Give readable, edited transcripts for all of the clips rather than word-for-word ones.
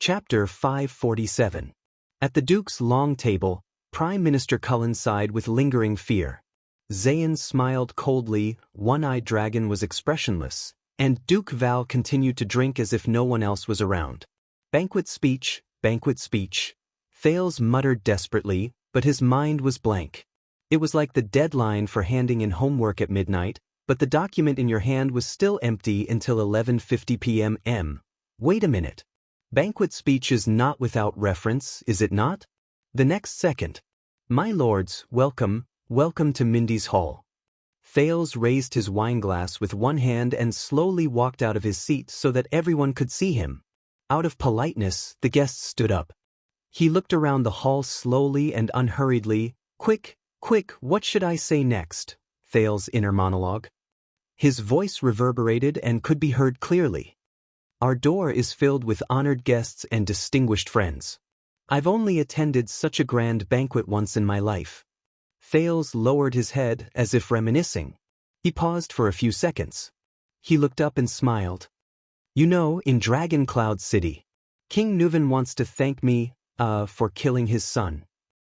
Chapter 547. At the Duke's long table, Prime Minister Cullen sighed with lingering fear. Zayn smiled coldly, One-Eyed Dragon was expressionless, and Duke Val continued to drink as if no one else was around. Banquet speech, banquet speech. Thales muttered desperately, but his mind was blank. It was like the deadline for handing in homework at midnight, but the document in your hand was still empty until 11:50 p.m. Wait a minute. Banquet speech is not without reference, is it not? The next second. My lords, welcome, welcome to Mindy's Hall. Thales raised his wineglass with one hand and slowly walked out of his seat so that everyone could see him. Out of politeness, the guests stood up. He looked around the hall slowly and unhurriedly. Quick, quick, what should I say next? Thales' inner monologue. His voice reverberated and could be heard clearly. Our door is filled with honored guests and distinguished friends. I've only attended such a grand banquet once in my life. Thales lowered his head as if reminiscing. He paused for a few seconds. He looked up and smiled. You know, in Dragon Cloud City, King Nuven wants to thank me, for killing his son.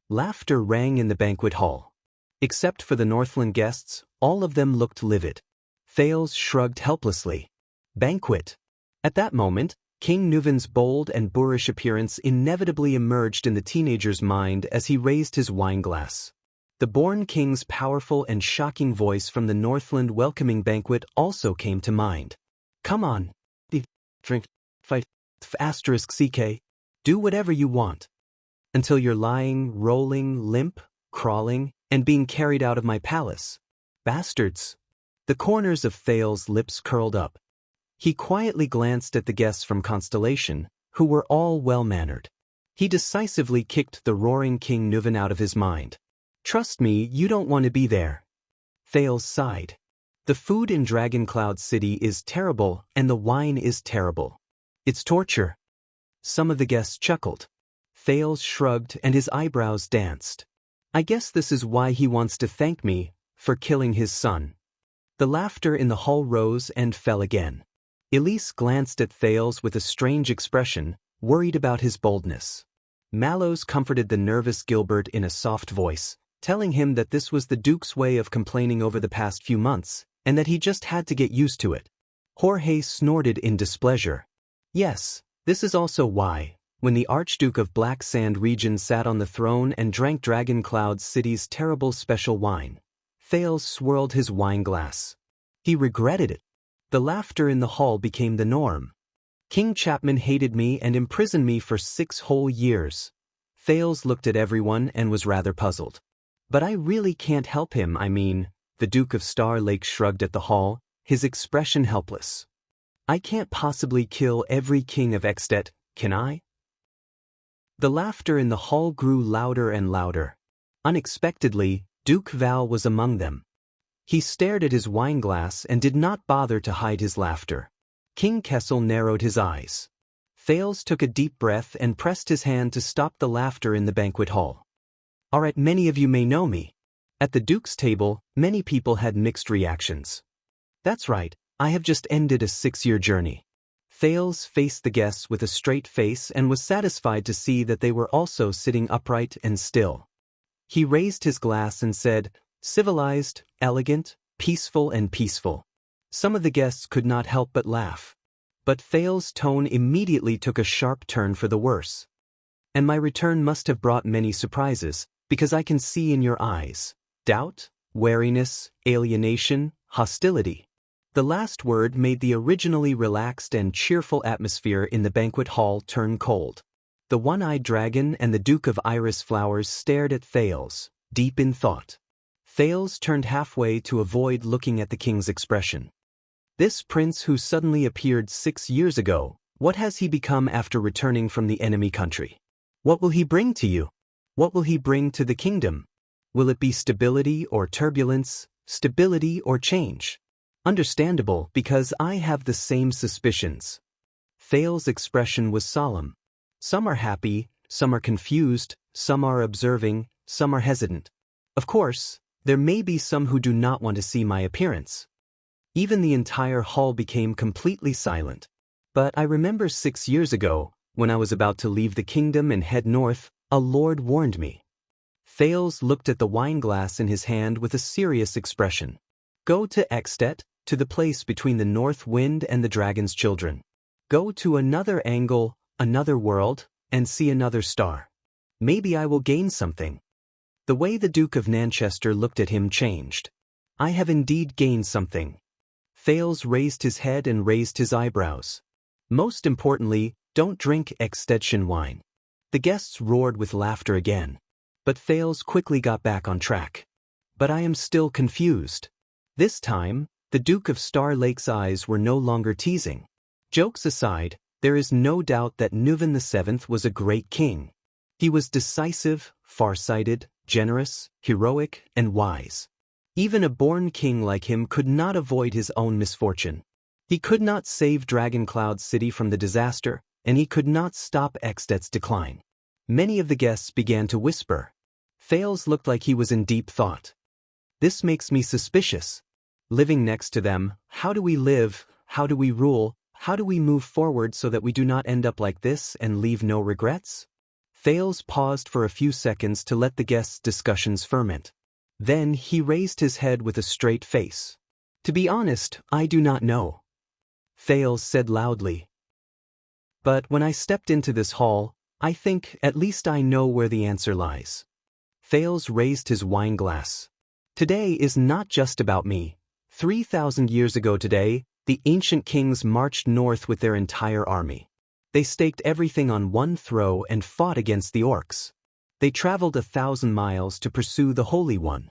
Laughter rang in the banquet hall. Except for the Northland guests, all of them looked livid. Thales shrugged helplessly. Banquet. At that moment, King Nuven's bold and boorish appearance inevitably emerged in the teenager's mind as he raised his wineglass. The born king's powerful and shocking voice from the Northland welcoming banquet also came to mind. Come on. Drink. Fight. *CK. Do whatever you want. Until you're lying, rolling, limp, crawling, and being carried out of my palace. Bastards. The corners of Thales' lips curled up. He quietly glanced at the guests from Constellation, who were all well-mannered. He decisively kicked the roaring King Nuven out of his mind. Trust me, you don't want to be there. Thales sighed. The food in Dragon Cloud City is terrible, and the wine is terrible. It's torture. Some of the guests chuckled. Thales shrugged and his eyebrows danced. I guess this is why he wants to thank me for killing his son. The laughter in the hall rose and fell again. Elise glanced at Thales with a strange expression, worried about his boldness. Mallows comforted the nervous Gilbert in a soft voice, telling him that this was the Duke's way of complaining over the past few months, and that he just had to get used to it. Jorge snorted in displeasure. Yes, this is also why, when the Archduke of Black Sand region sat on the throne and drank Dragon Cloud City's terrible special wine, Thales swirled his wineglass. He regretted it. The laughter in the hall became the norm. King Chapman hated me and imprisoned me for 6 whole years. Thales looked at everyone and was rather puzzled. But I really can't help him, the Duke of Star Lake shrugged at the hall, his expression helpless. I can't possibly kill every king of Extet, can I? The laughter in the hall grew louder and louder. Unexpectedly, Duke Val was among them. He stared at his wineglass and did not bother to hide his laughter. King Kessel narrowed his eyes. Thales took a deep breath and pressed his hand to stop the laughter in the banquet hall. Alright, many of you may know me. At the Duke's table, many people had mixed reactions. That's right, I have just ended a 6-year journey. Thales faced the guests with a straight face and was satisfied to see that they were also sitting upright and still. He raised his glass and said, civilized, elegant, peaceful and peaceful. Some of the guests could not help but laugh. But Thales' tone immediately took a sharp turn for the worse. And my return must have brought many surprises, because I can see in your eyes doubt, wariness, alienation, hostility. The last word made the originally relaxed and cheerful atmosphere in the banquet hall turn cold. The One-Eyed Dragon and the Duke of Iris Flowers stared at Thales, deep in thought. Thales turned halfway to avoid looking at the king's expression. This prince who suddenly appeared 6 years ago, what has he become after returning from the enemy country? What will he bring to you? What will he bring to the kingdom? Will it be stability or turbulence, stability or change? Understandable, because I have the same suspicions. Thales' expression was solemn. Some are happy, some are confused, some are observing, some are hesitant. Of course, there may be some who do not want to see my appearance. Even the entire hall became completely silent. But I remember 6 years ago, When I was about to leave the kingdom and head north, a lord warned me. Thales looked at the wineglass in his hand with a serious expression. Go to Extet, to the place between the north wind and the dragon's children. Go to another angle, another world, and see another star. Maybe I will gain something. The way the Duke of Nanchester looked at him changed. I have indeed gained something. Thales raised his head and raised his eyebrows. Most importantly, don't drink Extension wine. The guests roared with laughter again. But Thales quickly got back on track. But I am still confused. This time, the Duke of Star Lake's eyes were no longer teasing. Jokes aside, there is no doubt that Nuvan VII was a great king. He was decisive, far-sighted, generous, heroic, and wise. Even a born king like him could not avoid his own misfortune. He could not save Dragoncloud City from the disaster, and he could not stop Extet's decline. Many of the guests began to whisper. Thales looked like he was in deep thought. This makes me suspicious. Living next to them, how do we live, how do we rule, how do we move forward so that we do not end up like this and leave no regrets? Thales paused for a few seconds to let the guests' discussions ferment. Then he raised his head with a straight face. To be honest, I do not know. Thales said loudly. But when I stepped into this hall, I think at least I know where the answer lies. Thales raised his wineglass. Today is not just about me. 3,000 years ago today, the ancient kings marched north with their entire army. They staked everything on one throw and fought against the orcs. They traveled 1,000 miles to pursue the Holy One.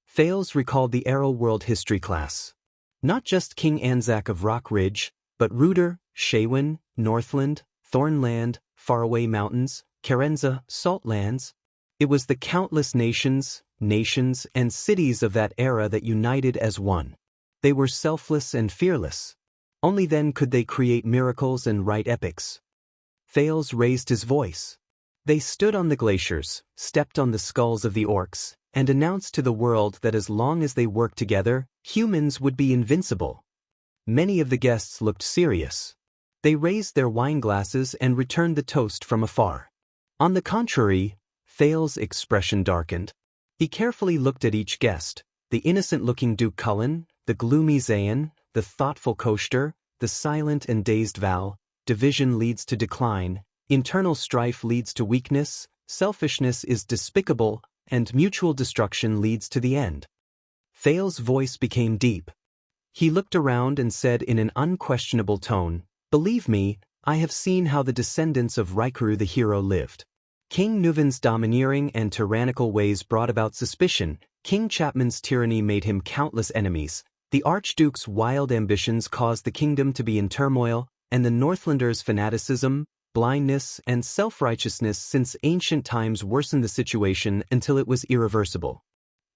Thales recalled the Arrow World History class. Not just King Anzac of Rock Ridge, but Rudder, Shaywin, Northland, Thornland, Faraway Mountains, Carenza, Saltlands. It was the countless nations, and cities of that era that united as one. They were selfless and fearless. Only then could they create miracles and write epics. Thales raised his voice. They stood on the glaciers, stepped on the skulls of the orcs, and announced to the world that as long as they worked together, humans would be invincible. Many of the guests looked serious. They raised their wineglasses and returned the toast from afar. On the contrary, Thales' expression darkened. He carefully looked at each guest, the innocent-looking Duke Cullen, the gloomy Zayn, the thoughtful Koshter, the silent and dazed Val. Division leads to decline, internal strife leads to weakness, selfishness is despicable, and mutual destruction leads to the end. Thales' voice became deep. He looked around and said in an unquestionable tone, "Believe me, I have seen how the descendants of Raikuru the hero lived. King Nuvan's domineering and tyrannical ways brought about suspicion, King Chapman's tyranny made him countless enemies, the Archduke's wild ambitions caused the kingdom to be in turmoil, and the Northlanders' fanaticism, blindness, and self-righteousness since ancient times worsened the situation until it was irreversible."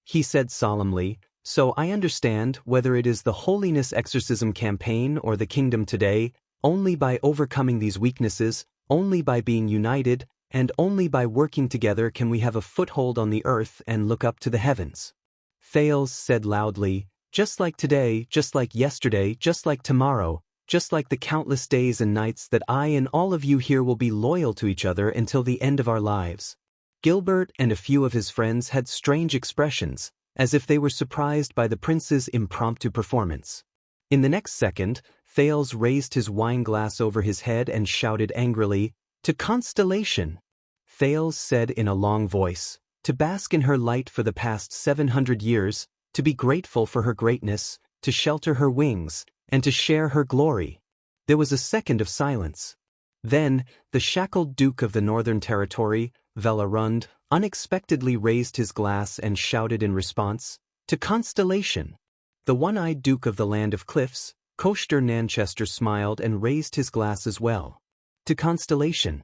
He said solemnly, "So I understand, whether it is the Holiness Exorcism campaign or the kingdom today, only by overcoming these weaknesses, only by being united, and only by working together can we have a foothold on the earth and look up to the heavens." Thales said loudly, "Just like today, just like yesterday, just like tomorrow, just like the countless days and nights that I and all of you here will be loyal to each other until the end of our lives." Gilbert and a few of his friends had strange expressions, as if they were surprised by the prince's impromptu performance. In the next second, Thales raised his wineglass over his head and shouted angrily, "To Constellation!" Thales said in a long voice, "To bask in her light for the past 700 years, to be grateful for her greatness, to shelter her wings, and to share her glory." There was a second of silence. Then, the shackled Duke of the Northern Territory, Velarund, unexpectedly raised his glass and shouted in response, "To Constellation!" The one-eyed Duke of the Land of Cliffs, Koshter Nanchester, smiled and raised his glass as well. "To Constellation!"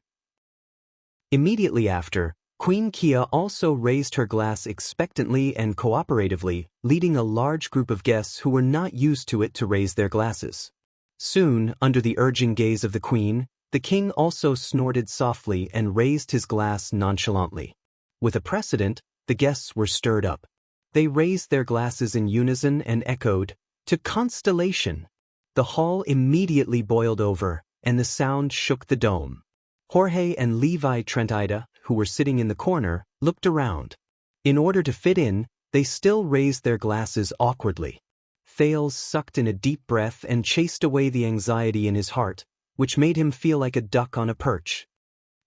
Immediately after, Queen Kia also raised her glass expectantly and cooperatively, leading a large group of guests who were not used to it to raise their glasses. Soon, under the urging gaze of the queen, the king also snorted softly and raised his glass nonchalantly. With a precedent, the guests were stirred up. They raised their glasses in unison and echoed, "To Constellation!" The hall immediately boiled over, and the sound shook the dome. Jorge and Levi Trentida, who were sitting in the corner, looked around. In order to fit in, they still raised their glasses awkwardly. Thales sucked in a deep breath and chased away the anxiety in his heart, which made him feel like a duck on a perch.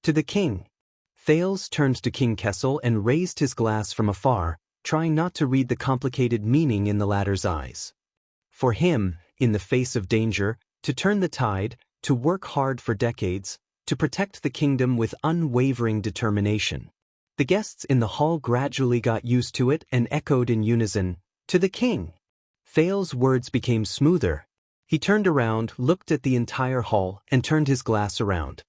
To the king. Thales turned to King Kessel and raised his glass from afar, trying not to read the complicated meaning in the latter's eyes. For him, in the face of danger, to turn the tide, to work hard for decades, to protect the kingdom with unwavering determination. The guests in the hall gradually got used to it and echoed in unison, "To the king." Thales' words became smoother. He turned around, looked at the entire hall, and turned his glass around.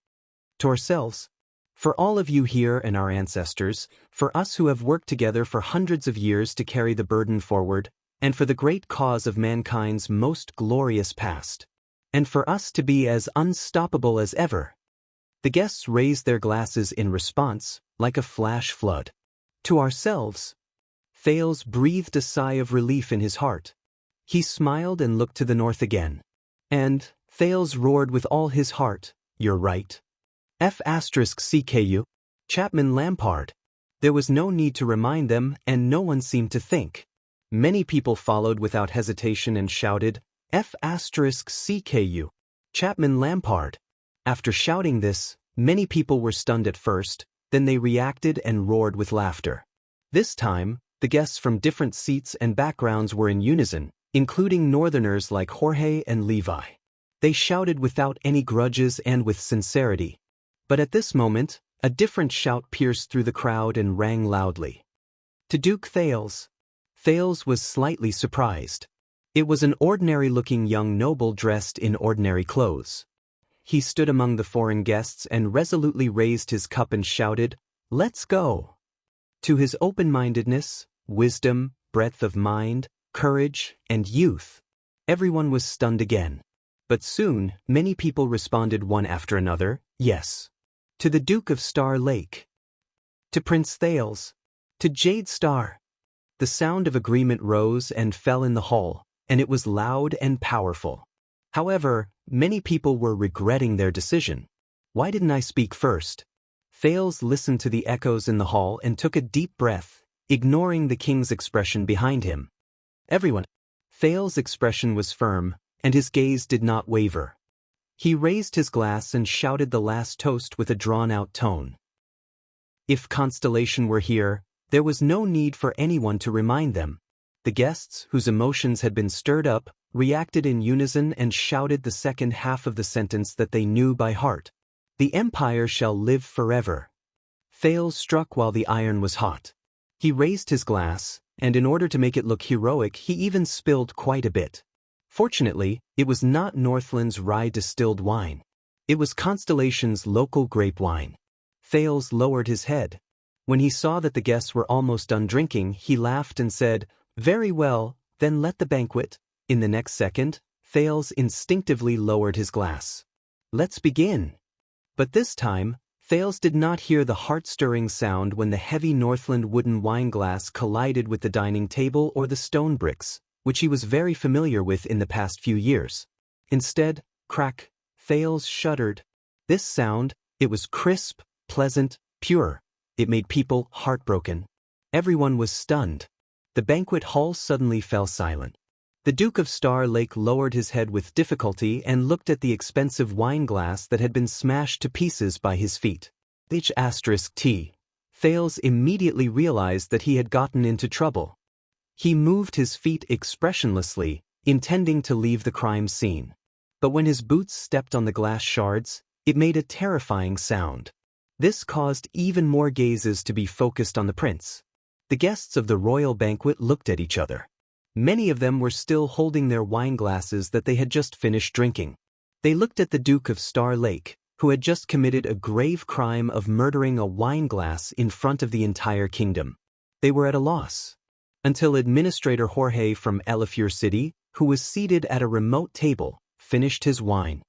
To ourselves. For all of you here and our ancestors, for us who have worked together for hundreds of years to carry the burden forward, and for the great cause of mankind's most glorious past. And for us to be as unstoppable as ever. The guests raised their glasses in response, like a flash flood. To ourselves. Thales breathed a sigh of relief in his heart. He smiled and looked to the north again. And Thales roared with all his heart, "You're right." F***CKU. Chapman Lampard. There was no need to remind them, and no one seemed to think. Many people followed without hesitation and shouted, F***CKU. Chapman Lampard. After shouting this, many people were stunned at first, then they reacted and roared with laughter. This time, the guests from different seats and backgrounds were in unison, including northerners like Jorge and Levi. They shouted without any grudges and with sincerity. But at this moment, a different shout pierced through the crowd and rang loudly. To Duke Thales. Thales was slightly surprised. It was an ordinary-looking young noble dressed in ordinary clothes. He stood among the foreign guests and resolutely raised his cup and shouted, "Let's go!" To his open-mindedness, wisdom, breadth of mind, courage, and youth, everyone was stunned again. But soon, many people responded one after another, "Yes." To the Duke of Star Lake. To Prince Thales. To Jade Star. The sound of agreement rose and fell in the hall, and it was loud and powerful. However, many people were regretting their decision. Why didn't I speak first? Thales listened to the echoes in the hall and took a deep breath, ignoring the king's expression behind him. Everyone. Thales' expression was firm, and his gaze did not waver. He raised his glass and shouted the last toast with a drawn-out tone. If Constellation were here, there was no need for anyone to remind them. The guests, whose emotions had been stirred up, reacted in unison and shouted the second half of the sentence that they knew by heart. "The Empire shall live forever." Thales struck while the iron was hot. He raised his glass, and in order to make it look heroic, he even spilled quite a bit. Fortunately, it was not Northland's rye distilled wine. It was Constellation's local grape wine. Thales lowered his head. When he saw that the guests were almost done drinking, he laughed and said, "Very well, then let the banquet." In the next second, Thales instinctively lowered his glass. "Let's begin." But this time, Thales did not hear the heart-stirring sound when the heavy Northland wooden wine glass collided with the dining table or the stone bricks, which he was very familiar with in the past few years. Instead, crack, Thales shuddered. This sound, it was crisp, pleasant, pure. It made people heartbroken. Everyone was stunned. The banquet hall suddenly fell silent. The Duke of Star Lake lowered his head with difficulty and looked at the expensive wine glass that had been smashed to pieces by his feet. H**T. Thales immediately realized that he had gotten into trouble. He moved his feet expressionlessly, intending to leave the crime scene. But when his boots stepped on the glass shards, it made a terrifying sound. This caused even more gazes to be focused on the prince. The guests of the royal banquet looked at each other. Many of them were still holding their wine glasses that they had just finished drinking. They looked at the Duke of Star Lake, who had just committed a grave crime of murdering a wine glass in front of the entire kingdom. They were at a loss. Until Administrator Jorge from Elifure City, who was seated at a remote table, finished his wine.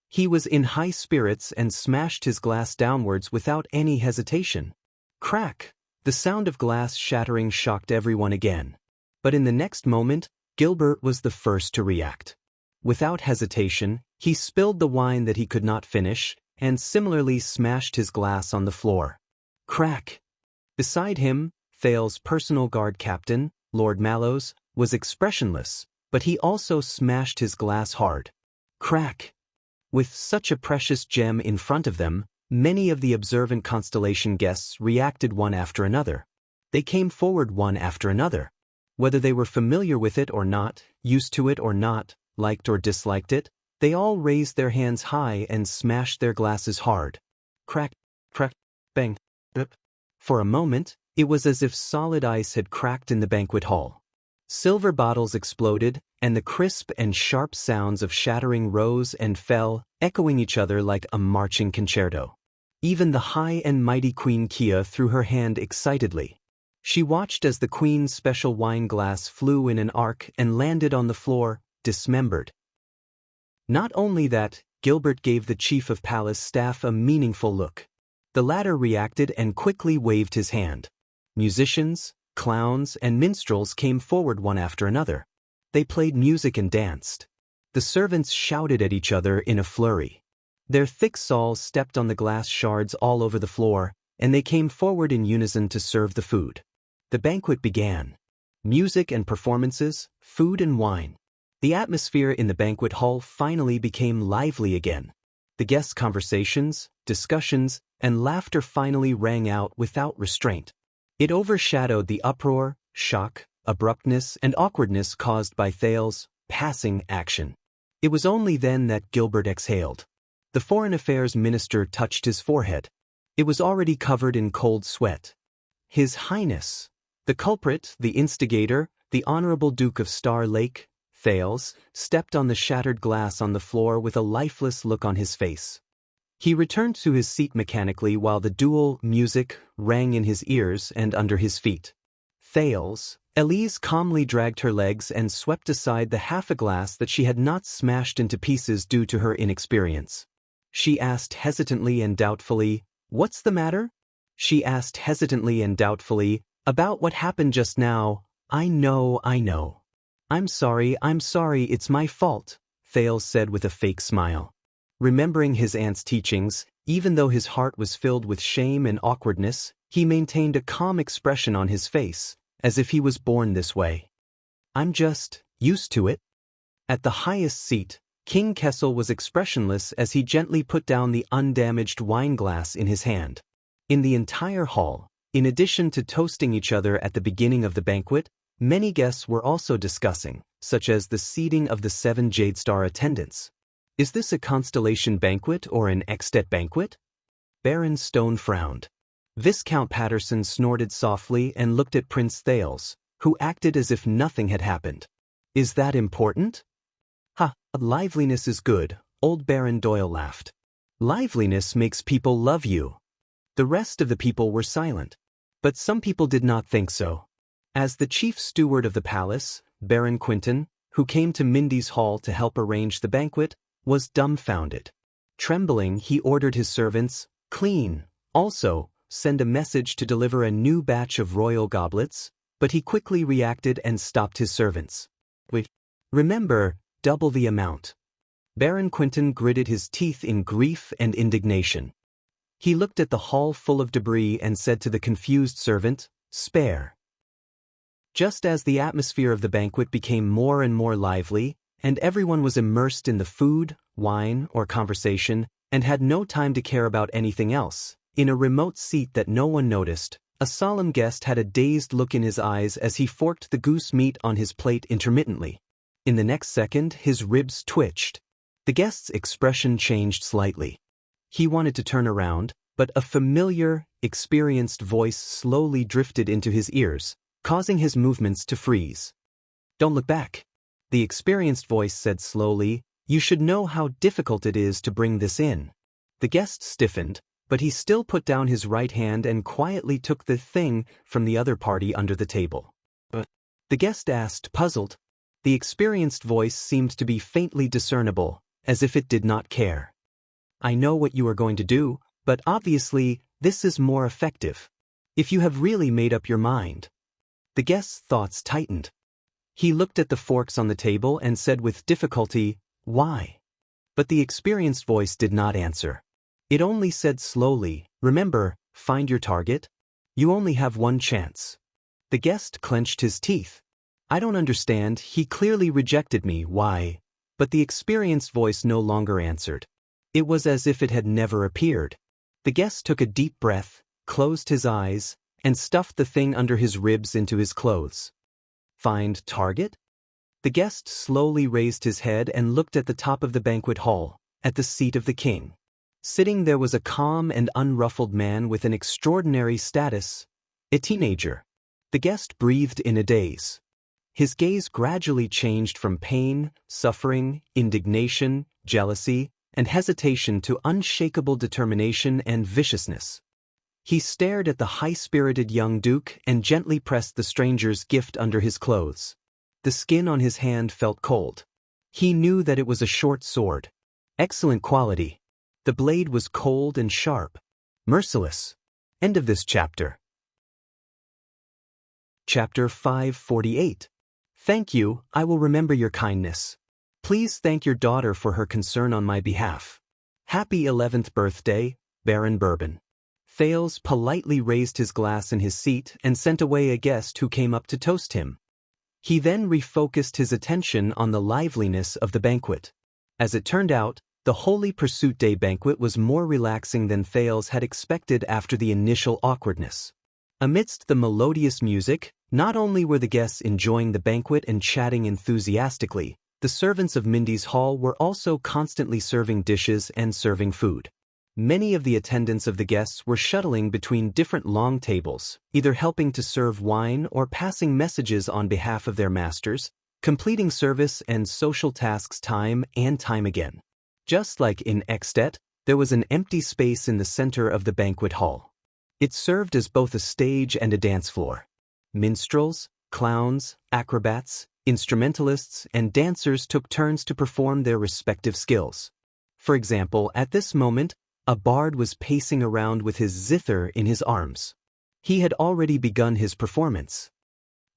He was in high spirits and smashed his glass downwards without any hesitation. Crack! The sound of glass shattering shocked everyone again. But in the next moment, Gilbert was the first to react. Without hesitation, he spilled the wine that he could not finish, and similarly smashed his glass on the floor. Crack! Beside him, Thale's personal guard captain, Lord Mallows, was expressionless, but he also smashed his glass hard. Crack! With such a precious gem in front of them, many of the observant Constellation guests reacted one after another. They came forward one after another. Whether they were familiar with it or not, used to it or not, liked or disliked it, they all raised their hands high and smashed their glasses hard. Crack, crack, bang, bip. For a moment, it was as if solid ice had cracked in the banquet hall. Silver bottles exploded, and the crisp and sharp sounds of shattering rose and fell, echoing each other like a marching concerto. Even the high and mighty Queen Kia threw her hand excitedly. She watched as the Queen's special wine glass flew in an arc and landed on the floor, dismembered. Not only that, Gilbert gave the Chief of Palace staff a meaningful look. The latter reacted and quickly waved his hand. Musicians, clowns, and minstrels came forward one after another. They played music and danced. The servants shouted at each other in a flurry. Their thick sauls stepped on the glass shards all over the floor, and they came forward in unison to serve the food. The banquet began. Music and performances, food and wine. The atmosphere in the banquet hall finally became lively again. The guests' conversations, discussions, and laughter finally rang out without restraint. It overshadowed the uproar, shock, abruptness, and awkwardness caused by Thale's passing action. It was only then that Gilbert exhaled. The Foreign Affairs Minister touched his forehead. It was already covered in cold sweat. His Highness, the culprit, the instigator, the Honorable Duke of Star Lake, Thales, stepped on the shattered glass on the floor with a lifeless look on his face. He returned to his seat mechanically while the dual music rang in his ears and under his feet. Thales, Elise calmly dragged her legs and swept aside the half a glass that she had not smashed into pieces due to her inexperience. She asked hesitantly and doubtfully, "What's the matter?" She asked hesitantly and doubtfully, "About what happened just now. I know. I'm sorry, it's my fault," Thales said with a fake smile. Remembering his aunt's teachings, even though his heart was filled with shame and awkwardness, he maintained a calm expression on his face, as if he was born this way. "I'm just used to it." At the highest seat, King Kessel was expressionless as he gently put down the undamaged wine glass in his hand. In the entire hall, in addition to toasting each other at the beginning of the banquet, many guests were also discussing, such as the seating of the 7 Jade-Star attendants. Is this a Constellation banquet or an Extet banquet? Baron Stone frowned. Viscount Patterson snorted softly and looked at Prince Thales, who acted as if nothing had happened. Is that important? Ha, liveliness is good, old Baron Doyle laughed. Liveliness makes people love you. The rest of the people were silent. But some people did not think so. As the chief steward of the palace, Baron Quinton, who came to Mindy's hall to help arrange the banquet, was dumbfounded. Trembling, he ordered his servants, "Clean. Also, send a message to deliver a new batch of royal goblets," but he quickly reacted and stopped his servants. "Wait. Remember, double the amount." Baron Quinton gritted his teeth in grief and indignation. He looked at the hall full of debris and said to the confused servant, "Spare." Just as the atmosphere of the banquet became more and more lively, and everyone was immersed in the food, wine, or conversation, and had no time to care about anything else, in a remote seat that no one noticed, a solemn guest had a dazed look in his eyes as he forked the goose meat on his plate intermittently. In the next second, his ribs twitched. The guest's expression changed slightly. He wanted to turn around, but a familiar, experienced voice slowly drifted into his ears, causing his movements to freeze. "Don't look back," the experienced voice said slowly. "You should know how difficult it is to bring this in." The guest stiffened, but he still put down his right hand and quietly took the thing from the other party under the table. "But?" the guest asked, puzzled. The experienced voice seemed to be faintly discernible, as if it did not care. "I know what you are going to do, but obviously, this is more effective. If you have really made up your mind." The guest's thoughts tightened. He looked at the forks on the table and said with difficulty, "Why?" But the experienced voice did not answer. It only said slowly, "Remember, find your target. You only have one chance." The guest clenched his teeth. "I don't understand, he clearly rejected me, why?" But the experienced voice no longer answered. It was as if it had never appeared. The guest took a deep breath, closed his eyes, and stuffed the thing under his ribs into his clothes. "Find target?" The guest slowly raised his head and looked at the top of the banquet hall, at the seat of the king. Sitting there was a calm and unruffled man with an extraordinary status, a teenager. The guest breathed in a daze. His gaze gradually changed from pain, suffering, indignation, jealousy, and hesitation to unshakable determination and viciousness. He stared at the high-spirited young duke and gently pressed the stranger's gift under his clothes. The skin on his hand felt cold. He knew that it was a short sword. Excellent quality. The blade was cold and sharp. Merciless. End of this chapter. Chapter 548. Thank you, I will remember your kindness. Please thank your daughter for her concern on my behalf. Happy 11th birthday, Baron Bourbon. Thales politely raised his glass in his seat and sent away a guest who came up to toast him. He then refocused his attention on the liveliness of the banquet. As it turned out, the Holy Pursuit Day banquet was more relaxing than Thales had expected after the initial awkwardness. Amidst the melodious music, not only were the guests enjoying the banquet and chatting enthusiastically, the servants of Mindy's hall were also constantly serving dishes and serving food. Many of the attendants of the guests were shuttling between different long tables, either helping to serve wine or passing messages on behalf of their masters, completing service and social tasks time and time again. Just like in Extet, there was an empty space in the center of the banquet hall. It served as both a stage and a dance floor. Minstrels, clowns, acrobats, instrumentalists, and dancers took turns to perform their respective skills. For example, at this moment, a bard was pacing around with his zither in his arms. He had already begun his performance.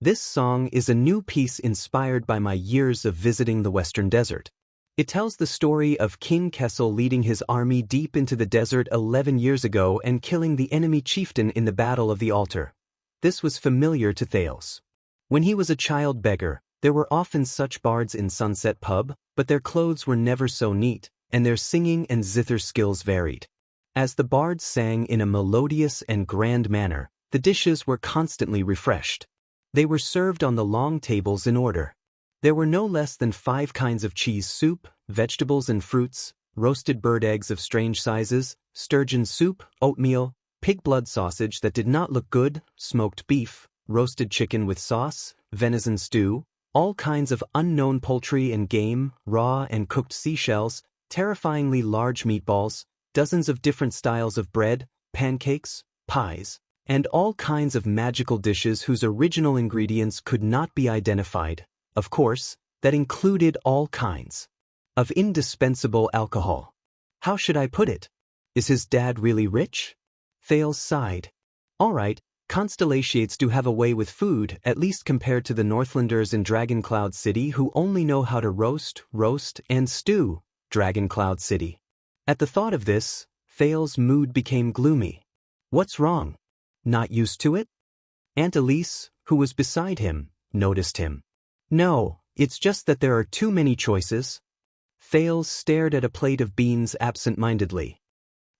This song is a new piece inspired by my years of visiting the Western Desert. It tells the story of King Kessel leading his army deep into the desert 11 years ago and killing the enemy chieftain in the Battle of the Altar. This was familiar to Thales. When he was a child beggar, there were often such bards in Sunset Pub, but their clothes were never so neat, and their singing and zither skills varied. As the bards sang in a melodious and grand manner, the dishes were constantly refreshed. They were served on the long tables in order. There were no less than 5 kinds of cheese soup, vegetables and fruits, roasted bird eggs of strange sizes, sturgeon soup, oatmeal, pig blood sausage that did not look good, smoked beef, roasted chicken with sauce, venison stew, all kinds of unknown poultry and game, raw and cooked seashells, terrifyingly large meatballs, dozens of different styles of bread, pancakes, pies, and all kinds of magical dishes whose original ingredients could not be identified. Of course, that included all kinds of indispensable alcohol. How should I put it? Is his dad really rich? Thales sighed. All right, Constellations do have a way with food, at least compared to the Northlanders in Dragoncloud City who only know how to roast, and stew. Dragoncloud City. At the thought of this, Thales' mood became gloomy. What's wrong? Not used to it? Aunt Elise, who was beside him, noticed him. No, it's just that there are too many choices. Thales stared at a plate of beans absent-mindedly.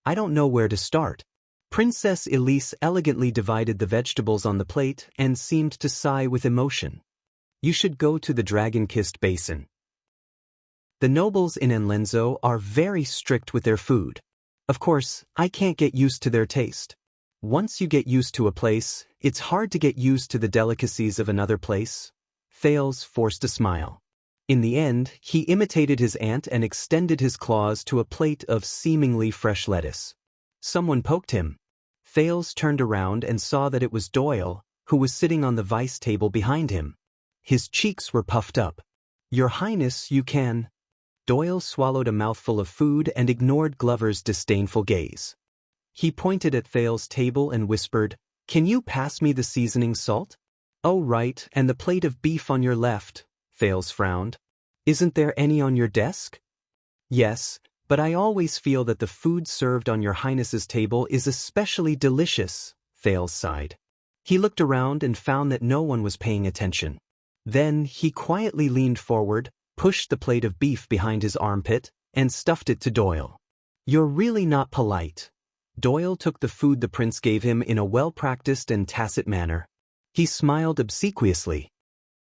I don't know where to start. Princess Elise elegantly divided the vegetables on the plate and seemed to sigh with emotion. You should go to the dragon-kissed basin. The nobles in Enlenzo are very strict with their food. Of course, I can't get used to their taste. Once you get used to a place, it's hard to get used to the delicacies of another place. Thales forced a smile. In the end, he imitated his aunt and extended his claws to a plate of seemingly fresh lettuce. Someone poked him. Thales turned around and saw that it was Doyle, who was sitting on the vice table behind him. His cheeks were puffed up. Your Highness, you can... Doyle swallowed a mouthful of food and ignored Glover's disdainful gaze. He pointed at Thales' table and whispered, Can you pass me the seasoning salt? Oh right, and the plate of beef on your left, Thales frowned. Isn't there any on your desk? Yes, But I always feel that the food served on your highness's table is especially delicious, Thales sighed. He looked around and found that no one was paying attention. Then he quietly leaned forward, pushed the plate of beef behind his armpit, and stuffed it to Doyle. You're really not polite. Doyle took the food the prince gave him in a well-practiced and tacit manner. He smiled obsequiously.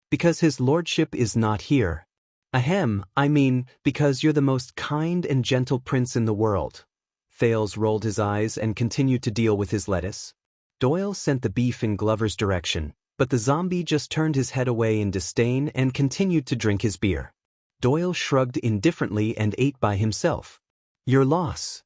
Because his lordship is not here. Ahem, I mean, because you're the most kind and gentle prince in the world. Thales rolled his eyes and continued to deal with his lettuce. Doyle sent the beef in Glover's direction, but the zombie just turned his head away in disdain and continued to drink his beer. Doyle shrugged indifferently and ate by himself. Your loss.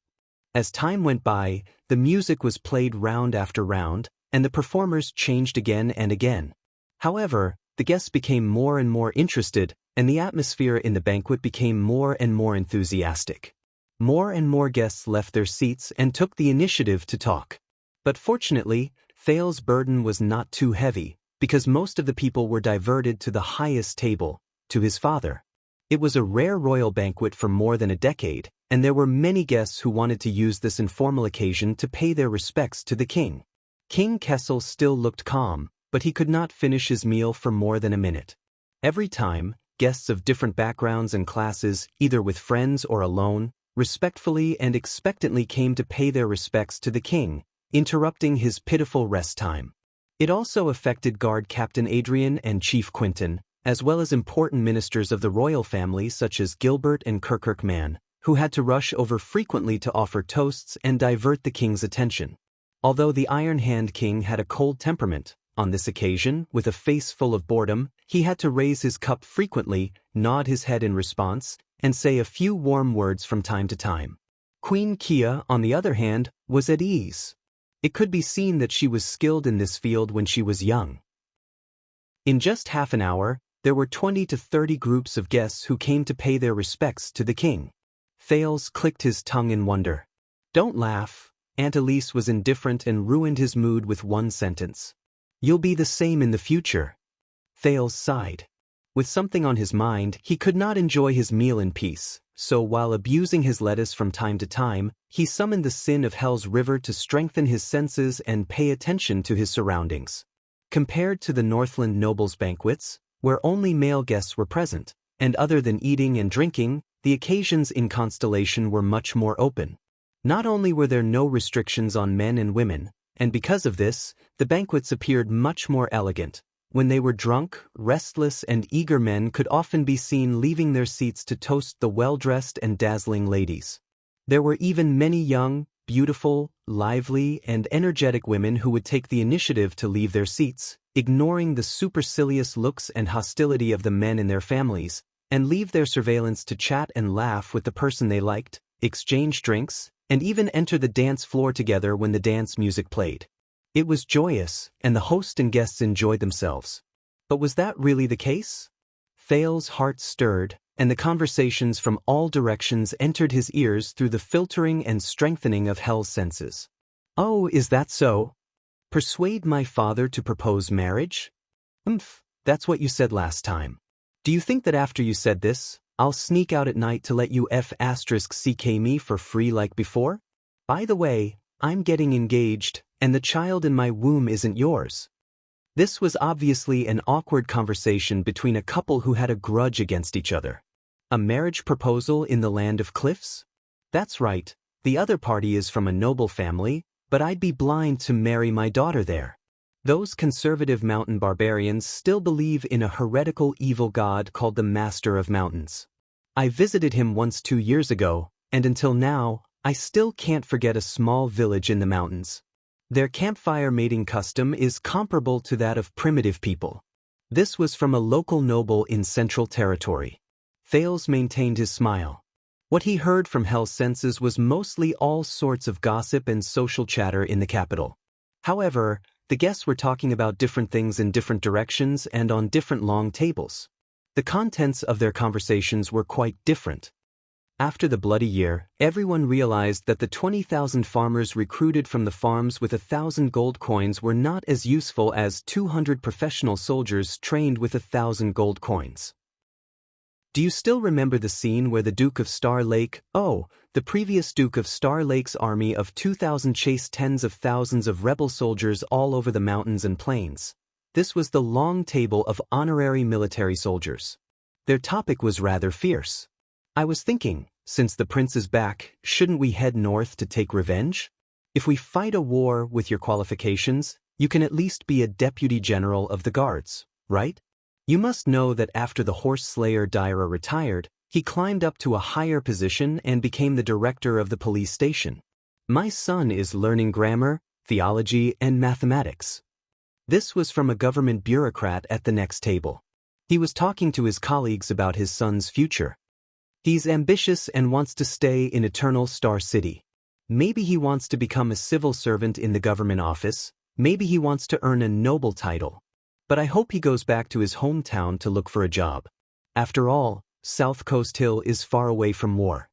As time went by, the music was played round after round, and the performers changed again and again. However, the guests became more and more interested, and the atmosphere in the banquet became more and more enthusiastic. More and more guests left their seats and took the initiative to talk. But fortunately, Thales' burden was not too heavy, because most of the people were diverted to the highest table, to his father. It was a rare royal banquet for more than a decade, and there were many guests who wanted to use this informal occasion to pay their respects to the king. King Kessel still looked calm, but he could not finish his meal for more than a minute. Every time, guests of different backgrounds and classes, either with friends or alone, respectfully and expectantly came to pay their respects to the king, interrupting his pitiful rest time. It also affected Guard Captain Adrian and Chief Quinton, as well as important ministers of the royal family such as Gilbert and Kirkirkman, who had to rush over frequently to offer toasts and divert the king's attention. Although the Iron Hand King had a cold temperament, on this occasion, with a face full of boredom, he had to raise his cup frequently, nod his head in response, and say a few warm words from time to time. Queen Kia, on the other hand, was at ease. It could be seen that she was skilled in this field when she was young. In just half an hour, there were 20 to 30 groups of guests who came to pay their respects to the king. Thales clicked his tongue in wonder. Don't laugh. Aunt Elise was indifferent and ruined his mood with one sentence. You'll be the same in the future. Thales sighed. With something on his mind, he could not enjoy his meal in peace, so while abusing his lettuce from time to time, he summoned the sin of Hell's River to strengthen his senses and pay attention to his surroundings. Compared to the Northland nobles' banquets, where only male guests were present, and other than eating and drinking, the occasions in Constellation were much more open. Not only were there no restrictions on men and women, and because of this, the banquets appeared much more elegant. When they were drunk, restless and eager men could often be seen leaving their seats to toast the well-dressed and dazzling ladies. There were even many young, beautiful, lively, and energetic women who would take the initiative to leave their seats, ignoring the supercilious looks and hostility of the men and their families, and leave their surveillance to chat and laugh with the person they liked, exchange drinks, and even enter the dance floor together when the dance music played. It was joyous, and the host and guests enjoyed themselves. But was that really the case? Thales' heart stirred, and the conversations from all directions entered his ears through the filtering and strengthening of Hell's senses. Oh, is that so? Persuade my father to propose marriage? That's what you said last time. Do you think that after you said this, I'll sneak out at night to let you *CK me for free like before? By the way, I'm getting engaged, and the child in my womb isn't yours. This was obviously an awkward conversation between a couple who had a grudge against each other. A marriage proposal in the land of cliffs? That's right, the other party is from a noble family, but I'd be blind to marry my daughter there. Those conservative mountain barbarians still believe in a heretical evil god called the Master of Mountains. I visited him once 2 years ago, and until now, I still can't forget a small village in the mountains. Their campfire mating custom is comparable to that of primitive people. This was from a local noble in Central Territory. Thales maintained his smile. What he heard from Hell's senses was mostly all sorts of gossip and social chatter in the capital. However, the guests were talking about different things in different directions and on different long tables. The contents of their conversations were quite different. After the bloody year, everyone realized that the 20,000 farmers recruited from the farms with 1,000 gold coins were not as useful as 200 professional soldiers trained with 1,000 gold coins. Do you still remember the scene where the Duke of Star Lake, The previous Duke of Star Lake's army of 2,000 chased tens of thousands of rebel soldiers all over the mountains and plains. This was the long table of honorary military soldiers. Their topic was rather fierce. I was thinking, since the prince is back, shouldn't we head north to take revenge? If we fight a war with your qualifications, you can at least be a deputy general of the guards, right? You must know that after the horse slayer Daira retired, he climbed up to a higher position and became the director of the police station. My son is learning grammar, theology, and mathematics. This was from a government bureaucrat at the next table. He was talking to his colleagues about his son's future. He's ambitious and wants to stay in Eternal Star City. Maybe he wants to become a civil servant in the government office, maybe he wants to earn a noble title. But I hope he goes back to his hometown to look for a job. After all, South Coast Hill is far away from war.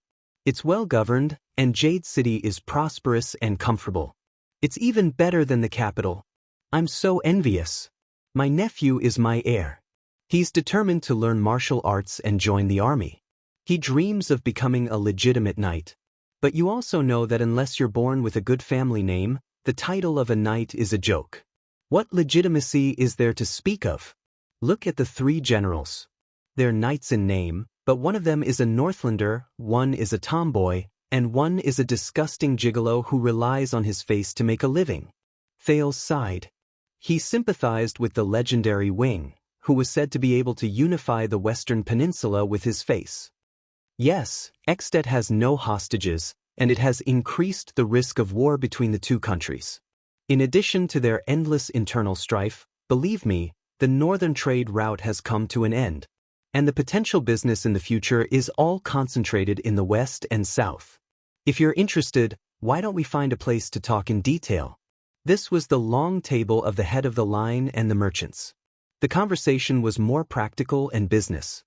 It's well governed, and Jade City is prosperous and comfortable. It's even better than the capital. I'm so envious. My nephew is my heir. He's determined to learn martial arts and join the army. He dreams of becoming a legitimate knight. But you also know that unless you're born with a good family name, the title of a knight is a joke. What legitimacy is there to speak of? Look at the three generals. They're knights in name, but one of them is a Northlander, one is a tomboy, and one is a disgusting gigolo who relies on his face to make a living. Thales sighed. He sympathized with the legendary Wing, who was said to be able to unify the Western Peninsula with his face. Yes, Extet has no hostages, and it has increased the risk of war between the two countries. In addition to their endless internal strife, believe me, the northern trade route has come to an end. And the potential business in the future is all concentrated in the west and south. If you're interested, why don't we find a place to talk in detail? This was the long table of the head of the line and the merchants. The conversation was more practical and business.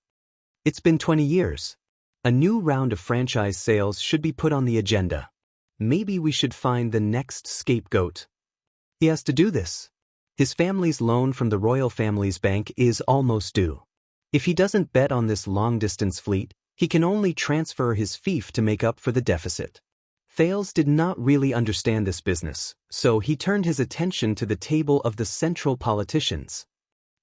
It's been 20 years. A new round of franchise sales should be put on the agenda. Maybe we should find the next scapegoat. He has to do this. His family's loan from the royal family's bank is almost due. If he doesn't bet on this long-distance fleet, he can only transfer his fief to make up for the deficit. Thales did not really understand this business, so he turned his attention to the table of the central politicians.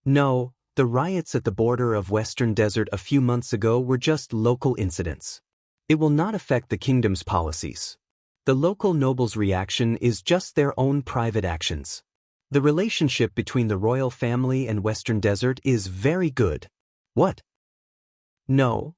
No, the riots at the border of Western Desert a few months ago were just local incidents. It will not affect the kingdom's policies. The local nobles' reaction is just their own private actions. The relationship between the royal family and Western Desert is very good. What? No,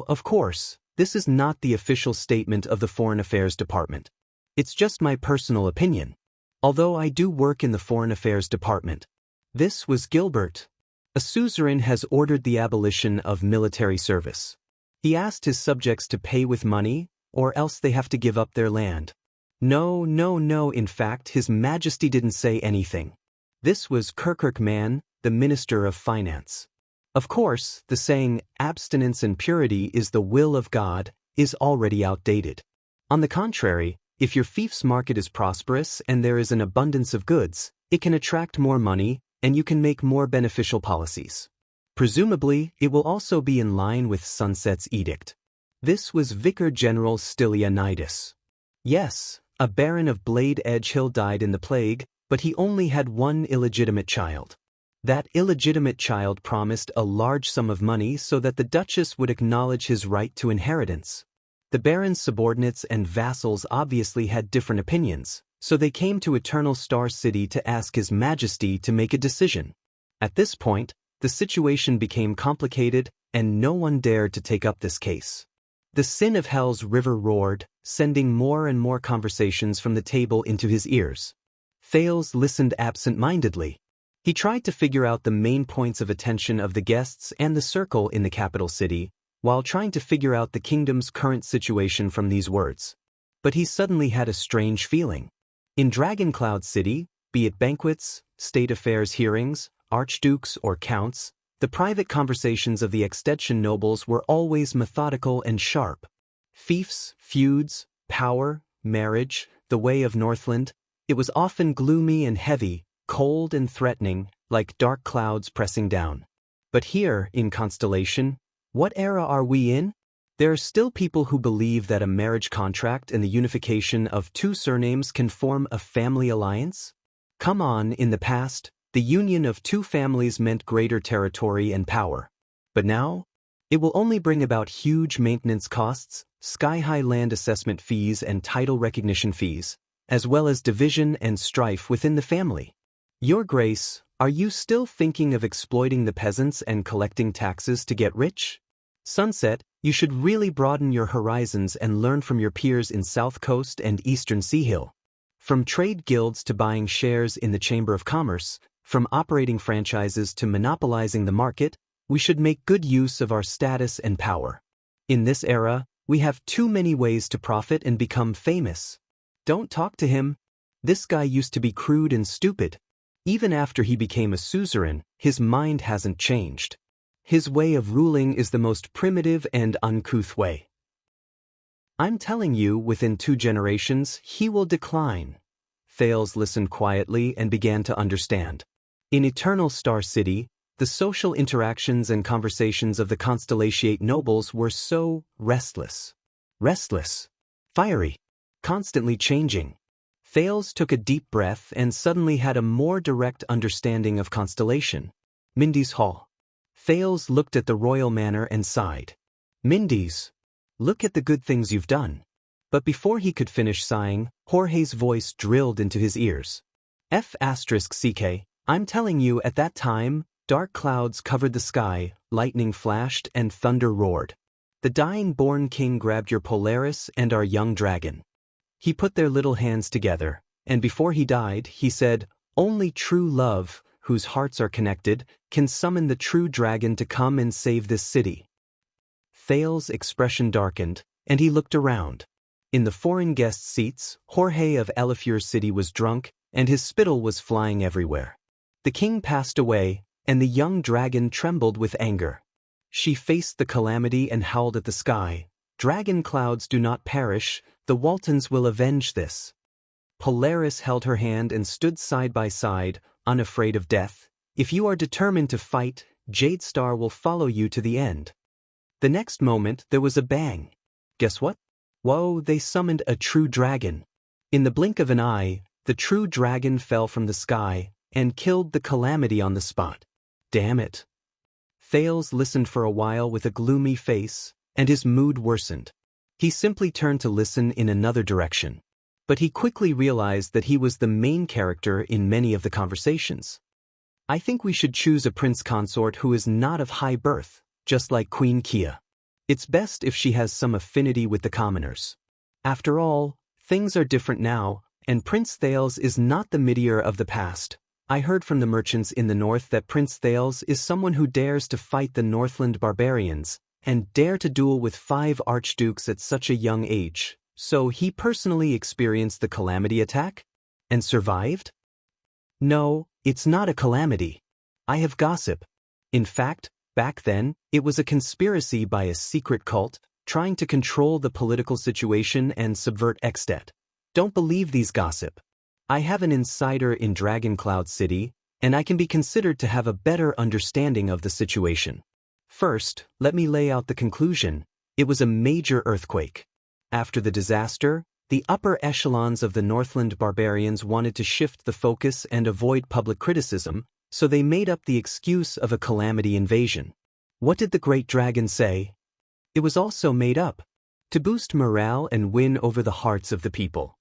of course, this is not the official statement of the Foreign Affairs Department. It's just my personal opinion. Although I do work in the Foreign Affairs Department. This was Gilbert. A suzerain has ordered the abolition of military service. He asked his subjects to pay with money, or else they have to give up their land. No, in fact, His Majesty didn't say anything. This was Kirkman, the Minister of Finance. Of course, the saying, abstinence and purity is the will of God, is already outdated. On the contrary, if your fief's market is prosperous and there is an abundance of goods, it can attract more money, and you can make more beneficial policies. Presumably, it will also be in line with Sunset's edict. This was Vicar General Stylianides. Yes, a baron of Blade Edge Hill died in the plague, but he only had one illegitimate child. That illegitimate child promised a large sum of money so that the Duchess would acknowledge his right to inheritance. The baron's subordinates and vassals obviously had different opinions, so they came to Eternal Star City to ask His Majesty to make a decision. At this point, the situation became complicated, and no one dared to take up this case. The sin of Hell's river roared, sending more and more conversations from the table into his ears. Thales listened absent-mindedly. He tried to figure out the main points of attention of the guests and the circle in the capital city, while trying to figure out the kingdom's current situation from these words. But he suddenly had a strange feeling. In Dragoncloud City, be it banquets, state affairs hearings, archdukes or counts, the private conversations of the extension nobles were always methodical and sharp. Fiefs, feuds, power, marriage, the way of Northland, it was often gloomy and heavy, cold and threatening, like dark clouds pressing down. But here, in Constellation, what era are we in? There are still people who believe that a marriage contract and the unification of two surnames can form a family alliance? Come on, in the past, the union of two families meant greater territory and power. But now, it will only bring about huge maintenance costs, sky-high land assessment fees and title recognition fees, as well as division and strife within the family. Your Grace, are you still thinking of exploiting the peasants and collecting taxes to get rich? Sunset, you should really broaden your horizons and learn from your peers in South Coast and Eastern Sea Hill. From trade guilds to buying shares in the Chamber of Commerce, from operating franchises to monopolizing the market, we should make good use of our status and power. In this era, we have too many ways to profit and become famous. Don't talk to him. This guy used to be crude and stupid. Even after he became a suzerain, his mind hasn't changed. His way of ruling is the most primitive and uncouth way. I'm telling you, within 2 generations, he will decline. Thales listened quietly and began to understand. In Eternal Star City, the social interactions and conversations of the Constellatiate nobles were so restless, fiery, constantly changing. Thales took a deep breath and suddenly had a more direct understanding of Constellation. Mindy's Hall. Thales looked at the royal manor and sighed. Mindy's, look at the good things you've done. But before he could finish sighing, Jorge's voice drilled into his ears. F***ck, I'm telling you, at that time, dark clouds covered the sky, lightning flashed and thunder roared. The dying-born king grabbed your Polaris and our young dragon. He put their little hands together, and before he died, he said, only true love, whose hearts are connected, can summon the true dragon to come and save this city. Thales' expression darkened, and he looked around. In the foreign guest seats, Jorge of Elifure City was drunk, and his spittle was flying everywhere. The king passed away, and the young dragon trembled with anger. She faced the calamity and howled at the sky. Dragon clouds do not perish, the Waltons will avenge this. Polaris held her hand and stood side by side, unafraid of death. If you are determined to fight, Jade Star will follow you to the end. The next moment there was a bang. Guess what? Whoa, they summoned a true dragon. In the blink of an eye, the true dragon fell from the sky and killed the calamity on the spot. Damn it. Thales listened for a while with a gloomy face, and his mood worsened. He simply turned to listen in another direction. But he quickly realized that he was the main character in many of the conversations. I think we should choose a prince consort who is not of high birth, just like Queen Kia. It's best if she has some affinity with the commoners. After all, things are different now, and Prince Thales is not the meteor of the past. I heard from the merchants in the north that Prince Thales is someone who dares to fight the Northland barbarians, and dare to duel with 5 archdukes at such a young age. So he personally experienced the calamity attack? And survived? No, it's not a calamity. I have gossip. In fact, back then, it was a conspiracy by a secret cult, trying to control the political situation and subvert Extet. Don't believe these gossip. I have an insider in Dragoncloud City, and I can be considered to have a better understanding of the situation. First, let me lay out the conclusion. It was a major earthquake. After the disaster, the upper echelons of the Northland barbarians wanted to shift the focus and avoid public criticism, so they made up the excuse of a calamity invasion. What did the Great Dragon say? It was also made up. To boost morale and win over the hearts of the people.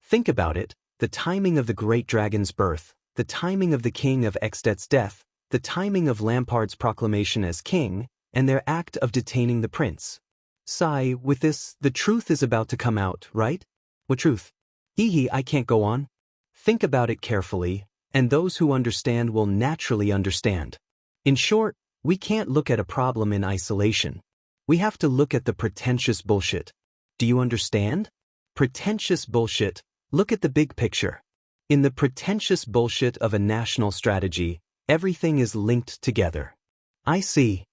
Think about it, the timing of the Great Dragon's birth, the timing of the King of Extet's death, the timing of Lampard's proclamation as king, and their act of detaining the prince. Sigh, with this, the truth is about to come out, right? What truth? Hee, I can't go on. Think about it carefully, and those who understand will naturally understand. In short, we can't look at a problem in isolation. We have to look at the pretentious bullshit. Do you understand? Pretentious bullshit. Look at the big picture. In the pretentious bullshit of a national strategy, everything is linked together. I see.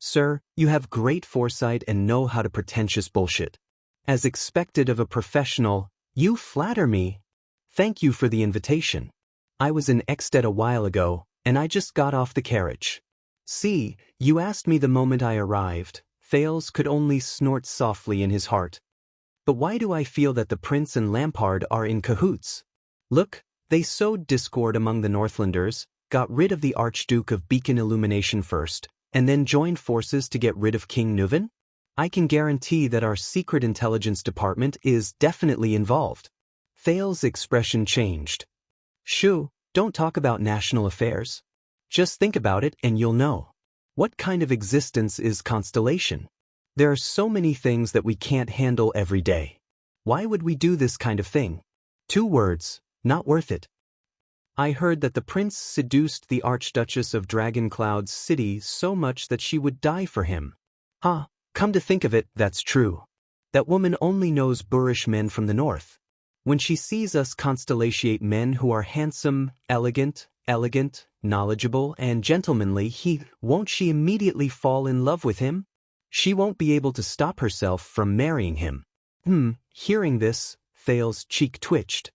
Sir, you have great foresight and know how to pretentious bullshit. As expected of a professional, you flatter me. Thank you for the invitation. I was in Extet a while ago, and I just got off the carriage. See, you asked me the moment I arrived. Thales could only snort softly in his heart. But why do I feel that the prince and Lampard are in cahoots? Look, they sowed discord among the Northlanders, got rid of the Archduke of Beacon Illumination first, and then joined forces to get rid of King Nuven? I can guarantee that our secret intelligence department is definitely involved. Thales' expression changed. Shoo, don't talk about national affairs. Just think about it and you'll know. What kind of existence is Constellation? There are so many things that we can't handle every day. Why would we do this kind of thing? 2 words, not worth it. I heard that the prince seduced the Archduchess of Dragoncloud's city so much that she would die for him. Come to think of it, that's true. That woman only knows boorish men from the north. When she sees us Constellatiate men who are handsome, elegant, knowledgeable, and gentlemanly, won't she immediately fall in love with him? She won't be able to stop herself from marrying him. Hearing this, Thales' cheek twitched.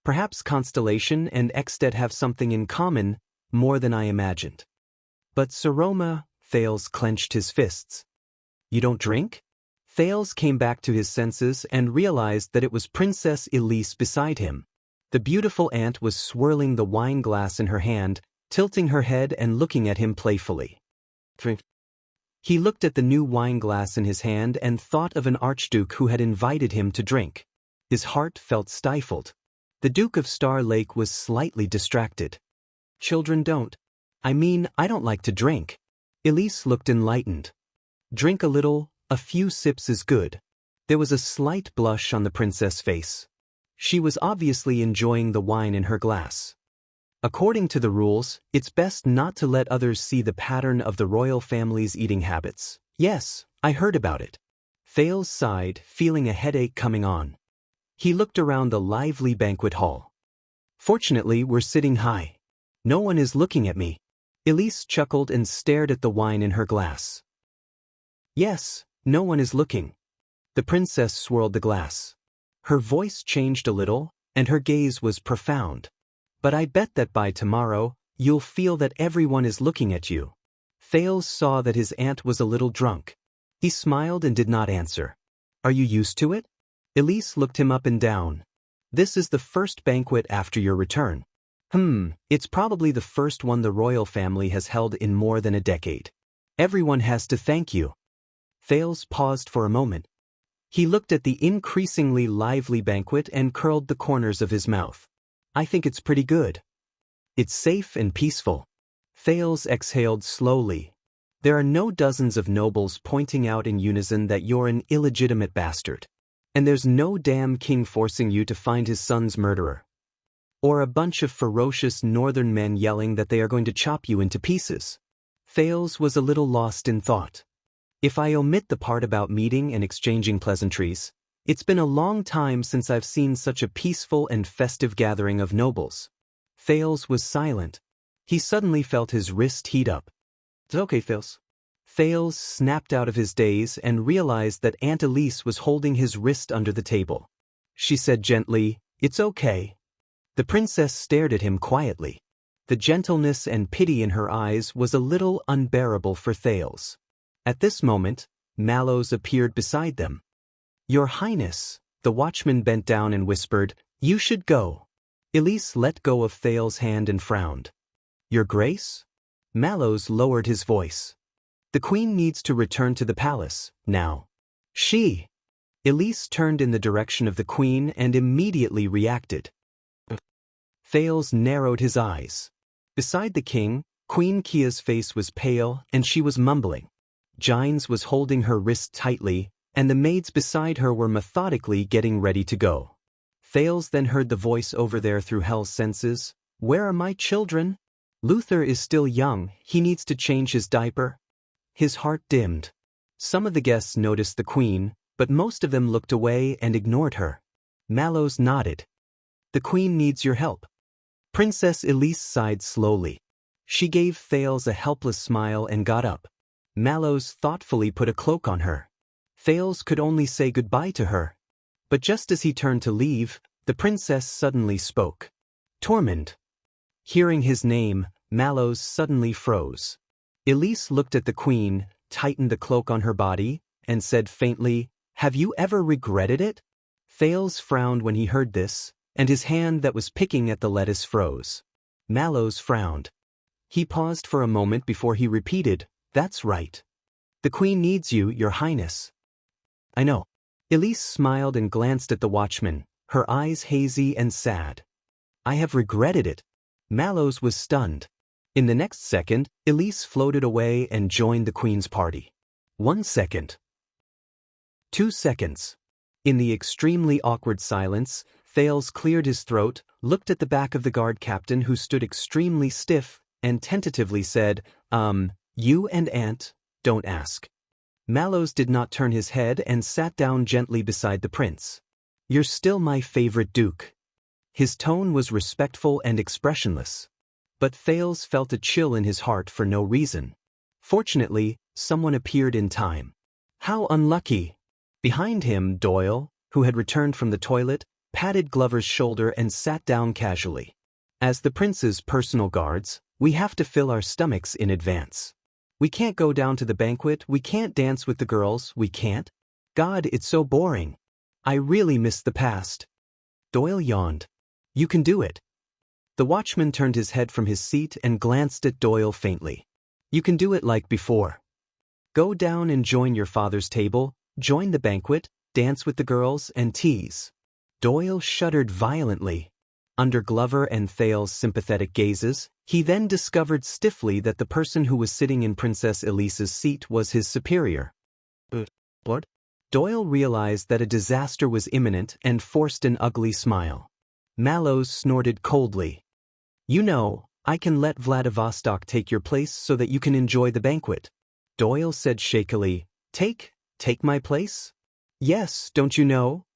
Perhaps Constellation and Ekstedt have something in common, more than I imagined. But Saroma, Thales clenched his fists. You don't drink? Thales came back to his senses and realized that it was Princess Elise beside him. The beautiful aunt was swirling the wine glass in her hand, tilting her head and looking at him playfully. He looked at the new wine glass in his hand and thought of an archduke who had invited him to drink. His heart felt stifled. The Duke of Star Lake was slightly distracted. Children don't. I don't like to drink. Elise looked enlightened. Drink a little, a few sips is good. There was a slight blush on the princess' face. She was obviously enjoying the wine in her glass. According to the rules, it's best not to let others see the pattern of the royal family's eating habits. Yes, I heard about it. Thales sighed, feeling a headache coming on. He looked around the lively banquet hall. Fortunately, we're sitting high. No one is looking at me. Elise chuckled and stared at the wine in her glass. Yes, no one is looking. The princess swirled the glass. Her voice changed a little, and her gaze was profound. But I bet that by tomorrow, you'll feel that everyone is looking at you. Thales saw that his aunt was a little drunk. He smiled and did not answer. Are you used to it? Elise looked him up and down. This is the first banquet after your return. It's probably the first one the royal family has held in more than a decade. Everyone has to thank you. Thales paused for a moment. He looked at the increasingly lively banquet and curled the corners of his mouth. I think it's pretty good. It's safe and peaceful. Thales exhaled slowly. There are no dozens of nobles pointing out in unison that you're an illegitimate bastard. And there's no damn king forcing you to find his son's murderer. Or a bunch of ferocious northern men yelling that they are going to chop you into pieces. Thales was a little lost in thought. If I omit the part about meeting and exchanging pleasantries, it's been a long time since I've seen such a peaceful and festive gathering of nobles. Thales was silent. He suddenly felt his wrist heat up. It's okay, Thales. Thales snapped out of his daze and realized that Aunt Elise was holding his wrist under the table. She said gently, "It's okay." The princess stared at him quietly. The gentleness and pity in her eyes was a little unbearable for Thales. At this moment, Mallows appeared beside them. Your Highness, the watchman bent down and whispered, you should go. Elise let go of Thales' hand and frowned. Your Grace? Mallows lowered his voice. The Queen needs to return to the palace, now. She. Elise turned in the direction of the Queen and immediately reacted. Thales narrowed his eyes. Beside the king, Queen Kia's face was pale and she was mumbling. Gines was holding her wrist tightly, and the maids beside her were methodically getting ready to go. Thales then heard the voice over there through Hell's senses. Where are my children? Luther is still young, he needs to change his diaper. His heart dimmed. Some of the guests noticed the Queen, but most of them looked away and ignored her. Mallows nodded. The Queen needs your help. Princess Elise sighed slowly. She gave Thales a helpless smile and got up. Mallows thoughtfully put a cloak on her. Thales could only say goodbye to her. But just as he turned to leave, the princess suddenly spoke. Tormund. Hearing his name, Mallows suddenly froze. Elise looked at the Queen, tightened the cloak on her body, and said faintly, "Have you ever regretted it?" Thales frowned when he heard this, and his hand that was picking at the lettuce froze. Mallows frowned. He paused for a moment before he repeated, "That's right. The Queen needs you, Your Highness." "I know." Elise smiled and glanced at the watchman, her eyes hazy and sad. "I have regretted it." Mallows was stunned. In the next second, Elise floated away and joined the Queen's party. 1 second. 2 seconds. In the extremely awkward silence, Thales cleared his throat, looked at the back of the guard captain who stood extremely stiff, and tentatively said, "You and Aunt, don't ask." Mallows did not turn his head and sat down gently beside the prince. "You're still my favorite duke." His tone was respectful and expressionless. But Thales felt a chill in his heart for no reason. Fortunately, someone appeared in time. How unlucky! Behind him, Doyle, who had returned from the toilet, patted Glover's shoulder and sat down casually. "As the prince's personal guards, we have to fill our stomachs in advance. We can't go down to the banquet, we can't dance with the girls, we can't. God, it's so boring. I really miss the past." Doyle yawned. "You can do it." The watchman turned his head from his seat and glanced at Doyle faintly. "You can do it like before. Go down and join your father's table, join the banquet, dance with the girls, and tease." Doyle shuddered violently. Under Glover and Thales' sympathetic gazes, he then discovered stiffly that the person who was sitting in Princess Elise's seat was his superior. What? Doyle realized that a disaster was imminent and forced an ugly smile. Mallows snorted coldly. "You know, I can let Vladivostok take your place so that you can enjoy the banquet." Doyle said shakily, Take my place?" "Yes, don't you know?"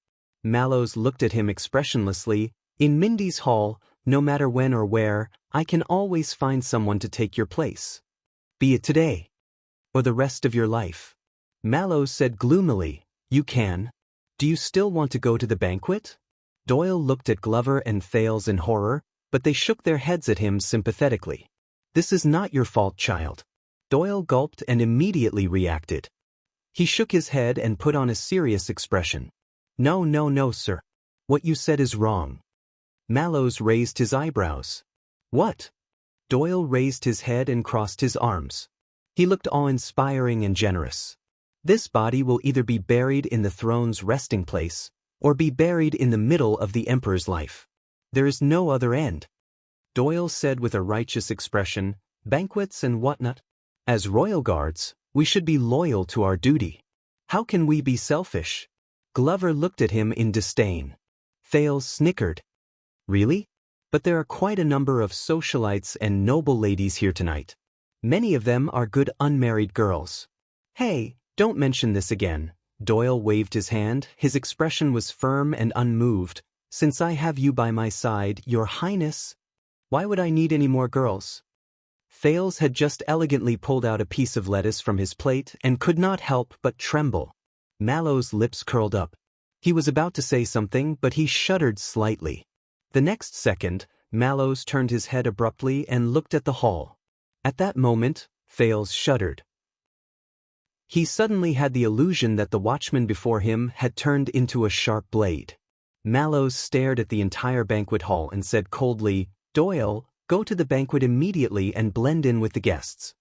Mallows looked at him expressionlessly. "In Mindy's hall, no matter when or where, I can always find someone to take your place. Be it today. Or the rest of your life." Mallows said gloomily, "You can. Do you still want to go to the banquet?" Doyle looked at Glover and Thales in horror, but they shook their heads at him sympathetically. "This is not your fault, child." Doyle gulped and immediately reacted. He shook his head and put on a serious expression. No, sir. What you said is wrong." Mallows raised his eyebrows. "What?" Doyle raised his head and crossed his arms. He looked awe-inspiring and generous. "This body will either be buried in the throne's resting place, or be buried in the middle of the Emperor's life. There is no other end." Doyle said with a righteous expression, "Banquets and whatnot? As royal guards, we should be loyal to our duty. How can we be selfish?" Glover looked at him in disdain. Thales snickered. "Really? But there are quite a number of socialites and noble ladies here tonight. Many of them are good unmarried girls." "Hey, don't mention this again." Doyle waved his hand, his expression was firm and unmoved. "Since I have you by my side, Your Highness, why would I need any more girls?" Thales had just elegantly pulled out a piece of lettuce from his plate and could not help but tremble. Mallows' lips curled up. He was about to say something, but he shuddered slightly. The next second, Mallows turned his head abruptly and looked at the hall. At that moment, Thales shuddered. He suddenly had the illusion that the watchman before him had turned into a sharp blade. Mallows stared at the entire banquet hall and said coldly, "Doyle, go to the banquet immediately and blend in with the guests.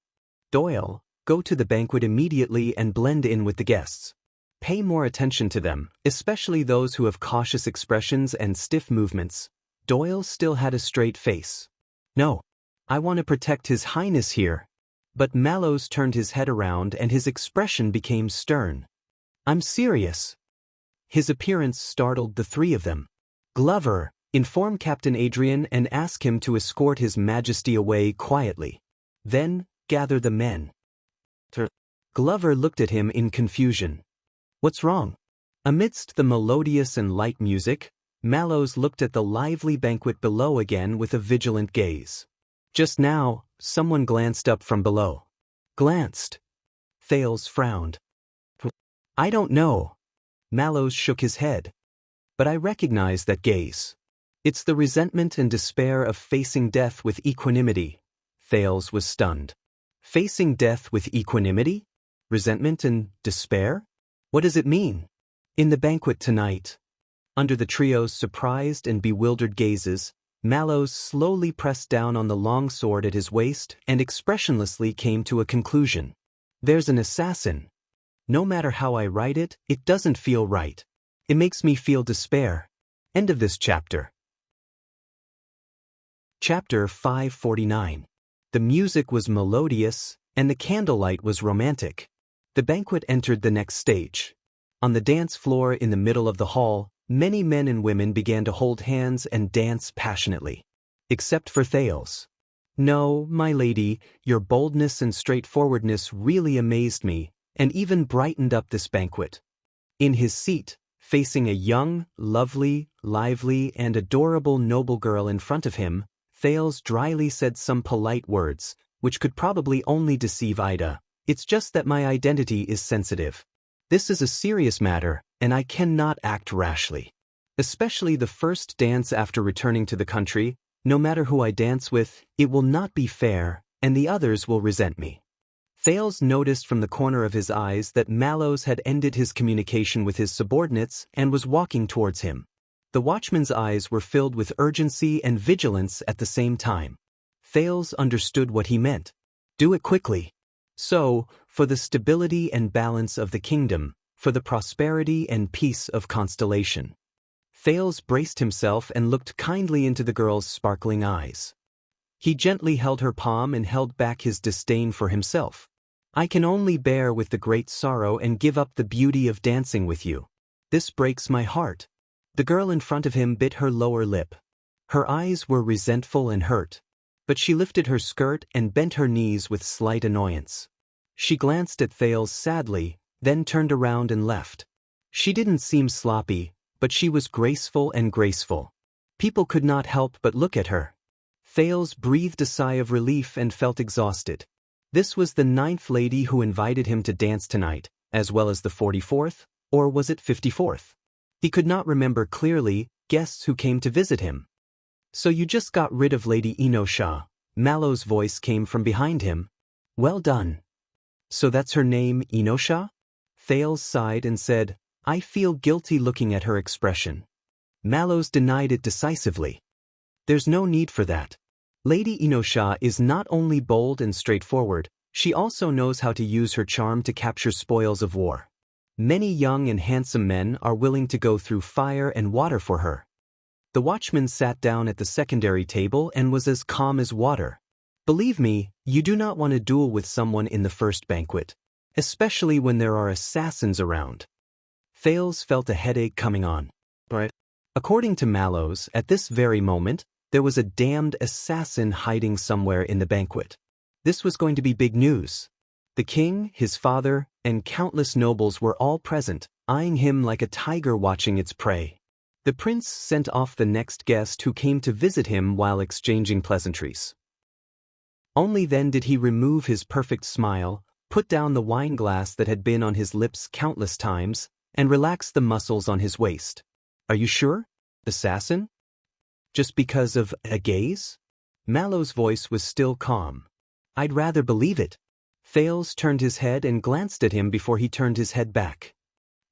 Doyle, go to the banquet immediately and blend in with the guests. Pay more attention to them, especially those who have cautious expressions and stiff movements." Doyle still had a straight face. "No, I want to protect His Highness here." But Mallows turned his head around and his expression became stern. "I'm serious." His appearance startled the three of them. "Glover, inform Captain Adrian and ask him to escort His Majesty away quietly. Then, gather the men." Glover looked at him in confusion. "What's wrong?" Amidst the melodious and light music, Mallows looked at the lively banquet below again with a vigilant gaze. Just now, someone glanced up from below. Glanced. Thales frowned. "I don't know." Mallows shook his head. "But I recognize that gaze. It's the resentment and despair of facing death with equanimity." Thales was stunned. "Facing death with equanimity? Resentment and despair? What does it mean? In the banquet tonight, under the trio's surprised and bewildered gazes, Mallows slowly pressed down on the long sword at his waist and expressionlessly came to a conclusion. There's an assassin. No matter how I write it, it doesn't feel right. It makes me feel despair. End of this chapter. Chapter 549. The music was melodious, and the candlelight was romantic. The banquet entered the next stage. On the dance floor in the middle of the hall, many men and women began to hold hands and dance passionately. Except for Thales. No, my lady, your boldness and straightforwardness really amazed me, and even brightened up this banquet. In his seat, facing a young, lovely, lively, and adorable noble girl in front of him, Thales dryly said some polite words, which could probably only deceive Ida. It's just that my identity is sensitive. This is a serious matter, and I cannot act rashly. Especially the first dance after returning to the country, no matter who I dance with, it will not be fair, and the others will resent me. Thales noticed from the corner of his eyes that Mallows had ended his communication with his subordinates and was walking towards him. The watchman's eyes were filled with urgency and vigilance at the same time. Thales understood what he meant. Do it quickly. So, for the stability and balance of the kingdom, for the prosperity and peace of Constellation. Thales braced himself and looked kindly into the girl's sparkling eyes. He gently held her palm and held back his disdain for himself. I can only bear with the great sorrow and give up the beauty of dancing with you. This breaks my heart. The girl in front of him bit her lower lip. Her eyes were resentful and hurt. But she lifted her skirt and bent her knees with slight annoyance. She glanced at Thales sadly, then turned around and left. She didn't seem sloppy, but she was graceful and graceful. People could not help but look at her. Thales breathed a sigh of relief and felt exhausted. This was the 9th lady who invited him to dance tonight, as well as the 44th, or was it 54th? He could not remember clearly guests who came to visit him. So you just got rid of Lady Xianxia. Mallow's voice came from behind him. Well done. So that's her name, Xianxia? Thales sighed and said, I feel guilty looking at her expression. Mallows denied it decisively. There's no need for that. Lady Xianxia is not only bold and straightforward, she also knows how to use her charm to capture spoils of war. Many young and handsome men are willing to go through fire and water for her. The watchman sat down at the secondary table and was as calm as water. Believe me, you do not want to duel with someone in the first banquet, especially when there are assassins around. Thales felt a headache coming on. Right. According to Mallows, at this very moment, there was a damned assassin hiding somewhere in the banquet. This was going to be big news. The king, his father, and countless nobles were all present, eyeing him like a tiger watching its prey. The prince sent off the next guest who came to visit him while exchanging pleasantries. Only then did he remove his perfect smile, put down the wine glass that had been on his lips countless times, and relax the muscles on his waist. Are you sure? Assassin? Just because of a gaze? Mallow's voice was still calm. I'd rather believe it. Thales turned his head and glanced at him before he turned his head back.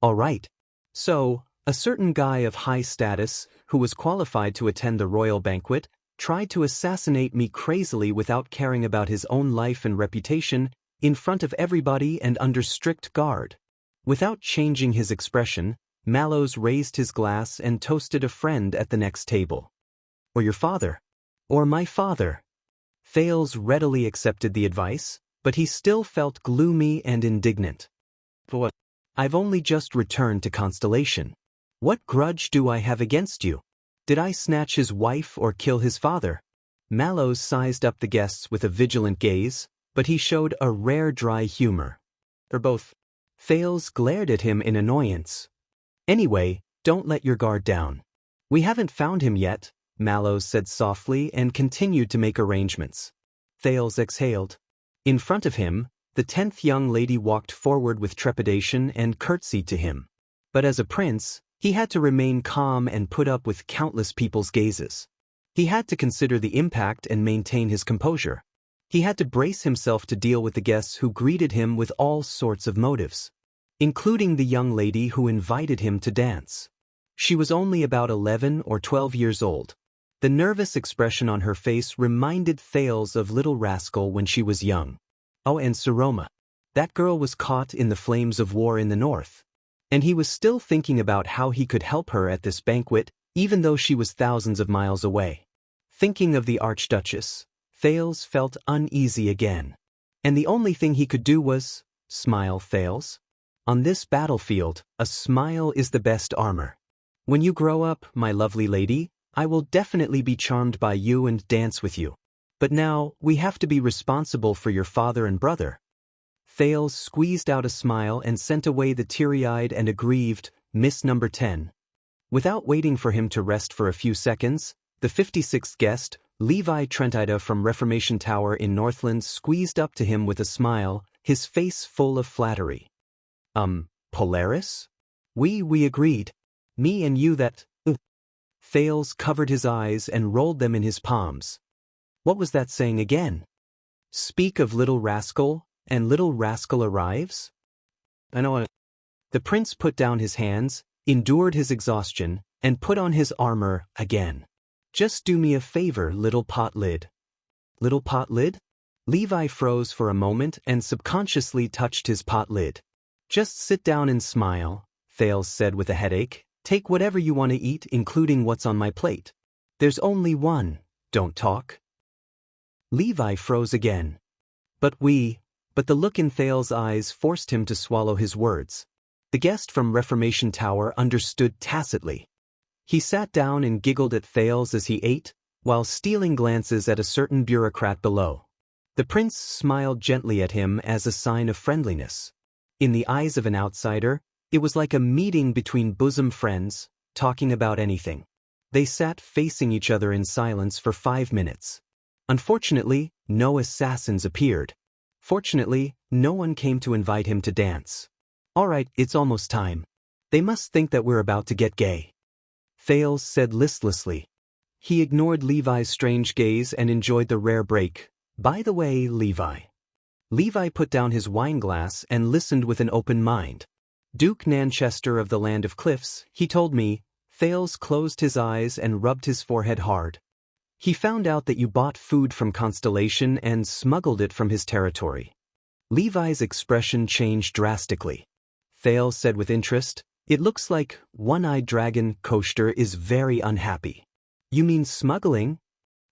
All right. So, a certain guy of high status, who was qualified to attend the royal banquet, tried to assassinate me crazily without caring about his own life and reputation, in front of everybody and under strict guard. Without changing his expression, Mallows raised his glass and toasted a friend at the next table. Or your father. Or my father. Thales readily accepted the advice, but he still felt gloomy and indignant. What? I've only just returned to Constellation. What grudge do I have against you? Did I snatch his wife or kill his father? Mallows sized up the guests with a vigilant gaze, but he showed a rare dry humor. Or both. Thales glared at him in annoyance. Anyway, don't let your guard down. We haven't found him yet, Mallows said softly and continued to make arrangements. Thales exhaled. In front of him, the 10th young lady walked forward with trepidation and curtsied to him. But as a prince, he had to remain calm and put up with countless people's gazes. He had to consider the impact and maintain his composure. He had to brace himself to deal with the guests who greeted him with all sorts of motives, including the young lady who invited him to dance. She was only about 11 or 12 years old. The nervous expression on her face reminded Thales of Little Rascal when she was young. Oh, and Saroma. That girl was caught in the flames of war in the north. And he was still thinking about how he could help her at this banquet, even though she was thousands of miles away. Thinking of the Archduchess, Thales felt uneasy again. And the only thing he could do was, smile. Thales. On this battlefield, a smile is the best armor. When you grow up, my lovely lady, I will definitely be charmed by you and dance with you. But now, we have to be responsible for your father and brother. Thales squeezed out a smile and sent away the teary-eyed and aggrieved Miss Number 10. Without waiting for him to rest for a few seconds, the 56th guest, Levi Trentida from Reformation Tower in Northland, squeezed up to him with a smile, his face full of flattery. Polaris? We agreed. Me and you that, Thales covered his eyes and rolled them in his palms. What was that saying again? Speak of Little Rascal, and Little Rascal arrives? I know. The prince put down his hands, endured his exhaustion, and put on his armor again. Just do me a favor, little pot lid. Little pot lid? Levi froze for a moment and subconsciously touched his pot lid. Just sit down and smile, Thales said with a headache. Take whatever you want to eat, including what's on my plate. There's only one. Don't talk. Levi froze again. But the look in Thales' eyes forced him to swallow his words. The guest from Reformation Tower understood tacitly. He sat down and giggled at Thales as he ate, while stealing glances at a certain bureaucrat below. The prince smiled gently at him as a sign of friendliness. In the eyes of an outsider, it was like a meeting between bosom friends, talking about anything. They sat facing each other in silence for 5 minutes. Unfortunately, no assassins appeared. Fortunately, no one came to invite him to dance. All right, it's almost time. They must think that we're about to get gay. Thales said listlessly. He ignored Levi's strange gaze and enjoyed the rare break. By the way, Levi. Levi put down his wine glass and listened with an open mind. Duke Nanchester of the Land of Cliffs, he told me. Thales closed his eyes and rubbed his forehead hard. He found out that you bought food from Constellation and smuggled it from his territory. Levi's expression changed drastically. Thales said with interest, it looks like One-Eyed Dragon Koester is very unhappy. You mean smuggling?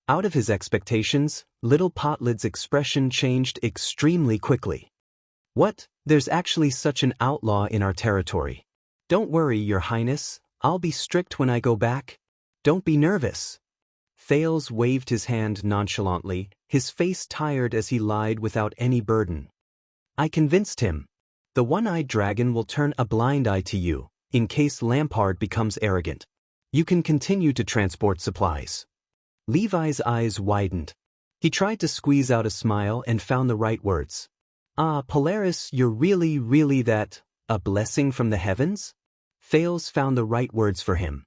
Out of his expectations, Little Potlid's expression changed extremely quickly. What? There's actually such an outlaw in our territory. Don't worry, Your Highness, I'll be strict when I go back. Don't be nervous. Thales waved his hand nonchalantly, his face tired as he lied without any burden. I convinced him. The One-Eyed Dragon will turn a blind eye to you, in case Lampard becomes arrogant. You can continue to transport supplies. Levi's eyes widened. He tried to squeeze out a smile and found the right words. Ah, Polaris, you're really that, a blessing from the heavens? Thales found the right words for him.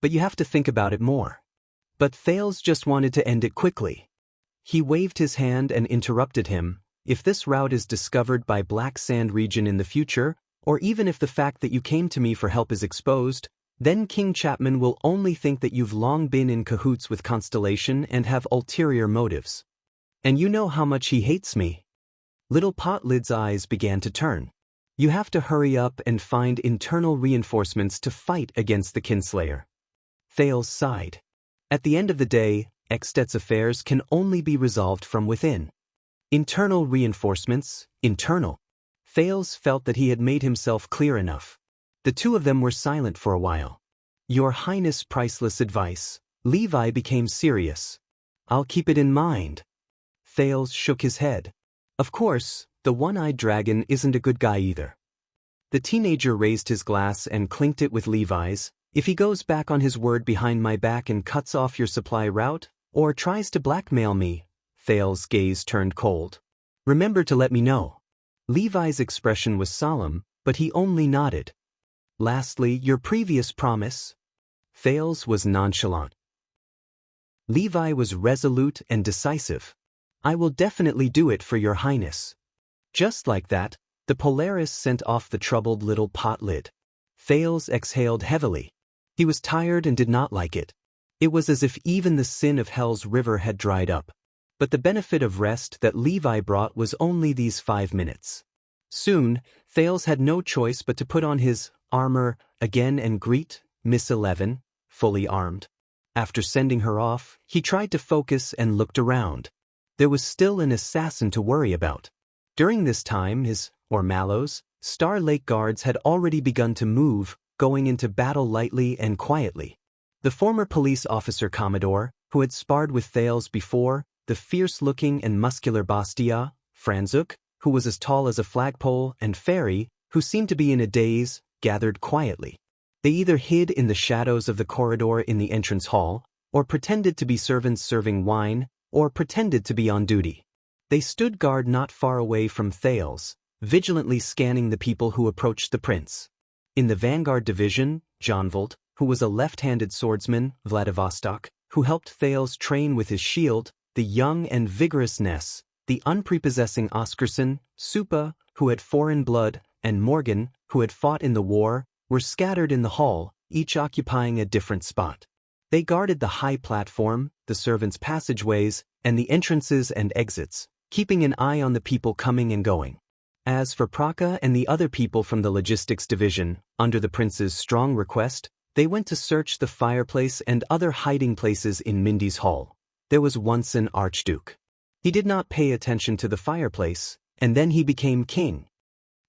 But you have to think about it more. But Thales just wanted to end it quickly. He waved his hand and interrupted him. If this route is discovered by Black Sand region in the future, or even if the fact that you came to me for help is exposed, then King Chapman will only think that you've long been in cahoots with Constellation and have ulterior motives. And you know how much he hates me. Little Potlid's eyes began to turn. You have to hurry up and find internal reinforcements to fight against the Kinslayer. Thales sighed. At the end of the day, Eksted's affairs can only be resolved from within. Internal reinforcements, internal. Thales felt that he had made himself clear enough. The two of them were silent for a while. Your Highness' priceless advice. Levi became serious. I'll keep it in mind. Thales shook his head. Of course, the One-Eyed Dragon isn't a good guy either. The teenager raised his glass and clinked it with Levi's. If he goes back on his word behind my back and cuts off your supply route, or tries to blackmail me, Thales' gaze turned cold. Remember to let me know. Levi's expression was solemn, but he only nodded. Lastly, your previous promise. Thales was nonchalant. Levi was resolute and decisive. I will definitely do it for your highness. Just like that, the Polaris sent off the troubled little pot lid. Thales exhaled heavily. He was tired and did not like it. It was as if even the sin of Hell's river had dried up. But the benefit of rest that Levi brought was only these 5 minutes. Soon, Thales had no choice but to put on his armor again and greet Miss 11, fully armed. After sending her off, he tried to focus and looked around. There was still an assassin to worry about. During this time, Mallow's Star Lake guards had already begun to move, going into battle lightly and quietly. The former police officer Commodore, who had sparred with Thales before, the fierce-looking and muscular Bastia, Franzuk, who was as tall as a flagpole, and Fairy, who seemed to be in a daze, gathered quietly. They either hid in the shadows of the corridor in the entrance hall, or pretended to be servants serving wine, or pretended to be on duty. They stood guard not far away from Thales, vigilantly scanning the people who approached the prince. In the vanguard division, Jonvold, who was a left-handed swordsman, Vladivostok, who helped Thales train with his shield, the young and vigorous Ness, the unprepossessing Oscarson, Supa, who had foreign blood, and Morgan, who had fought in the war, were scattered in the hall, each occupying a different spot. They guarded the high platform, the servants' passageways, and the entrances and exits, keeping an eye on the people coming and going. As for Praka and the other people from the logistics division, under the prince's strong request, they went to search the fireplace and other hiding places in Mindy's hall. There was once an archduke. He did not pay attention to the fireplace, and then he became king.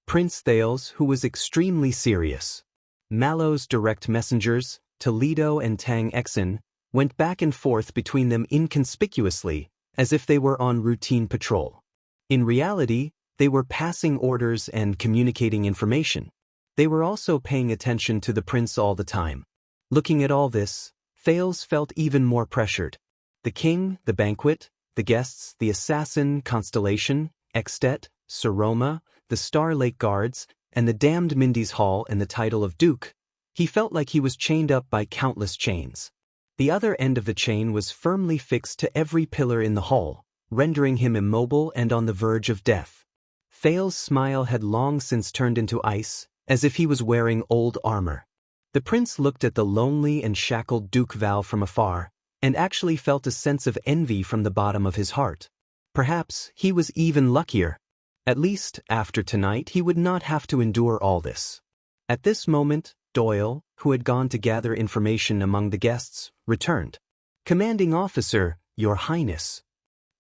Prince Thales, who was extremely serious. Mallow's direct messengers, Toledo and Tang Exon, went back and forth between them inconspicuously, as if they were on routine patrol. In reality, they were passing orders and communicating information. They were also paying attention to the prince all the time. Looking at all this, Thales felt even more pressured. The king, the banquet, the guests, the assassin, Constellation, Extet, Saroma, the Star Lake guards, and the damned Mindy's hall and the title of duke. He felt like he was chained up by countless chains. The other end of the chain was firmly fixed to every pillar in the hall, rendering him immobile and on the verge of death. Thales' smile had long since turned into ice, as if he was wearing old armor. The prince looked at the lonely and shackled Duke Val from afar, and actually felt a sense of envy from the bottom of his heart. Perhaps he was even luckier. At least, after tonight, he would not have to endure all this. At this moment, Doyle, who had gone to gather information among the guests, returned. "Commanding officer, your highness."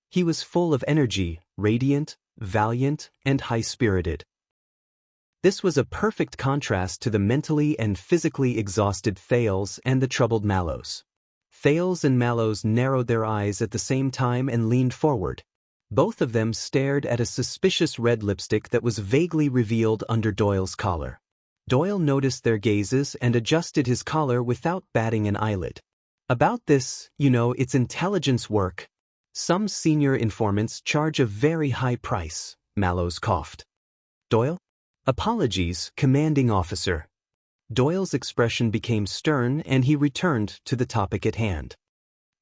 He was full of energy, radiant, valiant, and high-spirited. This was a perfect contrast to the mentally and physically exhausted Thales and the troubled Mallows. Thales and Mallows narrowed their eyes at the same time and leaned forward. Both of them stared at a suspicious red lipstick that was vaguely revealed under Doyle's collar. Doyle noticed their gazes and adjusted his collar without batting an eyelid. "About this, it's intelligence work. Some senior informants charge a very high price," Mallows coughed. "Doyle?" "Apologies, commanding officer." Doyle's expression became stern and he returned to the topic at hand.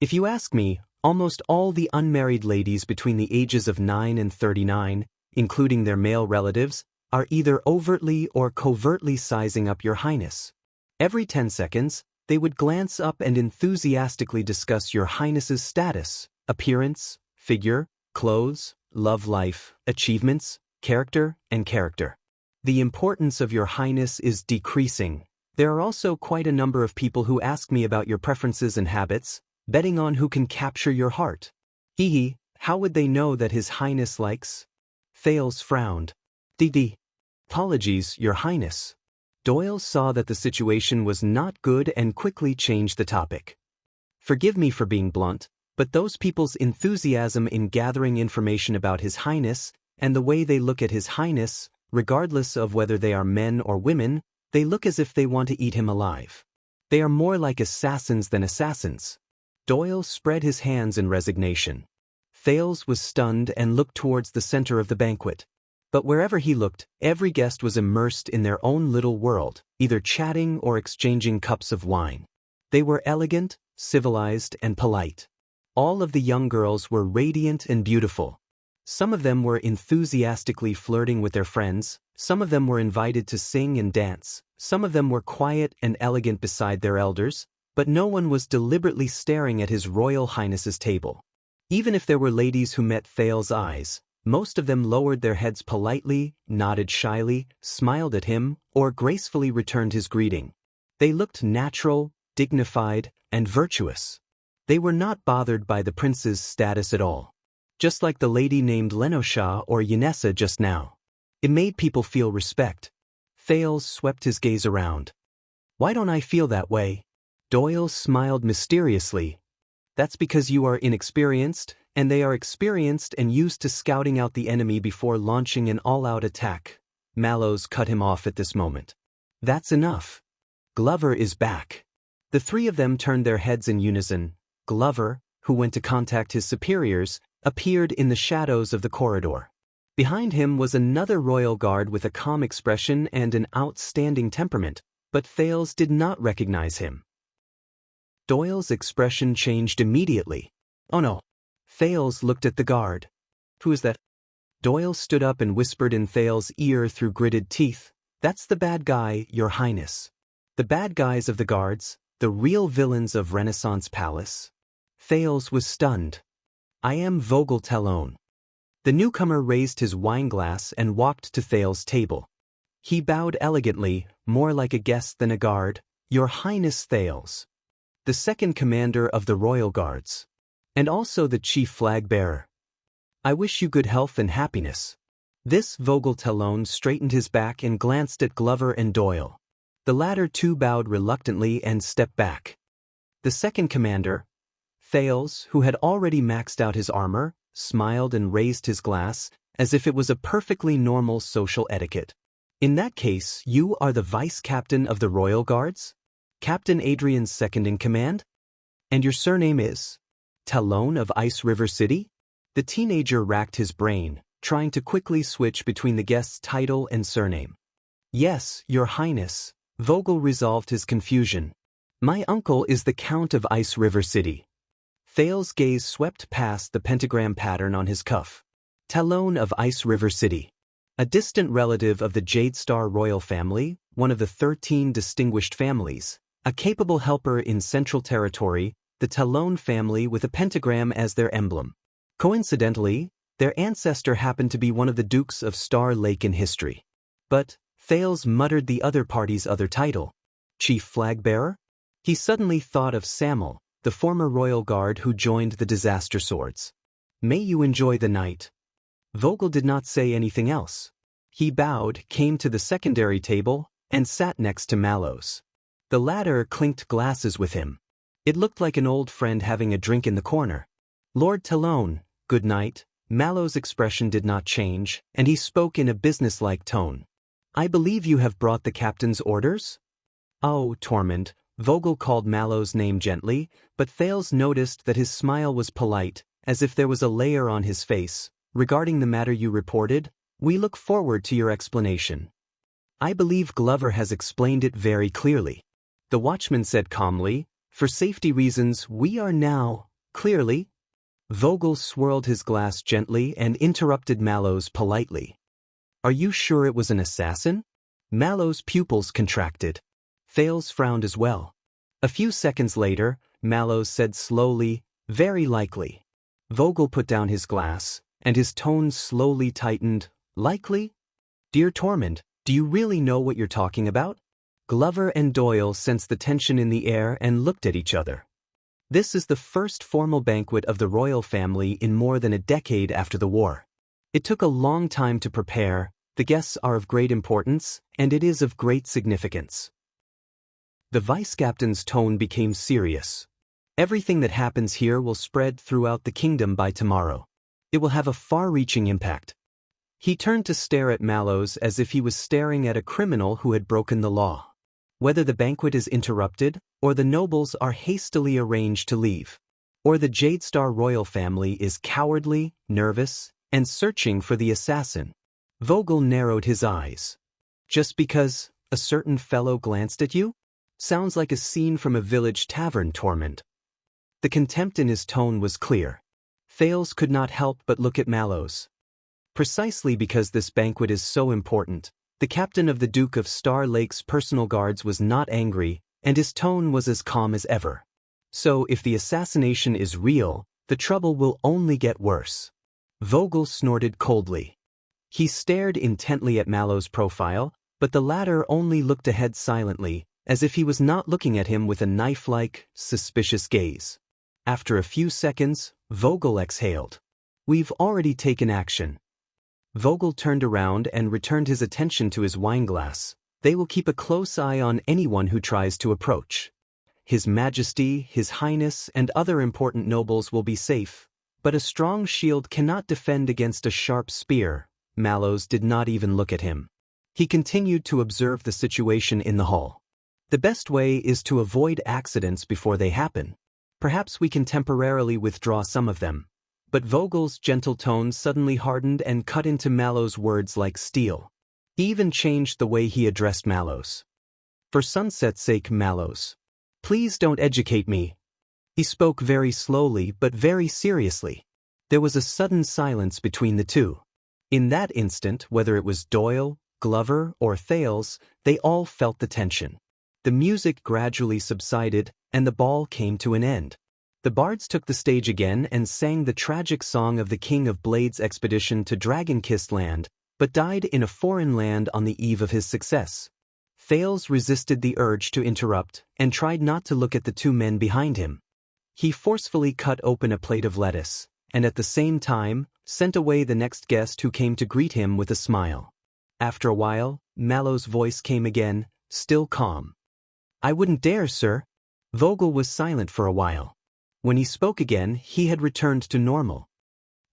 "If you ask me, almost all the unmarried ladies between the ages of 9 and 39, including their male relatives, are either overtly or covertly sizing up your highness. Every 10 seconds, they would glance up and enthusiastically discuss your highness's status, appearance, figure, clothes, love life, achievements, character, and character. The importance of your highness is decreasing. There are also quite a number of people who ask me about your preferences and habits, betting on who can capture your heart. Hee, how would they know that his highness likes?" Thales frowned. "Dee. Apologies, your highness." Doyle saw that the situation was not good and quickly changed the topic. "Forgive me for being blunt, but those people's enthusiasm in gathering information about his highness, and the way they look at his highness, regardless of whether they are men or women, they look as if they want to eat him alive. They are more like assassins than assassins." Doyle spread his hands in resignation. Thales was stunned and looked towards the center of the banquet. But wherever he looked, every guest was immersed in their own little world, either chatting or exchanging cups of wine. They were elegant, civilized, and polite. All of the young girls were radiant and beautiful. Some of them were enthusiastically flirting with their friends, some of them were invited to sing and dance, some of them were quiet and elegant beside their elders, but no one was deliberately staring at His Royal Highness's table. Even if there were ladies who met Thales's eyes, most of them lowered their heads politely, nodded shyly, smiled at him, or gracefully returned his greeting. They looked natural, dignified, and virtuous. They were not bothered by the prince's status at all. Just like the lady named Lenosha or Yanessa just now. It made people feel respect. Thales swept his gaze around. Why don't I feel that way? Doyle smiled mysteriously. That's because you are inexperienced, and they are experienced and used to scouting out the enemy before launching an all-out attack. Mallows cut him off at this moment. That's enough. Glover is back. The three of them turned their heads in unison. Glover, who went to contact his superiors, appeared in the shadows of the corridor. Behind him was another royal guard with a calm expression and an outstanding temperament, but Thales did not recognize him. Doyle's expression changed immediately. Oh no. Thales looked at the guard. Who is that? Doyle stood up and whispered in Thales' ear through gritted teeth. That's the bad guy, Your Highness. The bad guys of the guards, the real villains of Renaissance Palace. Thales was stunned. I am Vogel Talon. The newcomer raised his wineglass and walked to Thales' table. He bowed elegantly, more like a guest than a guard. Your Highness Thales. The second commander of the Royal Guards. And also the chief flag-bearer. I wish you good health and happiness. This Vogel Talon straightened his back and glanced at Glover and Doyle. The latter too bowed reluctantly and stepped back. The second commander, Thales, who had already maxed out his armor, smiled and raised his glass, as if it was a perfectly normal social etiquette. In that case, you are the vice-captain of the Royal Guards? Captain Adrian's second in command? And your surname is? Talon of Ice River City? The teenager racked his brain, trying to quickly switch between the guest's title and surname. Yes, Your Highness. Vogel resolved his confusion. My uncle is the Count of Ice River City. Thales' gaze swept past the pentagram pattern on his cuff. Talon of Ice River City. A distant relative of the Jade Star royal family, one of the 13 distinguished families, a capable helper in Central Territory, the Talon family with a pentagram as their emblem. Coincidentally, their ancestor happened to be one of the Dukes of Star Lake in history. But Thales muttered the other party's other title. Chief Flag-bearer? He suddenly thought of Samuel, the former royal guard who joined the Disaster Swords. May you enjoy the night. Vogel did not say anything else. He bowed, came to the secondary table, and sat next to Mallows. The latter clinked glasses with him. It looked like an old friend having a drink in the corner. Lord Talon, good night. Mallows' expression did not change, and he spoke in a businesslike tone. I believe you have brought the captain's orders? Oh, Tormund. Vogel called Mallows' name gently, but Thales noticed that his smile was polite, as if there was a layer on his face. Regarding the matter you reported, we look forward to your explanation. I believe Glover has explained it very clearly. The watchman said calmly, for safety reasons we are now, clearly. Vogel swirled his glass gently and interrupted Mallows politely. Are you sure it was an assassin? Mallows' pupils contracted. Thales frowned as well. A few seconds later, Mallows said slowly, very likely. Vogel put down his glass, and his tone slowly tightened. Likely? Dear Tormund, do you really know what you're talking about? Glover and Doyle sensed the tension in the air and looked at each other. This is the first formal banquet of the royal family in more than a decade after the war. It took a long time to prepare, the guests are of great importance, and it is of great significance. The vice-captain's tone became serious. Everything that happens here will spread throughout the kingdom by tomorrow. It will have a far-reaching impact. He turned to stare at Mallows as if he was staring at a criminal who had broken the law. Whether the banquet is interrupted, or the nobles are hastily arranged to leave, or the Jade Star royal family is cowardly, nervous, and searching for the assassin. Vogel narrowed his eyes. Just because a certain fellow glanced at you? Sounds like a scene from a village tavern, Tormund. The contempt in his tone was clear. Thales could not help but look at Mallows. Precisely because this banquet is so important, the captain of the Duke of Star Lake's personal guards was not angry, and his tone was as calm as ever. So if the assassination is real, the trouble will only get worse. Vogel snorted coldly. He stared intently at Mallows' profile, but the latter only looked ahead silently, as if he was not looking at him with a knife-like, suspicious gaze. After a few seconds, Vogel exhaled. "We've already taken action." Vogel turned around and returned his attention to his wineglass. "They will keep a close eye on anyone who tries to approach. His Majesty, His Highness, and other important nobles will be safe, but a strong shield cannot defend against a sharp spear." Mallows did not even look at him. He continued to observe the situation in the hall. "The best way is to avoid accidents before they happen. Perhaps we can temporarily withdraw some of them." But Vogel's gentle tone suddenly hardened and cut into Mallows' words like steel. He even changed the way he addressed Mallows. "For sunset's sake, Mallows. Please don't educate me." He spoke very slowly but very seriously. There was a sudden silence between the two. In that instant, whether it was Doyle, Glover, or Thales, they all felt the tension. The music gradually subsided, and the ball came to an end. The bards took the stage again and sang the tragic song of the King of Blades' expedition to Dragon-Kissed Land, but died in a foreign land on the eve of his success. Thales resisted the urge to interrupt and tried not to look at the two men behind him. He forcefully cut open a plate of lettuce, and at the same time, sent away the next guest who came to greet him with a smile. After a while, Mallows' voice came again, still calm. "I wouldn't dare, sir." Vogel was silent for a while. When he spoke again, he had returned to normal.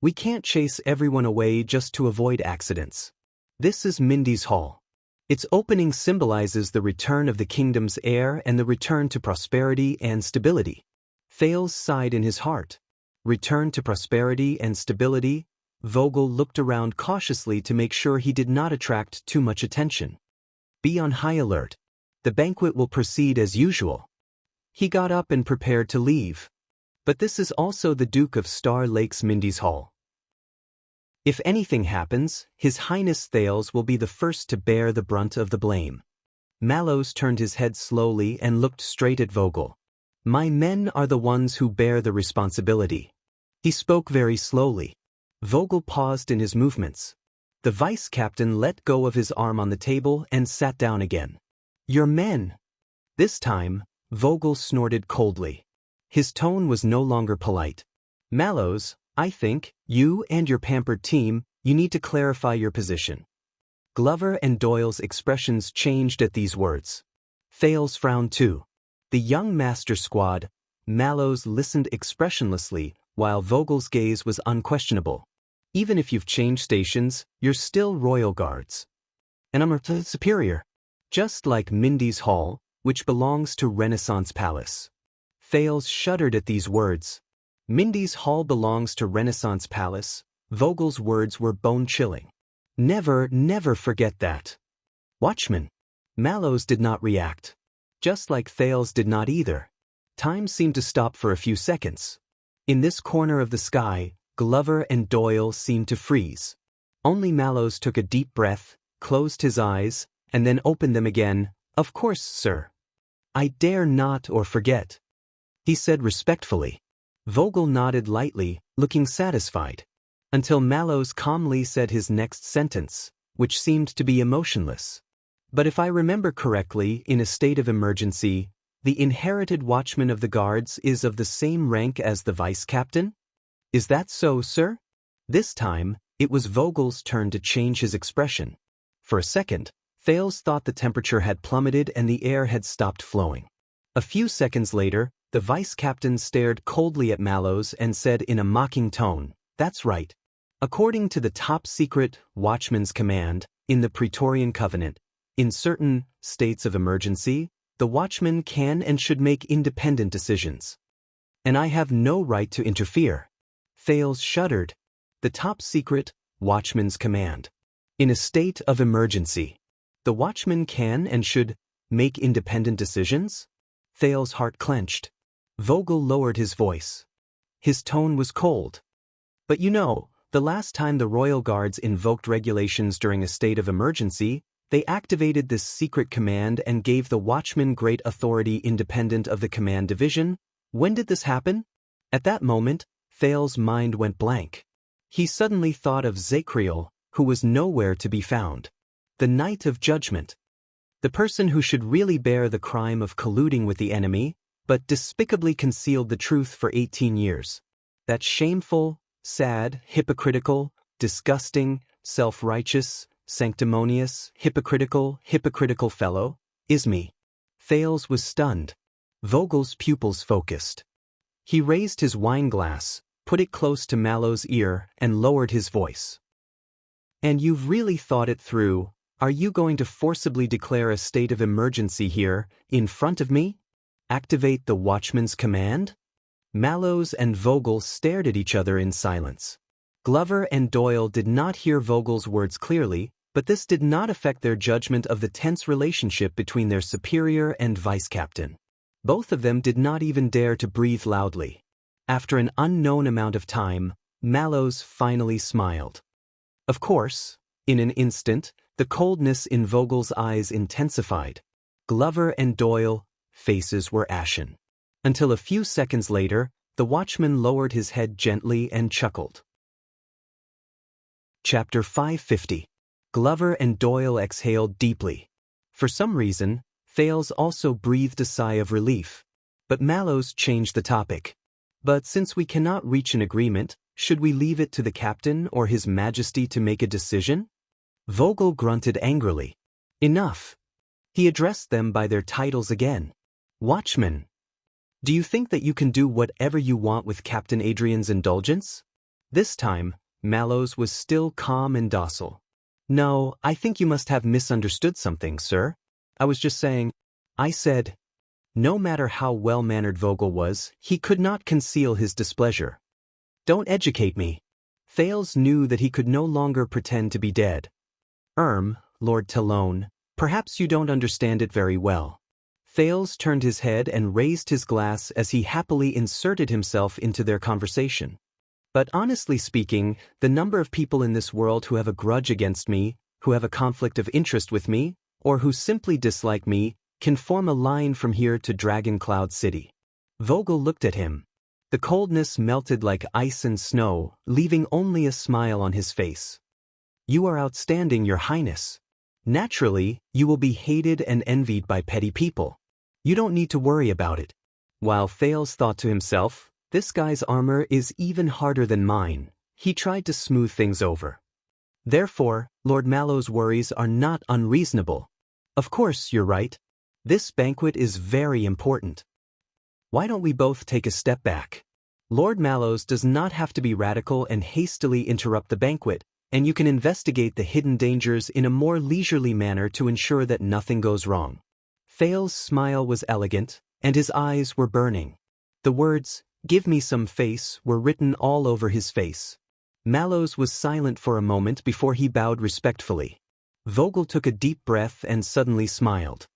"We can't chase everyone away just to avoid accidents. This is Mindy's Hall. Its opening symbolizes the return of the kingdom's heir and the return to prosperity and stability." Thales sighed in his heart. Return to prosperity and stability? Vogel looked around cautiously to make sure he did not attract too much attention. "Be on high alert. The banquet will proceed as usual." He got up and prepared to leave. But this is also the Duke of Star Lake's Mindy's Hall. If anything happens, His Highness Thales will be the first to bear the brunt of the blame. Mallows turned his head slowly and looked straight at Vogel. "My men are the ones who bear the responsibility." He spoke very slowly. Vogel paused in his movements. The vice-captain let go of his arm on the table and sat down again. "Your men." This time, Vogel snorted coldly. His tone was no longer polite. "Mallows, I think, you and your pampered team, you need to clarify your position." Glover and Doyle's expressions changed at these words. Thales frowned too. The young master squad, Mallows listened expressionlessly, while Vogel's gaze was unquestionable. "Even if you've changed stations, you're still royal guards. And I'm a superior. Just like Mindy's Hall, which belongs to Renaissance Palace." Thales shuddered at these words. Mindy's Hall belongs to Renaissance Palace. Vogel's words were bone-chilling. "Never, never forget that." "Watchman." Mallows did not react. Just like Thales did not either. Time seemed to stop for a few seconds. In this corner of the sky, Glover and Doyle seemed to freeze. Only Mallows took a deep breath, closed his eyes, and then opened them again. "Of course, sir. I dare not or forget," he said respectfully. Vogel nodded lightly, looking satisfied, until Mallows calmly said his next sentence, which seemed to be emotionless. "But if I remember correctly, in a state of emergency, the inherited watchman of the guards is of the same rank as the vice-captain? Is that so, sir?" This time, it was Vogel's turn to change his expression. For a second, Thales thought the temperature had plummeted and the air had stopped flowing. A few seconds later, the vice-captain stared coldly at Mallows and said in a mocking tone, "That's right. According to the top-secret watchman's command, in the Praetorian Covenant, in certain states of emergency, the watchman can and should make independent decisions. And I have no right to interfere." Thales shuddered. The top-secret watchman's command. In a state of emergency, the watchman can and should make independent decisions? Thales' heart clenched. Vogel lowered his voice. His tone was cold. But you know, the last time the royal guards invoked regulations during a state of emergency, they activated this secret command and gave the watchmen great authority independent of the command division. When did this happen? At that moment, Thales's mind went blank. He suddenly thought of Zacriel, who was nowhere to be found. The Knight of Judgment. The person who should really bear the crime of colluding with the enemy, but despicably concealed the truth for 18 years. That shameful, sad, hypocritical, disgusting, self-righteous, sanctimonious, hypocritical fellow, is me. Thales was stunned. Vogel's pupils focused. He raised his wineglass, put it close to Mallow's ear, and lowered his voice. And you've really thought it through. Are you going to forcibly declare a state of emergency here, in front of me? Activate the watchman's command? Mallows and Vogel stared at each other in silence. Glover and Doyle did not hear Vogel's words clearly, but this did not affect their judgment of the tense relationship between their superior and vice-captain. Both of them did not even dare to breathe loudly. After an unknown amount of time, Mallows finally smiled. Of course, in an instant, the coldness in Vogel's eyes intensified. Glover and Doyle, faces were ashen. Until a few seconds later, the watchman lowered his head gently and chuckled. Chapter 550. Glover and Doyle exhaled deeply. For some reason, Thales also breathed a sigh of relief. But Mallows changed the topic. But since we cannot reach an agreement, should we leave it to the captain or His Majesty to make a decision? Vogel grunted angrily. Enough. He addressed them by their titles again. Watchman. Do you think that you can do whatever you want with Captain Adrian's indulgence? This time, Mallows was still calm and docile. No, I think you must have misunderstood something, sir. I was just saying. I said. No matter how well-mannered Vogel was, he could not conceal his displeasure. Don't educate me. Thales knew that he could no longer pretend to be dead. Lord Talone, perhaps you don't understand it very well. Thales turned his head and raised his glass as he happily inserted himself into their conversation. But honestly speaking, the number of people in this world who have a grudge against me, who have a conflict of interest with me, or who simply dislike me, can form a line from here to Dragon Cloud City. Vogel looked at him. The coldness melted like ice and snow, leaving only a smile on his face. You are outstanding, Your Highness. Naturally, you will be hated and envied by petty people. You don't need to worry about it. While Thales thought to himself, this guy's armor is even harder than mine, he tried to smooth things over. Therefore, Lord Mallow's worries are not unreasonable. Of course, you're right. This banquet is very important. Why don't we both take a step back? Lord Mallows does not have to be radical and hastily interrupt the banquet, and you can investigate the hidden dangers in a more leisurely manner to ensure that nothing goes wrong. Thales' smile was elegant, and his eyes were burning. The words, "Give me some face," were written all over his face. Mallows was silent for a moment before he bowed respectfully. Vogel took a deep breath and suddenly smiled.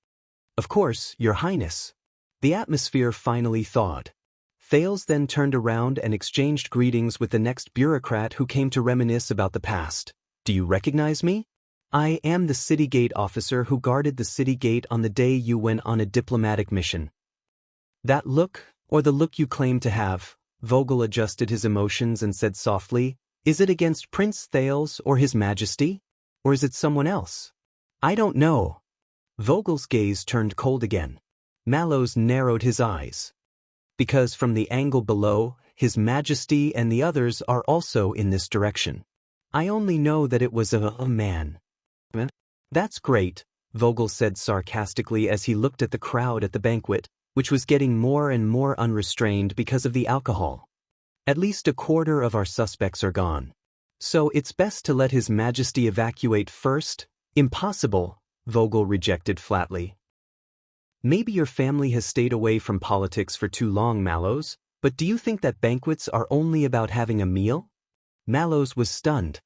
Of course, Your Highness. The atmosphere finally thawed. Thales then turned around and exchanged greetings with the next bureaucrat who came to reminisce about the past. Do you recognize me? I am the city gate officer who guarded the city gate on the day you went on a diplomatic mission. That look, or the look you claim to have, Vogel adjusted his emotions and said softly, is it against Prince Thales or His Majesty? Or is it someone else? I don't know. Vogel's gaze turned cold again. Mallows narrowed his eyes. Because from the angle below, His Majesty and the others are also in this direction. I only know that it was a man. That's great, Vogel said sarcastically as he looked at the crowd at the banquet, which was getting more and more unrestrained because of the alcohol. At least a quarter of our suspects are gone. So it's best to let His Majesty evacuate first? Impossible, Vogel rejected flatly. Maybe your family has stayed away from politics for too long, Mallows, but do you think that banquets are only about having a meal? Mallows was stunned.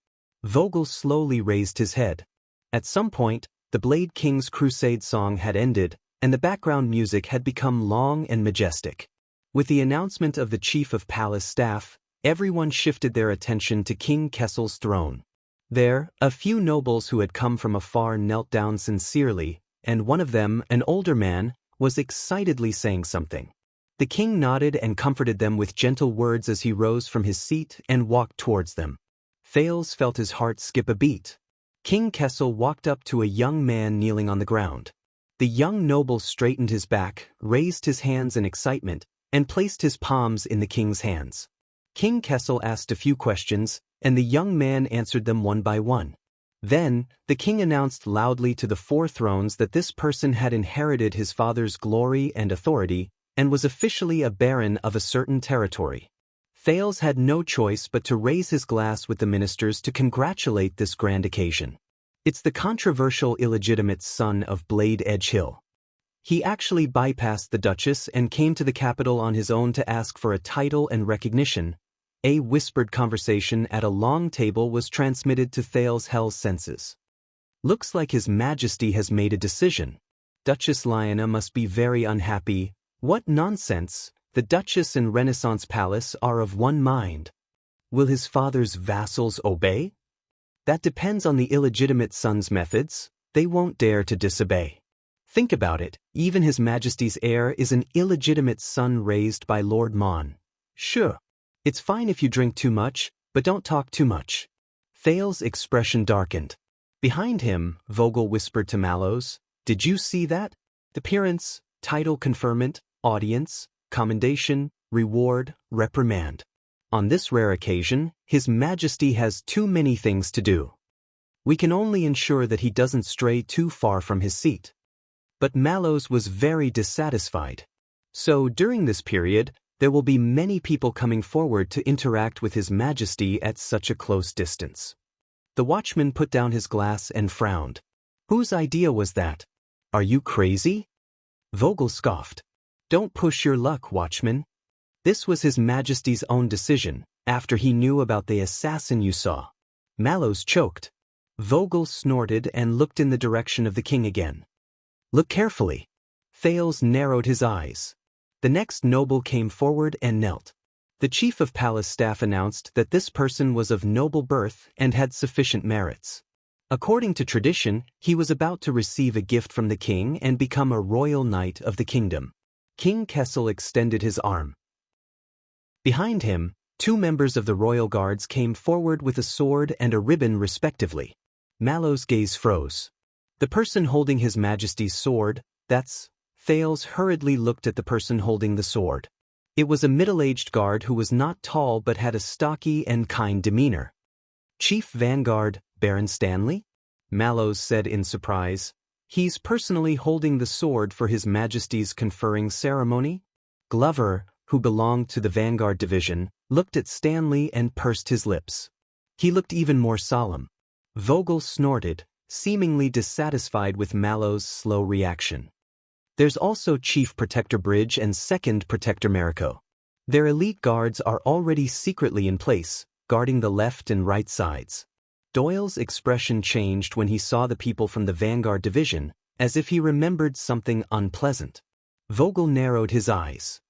Vogel slowly raised his head. At some point, the Blade King's crusade song had ended, and the background music had become long and majestic. With the announcement of the chief of palace staff, everyone shifted their attention to King Kessel's throne. There, a few nobles who had come from afar knelt down sincerely, and one of them, an older man, was excitedly saying something. The king nodded and comforted them with gentle words as he rose from his seat and walked towards them. Thales felt his heart skip a beat. King Kessel walked up to a young man kneeling on the ground. The young noble straightened his back, raised his hands in excitement, and placed his palms in the king's hands. King Kessel asked a few questions, and the young man answered them one by one. Then, the king announced loudly to the 4 thrones that this person had inherited his father's glory and authority, and was officially a baron of a certain territory. Thales had no choice but to raise his glass with the ministers to congratulate this grand occasion. It's the controversial illegitimate son of Blade Edge Hill. He actually bypassed the Duchess and came to the capital on his own to ask for a title and recognition. A whispered conversation at a long table was transmitted to Thales Hell's senses. Looks like His Majesty has made a decision. Duchess Lyanna must be very unhappy. What nonsense! The Duchess and Renaissance Palace are of one mind. Will his father's vassals obey? That depends on the illegitimate son's methods. They won't dare to disobey. Think about it, even His Majesty's heir is an illegitimate son raised by Lord Mon. Sure. It's fine if you drink too much, but don't talk too much. Thales' expression darkened. Behind him, Vogel whispered to Mallows, "Did you see that? Appearance, title conferment, audience, commendation, reward, reprimand. On this rare occasion, His Majesty has too many things to do. We can only ensure that he doesn't stray too far from his seat." But Mallows was very dissatisfied. So during this period, there will be many people coming forward to interact with His Majesty at such a close distance. The watchman put down his glass and frowned. Whose idea was that? Are you crazy? Vogel scoffed. Don't push your luck, watchman. This was His Majesty's own decision, after he knew about the assassin you saw. Mallows choked. Vogel snorted and looked in the direction of the king again. Look carefully. Thales narrowed his eyes. The next noble came forward and knelt. The chief of palace staff announced that this person was of noble birth and had sufficient merits. According to tradition, he was about to receive a gift from the king and become a royal knight of the kingdom. King Kessel extended his arm. Behind him, 2 members of the royal guards came forward with a sword and a ribbon respectively. Mallows' gaze froze. The person holding His Majesty's sword, that's... Thales hurriedly looked at the person holding the sword. It was a middle-aged guard who was not tall but had a stocky and kind demeanor. Chief Vanguard, Baron Stanley? Mallows said in surprise. He's personally holding the sword for His Majesty's conferring ceremony? Glover, who belonged to the Vanguard division, looked at Stanley and pursed his lips. He looked even more solemn. Vogel snorted, seemingly dissatisfied with Mallows' slow reaction. There's also Chief Protector Bridge and Second Protector Mariko. Their elite guards are already secretly in place, guarding the left and right sides. Doyle's expression changed when he saw the people from the Vanguard division, as if he remembered something unpleasant. Vogel narrowed his eyes.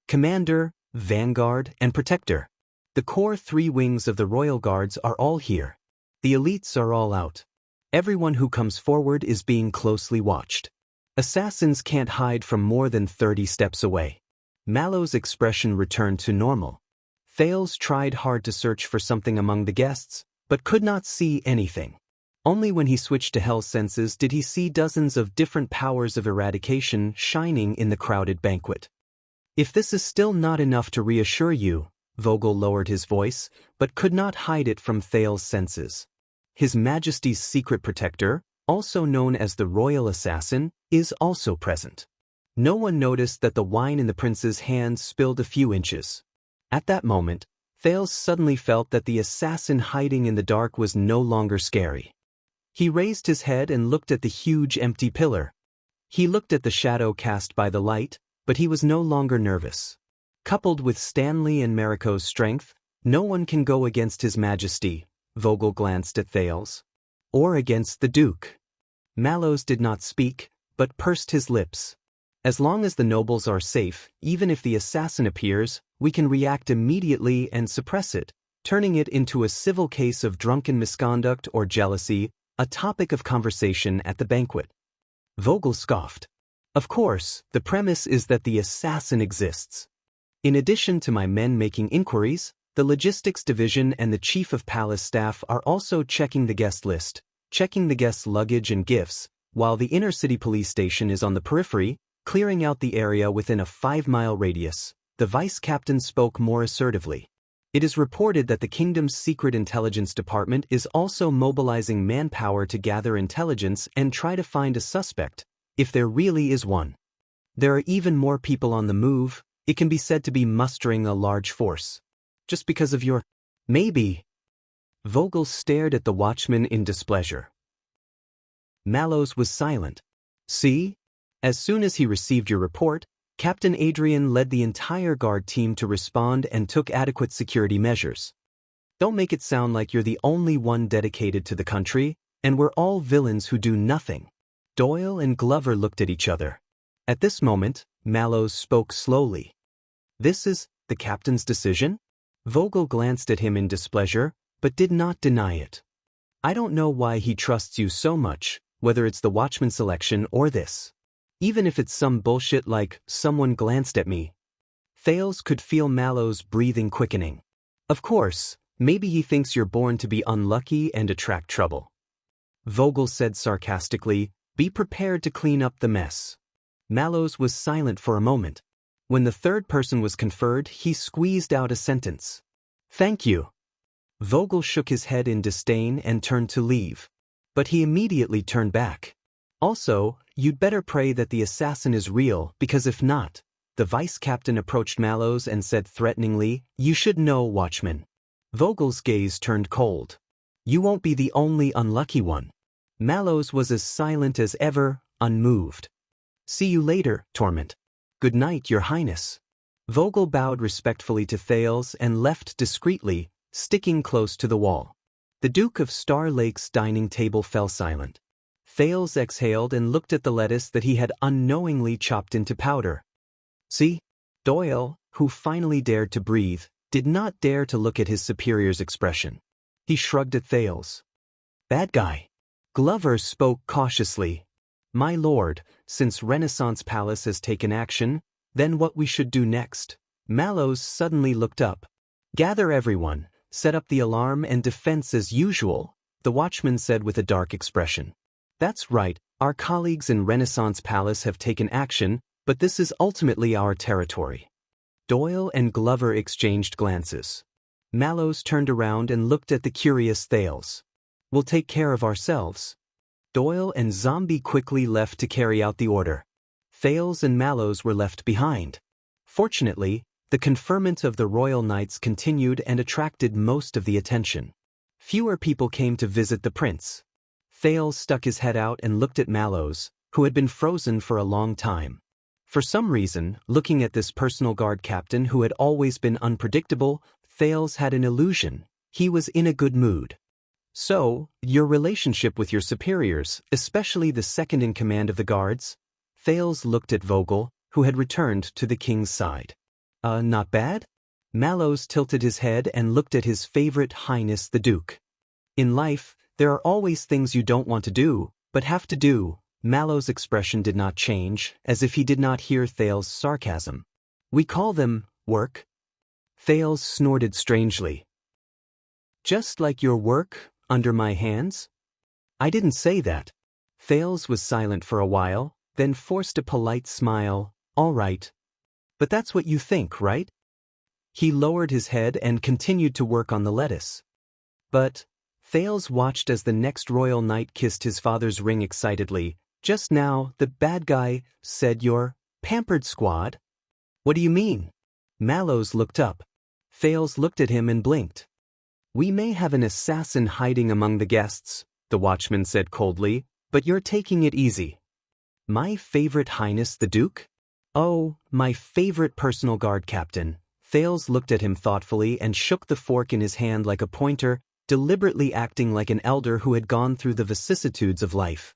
Commander, Vanguard, and Protector. The core 3 wings of the Royal Guards are all here. The elites are all out. Everyone who comes forward is being closely watched. Assassins can't hide from more than 30 steps away. Mallows' expression returned to normal. Thales tried hard to search for something among the guests, but could not see anything. Only when he switched to Hell's senses did he see dozens of different powers of eradication shining in the crowded banquet. If this is still not enough to reassure you, Vogel lowered his voice, but could not hide it from Thales' senses. His Majesty's secret protector, also known as the Royal Assassin, is also present. No one noticed that the wine in the prince's hand spilled a few inches. At that moment, Thales suddenly felt that the assassin hiding in the dark was no longer scary. He raised his head and looked at the huge empty pillar. He looked at the shadow cast by the light, but he was no longer nervous. Coupled with Stanley and Mariko's strength, no one can go against His Majesty. Vogel glanced at Thales. Or against the Duke. Mallows did not speak, but pursed his lips. As long as the nobles are safe, even if the assassin appears, we can react immediately and suppress it, turning it into a civil case of drunken misconduct or jealousy, a topic of conversation at the banquet. Vogel scoffed. Of course, the premise is that the assassin exists. In addition to my men making inquiries, the logistics division and the chief of palace staff are also checking the guest list, checking the guests' luggage and gifts, while the inner-city police station is on the periphery, clearing out the area within a 5-mile radius. The vice-captain spoke more assertively. It is reported that the kingdom's secret intelligence department is also mobilizing manpower to gather intelligence and try to find a suspect, if there really is one. There are even more people on the move. It can be said to be mustering a large force. Just because of your... Maybe. Vogel stared at the watchman in displeasure. Mallows was silent. See? As soon as he received your report, Captain Adrian led the entire guard team to respond and took adequate security measures. Don't make it sound like you're the only one dedicated to the country, and we're all villains who do nothing. Doyle and Glover looked at each other. At this moment, Mallows spoke slowly. This is the captain's decision? Vogel glanced at him in displeasure, but did not deny it. I don't know why he trusts you so much, whether it's the watchman selection or this. Even if it's some bullshit like, someone glanced at me. Thales could feel Mallows' breathing quickening. Of course, maybe he thinks you're born to be unlucky and attract trouble. Vogel said sarcastically, be prepared to clean up the mess. Mallows was silent for a moment. When the third person was conferred, he squeezed out a sentence. Thank you. Vogel shook his head in disdain and turned to leave. But he immediately turned back. Also, you'd better pray that the assassin is real, because if not, the vice-captain approached Mallows and said threateningly, you should know, watchman. Vogel's gaze turned cold. You won't be the only unlucky one. Mallows was as silent as ever, unmoved. See you later, Torment. Good night, Your Highness. Vogel bowed respectfully to Thales and left discreetly, sticking close to the wall. The Duke of Star Lake's dining table fell silent. Thales exhaled and looked at the lettuce that he had unknowingly chopped into powder. See? Doyle, who finally dared to breathe, did not dare to look at his superior's expression. He shrugged at Thales. Bad guy. Glover spoke cautiously. My lord, since Renaissance Palace has taken action, then what we should do next? Mallows suddenly looked up. Gather everyone, set up the alarm and defense as usual, the watchman said with a dark expression. That's right, our colleagues in Renaissance Palace have taken action, but this is ultimately our territory. Doyle and Glover exchanged glances. Mallows turned around and looked at the curious Thales. We'll take care of ourselves. Doyle and Zombie quickly left to carry out the order. Thales and Mallows were left behind. Fortunately, the conferment of the Royal Knights continued and attracted most of the attention. Fewer people came to visit the prince. Thales stuck his head out and looked at Mallows, who had been frozen for a long time. For some reason, looking at this personal guard captain who had always been unpredictable, Thales had an illusion. He was in a good mood. So, your relationship with your superiors, especially the second-in-command of the guards? Thales looked at Vogel, who had returned to the king's side. Not bad? Mallows tilted his head and looked at his favorite highness the Duke. In life, there are always things you don't want to do, but have to do. Mallows' expression did not change, as if he did not hear Thales' sarcasm. We call them work. Thales snorted strangely. Just like your work, under my hands? I didn't say that. Thales was silent for a while, then forced a polite smile. All right. But that's what you think, right? He lowered his head and continued to work on the lettuce. But... Thales watched as the next royal knight kissed his father's ring excitedly. Just now, the bad guy said your pampered squad? What do you mean? Mallows looked up. Thales looked at him and blinked. We may have an assassin hiding among the guests, the watchman said coldly, but you're taking it easy. My favorite highness the Duke? Oh, my favorite personal guard captain. Thales looked at him thoughtfully and shook the fork in his hand like a pointer, deliberately acting like an elder who had gone through the vicissitudes of life.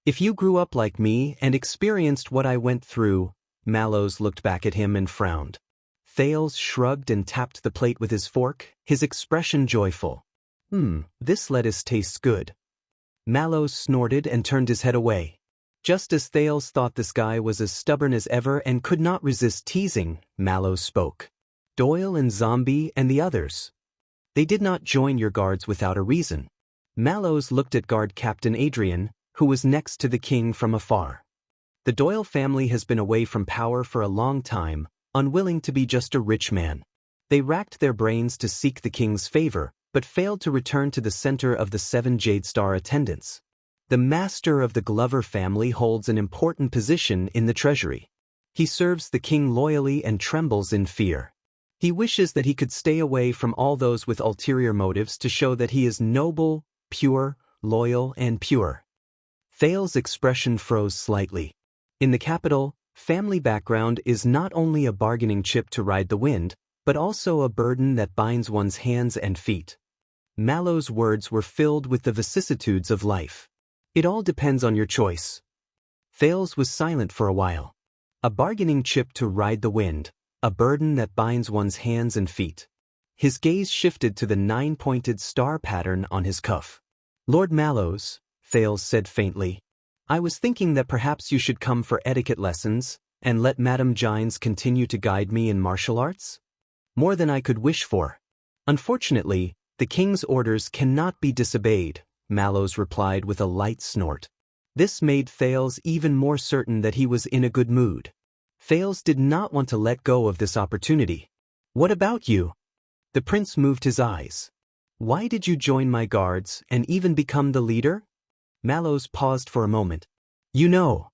If you grew up like me and experienced what I went through, Mallows looked back at him and frowned. Thales shrugged and tapped the plate with his fork, his expression joyful. This lettuce tastes good. Mallows snorted and turned his head away. Just as Thales thought this guy was as stubborn as ever and could not resist teasing, Mallows spoke. Doyle and Zombie and the others. They did not join your guards without a reason. Mallows looked at Guard Captain Adrian, who was next to the king from afar. The Doyle family has been away from power for a long time, unwilling to be just a rich man. They racked their brains to seek the king's favor, but failed to return to the center of the 7 Jade Star attendants. The master of the Glover family holds an important position in the treasury. He serves the king loyally and trembles in fear. He wishes that he could stay away from all those with ulterior motives to show that he is noble, pure, loyal, and pure. Thales' expression froze slightly. In the capital, family background is not only a bargaining chip to ride the wind, but also a burden that binds one's hands and feet. Mallows' words were filled with the vicissitudes of life. It all depends on your choice. Thales was silent for a while. A bargaining chip to ride the wind, a burden that binds one's hands and feet. His gaze shifted to the 9-pointed star pattern on his cuff. Lord Mallows, Thales said faintly, I was thinking that perhaps you should come for etiquette lessons, and let Madame Gines continue to guide me in martial arts? More than I could wish for. Unfortunately, the king's orders cannot be disobeyed, Mallows replied with a light snort. This made Thales even more certain that he was in a good mood. Thales did not want to let go of this opportunity. What about you? The prince moved his eyes. Why did you join my guards and even become the leader? Mallows paused for a moment. You know.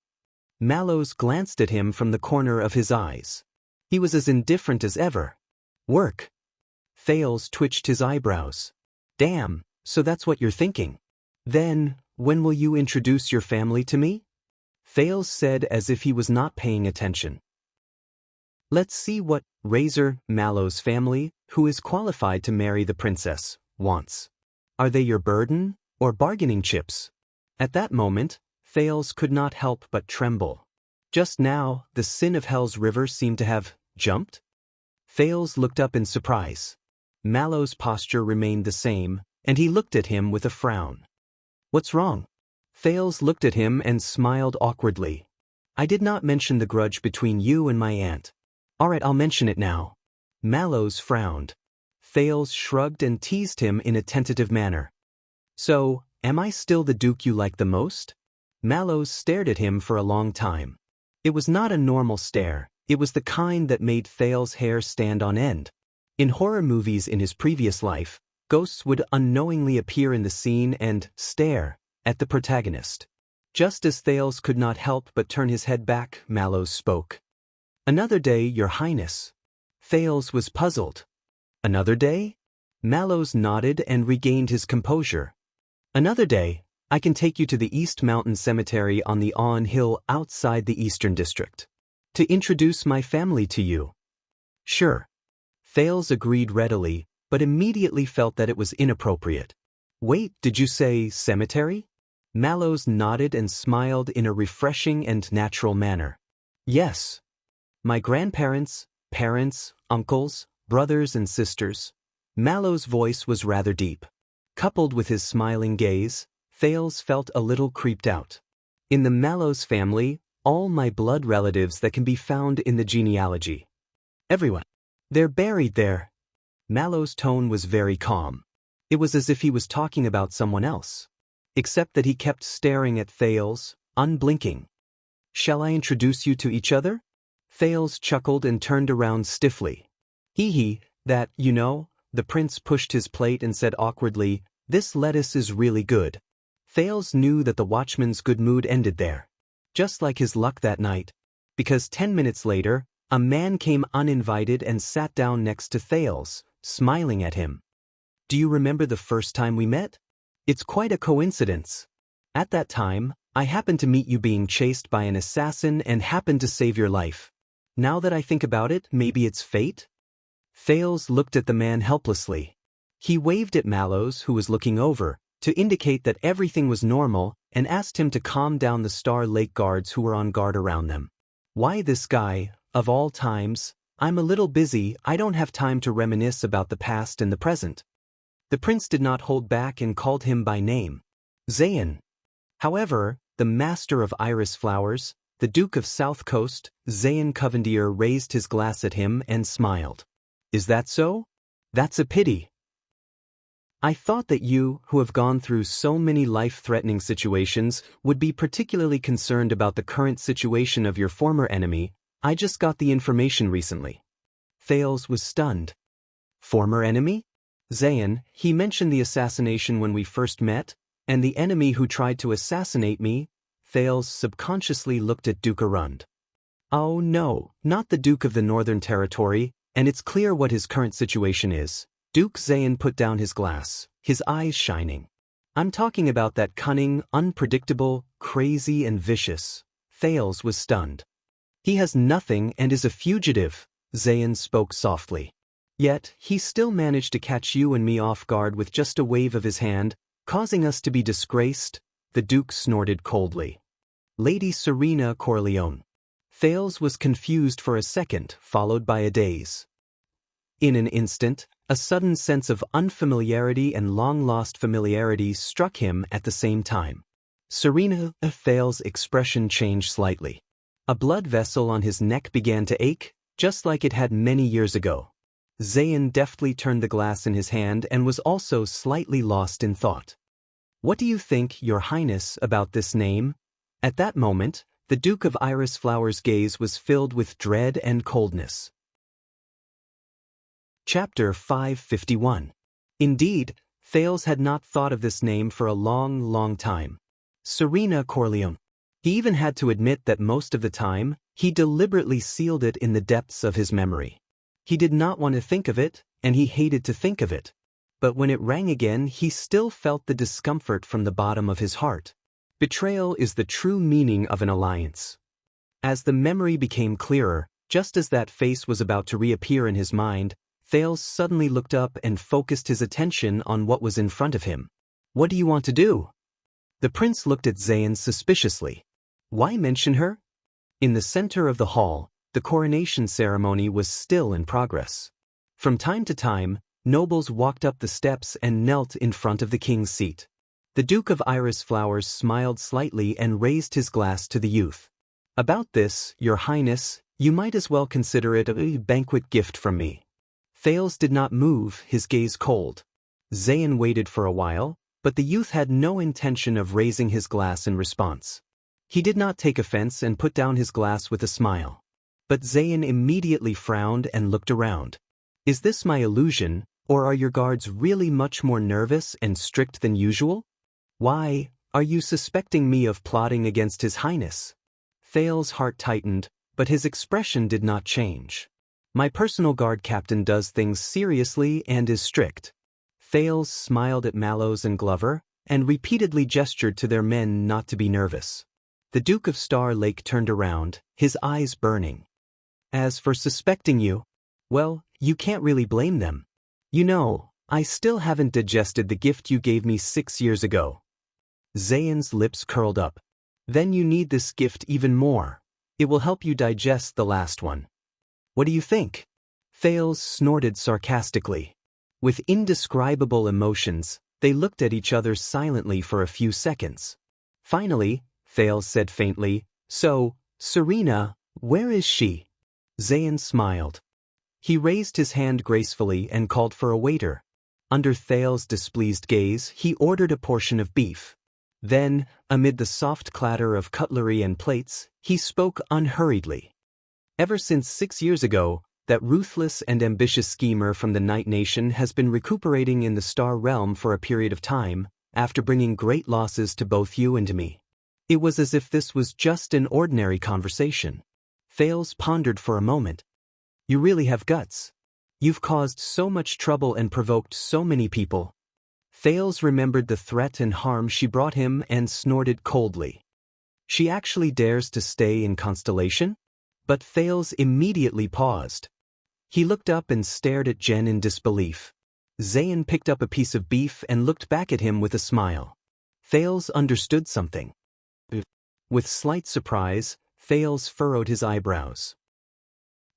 Mallows glanced at him from the corner of his eyes. He was as indifferent as ever. Work. Thales twitched his eyebrows. Damn, so that's what you're thinking. Then, when will you introduce your family to me? Thales said as if he was not paying attention. Let's see what Razor Mallows' family, who is qualified to marry the princess, wants. Are they your burden or bargaining chips? At that moment, Thales could not help but tremble. Just now, the sin of Hell's River seemed to have jumped. Thales looked up in surprise. Mallows' posture remained the same, and he looked at him with a frown. What's wrong? Thales looked at him and smiled awkwardly. I did not mention the grudge between you and my aunt. All right, I'll mention it now. Mallows frowned. Thales shrugged and teased him in a tentative manner. So, am I still the duke you like the most? Mallows stared at him for a long time. It was not a normal stare, it was the kind that made Thales' hair stand on end. In horror movies in his previous life, ghosts would unknowingly appear in the scene and stare at the protagonist. Just as Thales could not help but turn his head back, Mallows spoke. Another day, Your Highness. Thales was puzzled. Another day? Mallows nodded and regained his composure. Another day, I can take you to the East Mountain Cemetery on the Awn Hill outside the Eastern District. To introduce my family to you. Sure. Thales agreed readily, but immediately felt that it was inappropriate. Wait, did you say cemetery? Mallows nodded and smiled in a refreshing and natural manner. Yes. My grandparents, parents, uncles, brothers and sisters. Mallows' voice was rather deep. Coupled with his smiling gaze, Thales felt a little creeped out. In the Mallows family, all my blood relatives that can be found in the genealogy. Everyone. They're buried there. Mallows' tone was very calm. It was as if he was talking about someone else. Except that he kept staring at Thales, unblinking. Shall I introduce you to each other? Thales chuckled and turned around stiffly. Hee, that, you know, the prince pushed his plate and said awkwardly, this lettuce is really good. Thales knew that the watchman's good mood ended there. Just like his luck that night. Because 10 minutes later, a man came uninvited and sat down next to Thales, smiling at him. Do you remember the first time we met? It's quite a coincidence. At that time, I happened to meet you being chased by an assassin and happened to save your life. Now that I think about it, maybe it's fate? Thales looked at the man helplessly. He waved at Mallows, who was looking over, to indicate that everything was normal and asked him to calm down the Star Lake guards who were on guard around them. "Why this guy, of all times? I'm a little busy, I don't have time to reminisce about the past and the present." The prince did not hold back and called him by name. Zayn. However, the master of iris flowers, the Duke of South Coast, Zayn Covendier, raised his glass at him and smiled. "Is that so? That's a pity. I thought that you, who have gone through so many life-threatening situations, would be particularly concerned about the current situation of your former enemy. I just got the information recently." Thales was stunned. "Former enemy?" "Zayn, he mentioned the assassination when we first met, and the enemy who tried to assassinate me." Thales subconsciously looked at Duke Arund. "Oh no, not the Duke of the Northern Territory, and it's clear what his current situation is." Duke Zayn put down his glass, his eyes shining. "I'm talking about that cunning, unpredictable, crazy and vicious." Thales was stunned. "He has nothing and is a fugitive," Zayn spoke softly. "Yet, he still managed to catch you and me off guard with just a wave of his hand, causing us to be disgraced." The Duke snorted coldly. "Lady Serena Corleone." Thales was confused for a second, followed by a daze. In an instant, a sudden sense of unfamiliarity and long-lost familiarity struck him at the same time. Serena. Thales' expression changed slightly. A blood vessel on his neck began to ache, just like it had many years ago. Zayn deftly turned the glass in his hand and was also slightly lost in thought. "What do you think, Your Highness, about this name?" At that moment, the Duke of Iris Flower's gaze was filled with dread and coldness. Chapter 551. Indeed, Thales had not thought of this name for a long time. Serena Corleone. He even had to admit that most of the time, he deliberately sealed it in the depths of his memory. He did not want to think of it, and he hated to think of it. But when it rang again, he still felt the discomfort from the bottom of his heart. Betrayal is the true meaning of an alliance. As the memory became clearer, just as that face was about to reappear in his mind, Thales suddenly looked up and focused his attention on what was in front of him. "What do you want to do?" The prince looked at Zayn suspiciously. "Why mention her?" In the center of the hall, the coronation ceremony was still in progress. From time to time, nobles walked up the steps and knelt in front of the king's seat. The Duke of Iris Flowers smiled slightly and raised his glass to the youth. "About this, Your Highness, you might as well consider it a banquet gift from me." Thales did not move, his gaze cold. Zayn waited for a while, but the youth had no intention of raising his glass in response. He did not take offense and put down his glass with a smile. But Zayn immediately frowned and looked around. "Is this my illusion, or are your guards really much more nervous and strict than usual? Why, are you suspecting me of plotting against His Highness?" Thales' heart tightened, but his expression did not change. "My personal guard captain does things seriously and is strict." Thales smiled at Mallows and Glover, and repeatedly gestured to their men not to be nervous. The Duke of Star Lake turned around, his eyes burning. "As for suspecting you, well, you can't really blame them. You know, I still haven't digested the gift you gave me 6 years ago." Zayn's lips curled up. "Then you need this gift even more. It will help you digest the last one. What do you think?" Thales snorted sarcastically. With indescribable emotions, they looked at each other silently for a few seconds. Finally, Thales said faintly, "So, Serena, where is she?" Zayn smiled. He raised his hand gracefully and called for a waiter. Under Thales' displeased gaze, he ordered a portion of beef. Then, amid the soft clatter of cutlery and plates, he spoke unhurriedly. "Ever since 6 years ago, that ruthless and ambitious schemer from the Night Nation has been recuperating in the Star Realm for a period of time, after bringing great losses to both you and to me." It was as if this was just an ordinary conversation. Thales pondered for a moment. "You really have guts. You've caused so much trouble and provoked so many people." Thales remembered the threat and harm she brought him and snorted coldly. "She actually dares to stay in Constellation?" But Thales immediately paused. He looked up and stared at Jen in disbelief. Zayn picked up a piece of beef and looked back at him with a smile. Thales understood something. With slight surprise, Thales furrowed his eyebrows.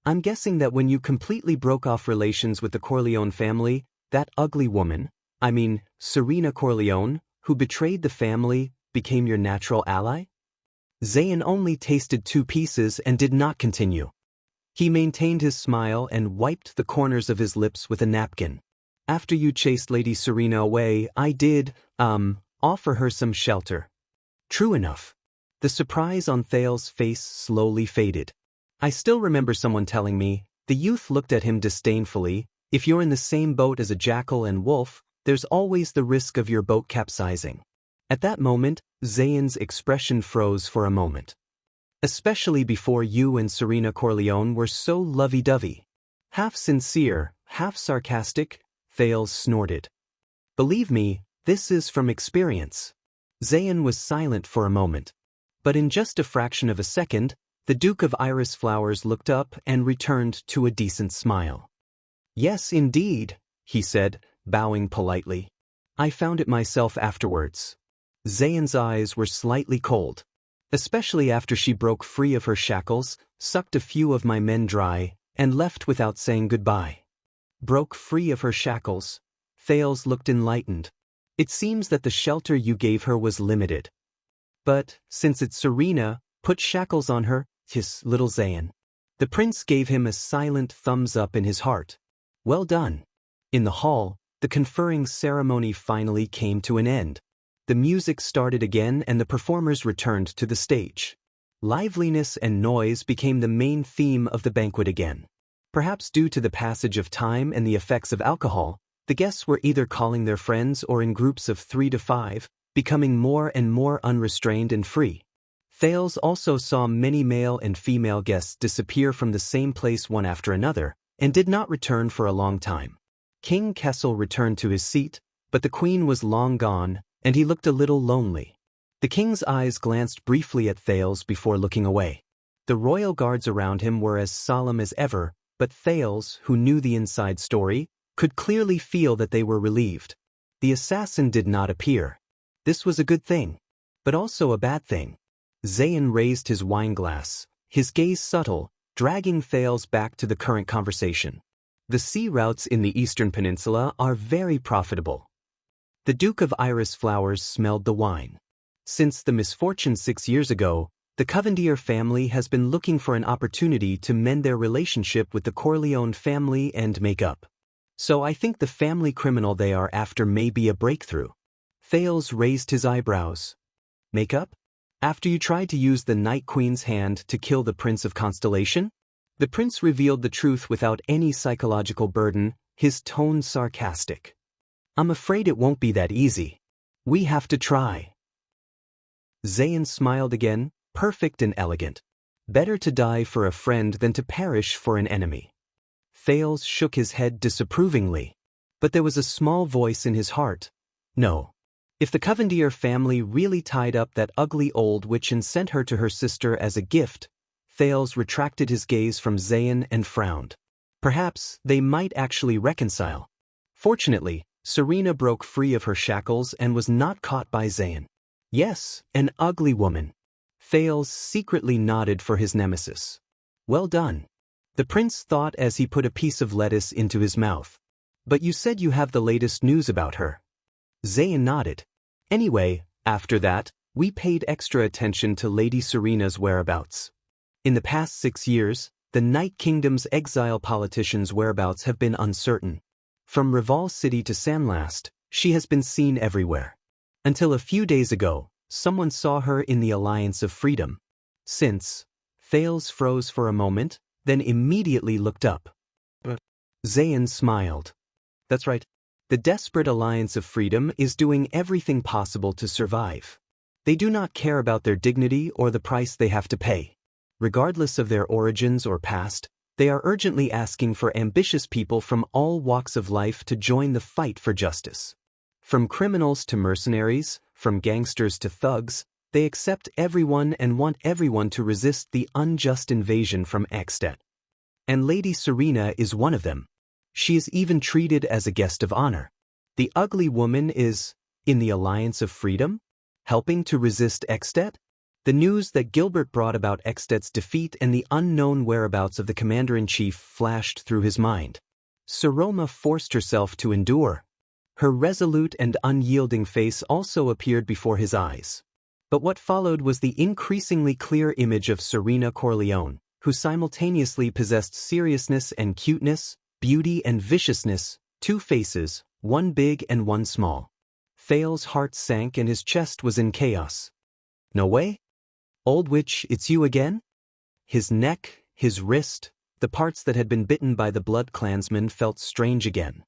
I'm guessing that when you completely broke off relations with the Corleone family, that ugly woman, Serena Corleone, who betrayed the family, became your natural ally? Zayn only tasted 2 pieces and did not continue. He maintained his smile and wiped the corners of his lips with a napkin. After you chased Lady Serena away, I did, offer her some shelter. True enough. The surprise on Thales' face slowly faded. I still remember someone telling me, the youth looked at him disdainfully, if you're in the same boat as a jackal and wolf, there's always the risk of your boat capsizing. At that moment, Zayn's expression froze for a moment. Especially before you and Serena Corleone were so lovey-dovey. Half sincere, half sarcastic, Thales snorted. Believe me, this is from experience. Zayn was silent for a moment. But in just a fraction of a second, the Duke of Iris Flowers looked up and returned to a decent smile. Yes, indeed, he said, bowing politely. I found it myself afterwards. Zayn's eyes were slightly cold. Especially after she broke free of her shackles, sucked a few of my men dry, and left without saying goodbye. Broke free of her shackles. Thales looked enlightened. It seems that the shelter you gave her was limited. But, since it's Serena, put shackles on her, hiss little Zayn. The prince gave him a silent thumbs up in his heart. Well done. In the hall, the conferring ceremony finally came to an end. The music started again and the performers returned to the stage. Liveliness and noise became the main theme of the banquet again. Perhaps due to the passage of time and the effects of alcohol, the guests were either calling their friends or in groups of 3 to 5, becoming more and more unrestrained and free. Thales also saw many male and female guests disappear from the same place one after another, and did not return for a long time. King Kessel returned to his seat, but the queen was long gone, and he looked a little lonely. The king's eyes glanced briefly at Thales before looking away. The royal guards around him were as solemn as ever, but Thales, who knew the inside story, could clearly feel that they were relieved. The assassin did not appear. This was a good thing, but also a bad thing. Zayn raised his wineglass, his gaze subtle, dragging Thales back to the current conversation. The sea routes in the Eastern Peninsula are very profitable. The Duke of Iris Flowers smelled the wine. Since the misfortune 6 years ago, the Covendier family has been looking for an opportunity to mend their relationship with the Corleone family and make up. So I think the family criminal they are after may be a breakthrough. Thales raised his eyebrows. Make up? After you tried to use the Night Queen's hand to kill the Prince of Constellation? The prince revealed the truth without any psychological burden, his tone sarcastic. I'm afraid it won't be that easy. We have to try. Zayn smiled again, perfect and elegant. Better to die for a friend than to perish for an enemy. Thales shook his head disapprovingly. But there was a small voice in his heart. No. If the Covendier family really tied up that ugly old witch and sent her to her sister as a gift, Thales retracted his gaze from Zayn and frowned. Perhaps they might actually reconcile. Fortunately, Serena broke free of her shackles and was not caught by Zayn. Yes, an ugly woman. Thales secretly nodded for his nemesis. Well done. The prince thought as he put a piece of lettuce into his mouth. But you said you have the latest news about her. Zayn nodded. Anyway, after that, we paid extra attention to Lady Serena's whereabouts. In the past 6 years, the Night Kingdom's exile politicians' whereabouts have been uncertain. From Rival City to Sandlast, she has been seen everywhere. Until a few days ago, someone saw her in the Alliance of Freedom. Since, Thales froze for a moment, then immediately looked up. Zayn smiled. That's right. The desperate Alliance of Freedom is doing everything possible to survive. They do not care about their dignity or the price they have to pay. Regardless of their origins or past, they are urgently asking for ambitious people from all walks of life to join the fight for justice. From criminals to mercenaries, from gangsters to thugs, they accept everyone and want everyone to resist the unjust invasion from Ekstet. And Lady Serena is one of them. She is even treated as a guest of honor. The ugly woman is in the Alliance of Freedom? Helping to resist Extet? The news that Gilbert brought about Extet's defeat and the unknown whereabouts of the commander-in-chief flashed through his mind. Saroma forced herself to endure. Her resolute and unyielding face also appeared before his eyes. But what followed was the increasingly clear image of Serena Corleone, who simultaneously possessed seriousness and cuteness, beauty and viciousness, two faces, one big and one small. Thale's heart sank and his chest was in chaos. No way? Old witch, it's you again? His neck, his wrist, the parts that had been bitten by the blood clansman felt strange again.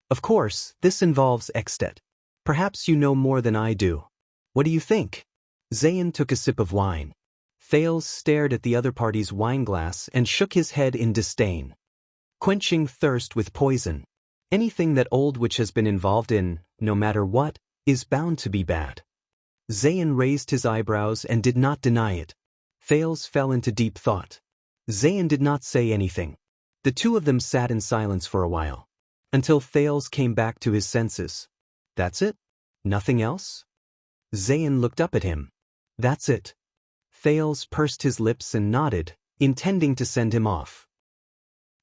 Of course, this involves Extet. Perhaps you know more than I do. What do you think? Zayn took a sip of wine. Thales stared at the other party's wineglass and shook his head in disdain. Quenching thirst with poison. Anything that Old Witch has been involved in, no matter what, is bound to be bad. Zayn raised his eyebrows and did not deny it. Thales fell into deep thought. Zayn did not say anything. The two of them sat in silence for a while. Until Thales came back to his senses. That's it? Nothing else? Zayn looked up at him. That's it. Thales pursed his lips and nodded, intending to send him off.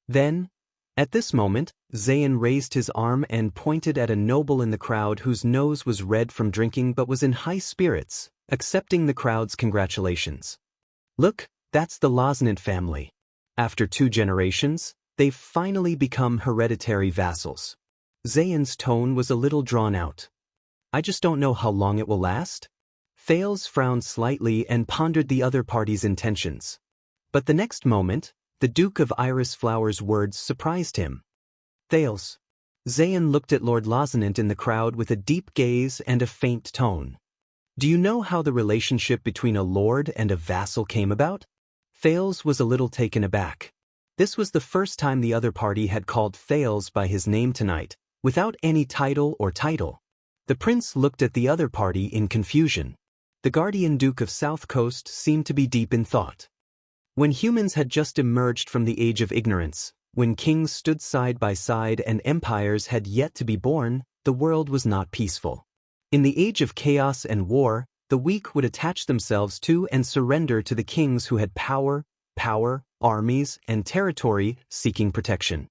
Then, at this moment, Zayn raised his arm and pointed at a noble in the crowd whose nose was red from drinking but was in high spirits, accepting the crowd's congratulations. Look, that's the Loznant family. After 2 generations, they've finally become hereditary vassals. Zayn's tone was a little drawn out. I just don't know how long it will last. Thales frowned slightly and pondered the other party's intentions. But the next moment, the Duke of Iris Flower's words surprised him. Thales. Zayn looked at Lord Loznant in the crowd with a deep gaze and a faint tone. Do you know how the relationship between a lord and a vassal came about? Thales was a little taken aback. This was the first time the other party had called Thales by his name tonight, without any title or title. The prince looked at the other party in confusion. The Guardian Duke of South Coast seemed to be deep in thought. When humans had just emerged from the age of ignorance, when kings stood side by side and empires had yet to be born, the world was not peaceful. In the age of chaos and war, the weak would attach themselves to and surrender to the kings who had power, armies, and territory seeking protection.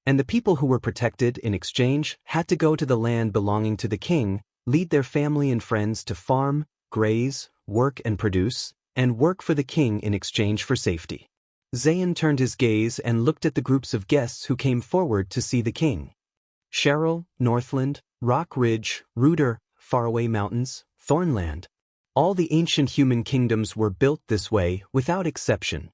And the people who were protected in exchange had to go to the land belonging to the king, lead their family and friends to farm, graze, work and produce, and work for the king in exchange for safety. Zayn turned his gaze and looked at the groups of guests who came forward to see the king. Cheryl, Northland, Rock Ridge, Rooter, Faraway Mountains, Thornland. All the ancient human kingdoms were built this way without exception.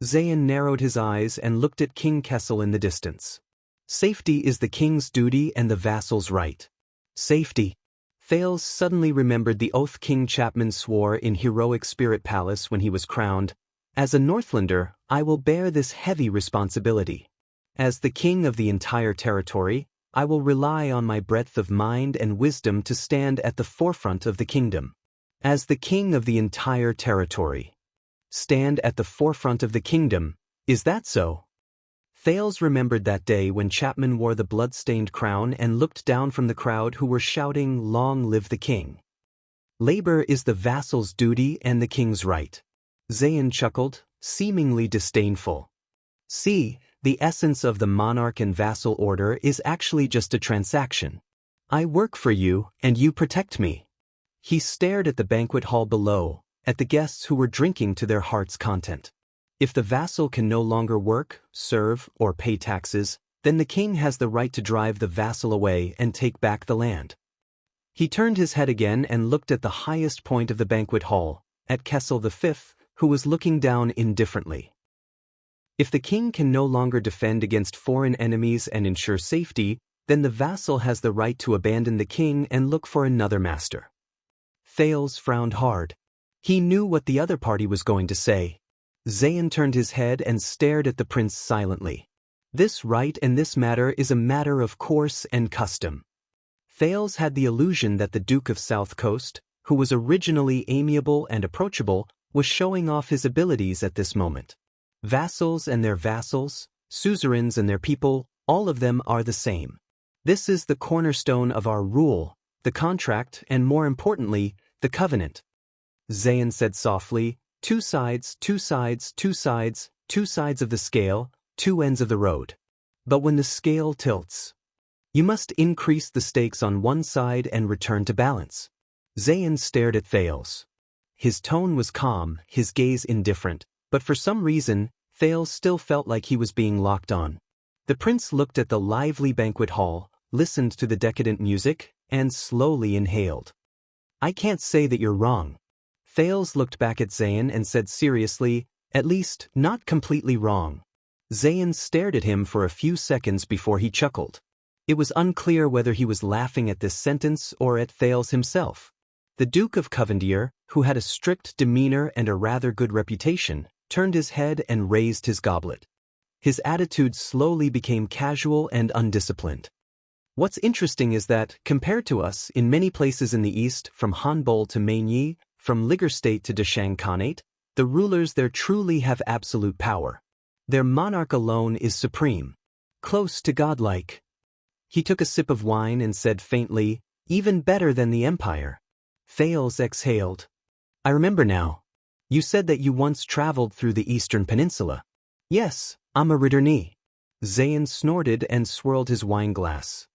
Zayn narrowed his eyes and looked at King Kessel in the distance. Safety is the king's duty and the vassal's right. Safety. Thales suddenly remembered the oath King Chapman swore in Heroic Spirit Palace when he was crowned. As a Northlander, I will bear this heavy responsibility. As the king of the entire territory, I will rely on my breadth of mind and wisdom to stand at the forefront of the kingdom. As the king of the entire territory. Stand at the forefront of the kingdom, is that so? Thales remembered that day when Chapman wore the blood-stained crown and looked down from the crowd who were shouting, "Long live the king." Labor is the vassal's duty and the king's right. Zayn chuckled, seemingly disdainful. See, the essence of the monarch and vassal order is actually just a transaction. I work for you, and you protect me. He stared at the banquet hall below, at the guests who were drinking to their heart's content. If the vassal can no longer work, serve, or pay taxes, then the king has the right to drive the vassal away and take back the land. He turned his head again and looked at the highest point of the banquet hall, at Kessel V, who was looking down indifferently. If the king can no longer defend against foreign enemies and ensure safety, then the vassal has the right to abandon the king and look for another master. Thales frowned hard. He knew what the other party was going to say. Zayn turned his head and stared at the prince silently. This right and this matter is a matter of course and custom. Thales had the illusion that the Duke of South Coast, who was originally amiable and approachable, was showing off his abilities at this moment. Vassals and their vassals, suzerains and their people, all of them are the same. This is the cornerstone of our rule, the contract, and more importantly, The covenant. Zayn said softly, two sides, two sides, two sides, two sides of the scale, two ends of the road. But when the scale tilts, you must increase the stakes on one side and return to balance. Zayn stared at Thales. His tone was calm, his gaze indifferent, but for some reason, Thales still felt like he was being locked on. The prince looked at the lively banquet hall, listened to the decadent music, and slowly inhaled. I can't say that you're wrong. Thales looked back at Zayn and said seriously, at least, not completely wrong. Zayn stared at him for a few seconds before he chuckled. It was unclear whether he was laughing at this sentence or at Thales himself. The Duke of Covendier, who had a strict demeanor and a rather good reputation, turned his head and raised his goblet. His attitude slowly became casual and undisciplined. What's interesting is that, compared to us, in many places in the East, from Hanbol to Mainyi, from Liger State to Deshang Khanate, the rulers there truly have absolute power. Their monarch alone is supreme, close to godlike. He took a sip of wine and said faintly, even better than the empire. Thales exhaled. I remember now. You said that you once traveled through the Eastern Peninsula. Yes, I'm a returnee. Zayn snorted and swirled his wine glass.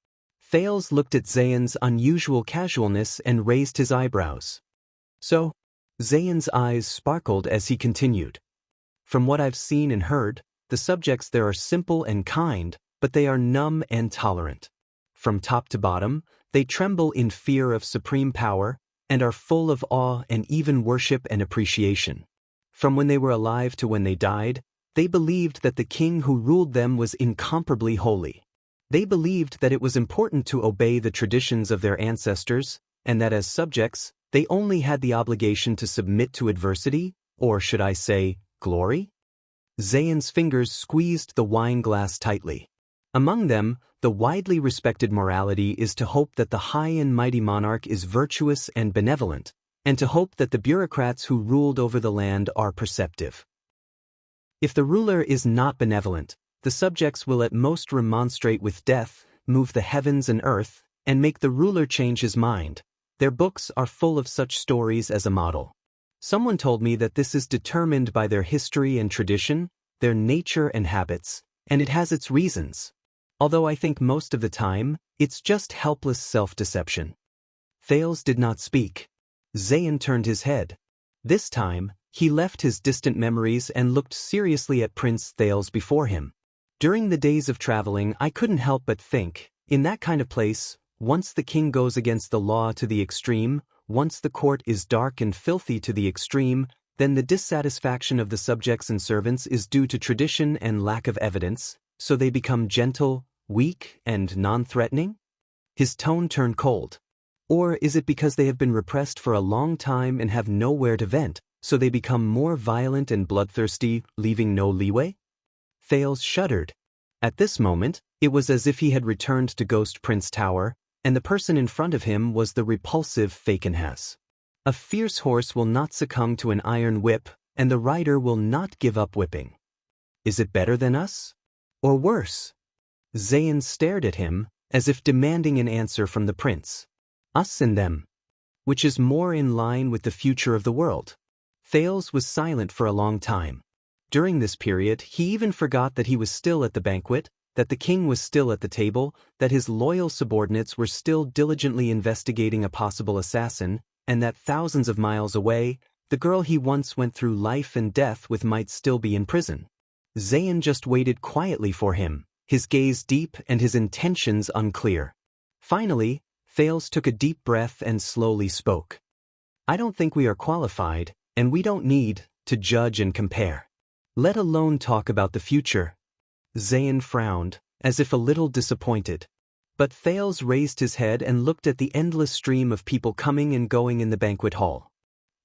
Thales looked at Zayn's unusual casualness and raised his eyebrows. So? Zayn's eyes sparkled as he continued. From what I've seen and heard, the subjects there are simple and kind, but they are numb and tolerant. From top to bottom, they tremble in fear of supreme power, and are full of awe and even worship and appreciation. From when they were alive to when they died, they believed that the king who ruled them was incomparably holy. They believed that it was important to obey the traditions of their ancestors, and that as subjects, they only had the obligation to submit to adversity, or should I say, glory? Zayn's fingers squeezed the wine glass tightly. Among them, the widely respected morality is to hope that the high and mighty monarch is virtuous and benevolent, and to hope that the bureaucrats who ruled over the land are perceptive. If the ruler is not benevolent, the subjects will at most remonstrate with death, move the heavens and earth, and make the ruler change his mind. Their books are full of such stories as a model. Someone told me that this is determined by their history and tradition, their nature and habits, and it has its reasons. Although I think most of the time, it's just helpless self-deception. Thales did not speak. Zayn turned his head. This time, he left his distant memories and looked seriously at Prince Thales before him. During the days of traveling, I couldn't help but think, in that kind of place, once the king goes against the law to the extreme, once the court is dark and filthy to the extreme, then the dissatisfaction of the subjects and servants is due to tradition and lack of evidence, so they become gentle, weak, and non-threatening? His tone turned cold. Or is it because they have been repressed for a long time and have nowhere to vent, so they become more violent and bloodthirsty, leaving no leeway? Thales shuddered. At this moment, it was as if he had returned to Ghost Prince Tower, and the person in front of him was the repulsive Fakenhas. A fierce horse will not succumb to an iron whip, and the rider will not give up whipping. Is it better than us? Or worse? Zayn stared at him, as if demanding an answer from the prince. Us and them. Which is more in line with the future of the world? Thales was silent for a long time. During this period, he even forgot that he was still at the banquet, that the king was still at the table, that his loyal subordinates were still diligently investigating a possible assassin, and that thousands of miles away, the girl he once went through life and death with might still be in prison. Zayn just waited quietly for him, his gaze deep and his intentions unclear. Finally, Thales took a deep breath and slowly spoke. I don't think we are qualified, and we don't need, to judge and compare. Let alone talk about the future. Zayn frowned, as if a little disappointed. But Thales raised his head and looked at the endless stream of people coming and going in the banquet hall.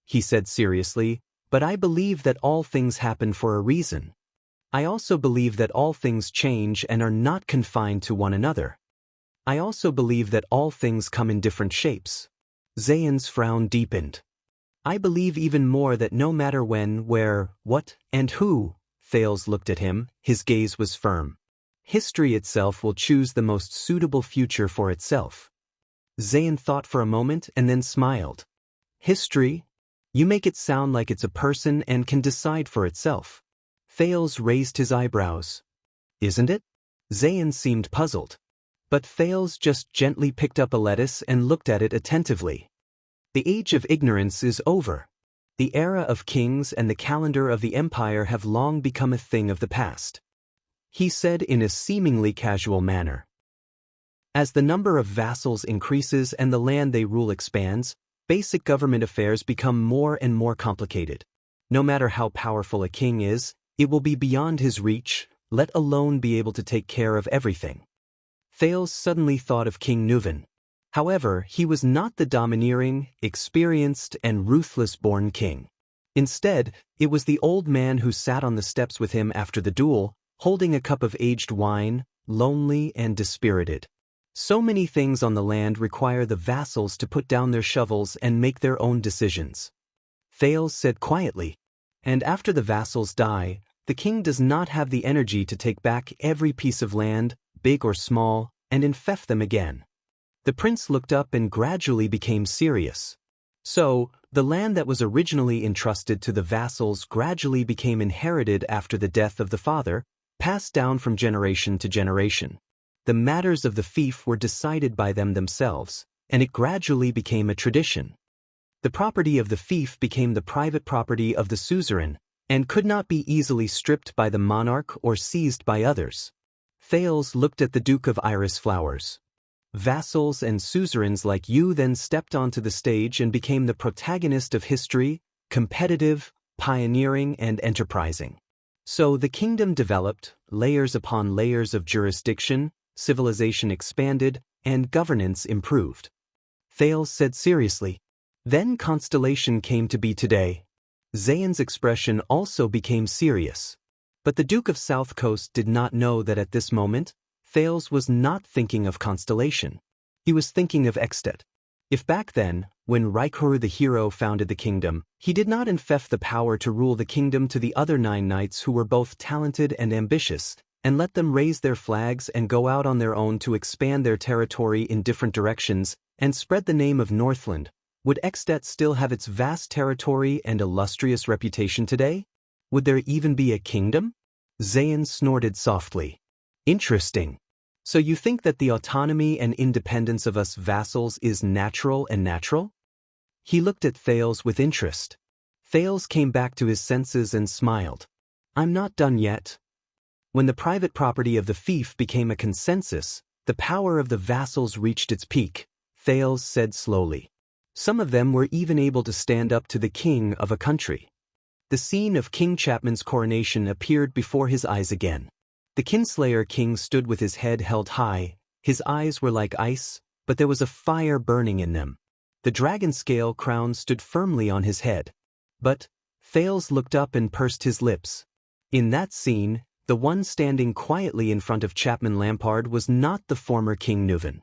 He said seriously, but I believe that all things happen for a reason. I also believe that all things change and are not confined to one another. I also believe that all things come in different shapes. Zayn's frown deepened. I believe even more that no matter when, where, what, and who, Thales looked at him, his gaze was firm. History itself will choose the most suitable future for itself. Zayn thought for a moment and then smiled. History? You make it sound like it's a person and can decide for itself. Thales raised his eyebrows. Isn't it? Zayan seemed puzzled. But Thales just gently picked up a lettuce and looked at it attentively. The age of ignorance is over. The era of kings and the calendar of the empire have long become a thing of the past, he said in a seemingly casual manner. As the number of vassals increases and the land they rule expands, basic government affairs become more and more complicated. No matter how powerful a king is, it will be beyond his reach, let alone be able to take care of everything. Thales suddenly thought of King Nuvan. However, he was not the domineering, experienced, and ruthless-born king. Instead, it was the old man who sat on the steps with him after the duel, holding a cup of aged wine, lonely and dispirited. So many things on the land require the vassals to put down their shovels and make their own decisions. Thales said quietly, and after the vassals die, the king does not have the energy to take back every piece of land, big or small, and infect them again. The prince looked up and gradually became serious. So, the land that was originally entrusted to the vassals gradually became inherited after the death of the father, passed down from generation to generation. The matters of the fief were decided by them themselves, and it gradually became a tradition. The property of the fief became the private property of the suzerain, and could not be easily stripped by the monarch or seized by others. Thales looked at the Duke of Iris Flowers. Vassals and suzerains like you then stepped onto the stage and became the protagonist of history, competitive, pioneering, and enterprising. So the kingdom developed, layers upon layers of jurisdiction, civilization expanded, and governance improved. Thales said seriously. Then Constellation came to be today. Zayan's expression also became serious. But the Duke of South Coast did not know that at this moment, Thales was not thinking of Constellation. He was thinking of Extet. If back then, when Raikuru the hero founded the kingdom, he did not infect the power to rule the kingdom to the other 9 knights who were both talented and ambitious, and let them raise their flags and go out on their own to expand their territory in different directions, and spread the name of Northland, would Extet still have its vast territory and illustrious reputation today? Would there even be a kingdom? Zayan snorted softly. Interesting. So you think that the autonomy and independence of us vassals is natural and natural? He looked at Thales with interest. Thales came back to his senses and smiled. I'm not done yet. When the private property of the fief became a consensus, the power of the vassals reached its peak, Thales said slowly. Some of them were even able to stand up to the king of a country. The scene of King Chapman's coronation appeared before his eyes again. The Kinslayer king stood with his head held high, his eyes were like ice, but there was a fire burning in them. The dragon scale crown stood firmly on his head. But, Thales looked up and pursed his lips. In that scene, the one standing quietly in front of Chapman Lampard was not the former King Nuvan.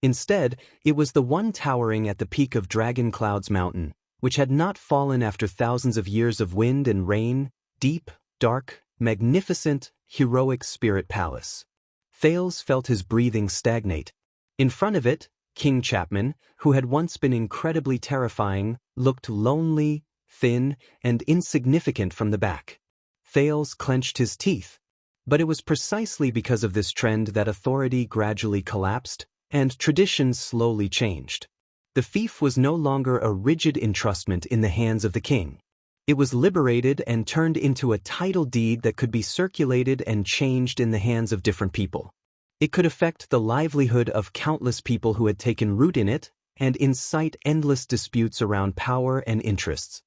Instead, it was the one towering at the peak of Dragon Cloud's mountain, which had not fallen after thousands of years of wind and rain, deep, dark, magnificent, heroic spirit palace. Thales felt his breathing stagnate. In front of it, King Chapman, who had once been incredibly terrifying, looked lonely, thin, and insignificant from the back. Thales clenched his teeth. But it was precisely because of this trend that authority gradually collapsed, and traditions slowly changed. The fief was no longer a rigid entrustment in the hands of the king. It was liberated and turned into a title deed that could be circulated and changed in the hands of different people. It could affect the livelihood of countless people who had taken root in it, and incite endless disputes around power and interests.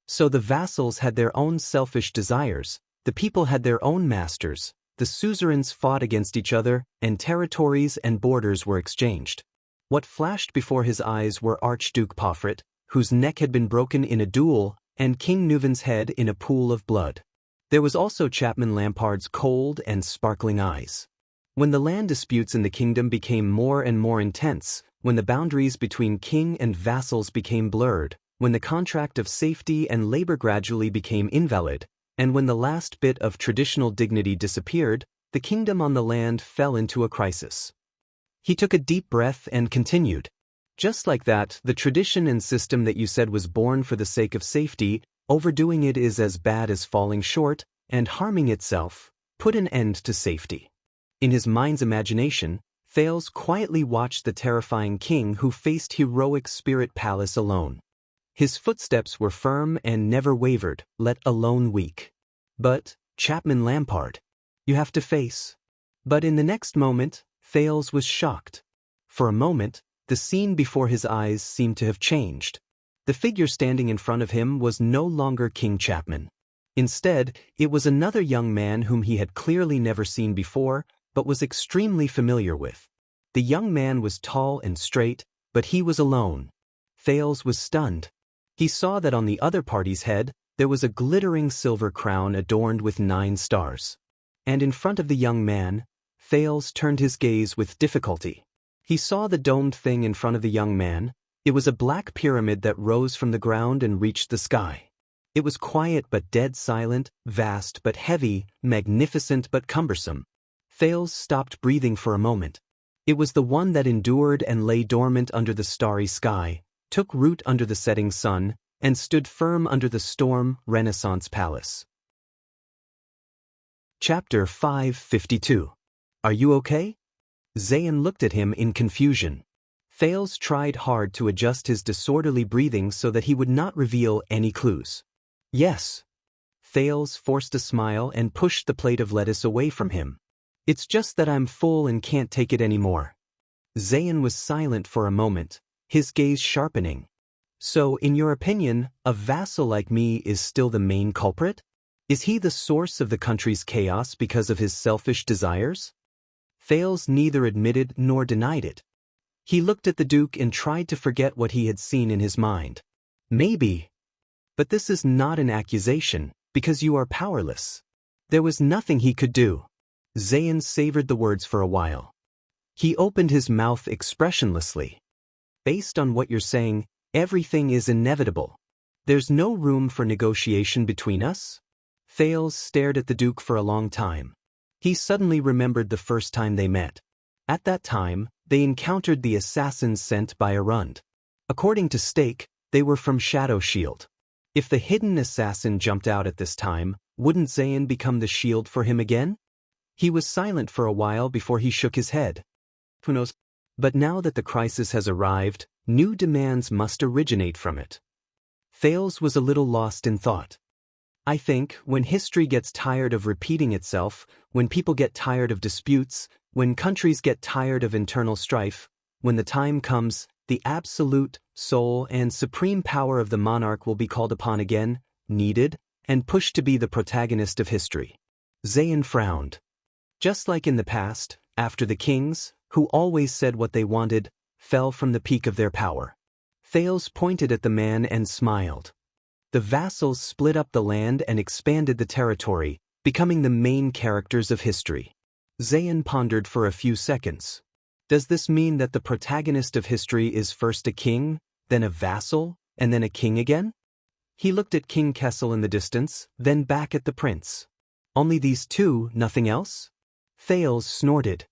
So the vassals had their own selfish desires, the people had their own masters, the suzerains fought against each other, and territories and borders were exchanged. What flashed before his eyes were Archduke Pofrit, whose neck had been broken in a duel, and King Nuvan's head in a pool of blood. There was also Chapman Lampard's cold and sparkling eyes. When the land disputes in the kingdom became more and more intense, when the boundaries between king and vassals became blurred, when the contract of safety and labor gradually became invalid, and when the last bit of traditional dignity disappeared, the kingdom on the land fell into a crisis. He took a deep breath and continued. Just like that, the tradition and system that you said was born for the sake of safety, overdoing it is as bad as falling short, and harming itself, put an end to safety. In his mind's imagination, Thales quietly watched the terrifying king who faced heroic Spirit Palace alone. His footsteps were firm and never wavered, let alone weak. But, Chapman Lampard, you have to face. But in the next moment, Thales was shocked. For a moment, the scene before his eyes seemed to have changed. The figure standing in front of him was no longer King Chapman. Instead, it was another young man whom he had clearly never seen before, but was extremely familiar with. The young man was tall and straight, but he was alone. Thales was stunned. He saw that on the other party's head, there was a glittering silver crown adorned with 9 stars. And in front of the young man, Thales turned his gaze with difficulty. He saw the domed thing in front of the young man. It was a black pyramid that rose from the ground and reached the sky. It was quiet but dead silent, vast but heavy, magnificent but cumbersome. Thales stopped breathing for a moment. It was the one that endured and lay dormant under the starry sky, took root under the setting sun, and stood firm under the storm Renaissance Palace. Chapter 552. Are you okay? Zayn looked at him in confusion. Thales tried hard to adjust his disorderly breathing so that he would not reveal any clues. Yes. Thales forced a smile and pushed the plate of lettuce away from him. It's just that I'm full and can't take it anymore. Zayn was silent for a moment, his gaze sharpening. So, in your opinion, a vassal like me is still the main culprit? Is he the source of the country's chaos because of his selfish desires? Thales neither admitted nor denied it. He looked at the Duke and tried to forget what he had seen in his mind. Maybe. But this is not an accusation, because you are powerless. There was nothing he could do. Zayn savored the words for a while. He opened his mouth expressionlessly. Based on what you're saying, everything is inevitable. There's no room for negotiation between us? Thales stared at the Duke for a long time. He suddenly remembered the first time they met. At that time, they encountered the assassins sent by Arund. According to Stake, they were from Shadow Shield. If the hidden assassin jumped out at this time, wouldn't Zayn become the shield for him again? He was silent for a while before he shook his head. Who knows? But now that the crisis has arrived, new demands must originate from it. Thales was a little lost in thought. I think, when history gets tired of repeating itself, when people get tired of disputes, when countries get tired of internal strife, when the time comes, the absolute, sole, and supreme power of the monarch will be called upon again, needed, and pushed to be the protagonist of history. Zayn frowned. Just like in the past, after the kings, who always said what they wanted, fell from the peak of their power. Thales pointed at the man and smiled. The vassals split up the land and expanded the territory, becoming the main characters of history. Zayn pondered for a few seconds. Does this mean that the protagonist of history is first a king, then a vassal, and then a king again? He looked at King Kessel in the distance, then back at the prince. Only these two, nothing else? Thales snorted.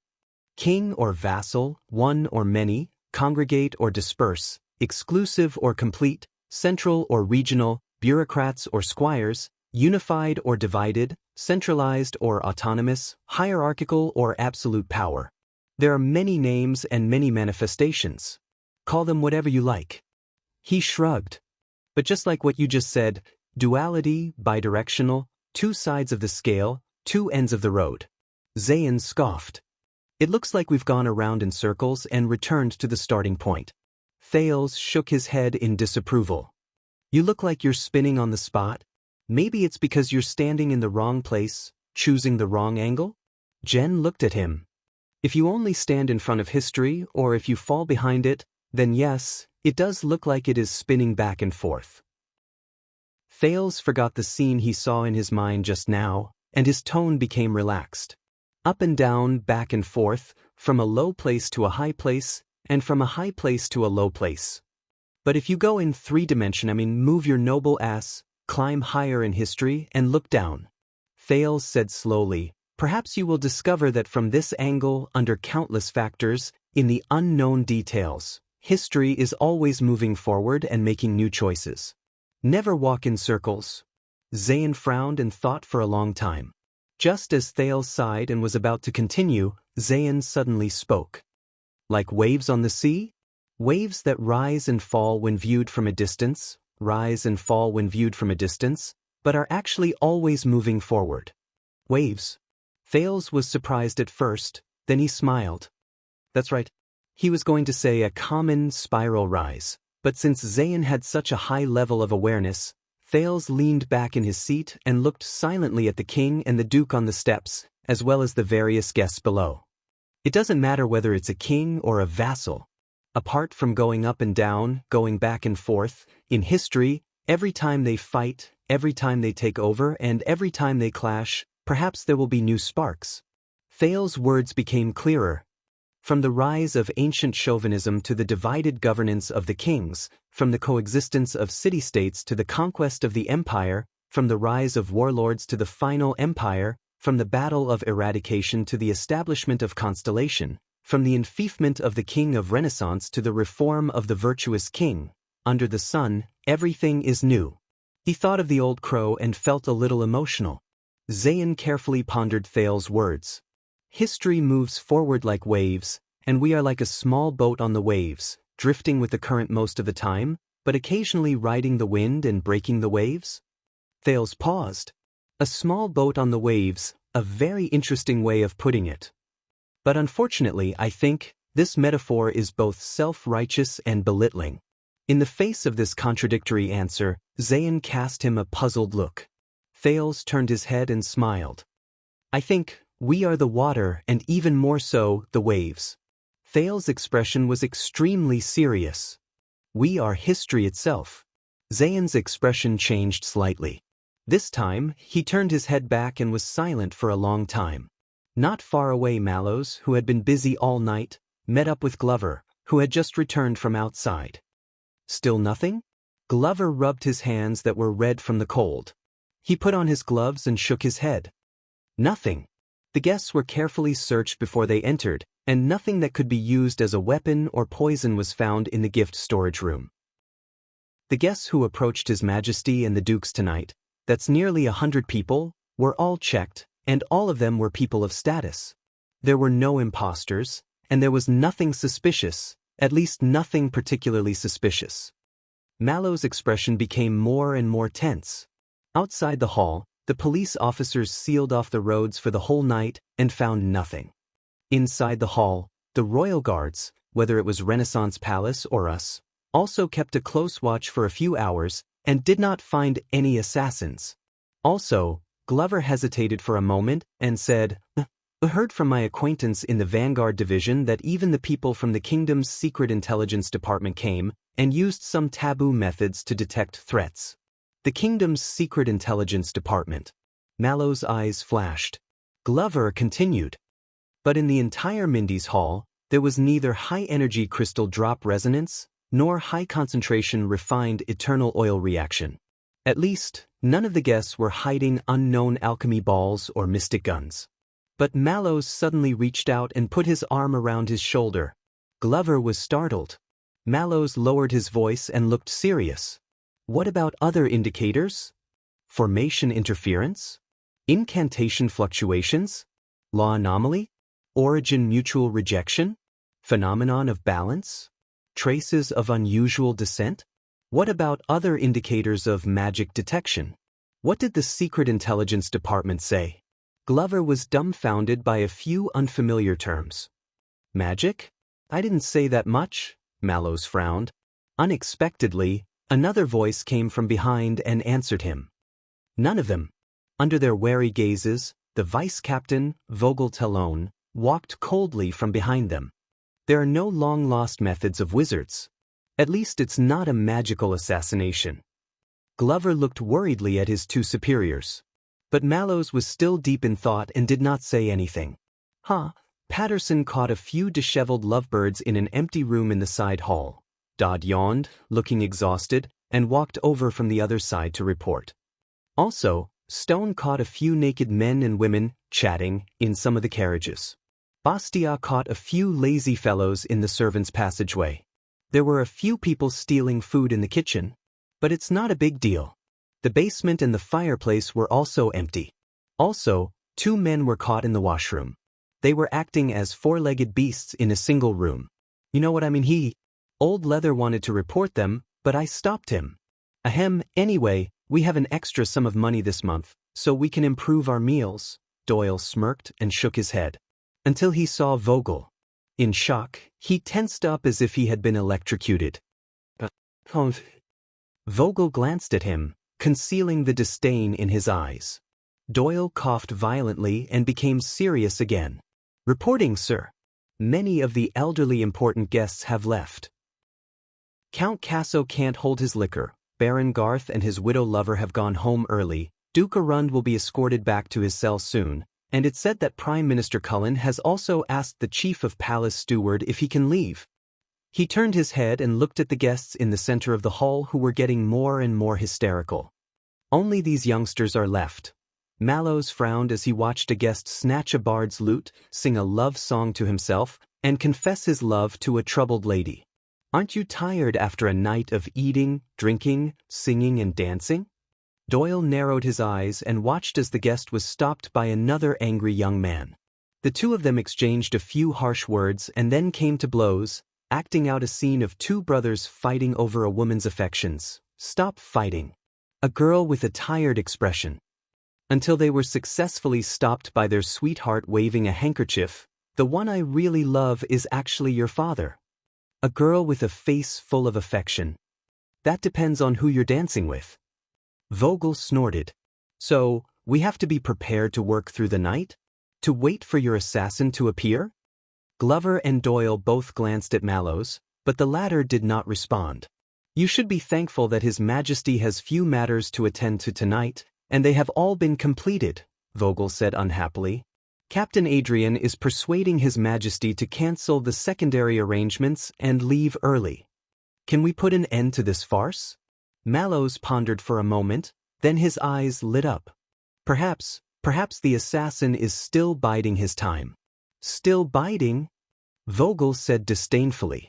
King or vassal, one or many, congregate or disperse, exclusive or complete, central or regional, bureaucrats or squires, unified or divided, centralized or autonomous, hierarchical or absolute power. There are many names and many manifestations. Call them whatever you like. He shrugged. But just like what you just said, duality, bidirectional, two sides of the scale, two ends of the road. Zayn scoffed. It looks like we've gone around in circles and returned to the starting point. Thales shook his head in disapproval. You look like you're spinning on the spot. Maybe it's because you're standing in the wrong place, choosing the wrong angle? Jen looked at him. If you only stand in front of history, or if you fall behind it, then yes, it does look like it is spinning back and forth. Thales forgot the scene he saw in his mind just now, and his tone became relaxed. Up and down, back and forth, from a low place to a high place, and from a high place to a low place. But if you go in three-dimension, move your noble ass, climb higher in history, and look down. Thales said slowly, perhaps you will discover that from this angle, under countless factors, in the unknown details, History is always moving forward and making new choices. Never walk in circles. Zayn frowned and thought for a long time. Just as Thales sighed and was about to continue, Zayn suddenly spoke. Like waves on the sea? Waves that rise and fall when viewed from a distance, rise and fall when viewed from a distance, but are actually always moving forward. Waves. Thales was surprised at first, then he smiled. That's right. He was going to say a common spiral rise, but since Zayn had such a high level of awareness, Thales leaned back in his seat and looked silently at the king and the duke on the steps, as well as the various guests below. It doesn't matter whether it's a king or a vassal. Apart from going up and down, going back and forth, in history, every time they fight, every time they take over, and every time they clash, perhaps there will be new sparks. Thales' words became clearer. From the rise of ancient chauvinism to the divided governance of the kings, from the coexistence of city-states to the conquest of the empire, from the rise of warlords to the final empire, from the battle of eradication to the establishment of constellation, from the enfeoffment of the king of Renaissance to the reform of the virtuous king, under the sun, everything is new. He thought of the old crow and felt a little emotional. Zayn carefully pondered Thales' words. History moves forward like waves, and we are like a small boat on the waves, drifting with the current most of the time, but occasionally riding the wind and breaking the waves. Thales paused. A small boat on the waves, a very interesting way of putting it. But unfortunately, I think, this metaphor is both self-righteous and belittling. In the face of this contradictory answer, Zayn cast him a puzzled look. Thales turned his head and smiled. I think, we are the water and even more so, the waves. Thales' expression was extremely serious. We are history itself. Zayn's expression changed slightly. This time, he turned his head back and was silent for a long time. Not far away, Mallows, who had been busy all night, met up with Glover, who had just returned from outside. Still nothing? Glover rubbed his hands that were red from the cold. He put on his gloves and shook his head. Nothing. The guests were carefully searched before they entered, and nothing that could be used as a weapon or poison was found in the gift storage room. The guests who approached His Majesty and the Dukes tonight, that's nearly 100 people, were all checked, and all of them were people of status. There were no imposters, and there was nothing suspicious, at least nothing particularly suspicious. Mallow's expression became more and more tense. Outside the hall, the police officers sealed off the roads for the whole night and found nothing. Inside the hall, the royal guards, whether it was Renaissance Palace or us, also kept a close watch for a few hours and did not find any assassins. Also, Glover hesitated for a moment and said, I heard from my acquaintance in the Vanguard Division that even the people from the kingdom's secret intelligence department came and used some taboo methods to detect threats. The kingdom's secret intelligence department. Mallow's eyes flashed. Glover continued. But in the entire Mindy's Hall, there was neither high-energy crystal drop resonance nor high-concentration refined eternal oil reaction. At least, none of the guests were hiding unknown alchemy balls or mystic guns. But Mallows suddenly reached out and put his arm around his shoulder. Glover was startled. Mallows lowered his voice and looked serious. What about other indicators? Formation interference? Incantation fluctuations? Law anomaly? Origin mutual rejection? Phenomenon of balance? Traces of unusual descent? What about other indicators of magic detection? What did the Secret Intelligence Department say? Glover was dumbfounded by a few unfamiliar terms. Magic? I didn't say that much, Mallows frowned. Unexpectedly, another voice came from behind and answered him. None of them. Under their wary gazes, the vice-captain, Vogel Talon, walked coldly from behind them. There are no long-lost methods of wizards. At least it's not a magical assassination. Glover looked worriedly at his two superiors. But Mallows was still deep in thought and did not say anything. Patterson caught a few disheveled lovebirds in an empty room in the side hall. Dodd yawned, looking exhausted, and walked over from the other side to report. Also, Stone caught a few naked men and women, chatting, in some of the carriages. Bastia caught a few lazy fellows in the servants' passageway. There were a few people stealing food in the kitchen, but it's not a big deal. The basement and the fireplace were also empty. Also, 2 men were caught in the washroom. They were acting as 4-legged beasts in a single room. You know what I mean? Old Leather wanted to report them, but I stopped him. Ahem, anyway, we have an extra sum of money this month, so we can improve our meals. Doyle smirked and shook his head. Until he saw Vogel. In shock, he tensed up as if he had been electrocuted. Vogel glanced at him, concealing the disdain in his eyes. Doyle coughed violently and became serious again. Reporting, sir. Many of the elderly important guests have left. Count Casso can't hold his liquor. Baron Garth and his widow lover have gone home early. Duke Arund will be escorted back to his cell soon, and it's said that Prime Minister Cullen has also asked the chief of palace steward if he can leave. He turned his head and looked at the guests in the center of the hall who were getting more and more hysterical. Only these youngsters are left. Mallows frowned as he watched a guest snatch a bard's lute, sing a love song to himself, and confess his love to a troubled lady. Aren't you tired after a night of eating, drinking, singing, and dancing? Doyle narrowed his eyes and watched as the guest was stopped by another angry young man. The 2 of them exchanged a few harsh words and then came to blows, acting out a scene of 2 brothers fighting over a woman's affections. Stop fighting. A girl with a tired expression. Until they were successfully stopped by their sweetheart waving a handkerchief. The one I really love is actually your father. A girl with a face full of affection. That depends on who you're dancing with. Vogel snorted. So, we have to be prepared to work through the night? To wait for your assassin to appear? Glover and Doyle both glanced at Mallows, but the latter did not respond. You should be thankful that His Majesty has few matters to attend to tonight, and they have all been completed, Vogel said unhappily. Captain Adrian is persuading His Majesty to cancel the secondary arrangements and leave early. Can we put an end to this farce? Mallows pondered for a moment, then his eyes lit up. Perhaps the assassin is still biding his time. Still biding? Vogel said disdainfully.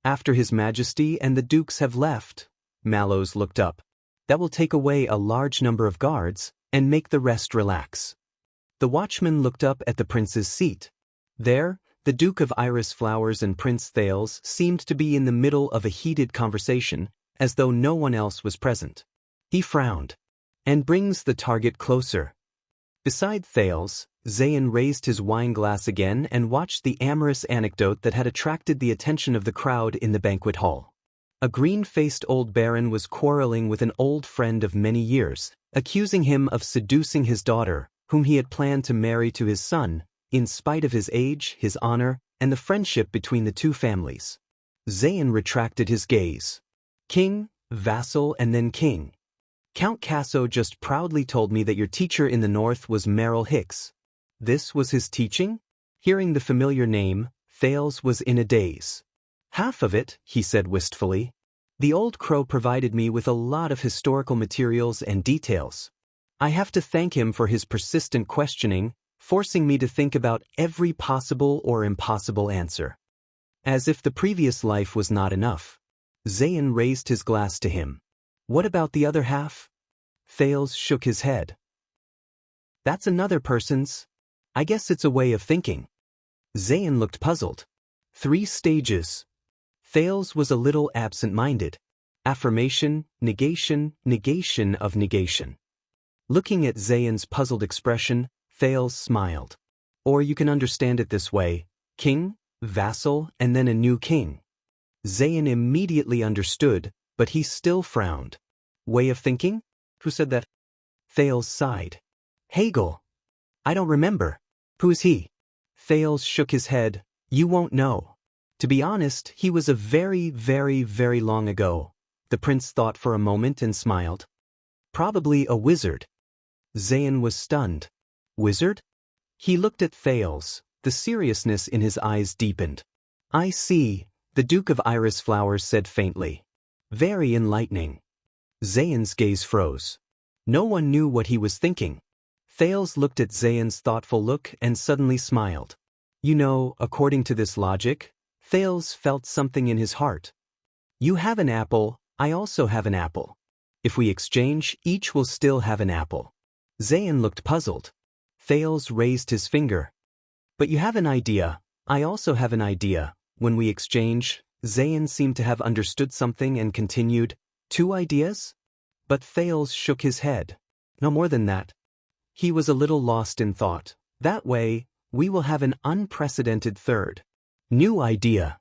After His Majesty and the dukes have left, Mallows looked up. That will take away a large number of guards and make the rest relax. The watchman looked up at the prince's seat. There, the Duke of Iris Flowers and Prince Thales seemed to be in the middle of a heated conversation, as though no one else was present. He frowned. And brings the target closer. Beside Thales, Zayn raised his wine glass again and watched the amorous anecdote that had attracted the attention of the crowd in the banquet hall. A green-faced old baron was quarreling with an old friend of many years, accusing him of seducing his daughter, whom he had planned to marry to his son, in spite of his age, his honor, and the friendship between the 2 families. Zayn retracted his gaze. King, vassal, and then king. Count Casso just proudly told me that your teacher in the north was Merrill Hicks. This was his teaching? Hearing the familiar name, Thales was in a daze. Half of it, he said wistfully. The old crow provided me with a lot of historical materials and details. I have to thank him for his persistent questioning, forcing me to think about every possible or impossible answer. As if the previous life was not enough. Zayn raised his glass to him. What about the other half? Thales shook his head. That's another person's. I guess it's a way of thinking. Zayn looked puzzled. 3 stages. Thales was a little absent-minded. Affirmation, negation, negation of negation. Looking at Zayn's puzzled expression, Thales smiled. Or you can understand it this way, king, vassal, and then a new king. Zayn immediately understood, but he still frowned. Way of thinking? Who said that? Thales sighed. Hegel. I don't remember. Who is he? Thales shook his head. You won't know. To be honest, he was a very, very, very long ago. The prince thought for a moment and smiled. Probably a wizard. Zayn was stunned. Wizard? He looked at Thales. The seriousness in his eyes deepened. I see, the Duke of Iris Flowers said faintly. Very enlightening. Zayn's gaze froze. No one knew what he was thinking. Thales looked at Zayn's thoughtful look and suddenly smiled. You know, according to this logic, Thales felt something in his heart, You have an apple, I also have an apple. If we exchange, each will still have an apple. Zayn looked puzzled. Thales raised his finger. But you have an idea, I also have an idea. When we exchange, Zayn seemed to have understood something and continued, 2 ideas? But Thales shook his head. No more than that. He was a little lost in thought. That way, we will have an unprecedented third. New idea.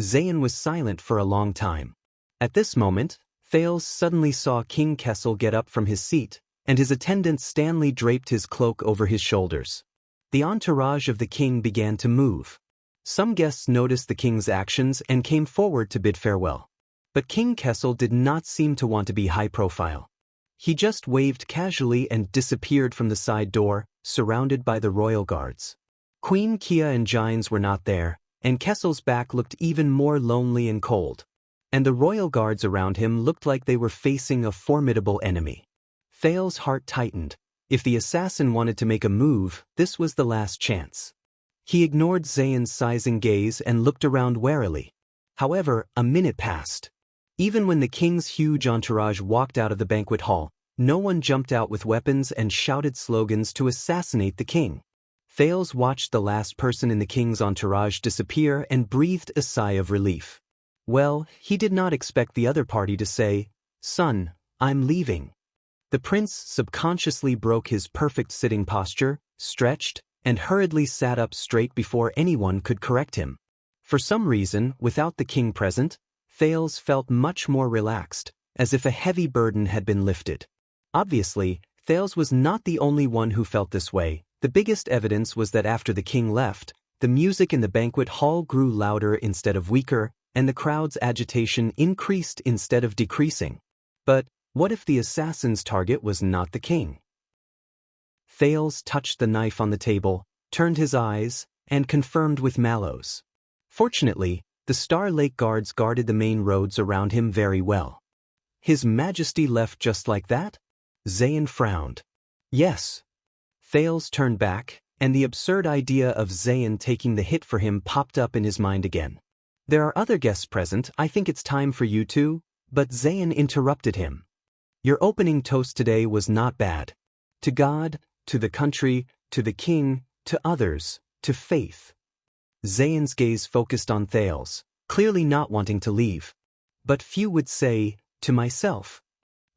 Zayn was silent for a long time. At this moment, Thales suddenly saw King Kessel get up from his seat, and his attendant Stanley draped his cloak over his shoulders. The entourage of the king began to move. Some guests noticed the king's actions and came forward to bid farewell. But King Kessel did not seem to want to be high profile. He just waved casually and disappeared from the side door, surrounded by the royal guards. Queen Kia and Gines were not there, and Kessel's back looked even more lonely and cold. And the royal guards around him looked like they were facing a formidable enemy. Thales' heart tightened. If the assassin wanted to make a move, this was the last chance. He ignored Zayn's sizing gaze and looked around warily. However, a minute passed. Even when the king's huge entourage walked out of the banquet hall, no one jumped out with weapons and shouted slogans to assassinate the king. Thales watched the last person in the king's entourage disappear and breathed a sigh of relief. Well, he did not expect the other party to say, "Son, I'm leaving." The prince subconsciously broke his perfect sitting posture, stretched, and hurriedly sat up straight before anyone could correct him. For some reason, without the king present, Thales felt much more relaxed, as if a heavy burden had been lifted. Obviously, Thales was not the only one who felt this way. The biggest evidence was that after the king left, the music in the banquet hall grew louder instead of weaker, and the crowd's agitation increased instead of decreasing. But what if the assassin's target was not the king? Thales touched the knife on the table, turned his eyes, and confirmed with Mallows. Fortunately, the Star Lake guards guarded the main roads around him very well. His Majesty left just like that? Zayn frowned. Yes. Thales turned back, and the absurd idea of Zayn taking the hit for him popped up in his mind again. There are other guests present, I think it's time for you to, but Zayn interrupted him. Your opening toast today was not bad. To God, to the country, to the king, to others, to faith. Zayn's gaze focused on Thales, clearly not wanting to leave. But few would say, to myself.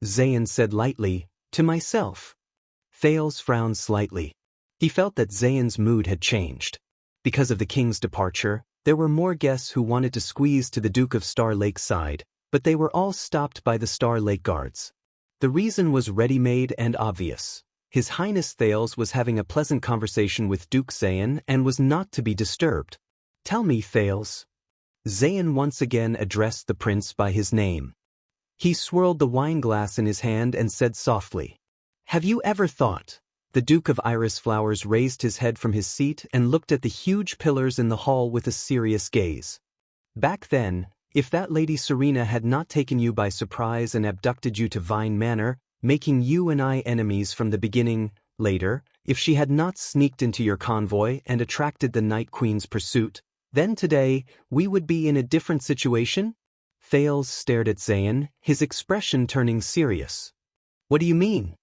Zayn said lightly, to myself. Thales frowned slightly. He felt that Zayn's mood had changed. Because of the king's departure, there were more guests who wanted to squeeze to the Duke of Star Lake's side, but they were all stopped by the Star Lake guards. The reason was ready-made and obvious. His Highness Thales was having a pleasant conversation with Duke Zayn and was not to be disturbed. Tell me, Thales. Zayn once again addressed the prince by his name. He swirled the wine glass in his hand and said softly, Have you ever thought? The Duke of Iris Flowers raised his head from his seat and looked at the huge pillars in the hall with a serious gaze. Back then, if that Lady Serena had not taken you by surprise and abducted you to Vine Manor, making you and I enemies from the beginning, later, if she had not sneaked into your convoy and attracted the Night Queen's pursuit, then today, we would be in a different situation? Thales stared at Zayn, his expression turning serious. What do you mean?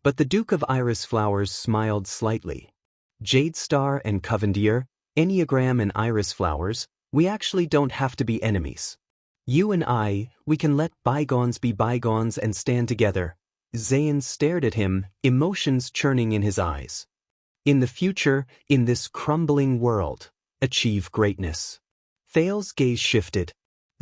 But the Duke of Iris Flowers smiled slightly. Jade Star and Covendier, Enneagram and Iris Flowers, we actually don't have to be enemies. You and I, we can let bygones be bygones and stand together. Zayn stared at him, emotions churning in his eyes. In the future, in this crumbling world, achieve greatness. Thales' gaze shifted.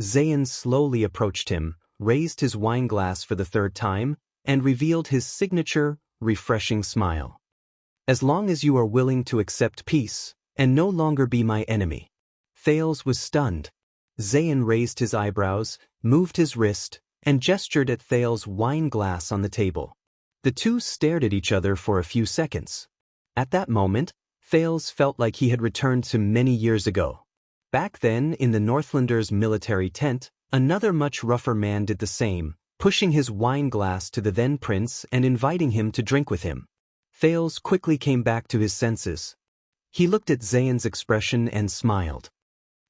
Zayn slowly approached him, raised his wine glass for the third time, and revealed his signature, refreshing smile. As long as you are willing to accept peace, and no longer be my enemy. Thales was stunned. Zayn raised his eyebrows, moved his wrist, and gestured at Thales' wine glass on the table. The two stared at each other for a few seconds. At that moment, Thales felt like he had returned to many years ago. Back then, in the Northlanders' military tent, another much rougher man did the same, pushing his wine glass to the then prince and inviting him to drink with him. Thales quickly came back to his senses. He looked at Zayn's expression and smiled.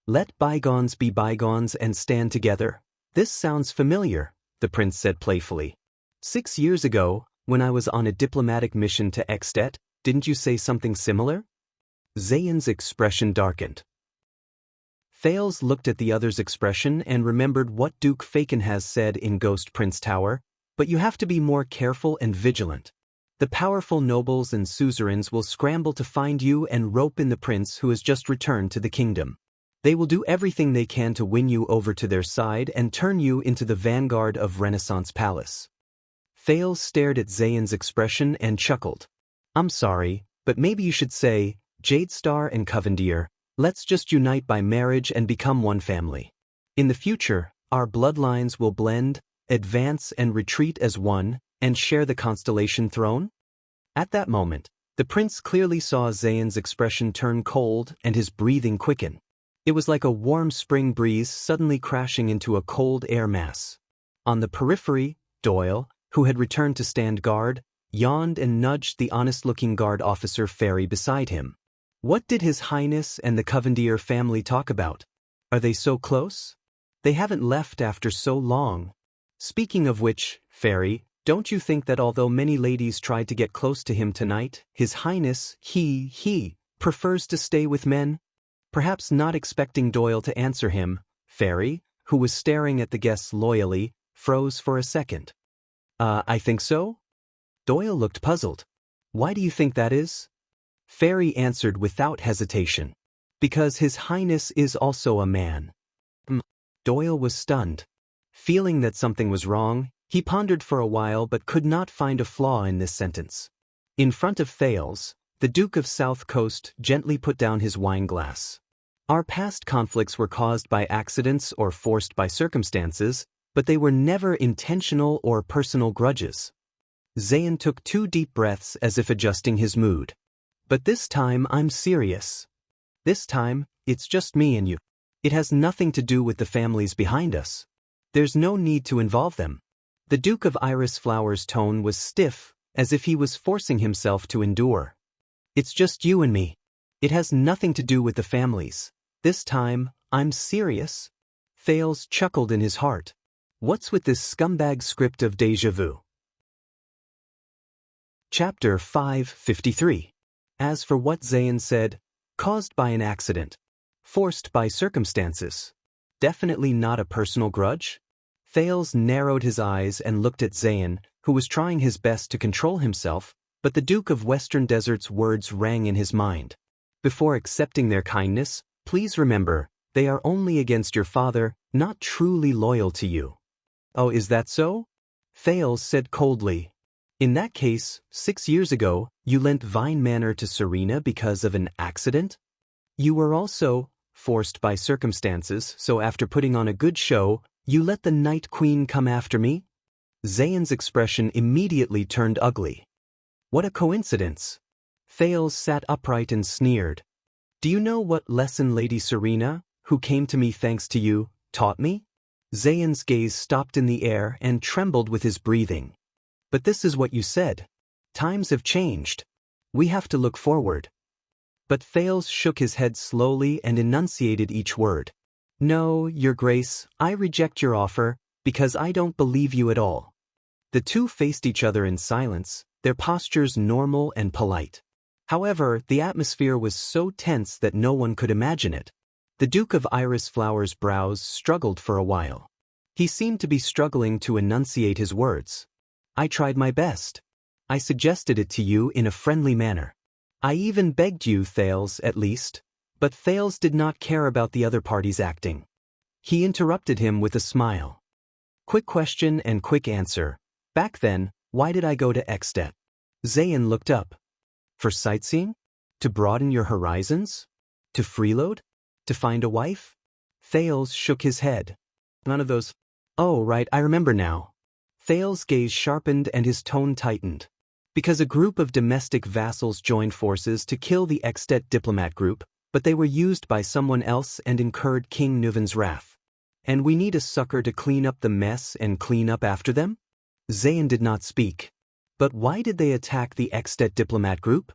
Let bygones be bygones and stand together. This sounds familiar, the prince said playfully. 6 years ago, when I was on a diplomatic mission to Extet, didn't you say something similar? Zayan's expression darkened. Thales looked at the other's expression and remembered what Duke Faken has said in Ghost Prince Tower, but you have to be more careful and vigilant. The powerful nobles and suzerains will scramble to find you and rope in the prince who has just returned to the kingdom. They will do everything they can to win you over to their side and turn you into the vanguard of Renaissance Palace. Thales stared at Zayan's expression and chuckled. I'm sorry, but maybe you should say, Jadestar and Covendier, let's just unite by marriage and become one family. In the future, our bloodlines will blend, advance and retreat as one, and share the constellation throne? At that moment, the prince clearly saw Zayan's expression turn cold and his breathing quicken. It was like a warm spring breeze suddenly crashing into a cold air mass. On the periphery, Doyle, who had returned to stand guard, yawned and nudged the honest-looking guard officer Fairy beside him. What did His Highness and the Covendier family talk about? Are they so close? They haven't left after so long. Speaking of which, Fairy, don't you think that although many ladies tried to get close to him tonight, His Highness, he prefers to stay with men? Perhaps not expecting Doyle to answer him, Fairy, who was staring at the guests loyally, froze for a second. I think so? Doyle looked puzzled. Why do you think that is? Fairy answered without hesitation. Because His Highness is also a man. Doyle was stunned. Feeling that something was wrong, he pondered for a while but could not find a flaw in this sentence. In front of Thales, the Duke of South Coast gently put down his wine glass. Our past conflicts were caused by accidents or forced by circumstances, but they were never intentional or personal grudges. Zayan took 2 deep breaths as if adjusting his mood. But this time I'm serious. This time, it's just me and you. It has nothing to do with the families behind us. There's no need to involve them. The Duke of Iris Flower's tone was stiff, as if he was forcing himself to endure. It's just you and me. It has nothing to do with the families. This time, I'm serious. Thales chuckled in his heart. What's with this scumbag script of déjà vu? Chapter 553. As for what Zayan said, caused by an accident. Forced by circumstances. Definitely not a personal grudge? Thales narrowed his eyes and looked at Zayan, who was trying his best to control himself, but the Duke of Western Desert's words rang in his mind. Before accepting their kindness, please remember, they are only against your father, not truly loyal to you. Oh, is that so? Thales said coldly. In that case, 6 years ago, you lent Vine Manor to Serena because of an accident? You were also forced by circumstances, so after putting on a good show, you let the Night Queen come after me? Zayan's expression immediately turned ugly. What a coincidence. Thales sat upright and sneered. Do you know what lesson Lady Serena, who came to me thanks to you, taught me? Zayan's gaze stopped in the air and trembled with his breathing. But this is what you said. Times have changed. We have to look forward. But Thales shook his head slowly and enunciated each word. No, Your Grace, I reject your offer, because I don't believe you at all. The two faced each other in silence, their postures normal and polite. However, the atmosphere was so tense that no one could imagine it. The Duke of Iris Flower's brows struggled for a while. He seemed to be struggling to enunciate his words. I tried my best. I suggested it to you in a friendly manner. I even begged you, Thales, at least. But Thales did not care about the other party's acting. He interrupted him with a smile. Quick question and quick answer. Back then, why did I go to Extet? Zayan looked up. For sightseeing? To broaden your horizons? To freeload? To find a wife? Thales shook his head. None of those. Oh, right, I remember now. Thales' gaze sharpened and his tone tightened. Because a group of domestic vassals joined forces to kill the Extet diplomat group, but they were used by someone else and incurred King Nuven's wrath. And we need a sucker to clean up the mess and clean up after them? Zayan did not speak. But why did they attack the Extet diplomat group?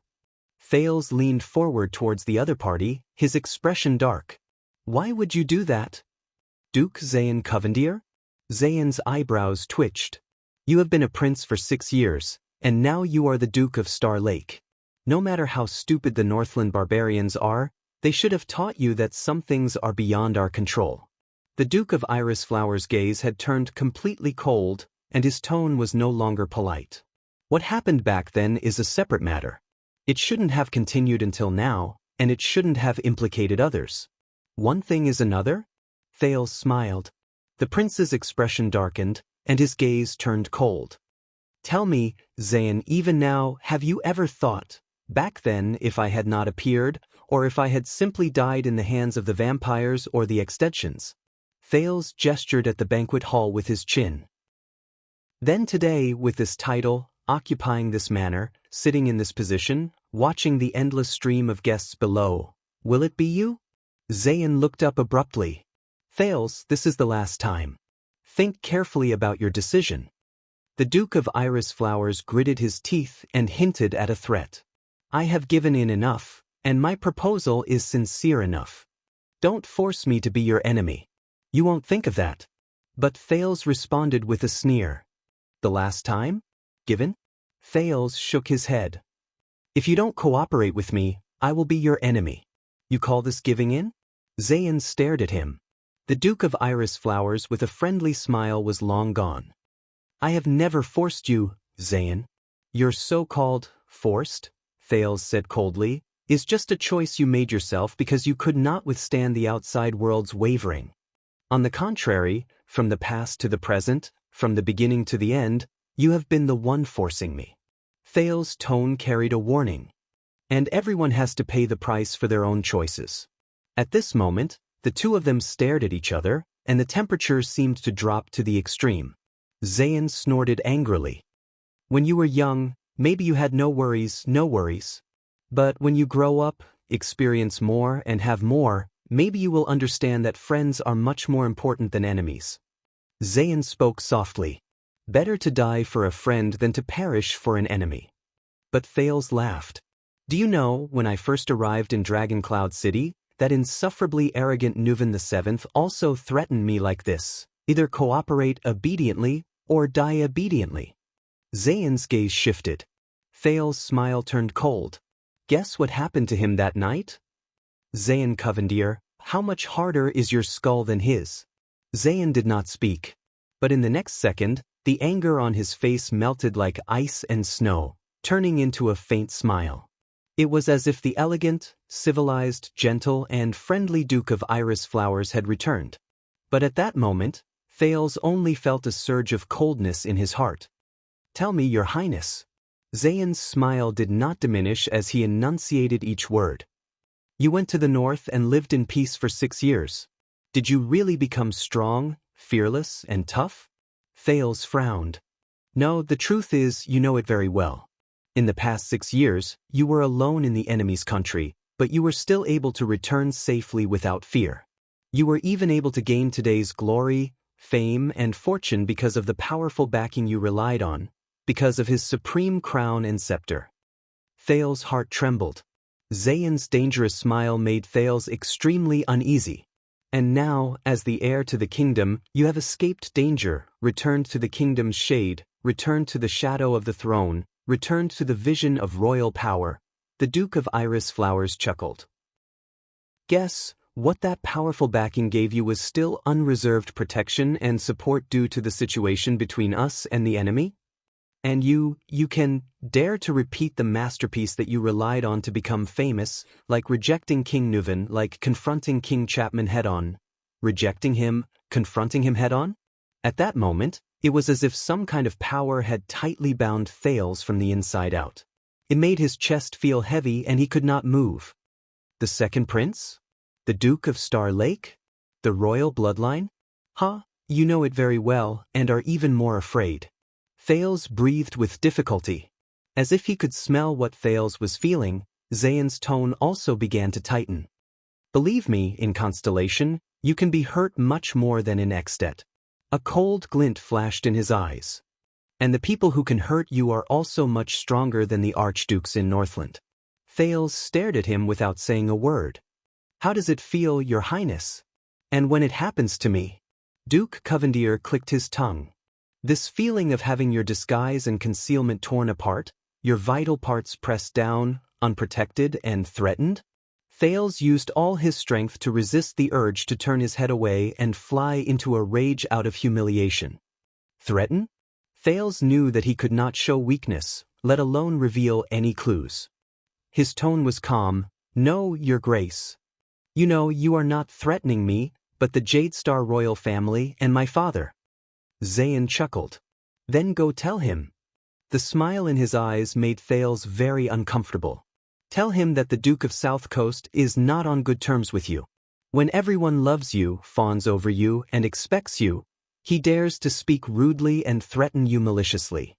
Thales leaned forward towards the other party, his expression dark. Why would you do that? Duke Zayan Covendier? Zayan's eyebrows twitched. You have been a prince for 6 years, and now you are the Duke of Star Lake. No matter how stupid the Northland barbarians are, they should have taught you that some things are beyond our control. The Duke of Iris Flower's gaze had turned completely cold, and his tone was no longer polite. What happened back then is a separate matter. It shouldn't have continued until now, and it shouldn't have implicated others. One thing is another? Thales smiled. The prince's expression darkened, and his gaze turned cold. Tell me, Zayan, even now, have you ever thought, back then, if I had not appeared, or if I had simply died in the hands of the vampires or the extensions? Thales gestured at the banquet hall with his chin. Then today, with this title, occupying this manor, sitting in this position, watching the endless stream of guests below, will it be you? Zayan looked up abruptly. Thales, this is the last time. Think carefully about your decision. The Duke of Iris Flowers gritted his teeth and hinted at a threat. I have given in enough, and my proposal is sincere enough. Don't force me to be your enemy. You won't think of that. But Thales responded with a sneer. The last time? Given? Thales shook his head. If you don't cooperate with me, I will be your enemy. You call this giving in? Zayan stared at him. The Duke of Iris Flowers with a friendly smile was long gone. I have never forced you, Zayan. Your so-called forced, Thales said coldly, is just a choice you made yourself because you could not withstand the outside world's wavering. On the contrary, from the past to the present, from the beginning to the end, you have been the one forcing me. Thales' tone carried a warning. And everyone has to pay the price for their own choices. At this moment, the two of them stared at each other, and the temperature seemed to drop to the extreme. Zayan snorted angrily. When you were young, maybe you had no worries. But when you grow up, experience more and have more, maybe you will understand that friends are much more important than enemies. Zayan spoke softly. Better to die for a friend than to perish for an enemy. But Thales laughed. Do you know, when I first arrived in Dragon Cloud City, that insufferably arrogant Nuvan VII also threatened me like this, either cooperate obediently or die obediently. Zayan's gaze shifted. Thales' smile turned cold. Guess what happened to him that night? Zayan Covendier, how much harder is your skull than his? Zayan did not speak. But in the next second, the anger on his face melted like ice and snow, turning into a faint smile. It was as if the elegant, civilized, gentle, and friendly Duke of Iris Flowers had returned. But at that moment, Thales only felt a surge of coldness in his heart. Tell me, Your Highness. Zayan's smile did not diminish as he enunciated each word. You went to the north and lived in peace for 6 years. Did you really become strong, fearless, and tough? Thales frowned. No, the truth is, you know it very well. In the past 6 years, you were alone in the enemy's country, but you were still able to return safely without fear. You were even able to gain today's glory, fame, and fortune because of the powerful backing you relied on, because of his supreme crown and scepter. Thales' heart trembled. Zayan's dangerous smile made Thales extremely uneasy. And now, as the heir to the kingdom, you have escaped danger, returned to the kingdom's shade, returned to the shadow of the throne, returned to the vision of royal power. The Duke of Iris Flowers chuckled. Guess what that powerful backing gave you was still unreserved protection and support due to the situation between us and the enemy? And you can dare to repeat the masterpiece that you relied on to become famous, like rejecting King Nuvan, like confronting King Chapman head-on. Rejecting him, confronting him head-on? At that moment, it was as if some kind of power had tightly bound Thales from the inside out. It made his chest feel heavy and he could not move. The second prince? The Duke of Star Lake? The royal bloodline? You know it very well and are even more afraid. Thales breathed with difficulty. As if he could smell what Thales was feeling, Zayan's tone also began to tighten. Believe me, in Constellation, you can be hurt much more than in Extet. A cold glint flashed in his eyes. And the people who can hurt you are also much stronger than the archdukes in Northland. Thales stared at him without saying a word. How does it feel, Your Highness? And when it happens to me? Duke Covendier clicked his tongue. This feeling of having your disguise and concealment torn apart, your vital parts pressed down, unprotected and threatened? Thales used all his strength to resist the urge to turn his head away and fly into a rage out of humiliation. Threaten? Thales knew that he could not show weakness, let alone reveal any clues. His tone was calm. No, Your Grace. You know, you are not threatening me, but the Jade Star royal family and my father. Zayn chuckled. Then go tell him. The smile in his eyes made Thales very uncomfortable. Tell him that the Duke of South Coast is not on good terms with you. When everyone loves you, fawns over you, and expects you, he dares to speak rudely and threaten you maliciously.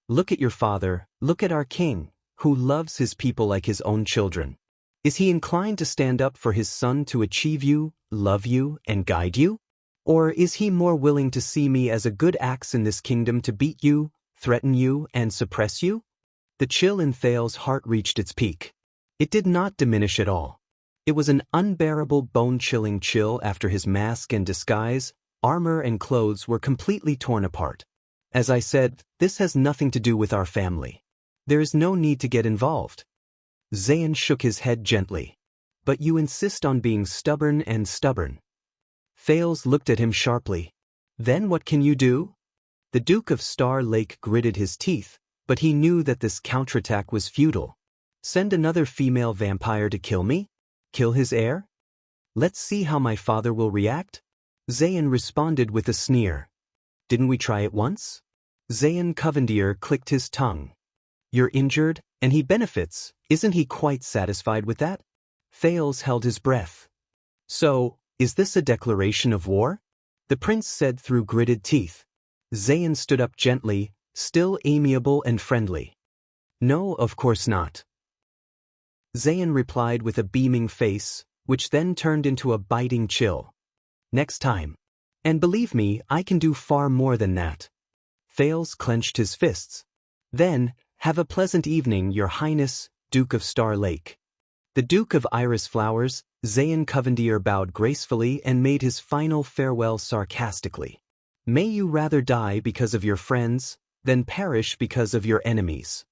Look at your father, look at our king, who loves his people like his own children. Is he inclined to stand up for his son to achieve you, love you, and guide you? Or is he more willing to see me as a good axe in this kingdom to beat you, threaten you, and suppress you? The chill in Thales' heart reached its peak. It did not diminish at all. It was an unbearable bone-chilling chill after his mask and disguise, armor and clothes were completely torn apart. As I said, this has nothing to do with our family. There is no need to get involved. Zayn shook his head gently. But you insist on being stubborn and stubborn. Thales looked at him sharply. Then what can you do? The Duke of Star Lake gritted his teeth, but he knew that this counterattack was futile. Send another female vampire to kill me? Kill his heir? Let's see how my father will react? Zayn responded with a sneer. Didn't we try it once? Zayn Covendier clicked his tongue. You're injured, and he benefits. Isn't he quite satisfied with that? Thales held his breath. So, is this a declaration of war? The prince said through gritted teeth. Zayn stood up gently, still amiable and friendly. No, of course not. Zayn replied with a beaming face, which then turned into a biting chill. Next time. And believe me, I can do far more than that. Thales clenched his fists. Then, have a pleasant evening, Your Highness, Duke of Star Lake. The Duke of Iris Flowers, Zayn Covendier bowed gracefully and made his final farewell sarcastically. May you rather die because of your friends, than perish because of your enemies.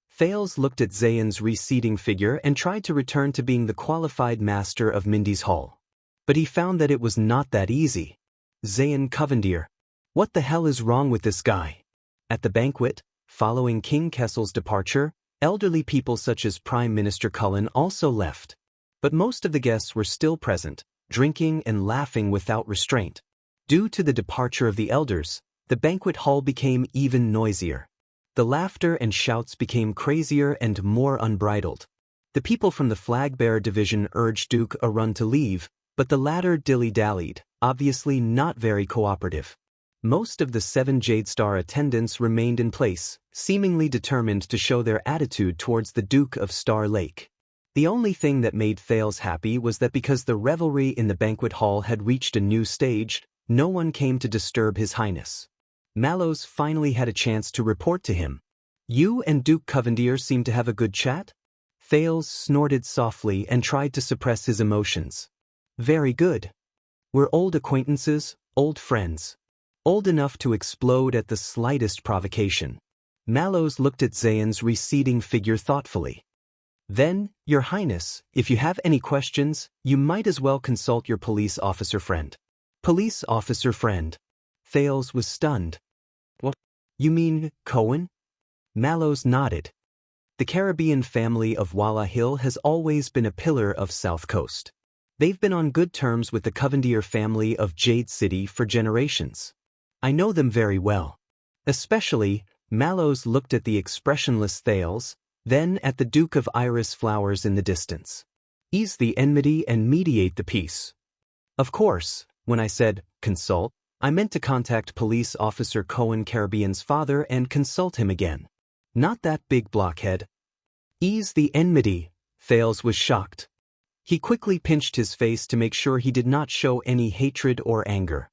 Thales looked at Zayn's receding figure and tried to return to being the qualified master of Mindy's Hall. But he found that it was not that easy. Zayn Covendier. What the hell is wrong with this guy? At the banquet, following King Kessel's departure, elderly people such as Prime Minister Cullen also left. But most of the guests were still present, drinking and laughing without restraint. Due to the departure of the elders, the banquet hall became even noisier. The laughter and shouts became crazier and more unbridled. The people from the flag-bearer division urged Duke Arun to leave, but the latter dilly-dallied, obviously not very cooperative. Most of the 7 Jade Star attendants remained in place, seemingly determined to show their attitude towards the Duke of Star Lake. The only thing that made Thales happy was that because the revelry in the banquet hall had reached a new stage, no one came to disturb His Highness. Mallows finally had a chance to report to him. You and Duke Covendier seem to have a good chat? Thales snorted softly and tried to suppress his emotions. Very good. We're old acquaintances, old friends. Old enough to explode at the slightest provocation. Mallows looked at Zayn's receding figure thoughtfully. Then, Your Highness, if you have any questions, you might as well consult your police officer friend. Police officer friend. Thales was stunned. What? You mean, Cohen? Mallows nodded. The Caribbean family of Walla Hill has always been a pillar of South Coast. They've been on good terms with the Covendier family of Jade City for generations. I know them very well. Especially, Mallows looked at the expressionless Thales, then at the Duke of Iris Flowers in the distance. Ease the enmity and mediate the peace. Of course, when I said, consult, I meant to contact Police Officer Cohen Caribbean's father and consult him again. Not that big blockhead. Ease the enmity. Thales was shocked. He quickly pinched his face to make sure he did not show any hatred or anger.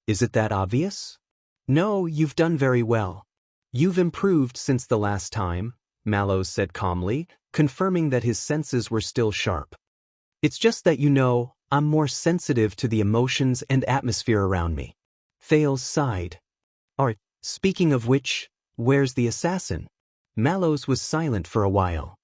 Is it that obvious? No, you've done very well. You've improved since the last time, Mallows said calmly, confirming that his senses were still sharp. It's just that I'm more sensitive to the emotions and atmosphere around me. Thales sighed. Speaking of which, where's the assassin? Mallows was silent for a while.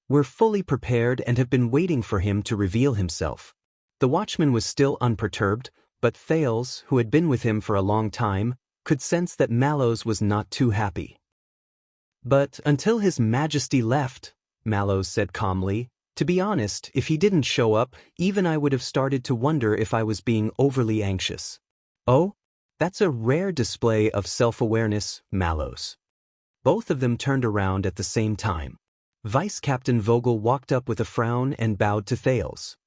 We're fully prepared and have been waiting for him to reveal himself. The watchman was still unperturbed, but Thales, who had been with him for a long time, could sense that Mallows was not too happy. But until His Majesty left, Mallows said calmly, to be honest, if he didn't show up, even I would have started to wonder if I was being overly anxious. Oh? That's a rare display of self-awareness, Mallows. Both of them turned around at the same time. Vice Captain Vogel walked up with a frown and bowed to Thales.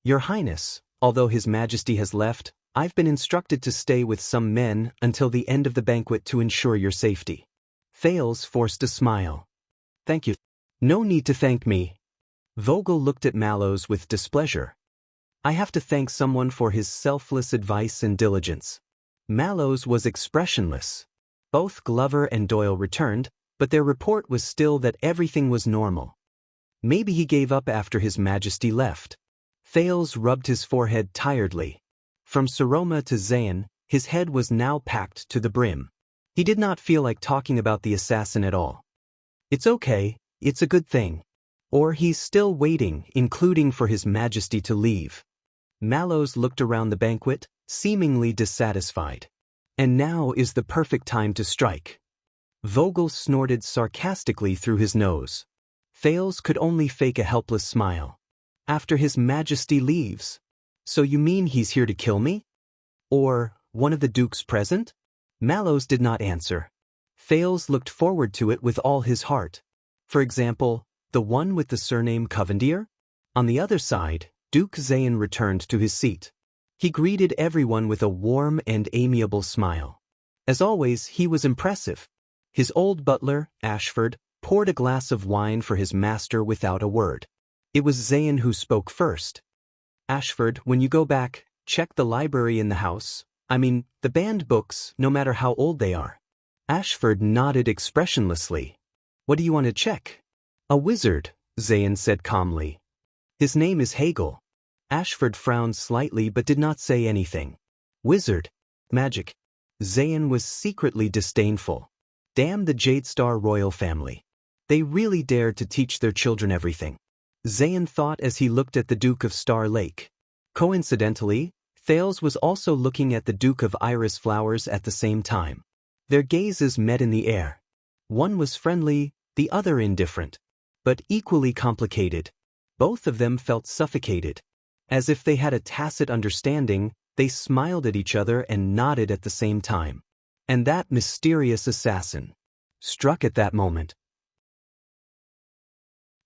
Your Highness, although His Majesty has left, I've been instructed to stay with some men until the end of the banquet to ensure your safety. Thales forced a smile. Thank you. No need to thank me. Vogel looked at Mallows with displeasure. I have to thank someone for his selfless advice and diligence. Mallows was expressionless. Both Glover and Doyle returned, but their report was still that everything was normal. Maybe he gave up after His Majesty left. Thales rubbed his forehead tiredly. From Saroma to Zayan, his head was now packed to the brim. He did not feel like talking about the assassin at all. It's okay, it's a good thing. Or he's still waiting, including for His Majesty to leave. Mallows looked around the banquet, seemingly dissatisfied. And now is the perfect time to strike. Vogel snorted sarcastically through his nose. Thales could only fake a helpless smile. After His Majesty leaves. So you mean he's here to kill me? Or one of the dukes present? Mallows did not answer. Thales looked forward to it with all his heart. For example, the one with the surname Covendier? On the other side, Duke Zayan returned to his seat. He greeted everyone with a warm and amiable smile. As always, he was impressive. His old butler, Ashford, poured a glass of wine for his master without a word. It was Zayan who spoke first. Ashford, when you go back, check the library in the house. The banned books, no matter how old they are. Ashford nodded expressionlessly. What do you want to check? A wizard, Zayan said calmly. His name is Hegel. Ashford frowned slightly but did not say anything. Wizard. Magic. Zayan was secretly disdainful. Damn the Jade Star royal family. They really dared to teach their children everything. Zayan thought as he looked at the Duke of Star Lake. Coincidentally, Thales was also looking at the Duke of Iris Flowers at the same time. Their gazes met in the air. One was friendly, the other indifferent. But equally complicated. Both of them felt suffocated. As if they had a tacit understanding, they smiled at each other and nodded at the same time. And that mysterious assassin struck at that moment.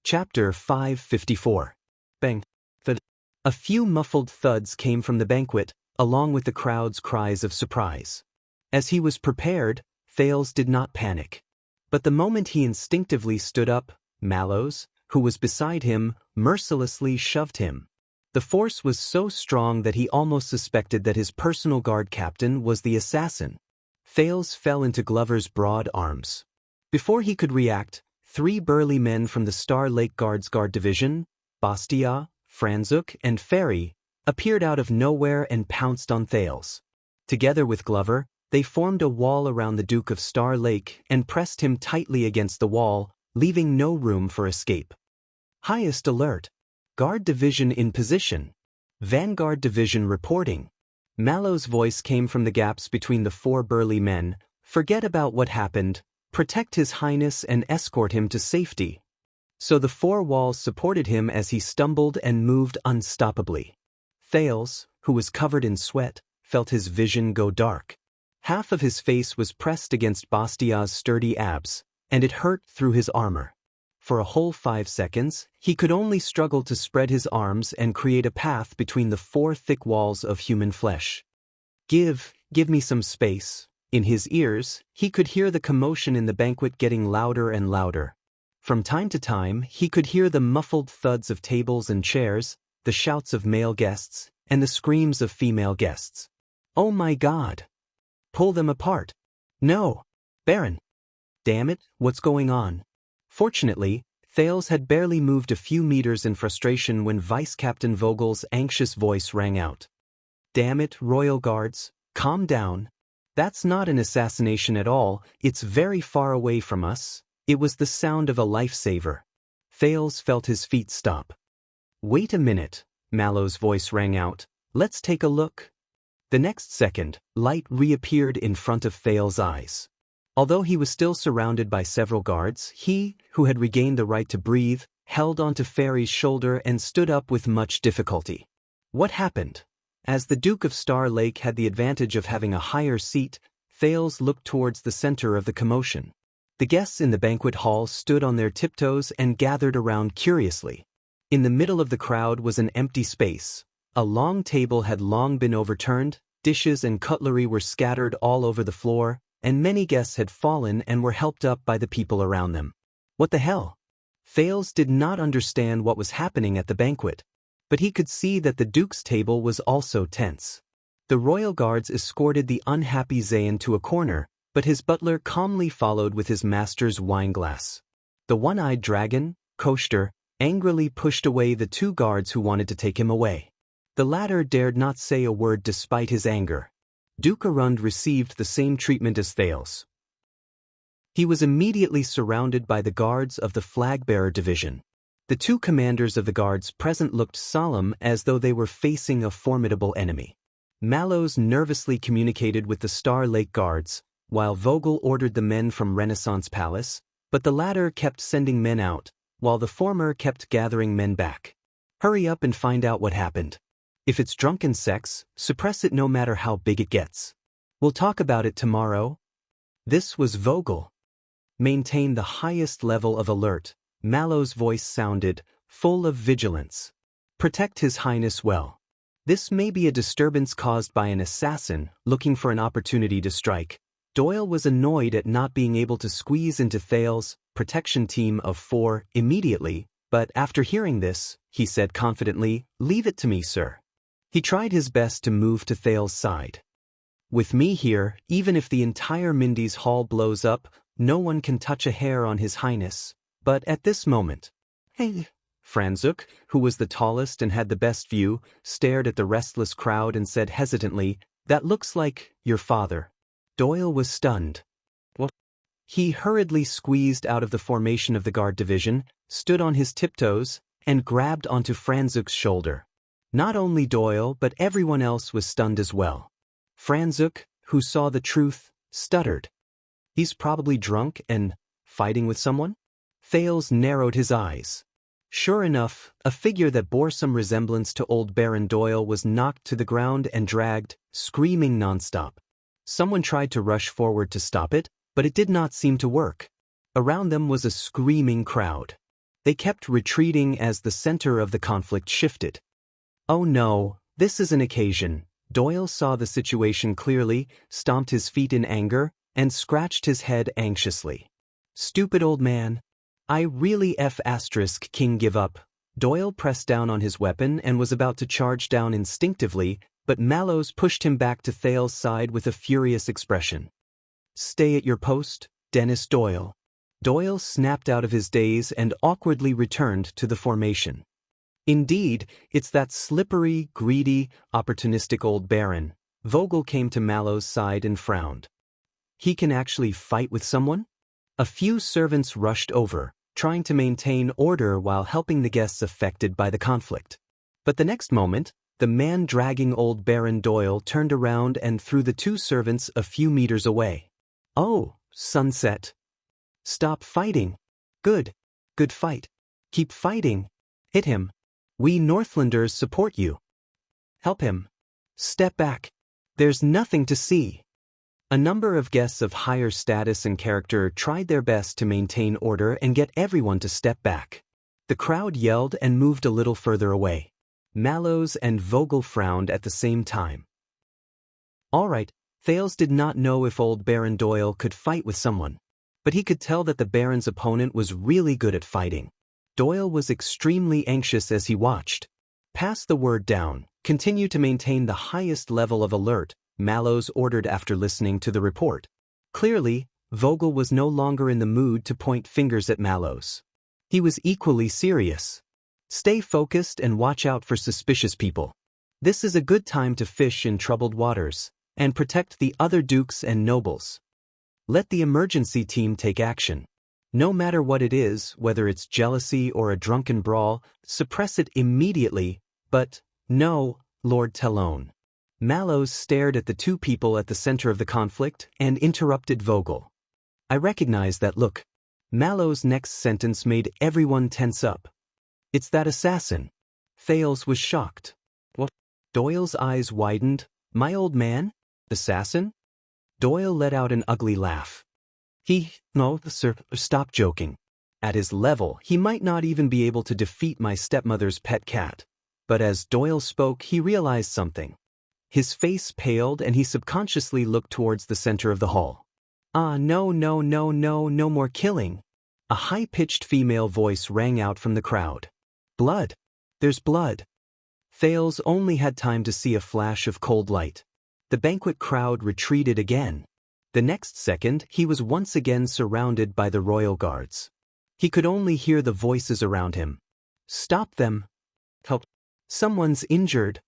Chapter 554. Bang. Thud. A few muffled thuds came from the banquet, along with the crowd's cries of surprise. As he was prepared, Thales did not panic. But the moment he instinctively stood up, Mallows, who was beside him, mercilessly shoved him. The force was so strong that he almost suspected that his personal guard captain was the assassin. Thales fell into Glover's broad arms. Before he could react, 3 burly men from the Star Lake Guard's guard division, Bastia, Franzuk, and Ferry, appeared out of nowhere and pounced on Thales. Together with Glover, they formed a wall around the Duke of Star Lake and pressed him tightly against the wall, leaving no room for escape. Highest alert. Guard Division in position. Vanguard Division reporting. Mallow's voice came from the gaps between the 4 burly men. Forget about what happened. Protect His Highness and escort him to safety. So the 4 walls supported him as he stumbled and moved unstoppably. Thales, who was covered in sweat, felt his vision go dark. Half of his face was pressed against Bastia's sturdy abs, and it hurt through his armor. For a whole 5 seconds, he could only struggle to spread his arms and create a path between the 4 thick walls of human flesh. Give me some space. In his ears, he could hear the commotion in the banquet getting louder and louder. From time to time, he could hear the muffled thuds of tables and chairs, the shouts of male guests, and the screams of female guests. Oh my God! Pull them apart. No! Baron! Damn it, what's going on? Fortunately, Thales had barely moved a few meters in frustration when Vice Captain Vogel's anxious voice rang out. Damn it, Royal Guards, calm down. That's not an assassination at all, it's very far away from us. It was the sound of a lifesaver. Thales felt his feet stop. Wait a minute, Mallow's voice rang out. Let's take a look. The next second, light reappeared in front of Thales' eyes. Although he was still surrounded by several guards, he, who had regained the right to breathe, held onto Fairy's shoulder and stood up with much difficulty. What happened? As the Duke of Star Lake had the advantage of having a higher seat, Thales looked towards the center of the commotion. The guests in the banquet hall stood on their tiptoes and gathered around curiously. In the middle of the crowd was an empty space. A long table had long been overturned, dishes and cutlery were scattered all over the floor, and many guests had fallen and were helped up by the people around them. What the hell? Thales did not understand what was happening at the banquet, but he could see that the Duke's table was also tense. The royal guards escorted the unhappy Zayn to a corner, but his butler calmly followed with his master's wineglass. The one-eyed dragon, Koshter, angrily pushed away the two guards who wanted to take him away. The latter dared not say a word despite his anger. Duke Arund received the same treatment as Thales. He was immediately surrounded by the guards of the flag-bearer division. The two commanders of the guards present looked solemn as though they were facing a formidable enemy. Mallows nervously communicated with the Star Lake guards, while Vogel ordered the men from Renaissance Palace, but the latter kept sending men out, while the former kept gathering men back. Hurry up and find out what happened. If it's drunken sex, suppress it no matter how big it gets. We'll talk about it tomorrow. This was Vogel. Maintain the highest level of alert, Mallow's voice sounded, full of vigilance. Protect His Highness well. This may be a disturbance caused by an assassin looking for an opportunity to strike. Doyle was annoyed at not being able to squeeze into Thales' protection team of 4 immediately, but after hearing this, he said confidently, "Leave it to me, sir." He tried his best to move to Thales' side. "With me here, even if the entire Mindy's hall blows up, no one can touch a hair on His Highness." But at this moment, "Hey," Franzuk, who was the tallest and had the best view, stared at the restless crowd and said hesitantly, "That looks like your father." Doyle was stunned. What? He hurriedly squeezed out of the formation of the guard division, stood on his tiptoes, and grabbed onto Franzuk's shoulder. Not only Doyle but everyone else was stunned as well. Franzuk, who saw the truth, stuttered. "He's probably drunk and fighting with someone?" Thales narrowed his eyes. Sure enough, a figure that bore some resemblance to old Baron Doyle was knocked to the ground and dragged, screaming nonstop. Someone tried to rush forward to stop it, but it did not seem to work. Around them was a screaming crowd. They kept retreating as the center of the conflict shifted. "Oh no, this is an occasion." Doyle saw the situation clearly, stomped his feet in anger, and scratched his head anxiously. "Stupid old man. I really King give up." Doyle pressed down on his weapon and was about to charge down instinctively, but Mallows pushed him back to Thales' side with a furious expression. "Stay at your post, Dennis Doyle." Doyle snapped out of his daze and awkwardly returned to the formation. "Indeed, it's that slippery, greedy, opportunistic old baron." Vogel came to Mallows' side and frowned. "He can actually fight with someone?" A few servants rushed over, trying to maintain order while helping the guests affected by the conflict. But the next moment, the man dragging old Baron Doyle turned around and threw the two servants a few meters away. "Oh, Sunset. Stop fighting. Good. Good fight. Keep fighting. Hit him. We Northlanders support you. Help him. Step back. There's nothing to see." A number of guests of higher status and character tried their best to maintain order and get everyone to step back. The crowd yelled and moved a little further away. Mallows and Vogel frowned at the same time. All right, Thales did not know if old Baron Doyle could fight with someone, but he could tell that the Baron's opponent was really good at fighting. Doyle was extremely anxious as he watched. "Pass the word down. Continue to maintain the highest level of alert," Mallows ordered after listening to the report. Clearly, Vogel was no longer in the mood to point fingers at Mallows. He was equally serious. "Stay focused and watch out for suspicious people. This is a good time to fish in troubled waters." and protect the other dukes and nobles. Let the emergency team take action. No matter what it is, whether it's jealousy or a drunken brawl, suppress it immediately, but, no, Lord Talon. Mallows stared at the two people at the center of the conflict and interrupted Vogel. I recognize that look. Mallows' next sentence made everyone tense up. It's that assassin. Thales was shocked. What? Doyle's eyes widened. My old man? Assassin? Doyle let out an ugly laugh. No, sir, stop joking. At his level, he might not even be able to defeat my stepmother's pet cat. But as Doyle spoke, he realized something. His face paled and he subconsciously looked towards the center of the hall. No more killing. A high-pitched female voice rang out from the crowd. Blood. There's blood. Thales only had time to see a flash of cold light. The banquet crowd retreated again. The next second, he was once again surrounded by the royal guards. He could only hear the voices around him. Stop them. Help. Someone's injured.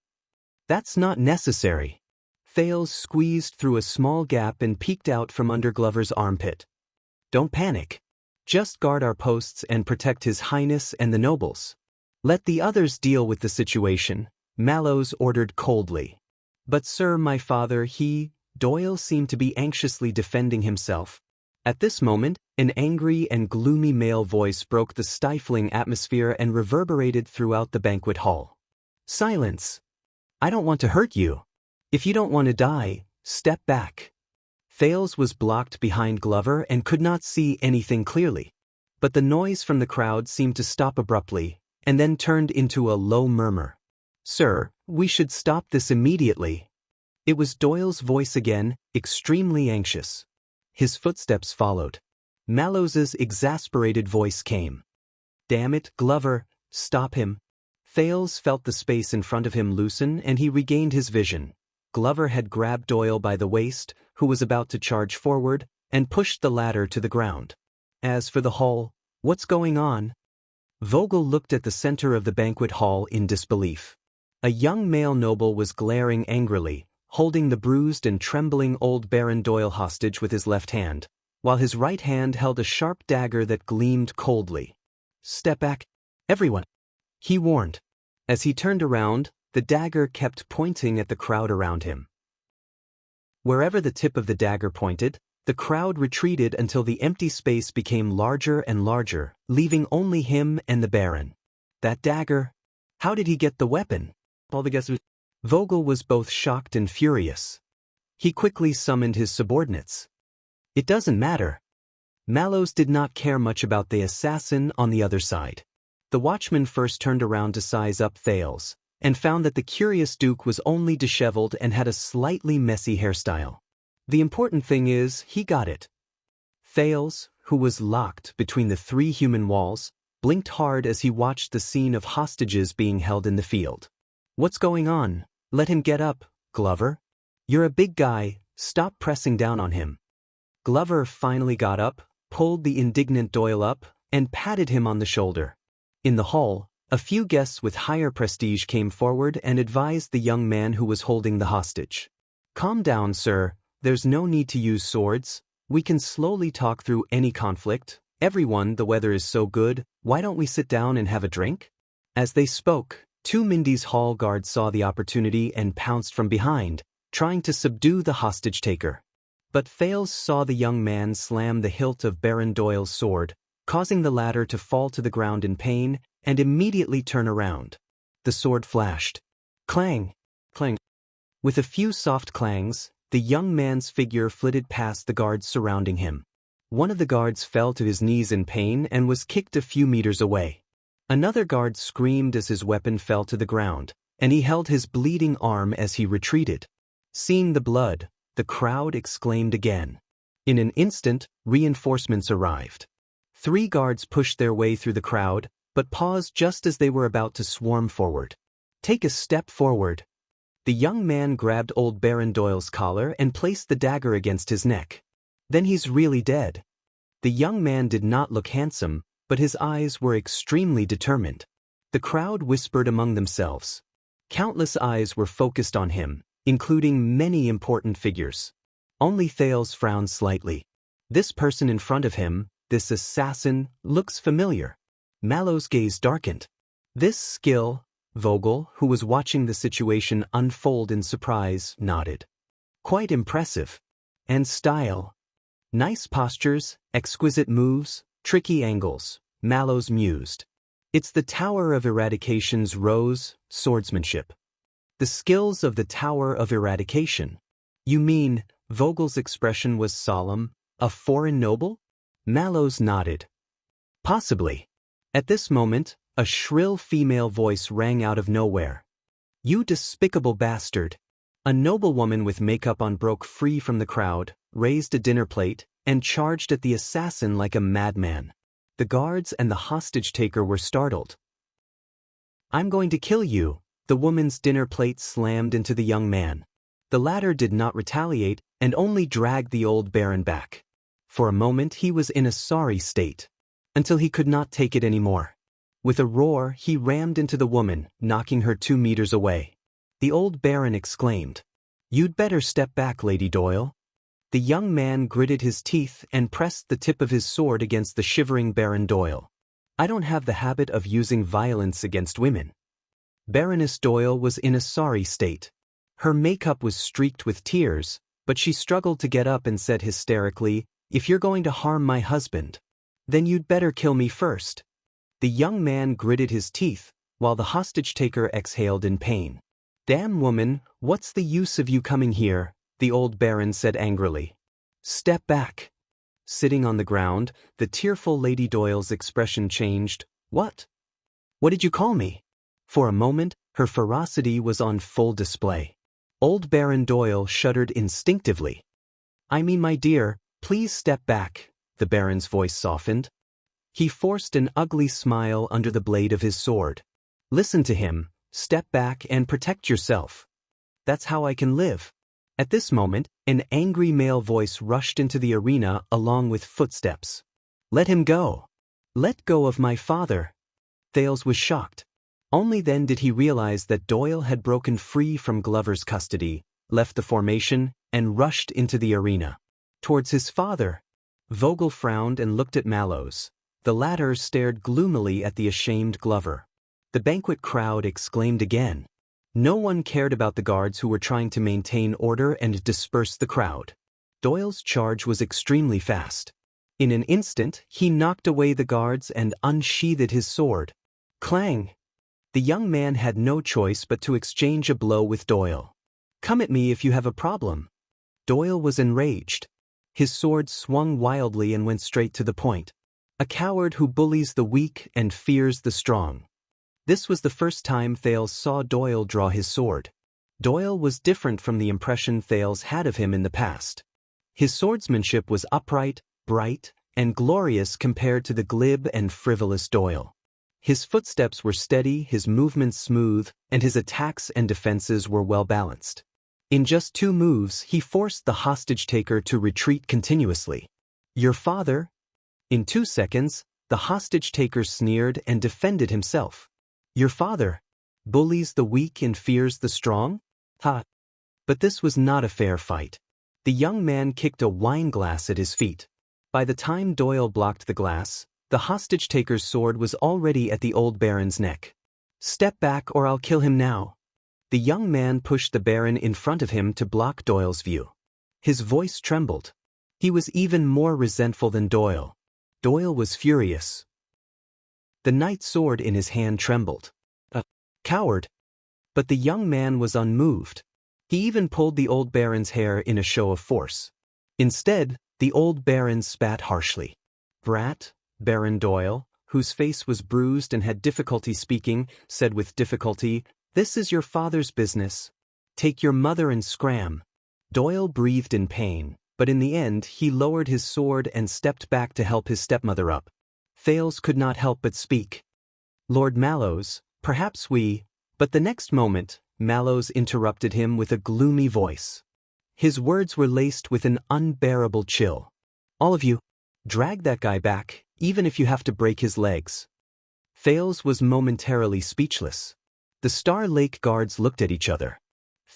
That's not necessary. Thales squeezed through a small gap and peeked out from under Glover's armpit. Don't panic. Just guard our posts and protect His Highness and the nobles. Let the others deal with the situation, Mallows ordered coldly. But sir, my father, Doyle seemed to be anxiously defending himself. At this moment, an angry and gloomy male voice broke the stifling atmosphere and reverberated throughout the banquet hall. Silence. I don't want to hurt you. If you don't want to die, step back. Thales was blocked behind Glover and could not see anything clearly. But the noise from the crowd seemed to stop abruptly, and then turned into a low murmur. Sir, we should stop this immediately. It was Doyle's voice again, extremely anxious. His footsteps followed. Mallows's exasperated voice came. Damn it, Glover, stop him. Thales felt the space in front of him loosen and he regained his vision. Glover had grabbed Doyle by the waist, who was about to charge forward, and pushed the latter to the ground. As for the hall, what's going on? Vogel looked at the center of the banquet hall in disbelief. A young male noble was glaring angrily, holding the bruised and trembling old Baron Doyle hostage with his left hand, while his right hand held a sharp dagger that gleamed coldly. Step back, everyone, he warned. As he turned around, the dagger kept pointing at the crowd around him. Wherever the tip of the dagger pointed, the crowd retreated until the empty space became larger and larger, leaving only him and the Baron. That dagger? How did he get the weapon? All the guests. Vogel was both shocked and furious. He quickly summoned his subordinates. It doesn't matter. Mallows did not care much about the assassin on the other side. The watchman first turned around to size up Thales, and found that the curious Duke was only disheveled and had a slightly messy hairstyle. The important thing is, he got it. Thales, who was locked between the three human walls, blinked hard as he watched the scene of hostages being held in the field. What's going on? Let him get up, Glover. You're a big guy, stop pressing down on him. Glover finally got up, pulled the indignant Doyle up, and patted him on the shoulder. In the hall, a few guests with higher prestige came forward and advised the young man who was holding the hostage. Calm down, sir. There's no need to use swords. We can slowly talk through any conflict. Everyone, the weather is so good, why don't we sit down and have a drink? As they spoke, two Mindy's hall guards saw the opportunity and pounced from behind, trying to subdue the hostage-taker. But Thales saw the young man slam the hilt of Baron Doyle's sword, causing the latter to fall to the ground in pain, and immediately turn around. The sword flashed. Clang! Clang! With a few soft clangs, the young man's figure flitted past the guards surrounding him. One of the guards fell to his knees in pain and was kicked a few meters away. Another guard screamed as his weapon fell to the ground, and he held his bleeding arm as he retreated. Seeing the blood, the crowd exclaimed again. In an instant, reinforcements arrived. 3 guards pushed their way through the crowd, but paused just as they were about to swarm forward. Take a step forward. The young man grabbed old Baron Doyle's collar and placed the dagger against his neck. Then he's really dead. The young man did not look handsome, but his eyes were extremely determined. The crowd whispered among themselves. Countless eyes were focused on him, including many important figures. Only Thales frowned slightly. This person in front of him, this assassin, looks familiar. Mallow's gaze darkened. This skill, Vogel, who was watching the situation unfold in surprise, nodded. Quite impressive. And style. Nice postures, exquisite moves, tricky angles, Mallow's mused. It's the Tower of Eradication's rose, swordsmanship. The skills of the Tower of Eradication. You mean, Vogel's expression was solemn, a foreign noble? Mallow's nodded. Possibly. At this moment, a shrill female voice rang out of nowhere. You despicable bastard. A noblewoman with makeup on broke free from the crowd, raised a dinner plate, and charged at the assassin like a madman. The guards and the hostage-taker were startled. I'm going to kill you. The woman's dinner plate slammed into the young man. The latter did not retaliate and only dragged the old baron back. For a moment he was in a sorry state. Until he could not take it anymore. With a roar he rammed into the woman, knocking her 2 meters away. The old baron exclaimed, You'd better step back, Lady Doyle. The young man gritted his teeth and pressed the tip of his sword against the shivering Baron Doyle. I don't have the habit of using violence against women. Baroness Doyle was in a sorry state. Her makeup was streaked with tears, but she struggled to get up and said hysterically, If you're going to harm my husband, then you'd better kill me first. The young man gritted his teeth, while the hostage-taker exhaled in pain. Damn woman, what's the use of you coming here? The old baron said angrily. Step back. Sitting on the ground, the tearful Lady Doyle's expression changed. What? What did you call me? For a moment, her ferocity was on full display. Old Baron Doyle shuddered instinctively. I mean, my dear, please step back, the baron's voice softened. He forced an ugly smile under the blade of his sword. Listen to him, step back and protect yourself. That's how I can live. At this moment, an angry male voice rushed into the arena along with footsteps. Let him go. Let go of my father. Thales was shocked. Only then did he realize that Doyle had broken free from Glover's custody, left the formation, and rushed into the arena. Towards his father. Vogel frowned and looked at Mallows. The latter stared gloomily at the ashamed Glover. The banquet crowd exclaimed again. No one cared about the guards who were trying to maintain order and disperse the crowd. Doyle's charge was extremely fast. In an instant, he knocked away the guards and unsheathed his sword. Clang! The young man had no choice but to exchange a blow with Doyle. Come at me if you have a problem. Doyle was enraged. His sword swung wildly and went straight to the point. A coward who bullies the weak and fears the strong. This was the first time Thales saw Doyle draw his sword. Doyle was different from the impression Thales had of him in the past. His swordsmanship was upright, bright, and glorious compared to the glib and frivolous Doyle. His footsteps were steady, his movements smooth, and his attacks and defenses were well balanced. In just 2 moves, he forced the hostage-taker to retreat continuously. Your father? In 2 seconds, the hostage-taker sneered and defended himself. Your father bullies the weak and fears the strong? Ha! But this was not a fair fight. The young man kicked a wine glass at his feet. By the time Doyle blocked the glass, the hostage-taker's sword was already at the old baron's neck. Step back or I'll kill him now. The young man pushed the baron in front of him to block Doyle's view. His voice trembled. He was even more resentful than Doyle. Doyle was furious. The knight's sword in his hand trembled. A coward. But the young man was unmoved. He even pulled the old baron's hair in a show of force. Instead, the old baron spat harshly. Brat, Baron Doyle, whose face was bruised and had difficulty speaking, said with difficulty, This is your father's business. Take your mother and scram. Doyle breathed in pain, but in the end he lowered his sword and stepped back to help his stepmother up. Thales could not help but speak. Lord Mallows, perhaps we... But the next moment, Mallows interrupted him with a gloomy voice. His words were laced with an unbearable chill. All of you, drag that guy back, even if you have to break his legs. Thales was momentarily speechless. The Star Lake guards looked at each other.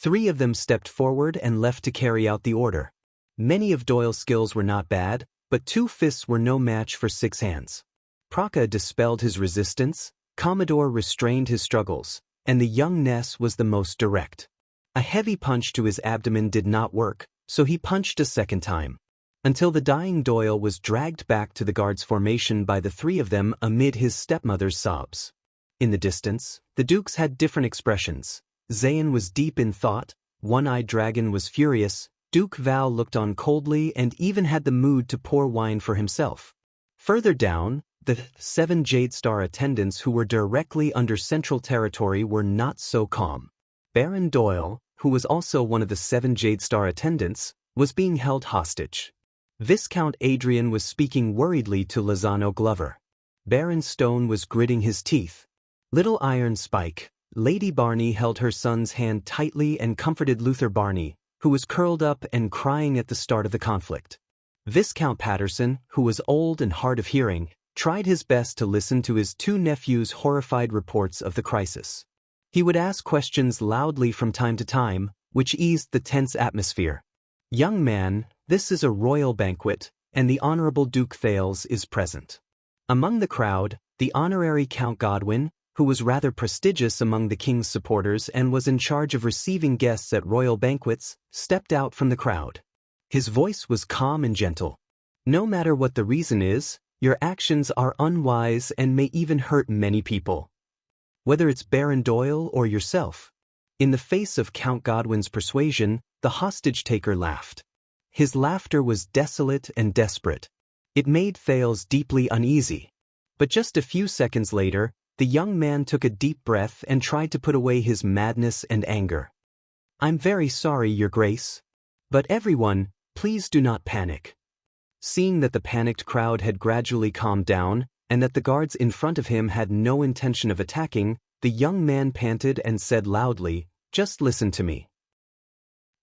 3 of them stepped forward and left to carry out the order. Many of Doyle's skills were not bad, but 2 fists were no match for 6 hands. Praka dispelled his resistance, Commodore restrained his struggles, and the young Ness was the most direct. A heavy punch to his abdomen did not work, so he punched a second time, until the dying Doyle was dragged back to the guard's formation by the 3 of them amid his stepmother's sobs. In the distance, the dukes had different expressions. Zayn was deep in thought, One-Eyed Dragon was furious, Duke Val looked on coldly and even had the mood to pour wine for himself. Further down, the 7 Jade Star attendants who were directly under Central Territory were not so calm. Baron Doyle, who was also one of the 7 Jade Star attendants, was being held hostage. Viscount Adrian was speaking worriedly to Lozano Glover. Baron Stone was gritting his teeth. Little Iron Spike, Lady Barney held her son's hand tightly and comforted Luther Barney, who was curled up and crying at the start of the conflict. Viscount Patterson, who was old and hard of hearing, tried his best to listen to his 2 nephews' horrified reports of the crisis. He would ask questions loudly from time to time, which eased the tense atmosphere. "Young man, this is a royal banquet, and the Honorable Duke Thales is present." Among the crowd, the honorary Count Godwin, who was rather prestigious among the king's supporters and was in charge of receiving guests at royal banquets, stepped out from the crowd. His voice was calm and gentle. "No matter what the reason is, your actions are unwise and may even hurt many people. Whether it's Baron Doyle or yourself." In the face of Count Godwin's persuasion, the hostage-taker laughed. His laughter was desolate and desperate. It made Thales deeply uneasy. But just a few seconds later, the young man took a deep breath and tried to put away his madness and anger. "I'm very sorry, Your Grace. But everyone, please do not panic." Seeing that the panicked crowd had gradually calmed down, and that the guards in front of him had no intention of attacking, the young man panted and said loudly, "Just listen to me."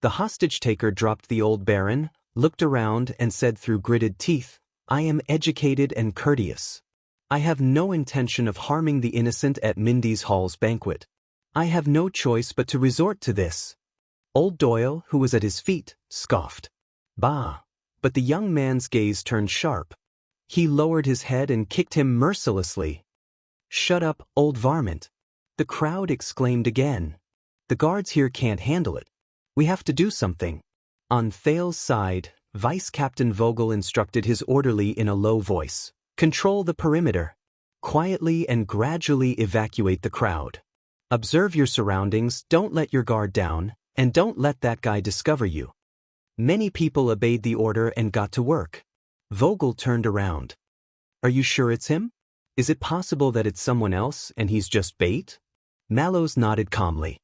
The hostage-taker dropped the old baron, looked around and said through gritted teeth, "I am educated and courteous. I have no intention of harming the innocent at Mindy's Hall's banquet. I have no choice but to resort to this." Old Doyle, who was at his feet, scoffed. "Bah!" But the young man's gaze turned sharp. He lowered his head and kicked him mercilessly. "Shut up, old varmint!" The crowd exclaimed again. "The guards here can't handle it. We have to do something." On Thales' side, Vice Captain Vogel instructed his orderly in a low voice, "Control the perimeter. Quietly and gradually evacuate the crowd. Observe your surroundings, don't let your guard down, and don't let that guy discover you." Many people obeyed the order and got to work. Vogel turned around. "Are you sure it's him? Is it possible that it's someone else and he's just bait?" Mallows nodded calmly.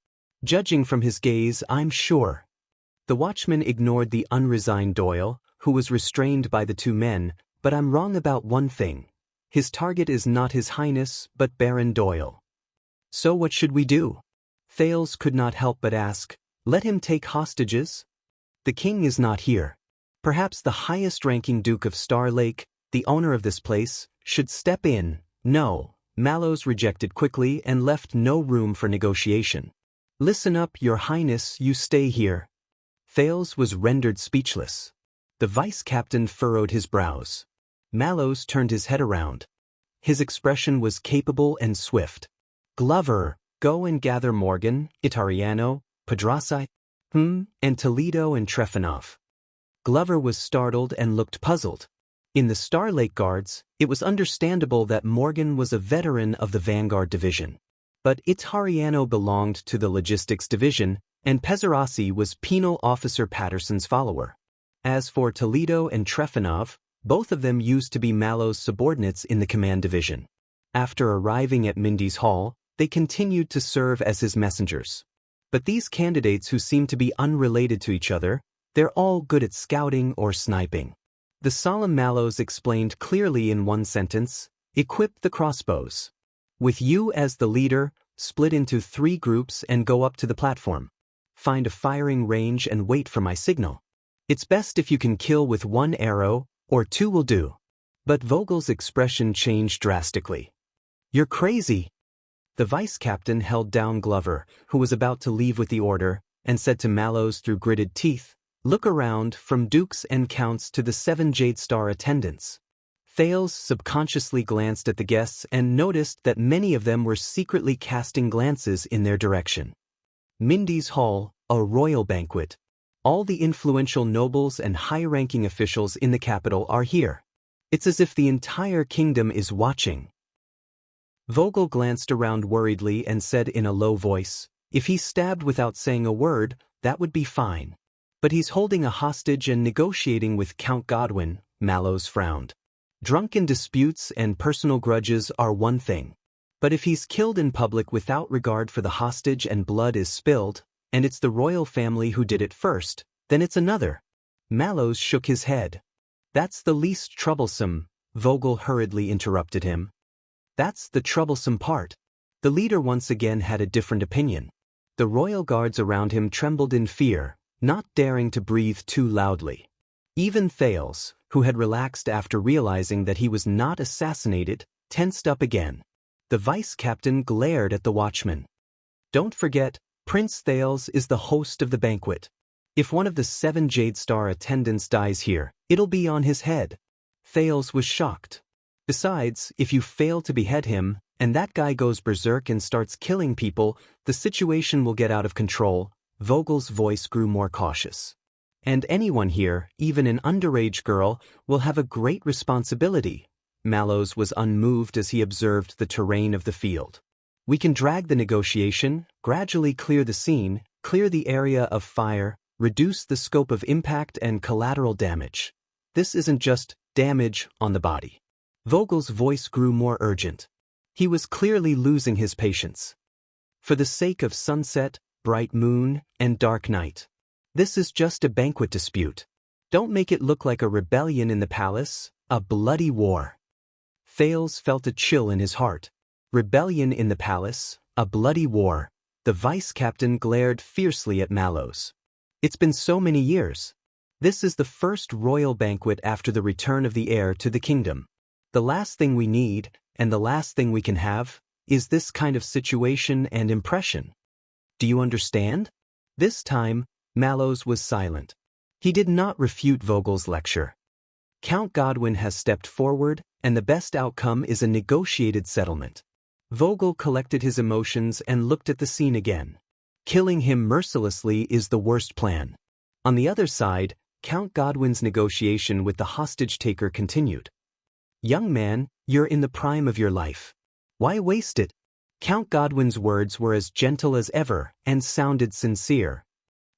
"Judging from his gaze, I'm sure." The watchman ignored the unresigned Doyle, who was restrained by the 2 men, "But I'm wrong about one thing. His target is not His Highness, but Baron Doyle." "So what should we do?" Thales could not help but ask. "Let him take hostages?" "The king is not here. Perhaps the highest-ranking Duke of Star Lake, the owner of this place, should step in." "No," Mallows rejected quickly and left no room for negotiation. "Listen up, Your Highness, you stay here." Thales was rendered speechless. The vice-captain furrowed his brows. Mallows turned his head around. His expression was capable and swift. "Glover, go and gather Morgan, Itariano, Pedrassi, and Toledo and Trefanov." Glover was startled and looked puzzled. In the Star Lake Guards, it was understandable that Morgan was a veteran of the Vanguard Division. But Itariano belonged to the Logistics Division, and Pezzarassi was Penal Officer Patterson's follower. As for Toledo and Trefanov, both of them used to be Mallows' subordinates in the Command Division. After arriving at Mindy's Hall, they continued to serve as his messengers. But these candidates who seemed to be unrelated to each other, they're all good at scouting or sniping. The solemn Mallows explained clearly in one sentence, "Equip the crossbows. With you as the leader, split into 3 groups and go up to the platform. Find a firing range and wait for my signal. It's best if you can kill with 1 arrow, or 2 will do." But Vogel's expression changed drastically. "You're crazy." The vice-captain held down Glover, who was about to leave with the order, and said to Mallows through gritted teeth, "Look around, from dukes and counts to the 7 Jade-Star attendants." Thales subconsciously glanced at the guests and noticed that many of them were secretly casting glances in their direction. Mindy's Hall, a royal banquet. All the influential nobles and high-ranking officials in the capital are here. It's as if the entire kingdom is watching. Vogel glanced around worriedly and said in a low voice, "If he's stabbed without saying a word, that would be fine. But he's holding a hostage and negotiating with Count Godwin." Mallows frowned. "Drunken disputes and personal grudges are one thing. But if he's killed in public without regard for the hostage and blood is spilled, and it's the royal family who did it first, then it's another." Mallows shook his head. "That's the least troublesome," Vogel hurriedly interrupted him. "That's the troublesome part." The leader once again had a different opinion. The royal guards around him trembled in fear, not daring to breathe too loudly. Even Thales, who had relaxed after realizing that he was not assassinated, tensed up again. The vice-captain glared at the watchman. "Don't forget, Prince Thales is the host of the banquet. If one of the 7 Jade-Star attendants dies here, it'll be on his head." Thales was shocked. "Besides, if you fail to behead him, and that guy goes berserk and starts killing people, the situation will get out of control." Vogel's voice grew more cautious. "And anyone here, even an underage girl, will have a great responsibility." Mallows was unmoved as he observed the terrain of the field. "We can drag the negotiation, gradually clear the scene, clear the area of fire, reduce the scope of impact and collateral damage. This isn't just damage on the body." Vogel's voice grew more urgent. He was clearly losing his patience. "For the sake of sunset, bright moon, and dark night. This is just a banquet dispute. Don't make it look like a rebellion in the palace, a bloody war." Thales felt a chill in his heart. Rebellion in the palace, a bloody war. The vice-captain glared fiercely at Mallows. "It's been so many years. This is the first royal banquet after the return of the heir to the kingdom. The last thing we need, and the last thing we can have, is this kind of situation and impression. Do you understand?" This time, Mallows was silent. He did not refute Vogel's lecture. "Count Godwin has stepped forward, and the best outcome is a negotiated settlement." Vogel collected his emotions and looked at the scene again. Killing him mercilessly is the worst plan. On the other side, Count Godwin's negotiation with the hostage-taker continued. "Young man, you're in the prime of your life. Why waste it?" Count Godwin's words were as gentle as ever and sounded sincere.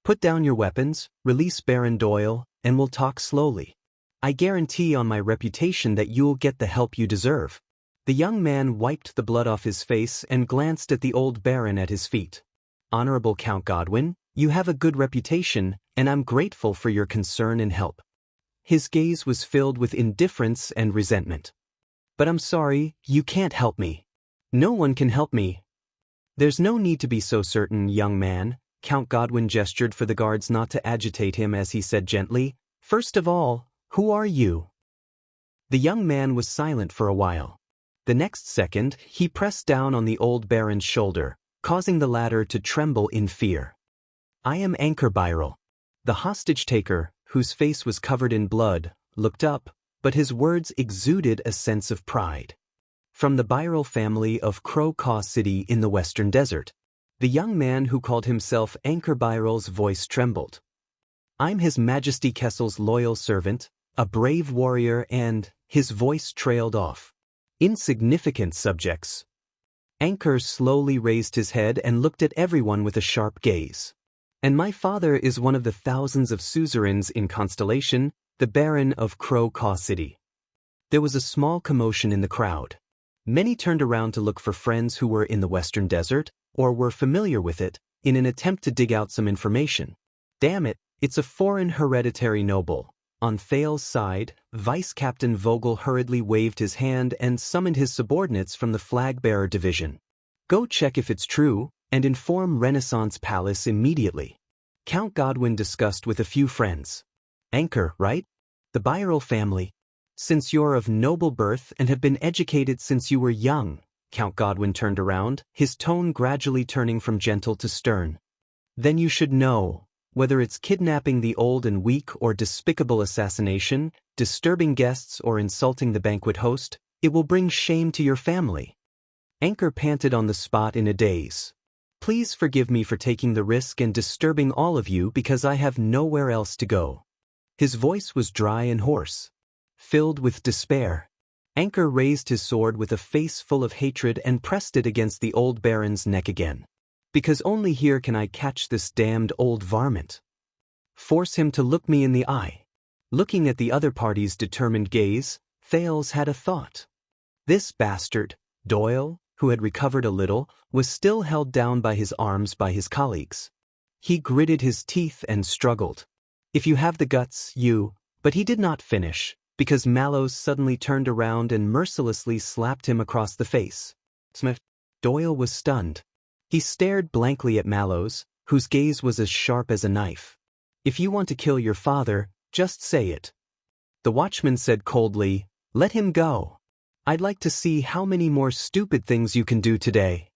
"Put down your weapons, release Baron Doyle, and we'll talk slowly. I guarantee on my reputation that you'll get the help you deserve." The young man wiped the blood off his face and glanced at the old baron at his feet. "Honorable Count Godwin, you have a good reputation, and I'm grateful for your concern and help." His gaze was filled with indifference and resentment. "But I'm sorry, you can't help me. No one can help me." "There's no need to be so certain, young man." Count Godwin gestured for the guards not to agitate him as he said gently, "First of all, who are you?" The young man was silent for a while. The next second, he pressed down on the old baron's shoulder, causing the latter to tremble in fear. "I am Anchor Byral." The hostage-taker, whose face was covered in blood, looked up, but his words exuded a sense of pride. "From the Byral family of Crow Caw City in the Western Desert." The young man who called himself Anchor Byral's voice trembled. "I'm His Majesty Kessel's loyal servant, a brave warrior and..." His voice trailed off. "Insignificant subjects." Anchor slowly raised his head and looked at everyone with a sharp gaze. "And my father is one of the thousands of suzerains in Constellation, the Baron of Crow Caw City." There was a small commotion in the crowd. Many turned around to look for friends who were in the Western Desert, or were familiar with it, in an attempt to dig out some information. "Damn it, it's a foreign hereditary noble." On Thales' side, Vice-Captain Vogel hurriedly waved his hand and summoned his subordinates from the flag-bearer division. "Go check if it's true, and inform Renaissance Palace immediately." Count Godwin discussed with a few friends. "Anchor, right? The Byral family. Since you're of noble birth and have been educated since you were young." Count Godwin turned around, his tone gradually turning from gentle to stern. Then you should know, whether it's kidnapping the old and weak or despicable assassination, disturbing guests or insulting the banquet host, it will bring shame to your family. Anchor panted on the spot in a daze. Please forgive me for taking the risk and disturbing all of you because I have nowhere else to go. His voice was dry and hoarse, filled with despair. Anchor raised his sword with a face full of hatred and pressed it against the old baron's neck again. Because only here can I catch this damned old varmint. Force him to look me in the eye. Looking at the other party's determined gaze, Thales had a thought. This bastard, Doyle, who had recovered a little, was still held down by his arms by his colleagues. He gritted his teeth and struggled. If you have the guts, you... But he did not finish, because Mallows suddenly turned around and mercilessly slapped him across the face. Smith. Doyle was stunned. He stared blankly at Mallows, whose gaze was as sharp as a knife. If you want to kill your father, just say it. The watchman said coldly, let him go. I'd like to see how many more stupid things you can do today.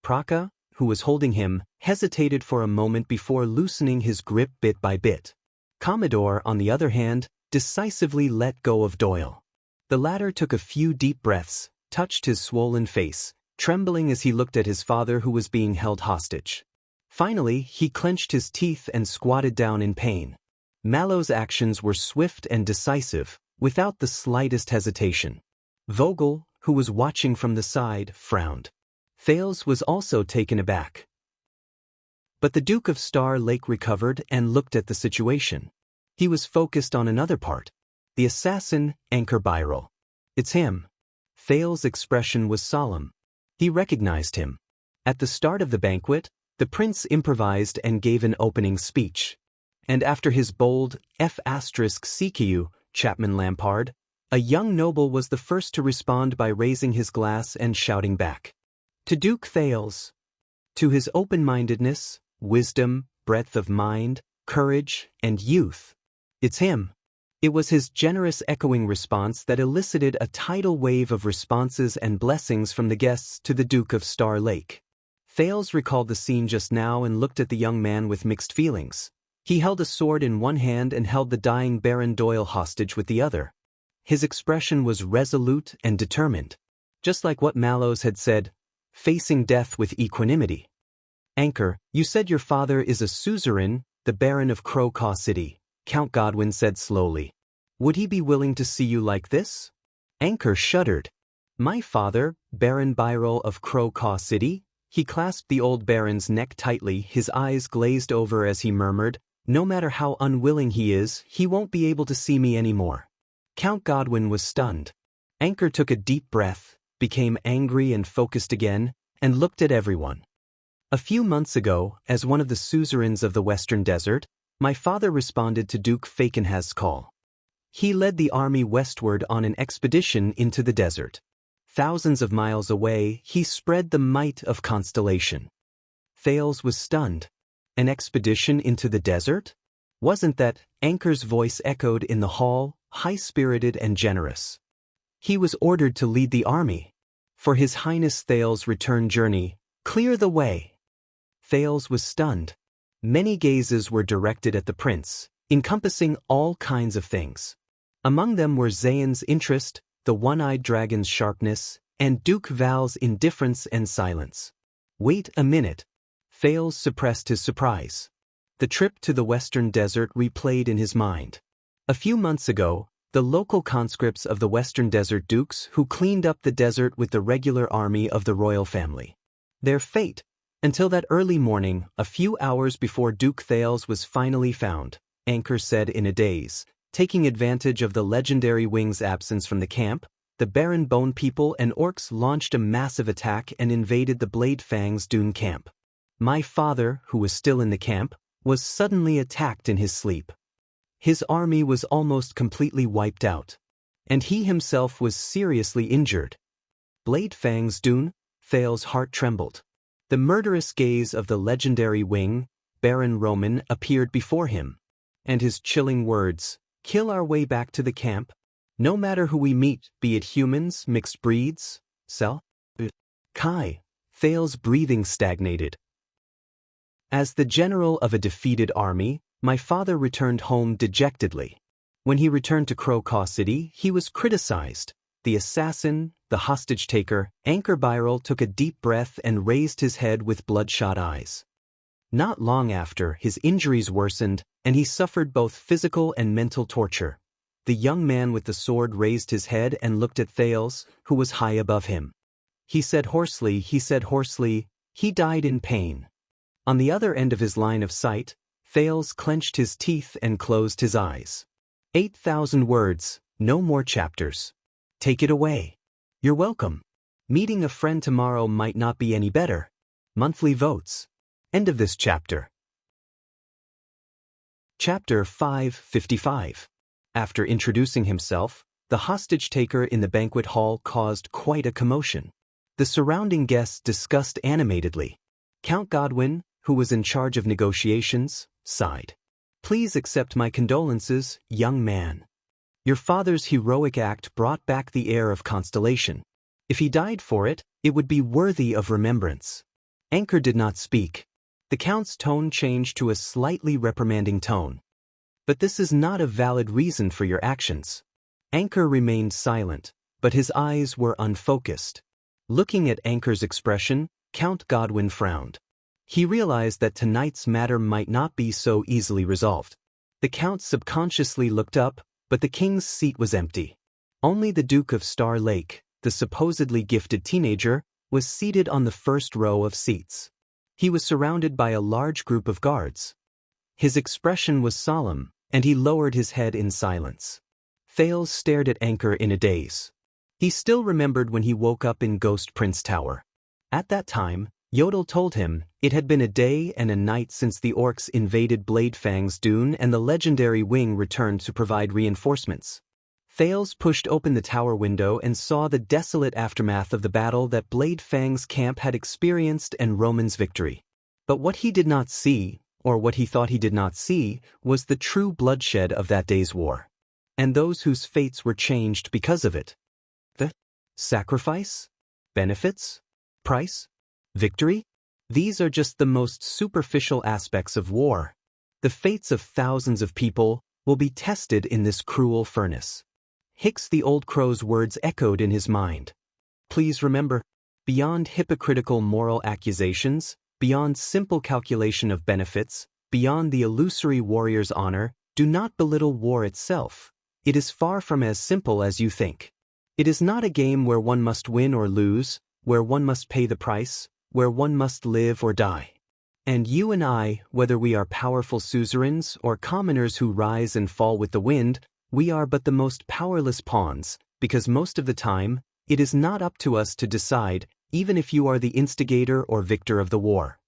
Praka, who was holding him, hesitated for a moment before loosening his grip bit by bit. Commodore, on the other hand, decisively let go of Doyle. The latter took a few deep breaths, touched his swollen face, trembling as he looked at his father who was being held hostage. Finally, he clenched his teeth and squatted down in pain. Mallow's actions were swift and decisive, without the slightest hesitation. Vogel, who was watching from the side, frowned. Thales was also taken aback. But the Duke of Star Lake recovered and looked at the situation. He was focused on another part. The assassin, Anchor Byrel. It's him. Thales' expression was solemn. He recognized him. At the start of the banquet, the prince improvised and gave an opening speech. And after his bold F*CQ, Chapman Lampard, a young noble was the first to respond by raising his glass and shouting back. To Duke Thales. To his open-mindedness, wisdom, breadth of mind, courage, and youth. It's him. It was his generous echoing response that elicited a tidal wave of responses and blessings from the guests to the Duke of Star Lake. Thales recalled the scene just now and looked at the young man with mixed feelings. He held a sword in one hand and held the dying Baron Doyle hostage with the other. His expression was resolute and determined, just like what Mallows had said, facing death with equanimity. Anchor, you said your father is a suzerain, the Baron of Crow City, Count Godwin said slowly. Would he be willing to see you like this? Anchor shuddered. My father, Baron Byrel of Crow City? He clasped the old baron's neck tightly, his eyes glazed over as he murmured, no matter how unwilling he is, he won't be able to see me anymore. Count Godwin was stunned. Anchor took a deep breath, became angry and focused again, and looked at everyone. A few months ago, as one of the suzerains of the Western Desert, my father responded to Duke Fakenhaz's call. He led the army westward on an expedition into the desert. Thousands of miles away, he spread the might of Constellation. Thales was stunned. An expedition into the desert? Wasn't that? Anchor's voice echoed in the hall, high-spirited and generous. He was ordered to lead the army. For His Highness Thales' return journey, clear the way. Thales was stunned. Many gazes were directed at the prince, encompassing all kinds of things. Among them were Zayn's interest, the one-eyed dragon's sharpness, and Duke Val's indifference and silence. Wait a minute. Thales suppressed his surprise. The trip to the Western Desert replayed in his mind. A few months ago, the local conscripts of the Western Desert Dukes who cleaned up the desert with the regular army of the royal family. Their fate, until that early morning, a few hours before Duke Thales was finally found, Anchor said in a daze, taking advantage of the legendary wing's absence from the camp, the Baron Bone people and orcs launched a massive attack and invaded the Blade Fang's dune camp. My father, who was still in the camp, was suddenly attacked in his sleep. His army was almost completely wiped out, and he himself was seriously injured. Blade Fang's dune? Thales' heart trembled. The murderous gaze of the legendary wing, Baron Roman, appeared before him, and his chilling words, kill our way back to the camp, no matter who we meet, be it humans, mixed breeds, Kai. Thales' breathing stagnated. As the general of a defeated army, my father returned home dejectedly. When he returned to Crow City, he was criticized. The assassin, the hostage-taker, Anchor Byrel took a deep breath and raised his head with bloodshot eyes. Not long after, his injuries worsened, and he suffered both physical and mental torture. The young man with the sword raised his head and looked at Thales, who was high above him. He said hoarsely, he died in pain. On the other end of his line of sight, Thales clenched his teeth and closed his eyes. 8,000 words, no more chapters. Take it away. You're welcome. Meeting a friend tomorrow might not be any better. Monthly votes. End of this chapter. Chapter 555. After introducing himself, the hostage-taker in the banquet hall caused quite a commotion. The surrounding guests discussed animatedly. Count Godwin, who was in charge of negotiations, sighed. Please accept my condolences, young man. Your father's heroic act brought back the air of constellation. If he died for it, it would be worthy of remembrance. Anchor did not speak. The count's tone changed to a slightly reprimanding tone. But this is not a valid reason for your actions. Anchor remained silent, but his eyes were unfocused. Looking at Anchor's expression, Count Godwin frowned. He realized that tonight's matter might not be so easily resolved. The count subconsciously looked up, but the king's seat was empty. Only the Duke of Star Lake, the supposedly gifted teenager, was seated on the first row of seats. He was surrounded by a large group of guards. His expression was solemn, and he lowered his head in silence. Thales stared at Anchor in a daze. He still remembered when he woke up in Ghost Prince Tower. At that time, Yodel told him it had been a day and a night since the orcs invaded Bladefang's dune and the legendary wing returned to provide reinforcements. Thales pushed open the tower window and saw the desolate aftermath of the battle that Bladefang's camp had experienced and Roman's victory. But what he did not see, or what he thought he did not see, was the true bloodshed of that day's war. And those whose fates were changed because of it. The sacrifice? Benefits? Price? Victory? These are just the most superficial aspects of war. The fates of thousands of people will be tested in this cruel furnace. Hicks the old crow's words echoed in his mind. Please remember, beyond hypocritical moral accusations, beyond simple calculation of benefits, beyond the illusory warrior's honor, do not belittle war itself. It is far from as simple as you think. It is not a game where one must win or lose, where one must pay the price, where one must live or die. And you and I, whether we are powerful suzerains or commoners who rise and fall with the wind, we are but the most powerless pawns, because most of the time, it is not up to us to decide, even if you are the instigator or victor of the war.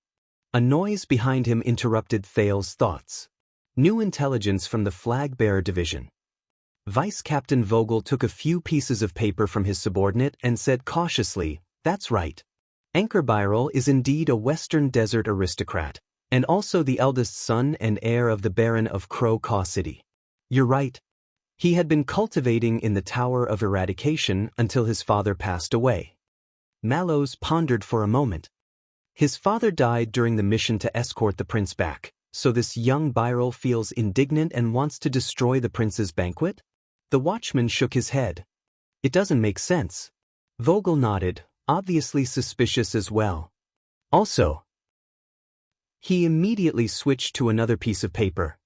A noise behind him interrupted Thales' thoughts. New intelligence from the flag-bearer division. Vice Captain Vogel took a few pieces of paper from his subordinate and said cautiously, "That's right. Anchor Byrel is indeed a Western Desert aristocrat, and also the eldest son and heir of the Baron of Crow City. You're right. He had been cultivating in the Tower of Eradication until his father passed away." Mallows pondered for a moment. His father died during the mission to escort the prince back, so this young Byrel feels indignant and wants to destroy the prince's banquet? The watchman shook his head. It doesn't make sense. Vogel nodded, obviously suspicious as well. Also, he immediately switched to another piece of paper.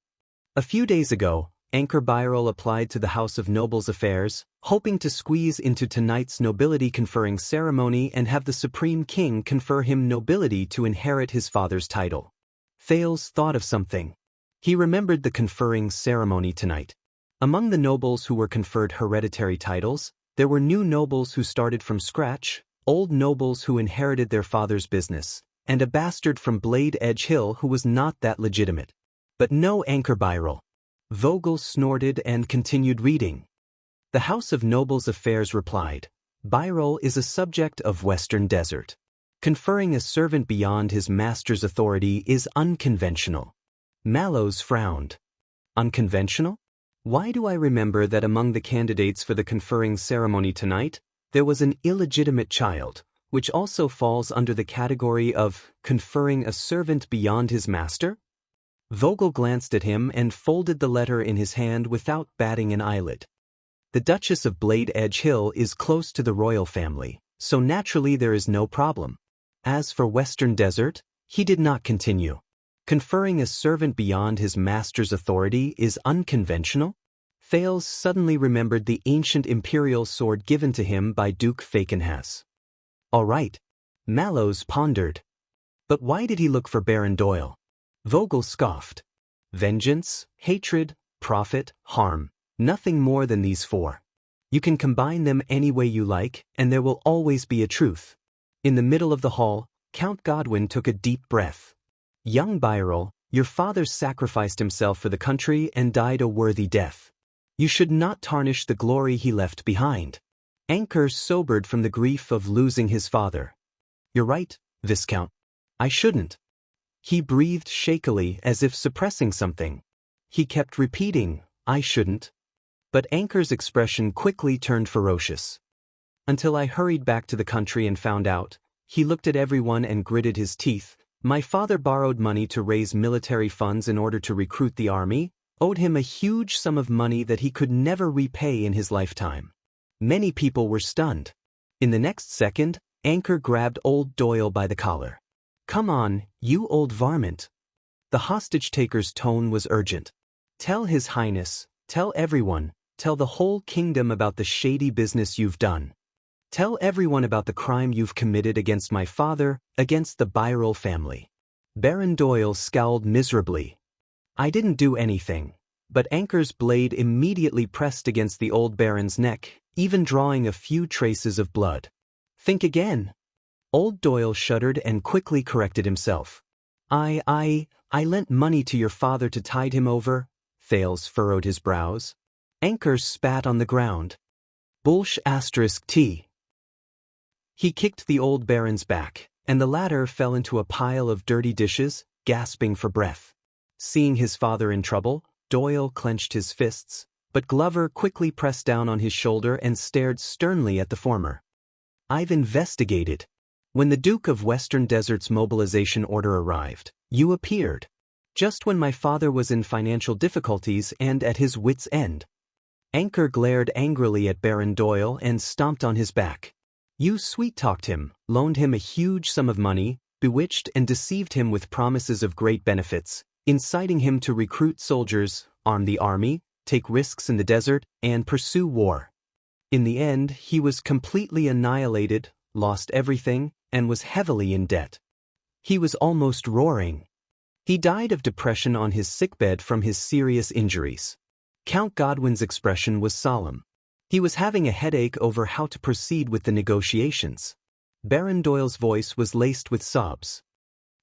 A few days ago, Anchor Byrel applied to the House of Nobles Affairs, hoping to squeeze into tonight's nobility-conferring ceremony and have the Supreme King confer him nobility to inherit his father's title. Thales thought of something. He remembered the conferring ceremony tonight. Among the nobles who were conferred hereditary titles, there were new nobles who started from scratch, old nobles who inherited their father's business, and a bastard from Blade Edge Hill who was not that legitimate. But no Anchor Byrel. Vogel snorted and continued reading. The House of Nobles Affairs replied, Byrel is a subject of Western Desert. Conferring a servant beyond his master's authority is unconventional. Mallows frowned. Unconventional? Why do I remember that among the candidates for the conferring ceremony tonight, there was an illegitimate child, which also falls under the category of conferring a servant beyond his master? Vogel glanced at him and folded the letter in his hand without batting an eyelid. The Duchess of Blade Edge Hill is close to the royal family, so naturally there is no problem. As for Western Desert, he did not continue. Conferring a servant beyond his master's authority is unconventional? Thales suddenly remembered the ancient imperial sword given to him by Duke Fakenhas. All right. Mallows pondered. But why did he look for Baron Doyle? Vogel scoffed. Vengeance, hatred, profit, harm. Nothing more than these four. You can combine them any way you like, and there will always be a truth. In the middle of the hall, Count Godwin took a deep breath. Young Byril, your father sacrificed himself for the country and died a worthy death. You should not tarnish the glory he left behind. Anchor sobered from the grief of losing his father. You're right, Viscount. I shouldn't. He breathed shakily as if suppressing something. He kept repeating, I shouldn't. But Anchor's expression quickly turned ferocious. Until I hurried back to the country and found out, he looked at everyone and gritted his teeth. My father borrowed money to raise military funds in order to recruit the army, owed him a huge sum of money that he could never repay in his lifetime. Many people were stunned. In the next second, Anchor grabbed old Doyle by the collar. Come on, you old varmint. The hostage-taker's tone was urgent. Tell His Highness, tell everyone, tell the whole kingdom about the shady business you've done. Tell everyone about the crime you've committed against my father, against the Byril family. Baron Doyle scowled miserably. I didn't do anything. But Anchor's blade immediately pressed against the old baron's neck, even drawing a few traces of blood. Think again. Old Doyle shuddered and quickly corrected himself. I lent money to your father to tide him over. Thales furrowed his brows. Anchor spat on the ground. Bullsh *T. He kicked the old baron's back, and the latter fell into a pile of dirty dishes, gasping for breath. Seeing his father in trouble, Doyle clenched his fists, but Glover quickly pressed down on his shoulder and stared sternly at the former. I've investigated. When the Duke of Western Desert's mobilization order arrived, you appeared. Just when my father was in financial difficulties and at his wits' end. Anchor glared angrily at Baron Doyle and stomped on his back. You sweet-talked him, loaned him a huge sum of money, bewitched and deceived him with promises of great benefits, inciting him to recruit soldiers, arm the army, take risks in the desert, and pursue war. In the end, he was completely annihilated, lost everything, and was heavily in debt. He was almost roaring. He died of depression on his sickbed from his serious injuries. Count Godwin's expression was solemn. He was having a headache over how to proceed with the negotiations. Baron Doyle's voice was laced with sobs.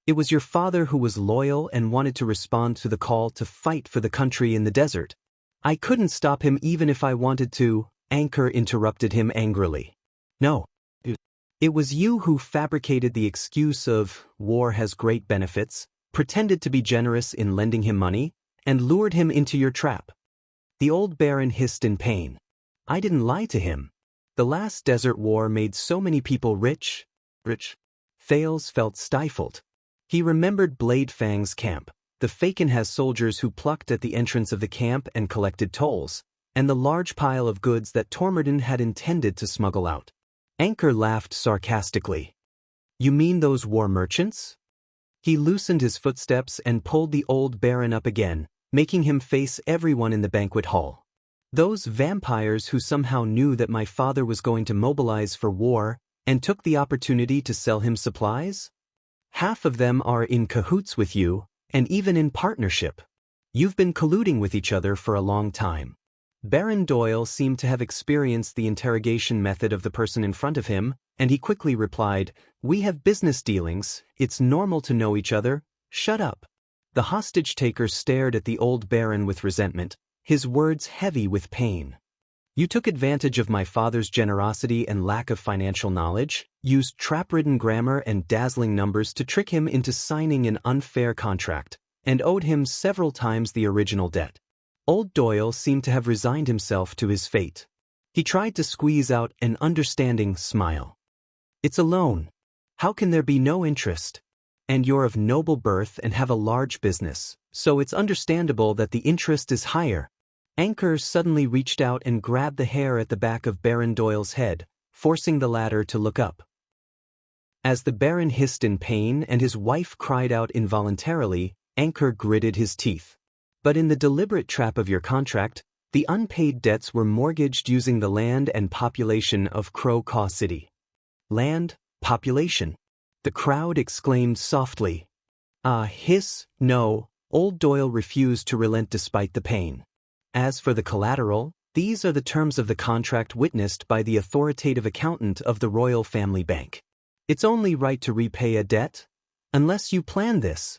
It was your father who was loyal and wanted to respond to the call to fight for the country in the desert. I couldn't stop him even if I wanted to, Anchor interrupted him angrily. No. It was you who fabricated the excuse of war has great benefits, pretended to be generous in lending him money, and lured him into your trap. The old baron hissed in pain. I didn't lie to him. The last desert war made so many people rich. Thales felt stifled. He remembered Blade Fang's camp, the Fakenhas soldiers who plucked at the entrance of the camp and collected tolls, and the large pile of goods that Tormodin had intended to smuggle out. Anchor laughed sarcastically. You mean those war merchants? He loosened his footsteps and pulled the old baron up again, making him face everyone in the banquet hall. Those vampires who somehow knew that my father was going to mobilize for war and took the opportunity to sell him supplies? Half of them are in cahoots with you, and even in partnership. You've been colluding with each other for a long time. Baron Doyle seemed to have experienced the interrogation method of the person in front of him, and he quickly replied, We have business dealings, it's normal to know each other, shut up. The hostage-taker stared at the old baron with resentment, his words heavy with pain. You took advantage of my father's generosity and lack of financial knowledge, used trap-ridden grammar and dazzling numbers to trick him into signing an unfair contract, and owed him several times the original debt. Old Doyle seemed to have resigned himself to his fate. He tried to squeeze out an understanding smile. It's a loan. How can there be no interest? And you're of noble birth and have a large business, so it's understandable that the interest is higher. Anchor suddenly reached out and grabbed the hair at the back of Baron Doyle's head, forcing the latter to look up. As the Baron hissed in pain and his wife cried out involuntarily, Anchor gritted his teeth. But in the deliberate trap of your contract, the unpaid debts were mortgaged using the land and population of Crow Caw City. Land, population. The crowd exclaimed softly. No, old Doyle refused to relent despite the pain. As for the collateral, these are the terms of the contract witnessed by the authoritative accountant of the Royal Family Bank. It's only right to repay a debt, unless you plan this.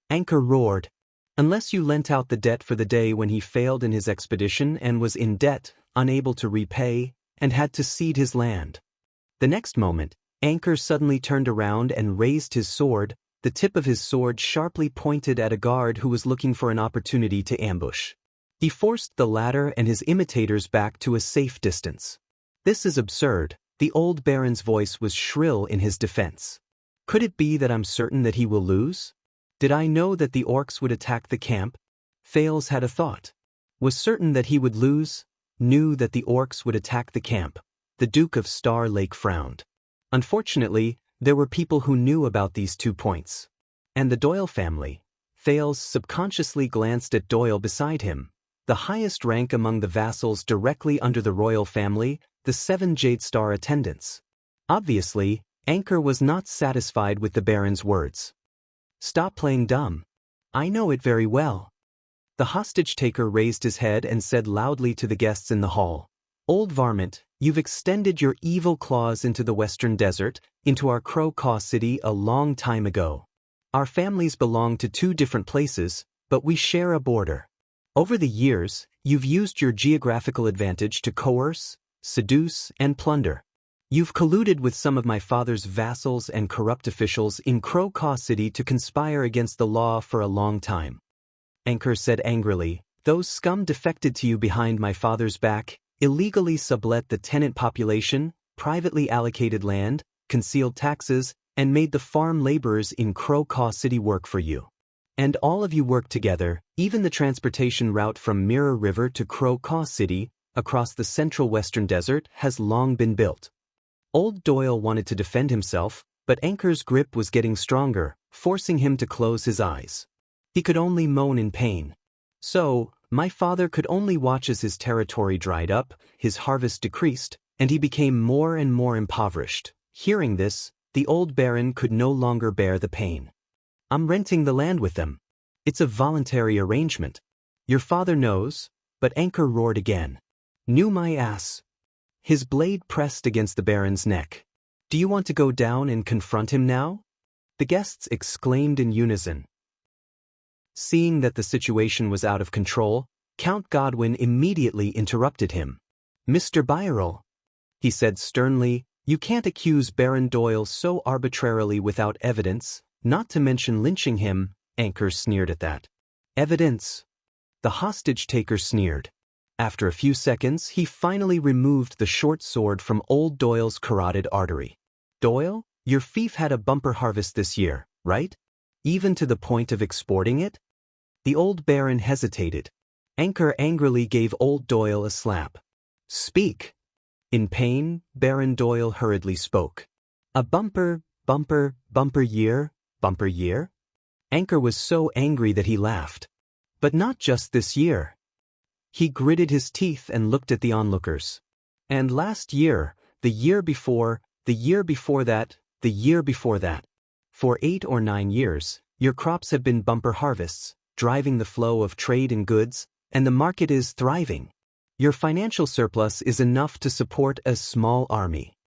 Anchor roared. Unless you lent out the debt for the day when he failed in his expedition and was in debt, unable to repay, and had to cede his land. The next moment, Anchor suddenly turned around and raised his sword, the tip of his sword sharply pointed at a guard who was looking for an opportunity to ambush. He forced the latter and his imitators back to a safe distance. This is absurd. The old Baron's voice was shrill in his defense. Could it be that I'm certain that he will lose? Did I know that the orcs would attack the camp? Thales had a thought. Was certain that he would lose, knew that the orcs would attack the camp. The Duke of Star Lake frowned. Unfortunately, there were people who knew about these 2 points. And the Doyle family. Thales subconsciously glanced at Doyle beside him, the highest rank among the vassals directly under the royal family, the 7 Jade Star attendants. Obviously, Anchor was not satisfied with the Baron's words. Stop playing dumb. I know it very well. The hostage-taker raised his head and said loudly to the guests in the hall, Old varmint, you've extended your evil claws into the western desert, into our Crow Caw City a long time ago. Our families belong to 2 different places, but we share a border. Over the years, you've used your geographical advantage to coerce, seduce, and plunder. You've colluded with some of my father's vassals and corrupt officials in Crow Caw City to conspire against the law for a long time. Anchor said angrily, those scum defected to you behind my father's back, illegally sublet the tenant population, privately allocated land, concealed taxes, and made the farm laborers in Crow Caw City work for you. And all of you worked together, even the transportation route from Mirror River to Crow Caw City, across the central western desert, has long been built. Old Doyle wanted to defend himself, but Anchor's grip was getting stronger, forcing him to close his eyes. He could only moan in pain. So, my father could only watch as his territory dried up, his harvest decreased, and he became more and more impoverished. Hearing this, the old Baron could no longer bear the pain. I'm renting the land with them. It's a voluntary arrangement. Your father knows, but Anchor roared again. Knew my ass. His blade pressed against the Baron's neck. Do you want to go down and confront him now? The guests exclaimed in unison. Seeing that the situation was out of control, Count Godwin immediately interrupted him. Mr. Byrrell, he said sternly, you can't accuse Baron Doyle so arbitrarily without evidence, not to mention lynching him. Anchor sneered at that. Evidence? The hostage-taker sneered. After a few seconds, he finally removed the short sword from old Doyle's carotid artery. Doyle, your fief had a bumper harvest this year, right? Even to the point of exporting it? The old Baron hesitated. Anchor angrily gave old Doyle a slap. Speak. In pain, Baron Doyle hurriedly spoke. A bumper year? Anchor was so angry that he laughed. But not just this year. He gritted his teeth and looked at the onlookers. And last year, the year before that. For 8 or 9 years, your crops have been bumper harvests, driving the flow of trade and goods, and the market is thriving. Your financial surplus is enough to support a small army.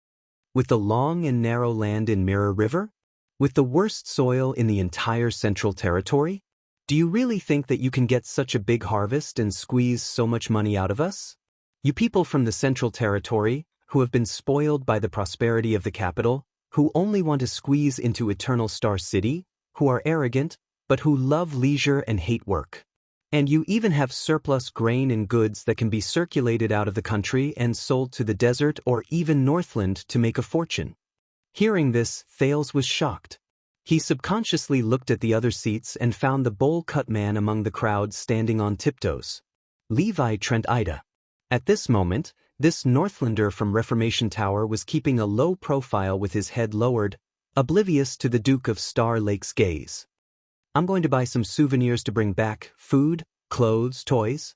With the long and narrow land in Mirror River? With the worst soil in the entire Central Territory? Do you really think that you can get such a big harvest and squeeze so much money out of us? You people from the Central Territory, who have been spoiled by the prosperity of the capital, who only want to squeeze into Eternal Star City, who are arrogant, but who love leisure and hate work. And you even have surplus grain and goods that can be circulated out of the country and sold to the desert or even Northland to make a fortune. Hearing this, Thales was shocked. He subconsciously looked at the other seats and found the bowl-cut man among the crowd standing on tiptoes. Levi Trent Ida. At this moment, this Northlander from Reformation Tower was keeping a low profile with his head lowered, oblivious to the Duke of Star Lake's gaze. I'm going to buy some souvenirs to bring back, food, clothes, toys.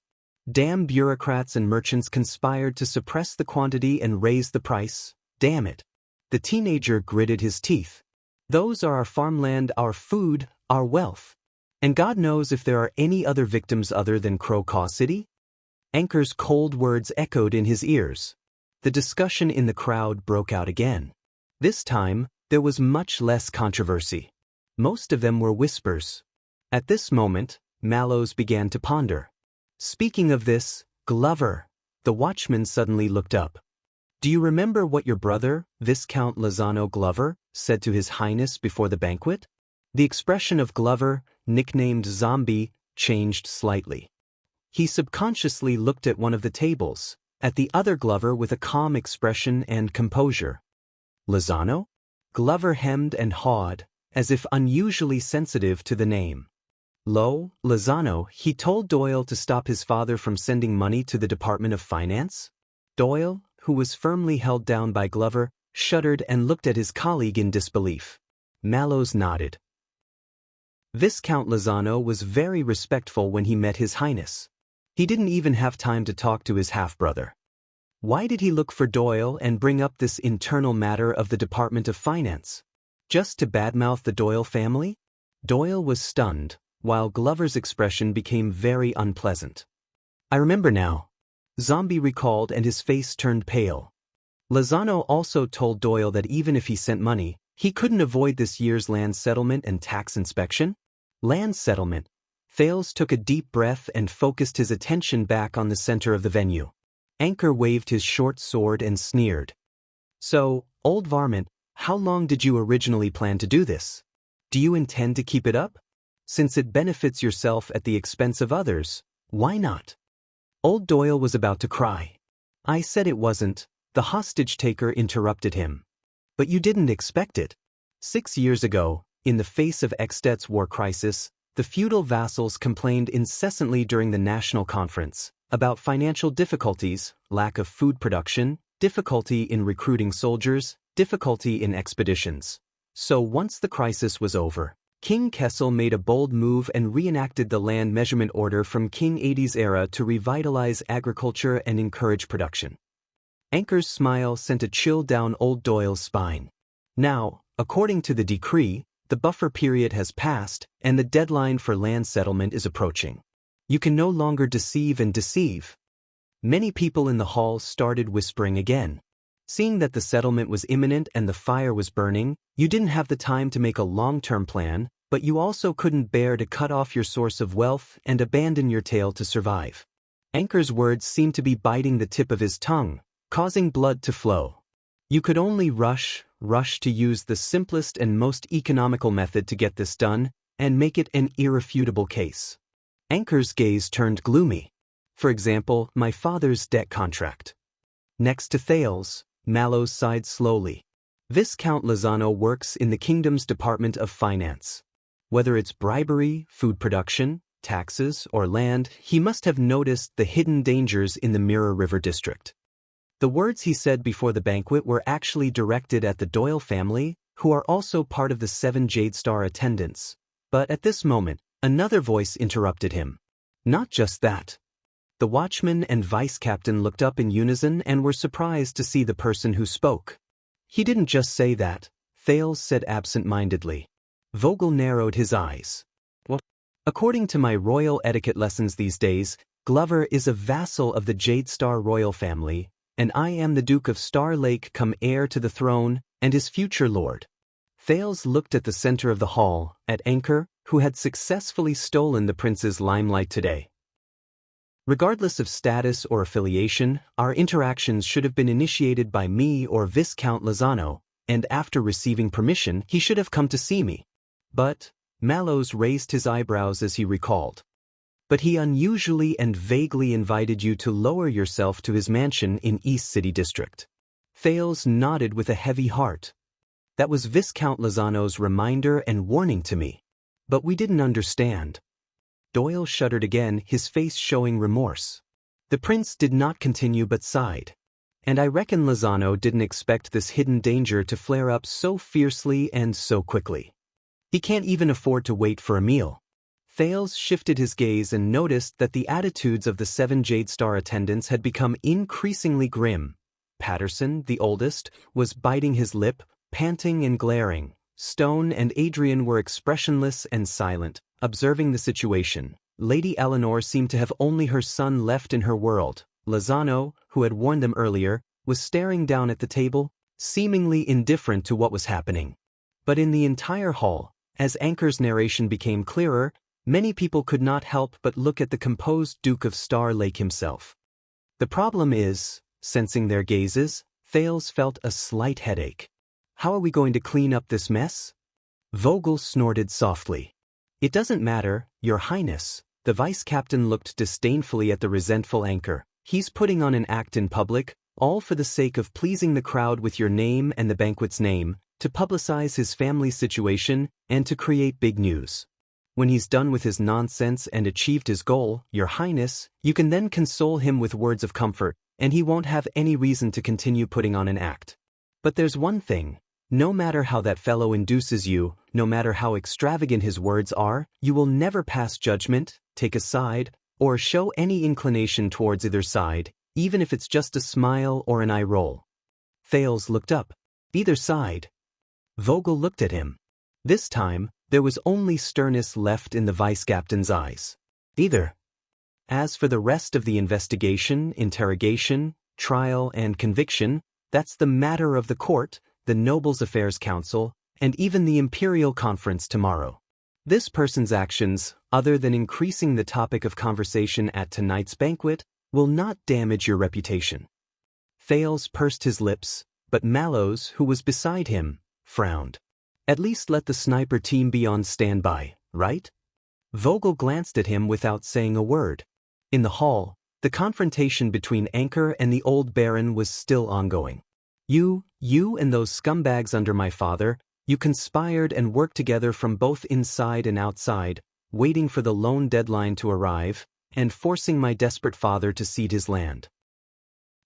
Damn bureaucrats and merchants conspired to suppress the quantity and raise the price. Damn it. The teenager gritted his teeth. Those are our farmland, our food, our wealth. And God knows if there are any other victims other than Crocaw City? Anchor's cold words echoed in his ears. The discussion in the crowd broke out again. This time, there was much less controversy. Most of them were whispers. At this moment, Mallows began to ponder. Speaking of this, Glover, the watchman suddenly looked up. Do you remember what your brother, Viscount Lozano Glover, said to His Highness before the banquet? The expression of Glover, nicknamed Zombie, changed slightly. He subconsciously looked at one of the tables, at the other Glover with a calm expression and composure. Lozano? Glover hemmed and hawed, as if unusually sensitive to the name. Lozano, he told Doyle to stop his father from sending money to the Department of Finance? Doyle, who was firmly held down by Glover, shuddered and looked at his colleague in disbelief. Mallows nodded. Viscount Lozano was very respectful when he met His Highness. He didn't even have time to talk to his half-brother. Why did he look for Doyle and bring up this internal matter of the Department of Finance? Just to badmouth the Doyle family? Doyle was stunned, while Glover's expression became very unpleasant. I remember now. Zombie recalled and his face turned pale. Lozano also told Doyle that even if he sent money, he couldn't avoid this year's land settlement and tax inspection. Land settlement. Thales took a deep breath and focused his attention back on the center of the venue. Anchor waved his short sword and sneered. So, old varmint, how long did you originally plan to do this? Do you intend to keep it up? Since it benefits yourself at the expense of others, why not? Old Doyle was about to cry. I said it wasn't, the hostage-taker interrupted him. But you didn't expect it. 6 years ago, in the face of Extet's war crisis, the feudal vassals complained incessantly during the national conference about financial difficulties, lack of food production, difficulty in recruiting soldiers, difficulty in expeditions. So once the crisis was over, King Kessel made a bold move and reenacted the land measurement order from King Adie's era to revitalize agriculture and encourage production. Anchor's smile sent a chill down old Doyle's spine. Now, according to the decree, the buffer period has passed and the deadline for land settlement is approaching. You can no longer deceive and deceive. Many people in the hall started whispering again. Seeing that the settlement was imminent and the fire was burning, you didn't have the time to make a long-term plan, but you also couldn't bear to cut off your source of wealth and abandon your tale to survive. Anchor's words seemed to be biting the tip of his tongue, causing blood to flow. You could only rush to use the simplest and most economical method to get this done, and make it an irrefutable case. Anchor's gaze turned gloomy. For example, my father's debt contract. Next to Thales, Mallows sighed slowly. Viscount Lozano works in the kingdom's Department of Finance. Whether it's bribery, food production, taxes, or land, he must have noticed the hidden dangers in the Mirror River district. The words he said before the banquet were actually directed at the Doyle family, who are also part of the 7 Jade Star attendants. But at this moment, another voice interrupted him. Not just that. The watchman and vice-captain looked up in unison and were surprised to see the person who spoke. He didn't just say that, Thales said absent-mindedly. Vogel narrowed his eyes. What? According to my royal etiquette lessons these days, Glover is a vassal of the Jade Star royal family, and I am the Duke of Star Lake come heir to the throne and his future lord. Thales looked at the center of the hall, at Anchor, who had successfully stolen the prince's limelight today. Regardless of status or affiliation, our interactions should have been initiated by me or Viscount Lozano, and after receiving permission, he should have come to see me. But, Mallows raised his eyebrows as he recalled. But he unusually and vaguely invited you to lower yourself to his mansion in East City District. Thales nodded with a heavy heart. That was Viscount Lozano's reminder and warning to me. But we didn't understand. Doyle shuddered again, his face showing remorse. The prince did not continue but sighed. And I reckon Lozano didn't expect this hidden danger to flare up so fiercely and so quickly. He can't even afford to wait for a meal. Thales shifted his gaze and noticed that the attitudes of the 7 Jade Star attendants had become increasingly grim. Patterson, the oldest, was biting his lip, panting and glaring. Stone and Adrian were expressionless and silent, observing the situation. Lady Eleanor seemed to have only her son left in her world. Lozano, who had warned them earlier, was staring down at the table, seemingly indifferent to what was happening. But in the entire hall, as Anchor's narration became clearer, many people could not help but look at the composed Duke of Star Lake himself. The problem is, sensing their gazes, Thales felt a slight headache. How are we going to clean up this mess? Vogel snorted softly. It doesn't matter, Your Highness. The vice-captain looked disdainfully at the resentful Anchor. He's putting on an act in public, all for the sake of pleasing the crowd with your name and the banquet's name, to publicize his family's situation, and to create big news. When he's done with his nonsense and achieved his goal, Your Highness, you can then console him with words of comfort, and he won't have any reason to continue putting on an act. But there's one thing. No matter how that fellow induces you, no matter how extravagant his words are, you will never pass judgment, take a side, or show any inclination towards either side, even if it's just a smile or an eye roll. Thales looked up. Either side. Vogel looked at him. This time, there was only sternness left in the vice-captain's eyes. Either. As for the rest of the investigation, interrogation, trial, and conviction, that's the matter of the court, the Nobles' Affairs Council, and even the Imperial Conference tomorrow. This person's actions, other than increasing the topic of conversation at tonight's banquet, will not damage your reputation. Thales pursed his lips, but Mallows, who was beside him, frowned. At least let the sniper team be on standby, right? Vogel glanced at him without saying a word. In the hall, the confrontation between Anchor and the old Baron was still ongoing. You and those scumbags under my father, you conspired and worked together from both inside and outside, waiting for the lone deadline to arrive, and forcing my desperate father to cede his land.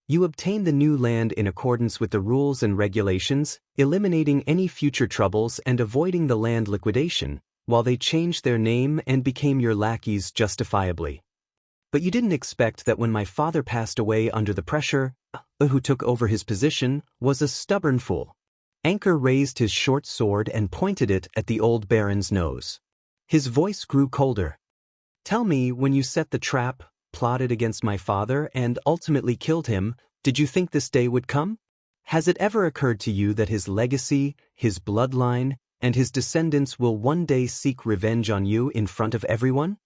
You obtained the new land in accordance with the rules and regulations, eliminating any future troubles and avoiding the land liquidation, while they changed their name and became your lackeys justifiably. But you didn't expect that when my father passed away under the pressure, who took over his position was a stubborn fool. Anchor raised his short sword and pointed it at the old Baron's nose. His voice grew colder. Tell me, when you set the trap, plotted against my father, and ultimately killed him, did you think this day would come? Has it ever occurred to you that his legacy, his bloodline, and his descendants will one day seek revenge on you in front of everyone?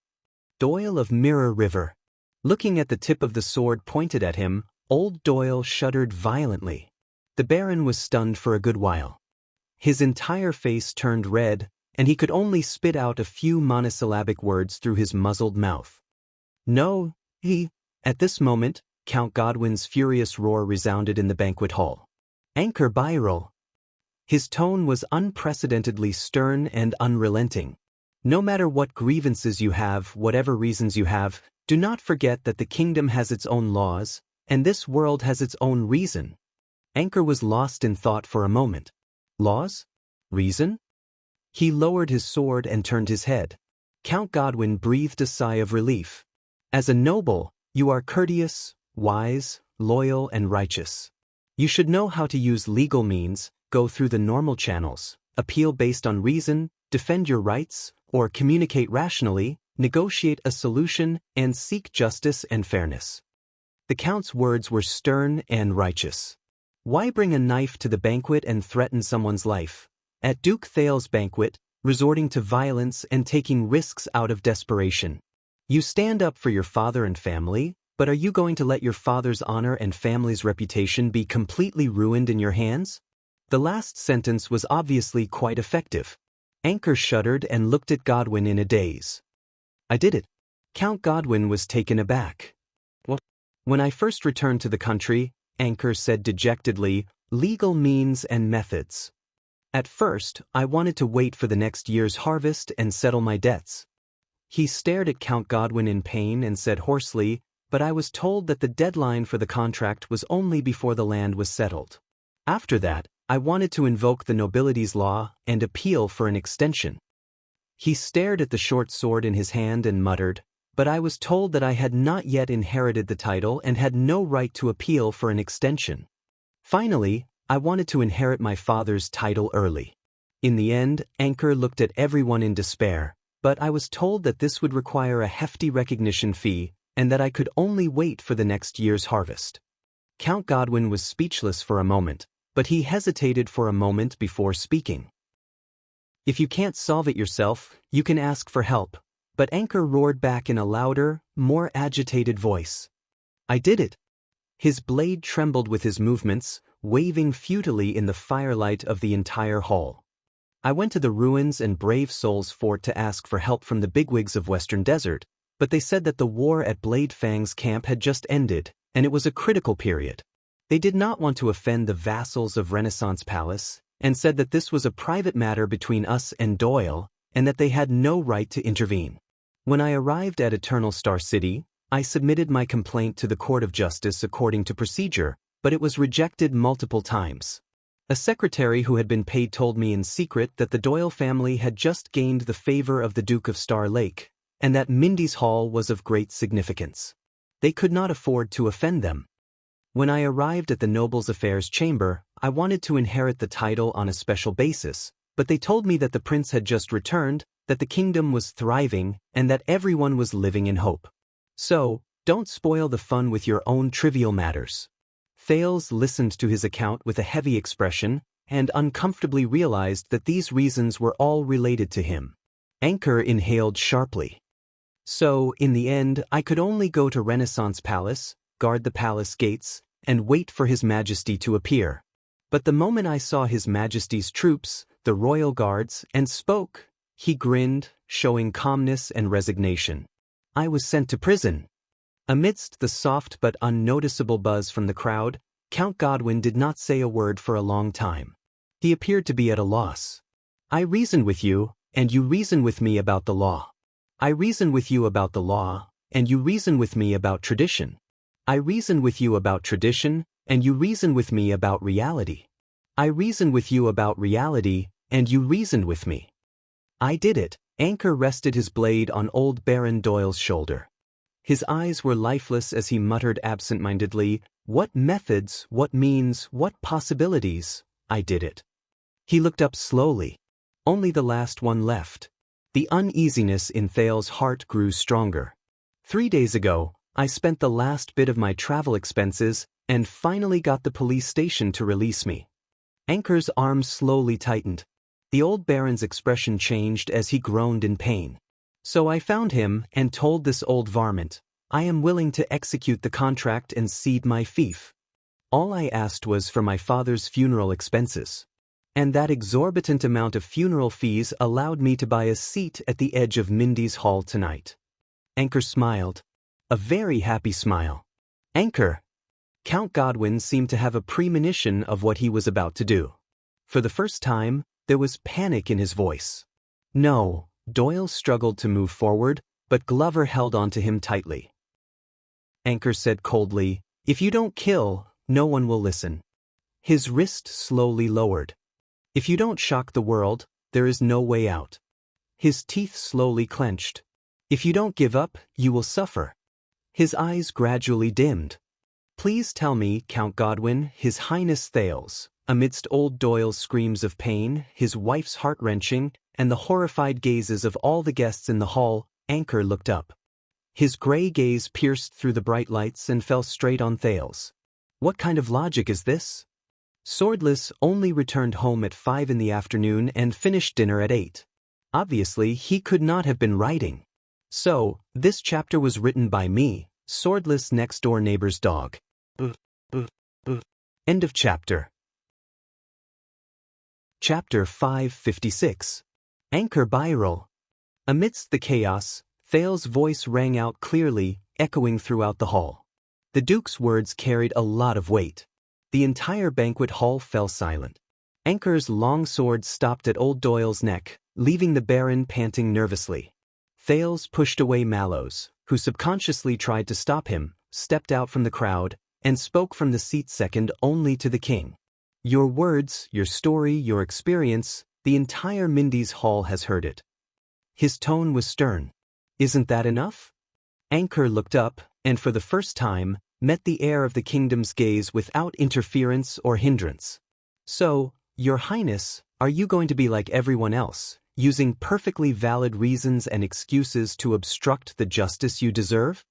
Doyle of Mirror River. Looking at the tip of the sword pointed at him, old Doyle shuddered violently. The Baron was stunned for a good while. His entire face turned red, and he could only spit out a few monosyllabic words through his muzzled mouth. No, he... At this moment, Count Godwin's furious roar resounded in the banquet hall. Anchor Byril. His tone was unprecedentedly stern and unrelenting. No matter what grievances you have, whatever reasons you have, do not forget that the kingdom has its own laws, and this world has its own reason. Anchor was lost in thought for a moment. Laws? Reason? He lowered his sword and turned his head. Count Godwin breathed a sigh of relief. As a noble, you are courteous, wise, loyal, and righteous. You should know how to use legal means, go through the normal channels, appeal based on reason, defend your rights, or communicate rationally, negotiate a solution, and seek justice and fairness. The Count's words were stern and righteous. Why bring a knife to the banquet and threaten someone's life? At Duke Thales' banquet, resorting to violence and taking risks out of desperation. You stand up for your father and family, but are you going to let your father's honor and family's reputation be completely ruined in your hands? The last sentence was obviously quite effective. Anchor shuddered and looked at Godwin in a daze. I did it. Count Godwin was taken aback. What? When I first returned to the country, Anchor said dejectedly, legal means and methods. At first, I wanted to wait for the next year's harvest and settle my debts. He stared at Count Godwin in pain and said hoarsely, "But I was told that the deadline for the contract was only before the land was settled. After that, I wanted to invoke the nobility's law and appeal for an extension." He stared at the short sword in his hand and muttered, "But I was told that I had not yet inherited the title and had no right to appeal for an extension. Finally, I wanted to inherit my father's title early." In the end, Anchor looked at everyone in despair, but I was told that this would require a hefty recognition fee and that I could only wait for the next year's harvest. Count Godwin was speechless for a moment, but he hesitated for a moment before speaking. "If you can't solve it yourself, you can ask for help," but Anchor roared back in a louder, more agitated voice. "I did it." His blade trembled with his movements, waving futilely in the firelight of the entire hall. "I went to the Ruins and Brave Souls Fort to ask for help from the bigwigs of Western Desert, but they said that the war at Blade Fang's camp had just ended, and it was a critical period. They did not want to offend the vassals of Renaissance Palace, and said that this was a private matter between us and Doyle, and that they had no right to intervene. When I arrived at Eternal Star City, I submitted my complaint to the Court of Justice according to procedure, but it was rejected multiple times. A secretary who had been paid told me in secret that the Doyle family had just gained the favor of the Duke of Star Lake, and that Mindy's Hall was of great significance. They could not afford to offend them. When I arrived at the Nobles' Affairs Chamber, I wanted to inherit the title on a special basis, but they told me that the prince had just returned, that the kingdom was thriving, and that everyone was living in hope. So, don't spoil the fun with your own trivial matters." Thales listened to his account with a heavy expression, and uncomfortably realized that these reasons were all related to him. Anchor inhaled sharply. "So, in the end, I could only go to Renaissance Palace, guard the palace gates, and wait for His Majesty to appear. But the moment I saw His Majesty's troops, the royal guards, and spoke," he grinned, showing calmness and resignation, "I was sent to prison." Amidst the soft but unnoticeable buzz from the crowd, Count Godwin did not say a word for a long time. He appeared to be at a loss. "I reasoned with you, and you reasoned with me about the law. I reasoned with you about the law, and you reasoned with me about tradition. I reasoned with you about tradition, and you reasoned with me about reality. I reasoned with you about reality, and you reasoned with me. I did it." Anchor rested his blade on old Baron Doyle's shoulder. His eyes were lifeless as he muttered absent-mindedly, "What methods, what means, what possibilities? I did it." He looked up slowly. Only the last one left. The uneasiness in Thales' heart grew stronger. 3 days ago, I spent the last bit of my travel expenses and finally got the police station to release me. Anchor's arms slowly tightened. The old Baron's expression changed as he groaned in pain. "So I found him and told this old varmint, I am willing to execute the contract and cede my fief. All I asked was for my father's funeral expenses. And that exorbitant amount of funeral fees allowed me to buy a seat at the edge of Mindy's Hall tonight." Anchor smiled. A very happy smile. "Anchor." Count Godwin seemed to have a premonition of what he was about to do. For the first time, there was panic in his voice. "No." Doyle struggled to move forward, but Glover held on to him tightly. Anchor said coldly, "If you don't kill, no one will listen." His wrist slowly lowered. "If you don't shock the world, there is no way out." His teeth slowly clenched. "If you don't give up, you will suffer." His eyes gradually dimmed. "Please tell me, Count Godwin, His Highness Thales." Amidst old Doyle's screams of pain, his wife's heart-wrenching, and the horrified gazes of all the guests in the hall, Anchor looked up. His gray gaze pierced through the bright lights and fell straight on Thales. "What kind of logic is this? Swordless only returned home at 5 in the afternoon and finished dinner at 8. Obviously, he could not have been writing. So, this chapter was written by me, Swordless next-door neighbor's dog. End of chapter. Chapter 556. Anchor Viral. Amidst the chaos, Thales' voice rang out clearly, echoing throughout the hall. The Duke's words carried a lot of weight. The entire banquet hall fell silent. Anchor's long sword stopped at old Doyle's neck, leaving the Baron panting nervously. Thales pushed away Mallows, who subconsciously tried to stop him, stepped out from the crowd, and spoke from the seat second only to the king. Your words, your story, your experience, the entire Mindy's Hall has heard it. His tone was stern. Isn't that enough? Anchor looked up, and for the first time, met the heir of the kingdom's gaze without interference or hindrance. So, Your Highness, are you going to be like everyone else, using perfectly valid reasons and excuses to obstruct the justice you deserve?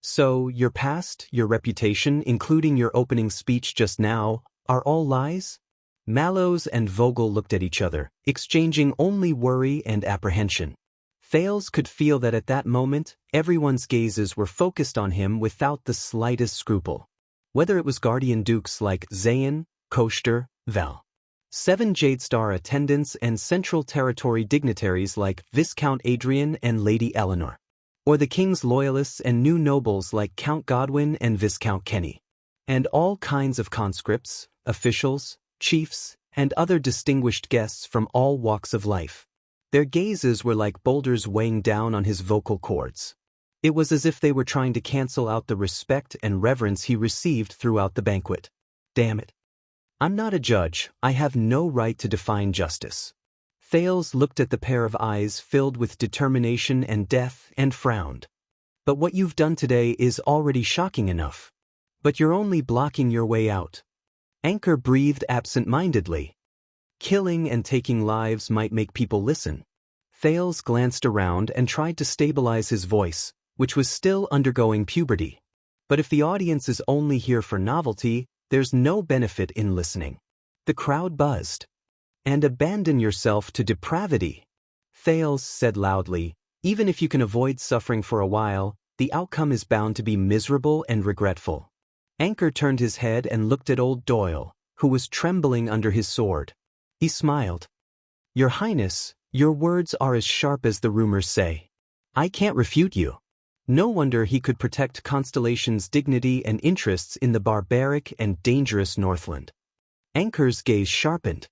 So, your past, your reputation, including your opening speech just now, are all lies? Mallows and Vogel looked at each other, exchanging only worry and apprehension. Thales could feel that at that moment, everyone's gazes were focused on him without the slightest scruple. Whether it was guardian dukes like Zayn, Koster, Val, 7 Jadestar attendants and Central Territory dignitaries like Viscount Adrian and Lady Eleanor, or the king's loyalists and new nobles like Count Godwin and Viscount Kenny, and all kinds of conscripts, officials, chiefs, and other distinguished guests from all walks of life. Their gazes were like boulders weighing down on his vocal cords. It was as if they were trying to cancel out the respect and reverence he received throughout the banquet. Damn it. I'm not a judge, I have no right to define justice. Thales looked at the pair of eyes filled with determination and death and frowned. But what you've done today is already shocking enough. But you're only blocking your way out. Anchor breathed absent-mindedly. Killing and taking lives might make people listen. Thales glanced around and tried to stabilize his voice, which was still undergoing puberty. But if the audience is only here for novelty, there's no benefit in listening. The crowd buzzed. And abandon yourself to depravity. Thales said loudly, even if you can avoid suffering for a while, the outcome is bound to be miserable and regretful. Anchor turned his head and looked at old Doyle, who was trembling under his sword. He smiled. Your Highness, your words are as sharp as the rumors say. I can't refute you. No wonder he could protect Constellation's dignity and interests in the barbaric and dangerous Northland. Anchor's gaze sharpened.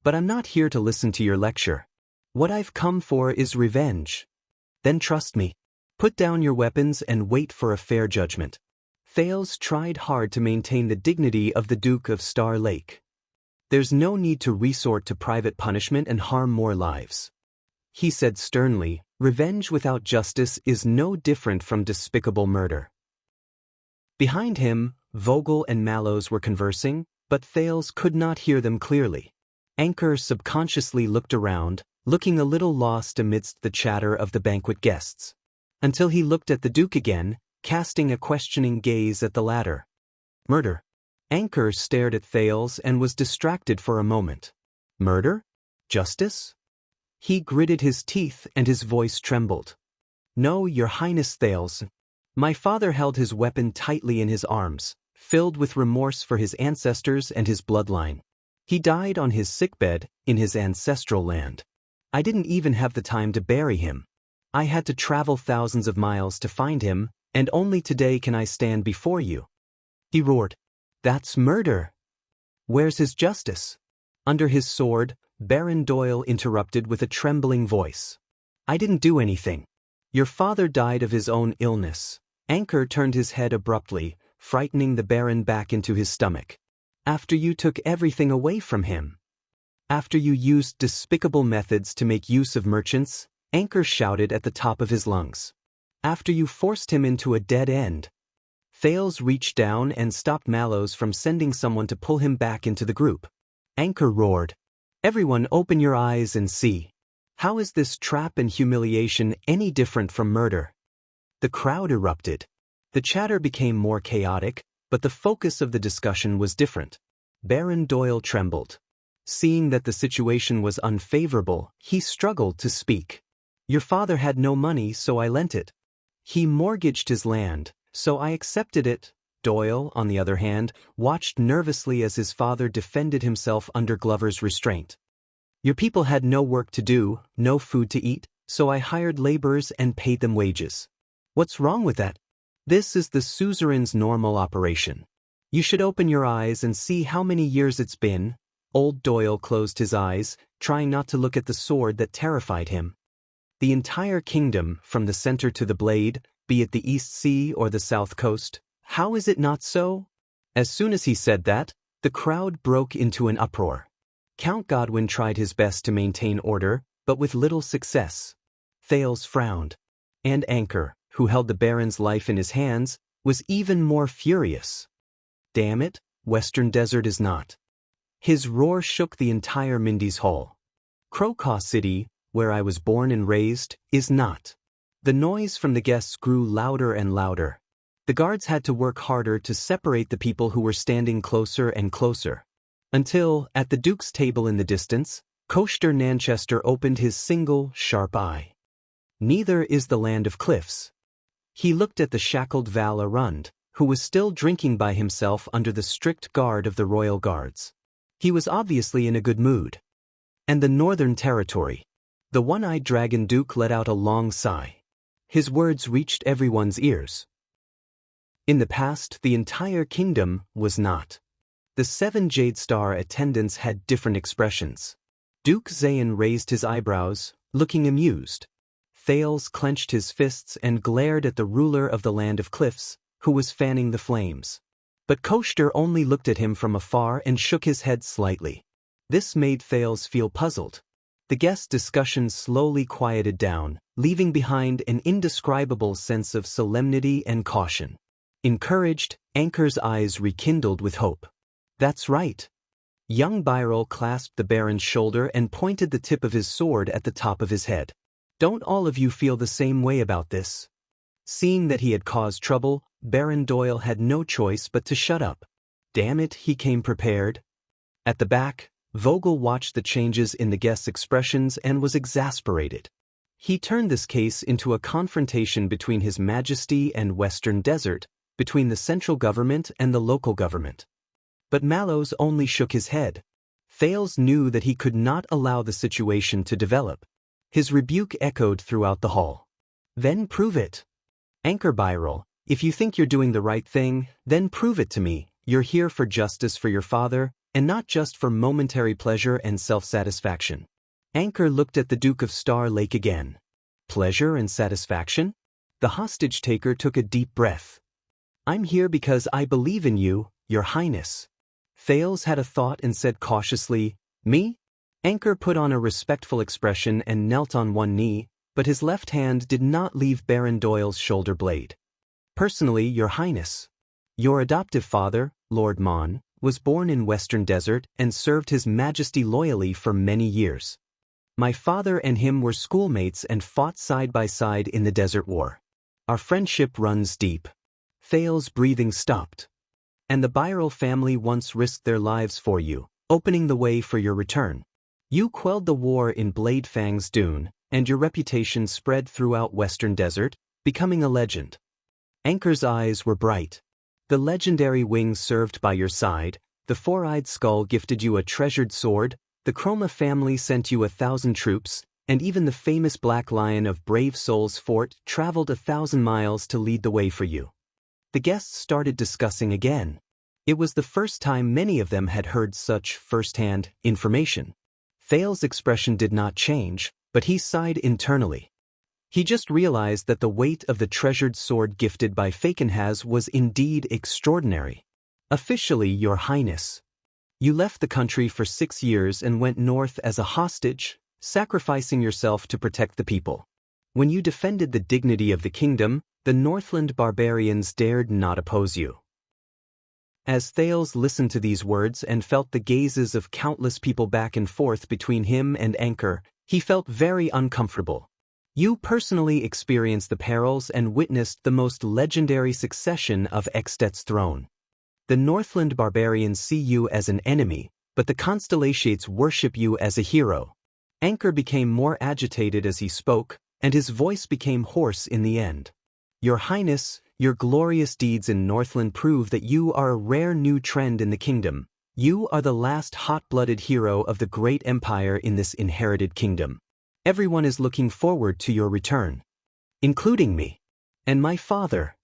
But I'm not here to listen to your lecture. What I've come for is revenge. Then trust me. Put down your weapons and wait for a fair judgment. Thales tried hard to maintain the dignity of the Duke of Star Lake. There's no need to resort to private punishment and harm more lives. He said sternly, revenge without justice is no different from despicable murder. Behind him, Vogel and Mallows were conversing, but Thales could not hear them clearly. Anchor subconsciously looked around, looking a little lost amidst the chatter of the banquet guests. Until he looked at the Duke again, casting a questioning gaze at the latter. Murder. Anchor stared at Thales and was distracted for a moment. Murder? Justice? He gritted his teeth and his voice trembled. No, Your Highness Thales. My father held his weapon tightly in his arms, filled with remorse for his ancestors and his bloodline. He died on his sickbed, in his ancestral land. I didn't even have the time to bury him. I had to travel thousands of miles to find him, and only today can I stand before you. He roared. That's murder. Where's his justice? Under his sword, Baron Doyle interrupted with a trembling voice. I didn't do anything. Your father died of his own illness. Anchor turned his head abruptly, frightening the Baron back into his stomach. After you took everything away from him. After you used despicable methods to make use of merchants, Anchor shouted at the top of his lungs. After you forced him into a dead end. Thales reached down and stopped Mallows from sending someone to pull him back into the group. Anchor roared. Everyone open your eyes and see. How is this trap and humiliation any different from murder? The crowd erupted. The chatter became more chaotic, but the focus of the discussion was different. Baron Doyle trembled. Seeing that the situation was unfavorable, he struggled to speak. Your father had no money, so I lent it. He mortgaged his land, so I accepted it. Doyle, on the other hand, watched nervously as his father defended himself under Glover's restraint. Your people had no work to do, no food to eat, so I hired laborers and paid them wages. What's wrong with that? This is the suzerain's normal operation. You should open your eyes and see how many years it's been. Old Doyle closed his eyes, trying not to look at the sword that terrified him. The entire kingdom, from the center to the blade, be it the East Sea or the South Coast, how is it not so? As soon as he said that, the crowd broke into an uproar. Count Godwin tried his best to maintain order, but with little success. Thales frowned. And Anchor, who held the Baron's life in his hands, was even more furious. Damn it, Western Desert is not. His roar shook the entire Mindy's Hall. Crocaw City, where I was born and raised, is not. The noise from the guests grew louder and louder. The guards had to work harder to separate the people who were standing closer and closer. Until, at the Duke's table in the distance, Coster Nanchester opened his single, sharp eye. Neither is the land of cliffs. He looked at the shackled Val Arund, who was still drinking by himself under the strict guard of the royal guards. He was obviously in a good mood. And the Northern Territory. The one-eyed dragon Duke let out a long sigh. His words reached everyone's ears. In the past, the entire kingdom was not. The 7 Jade Star attendants had different expressions. Duke Zayn raised his eyebrows, looking amused. Thales clenched his fists and glared at the ruler of the Land of Cliffs, who was fanning the flames. But Coster only looked at him from afar and shook his head slightly. This made Thales feel puzzled. The guest discussion slowly quieted down, leaving behind an indescribable sense of solemnity and caution. Encouraged, Anchor's eyes rekindled with hope. That's right. Young Byrrel clasped the Baron's shoulder and pointed the tip of his sword at the top of his head. Don't all of you feel the same way about this? Seeing that he had caused trouble, Baron Doyle had no choice but to shut up. Damn it, he came prepared. At the back, Vogel watched the changes in the guests' expressions and was exasperated. He turned this case into a confrontation between His Majesty and Western Desert, between the central government and the local government. But Mallows only shook his head. Thales knew that he could not allow the situation to develop. His rebuke echoed throughout the hall. Then prove it. Anchor Byrrel, if you think you're doing the right thing, then prove it to me. You're here for justice for your father, and not just for momentary pleasure and self-satisfaction. Anchor looked at the Duke of Star Lake again. Pleasure and satisfaction? The hostage-taker took a deep breath. I'm here because I believe in you, Your Highness. Thales had a thought and said cautiously, Me? Anchor put on a respectful expression and knelt on one knee, but his left hand did not leave Baron Doyle's shoulder blade. Personally, Your Highness. Your adoptive father, Lord Mon, was born in Western Desert and served His Majesty loyally for many years. My father and him were schoolmates and fought side by side in the Desert War. Our friendship runs deep. Thales' breathing stopped. And the Byrrel family once risked their lives for you, opening the way for your return. You quelled the war in Bladefang's Dune, and your reputation spread throughout Western Desert, becoming a legend. Anchor's eyes were bright. The legendary wings served by your side, the four-eyed skull gifted you a treasured sword, the Chroma family sent you 1,000 troops, and even the famous Black Lion of Brave Souls Fort traveled 1,000 miles to lead the way for you. The guests started discussing again. It was the first time many of them had heard such first-hand information. Thales' expression did not change, but he sighed internally. He just realized that the weight of the treasured sword gifted by Fakenhaz was indeed extraordinary. Officially, Your Highness. You left the country for 6 years and went north as a hostage, sacrificing yourself to protect the people. When you defended the dignity of the kingdom, the Northland barbarians dared not oppose you. As Thales listened to these words and felt the gazes of countless people back and forth between him and Anchor, he felt very uncomfortable. You personally experienced the perils and witnessed the most legendary succession of Extet's throne. The Northland barbarians see you as an enemy, but the Constellations worship you as a hero. Anchor became more agitated as he spoke, and his voice became hoarse in the end. Your Highness, your glorious deeds in Northland prove that you are a rare new trend in the kingdom. You are the last hot-blooded hero of the great empire in this inherited kingdom. Everyone is looking forward to your return. Including me. And my father.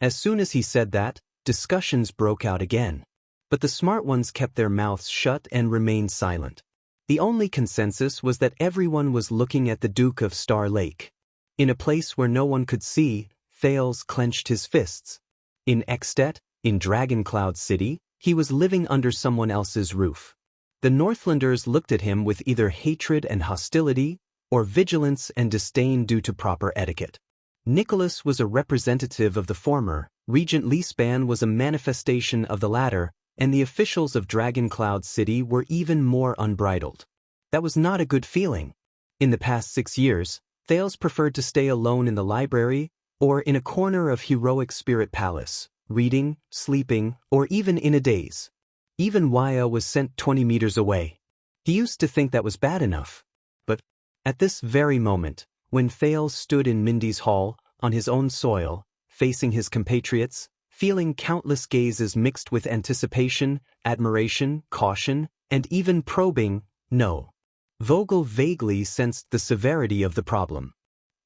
As soon as he said that, discussions broke out again. but the smart ones kept their mouths shut and remained silent. The only consensus was that everyone was looking at the Duke of Star Lake. In a place where no one could see, Thales clenched his fists. In Extet, in Dragoncloud City, he was living under someone else's roof. The Northlanders looked at him with either hatred and hostility, or vigilance and disdain due to proper etiquette. Nicholas was a representative of the former, Regent Leespan was a manifestation of the latter, and the officials of Dragoncloud City were even more unbridled. That was not a good feeling. In the past 6 years, Thales preferred to stay alone in the library, or in a corner of Heroic Spirit Palace, reading, sleeping, or even in a daze. Even Wuxia was sent 20 meters away. He used to think that was bad enough. But, at this very moment, when Thales stood in Mindy's hall, on his own soil, facing his compatriots, feeling countless gazes mixed with anticipation, admiration, caution, and even probing, no. Vogel vaguely sensed the severity of the problem.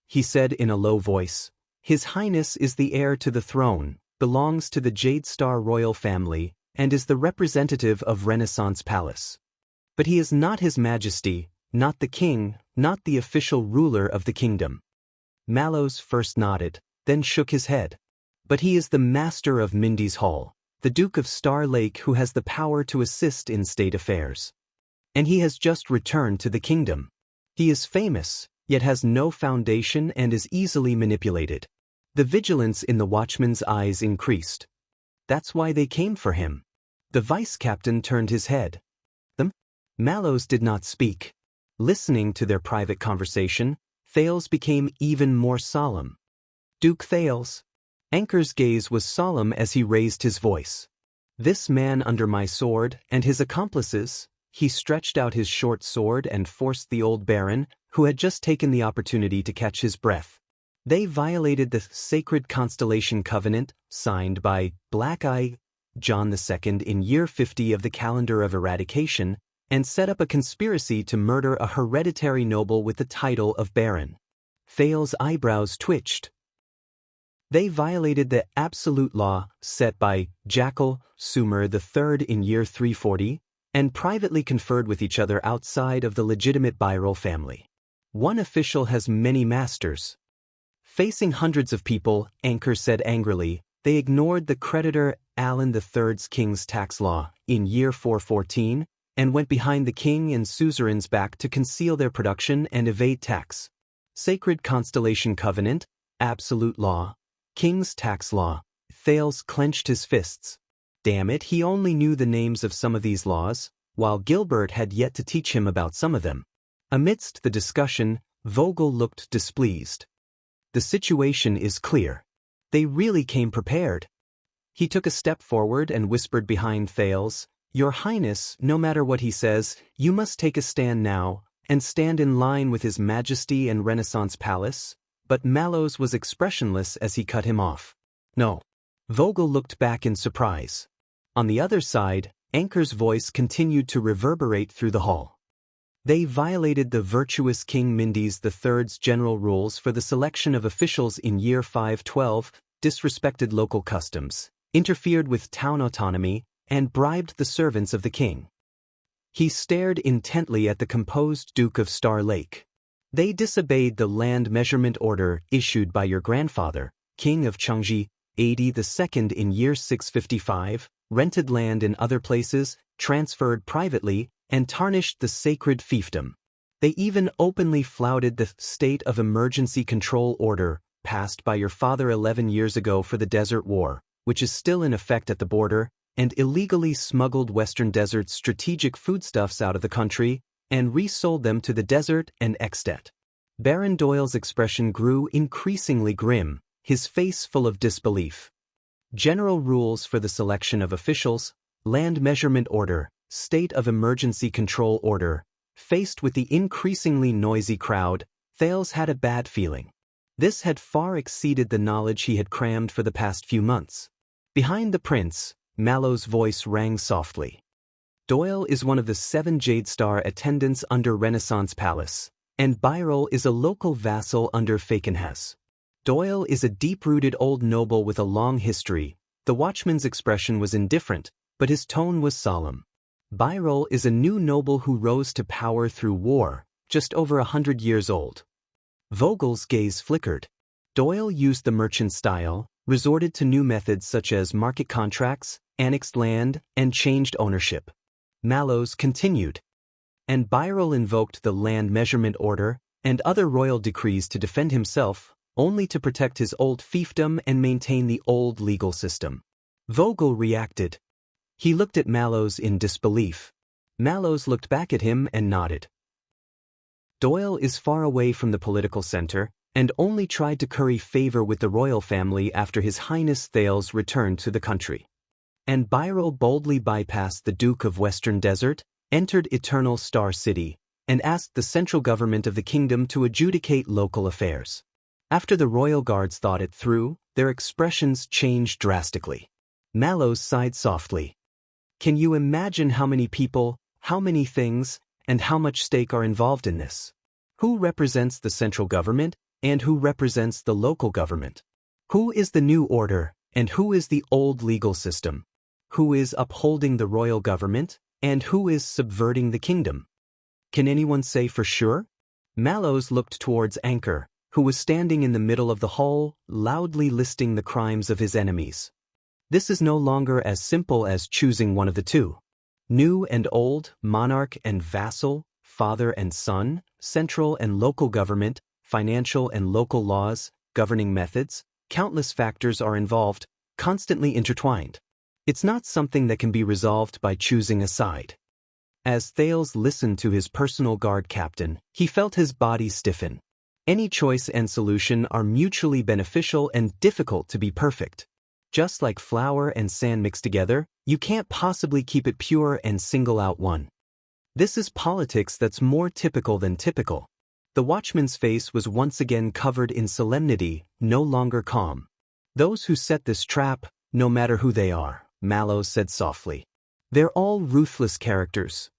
He said in a low voice, "His Highness is the heir to the throne, belongs to the Jade Star royal family, and is the representative of Renaissance Palace. But he is not His Majesty, not the king, not the official ruler of the kingdom." Mallows first nodded, then shook his head. "But he is the master of Mindy's Hall, the Duke of Star Lake who has the power to assist in state affairs. And he has just returned to the kingdom. He is famous, yet has no foundation and is easily manipulated." The vigilance in the watchman's eyes increased. "That's why they came for him." The vice-captain turned his head. Them? Mallows did not speak. Listening to their private conversation, Thales became even more solemn. "Duke Thales." Anchor's gaze was solemn as he raised his voice. "This man under my sword and his accomplices," he stretched out his short sword and forced the old baron, who had just taken the opportunity to catch his breath. "They violated the sacred constellation covenant, signed by Black Eye John II in year 50 of the calendar of eradication, and set up a conspiracy to murder a hereditary noble with the title of baron." Thales' eyebrows twitched. "They violated the absolute law set by Jackal Sumer III in year 340, and privately conferred with each other outside of the legitimate Byrol family. One official has many masters." Facing hundreds of people, Anchor said angrily, "They ignored the creditor Alan III's king's tax law in year 414, and went behind the king and suzerain's back to conceal their production and evade tax. Sacred Constellation Covenant, absolute law, king's tax law." Thales clenched his fists. Damn it, he only knew the names of some of these laws, while Gilbert had yet to teach him about some of them. Amidst the discussion, Vogel looked displeased. "The situation is clear. They really came prepared." He took a step forward and whispered behind Thales, "Your Highness, no matter what he says, you must take a stand now, and stand in line with His Majesty and Renaissance Palace." But Mallows was expressionless as he cut him off. "No." Vogel looked back in surprise. On the other side, Anchor's voice continued to reverberate through the hall. "They violated the virtuous King Mindy's III's general rules for the selection of officials in year 512, disrespected local customs, interfered with town autonomy, and bribed the servants of the king." He stared intently at the composed Duke of Star Lake. "They disobeyed the land measurement order issued by your grandfather, King of Xianxia, AD II in year 655, rented land in other places, transferred privately, and tarnished the sacred fiefdom. They even openly flouted the state of emergency control order passed by your father 11 years ago for the Desert War, which is still in effect at the border, and illegally smuggled Western Desert's strategic foodstuffs out of the country and resold them to the desert and Extet." Baron Doyle's expression grew increasingly grim, his face full of disbelief. "General rules for the selection of officials, land measurement order, state of emergency control order." Faced with the increasingly noisy crowd, Thales had a bad feeling. This had far exceeded the knowledge he had crammed for the past few months. Behind the prince, Mallow's voice rang softly. "Doyle is one of the 7 Jade Star attendants under Renaissance Palace, and Byrol is a local vassal under Fakenhas. Doyle is a deep-rooted old noble with a long history." The watchman's expression was indifferent, but his tone was solemn. Birol is a new noble who rose to power through war, just over 100 years old. Vogel's gaze flickered. Doyle used the merchant style, resorted to new methods such as market contracts, annexed land, and changed ownership. Mallows continued. And Birol invoked the land measurement order and other royal decrees to defend himself, only to protect his old fiefdom and maintain the old legal system. Vogel reacted. He looked at Mallows in disbelief. Mallows looked back at him and nodded. Doyle is far away from the political center and only tried to curry favor with the royal family after His Highness Thales returned to the country. And Birol boldly bypassed the Duke of Western Desert, entered Eternal Star City, and asked the central government of the kingdom to adjudicate local affairs. After the royal guards thought it through, their expressions changed drastically. Mallows sighed softly. Can you imagine how many people, how many things, and how much stake are involved in this? Who represents the central government, and who represents the local government? Who is the new order, and who is the old legal system? Who is upholding the royal government, and who is subverting the kingdom? Can anyone say for sure? Mallows looked towards Anchor, who was standing in the middle of the hall, loudly listing the crimes of his enemies. This is no longer as simple as choosing one of the two. New and old, monarch and vassal, father and son, central and local government, financial and local laws, governing methods, countless factors are involved, constantly intertwined. It's not something that can be resolved by choosing a side. As Thales listened to his personal guard captain, he felt his body stiffen. Any choice and solution are mutually beneficial and difficult to be perfect. Just like flour and sand mixed together, you can't possibly keep it pure and single out one. This is politics that's more typical than typical. The watchman's face was once again covered in solemnity, no longer calm. Those who set this trap, no matter who they are, Mallows said softly. They're all ruthless characters.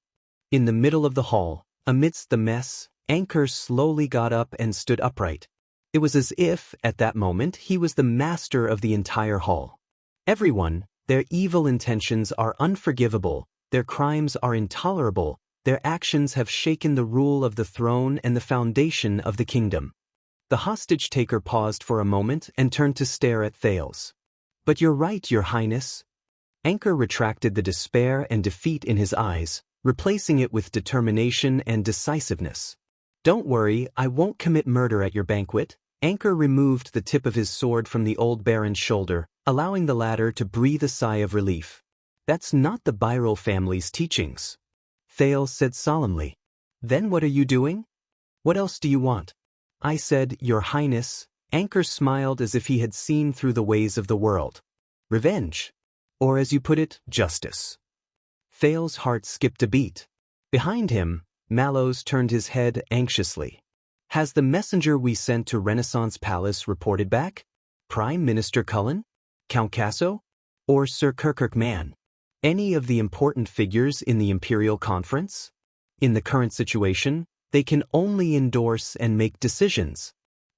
In the middle of the hall, amidst the mess, Anchor slowly got up and stood upright. It was as if, at that moment, he was the master of the entire hall. Everyone, their evil intentions are unforgivable, their crimes are intolerable, their actions have shaken the rule of the throne and the foundation of the kingdom. The hostage-taker paused for a moment and turned to stare at Thales. But you're right, Your Highness. Anchor retracted the despair and defeat in his eyes, replacing it with determination and decisiveness. Don't worry, I won't commit murder at your banquet. Anchor removed the tip of his sword from the old baron's shoulder, allowing the latter to breathe a sigh of relief. That's not the Birol family's teachings. Thales said solemnly. Then what are you doing? What else do you want? I said, Your Highness. Anchor smiled as if he had seen through the ways of the world. Revenge. Or as you put it, justice. Thales' heart skipped a beat. Behind him, Mallows turned his head anxiously. Has the messenger we sent to Renaissance Palace reported back? Prime Minister Cullen? Count Casso? Or Sir Kirkman? Any of the important figures in the Imperial Conference? In the current situation, they can only endorse and make decisions.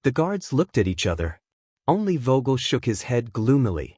The guards looked at each other. Only Vogel shook his head gloomily.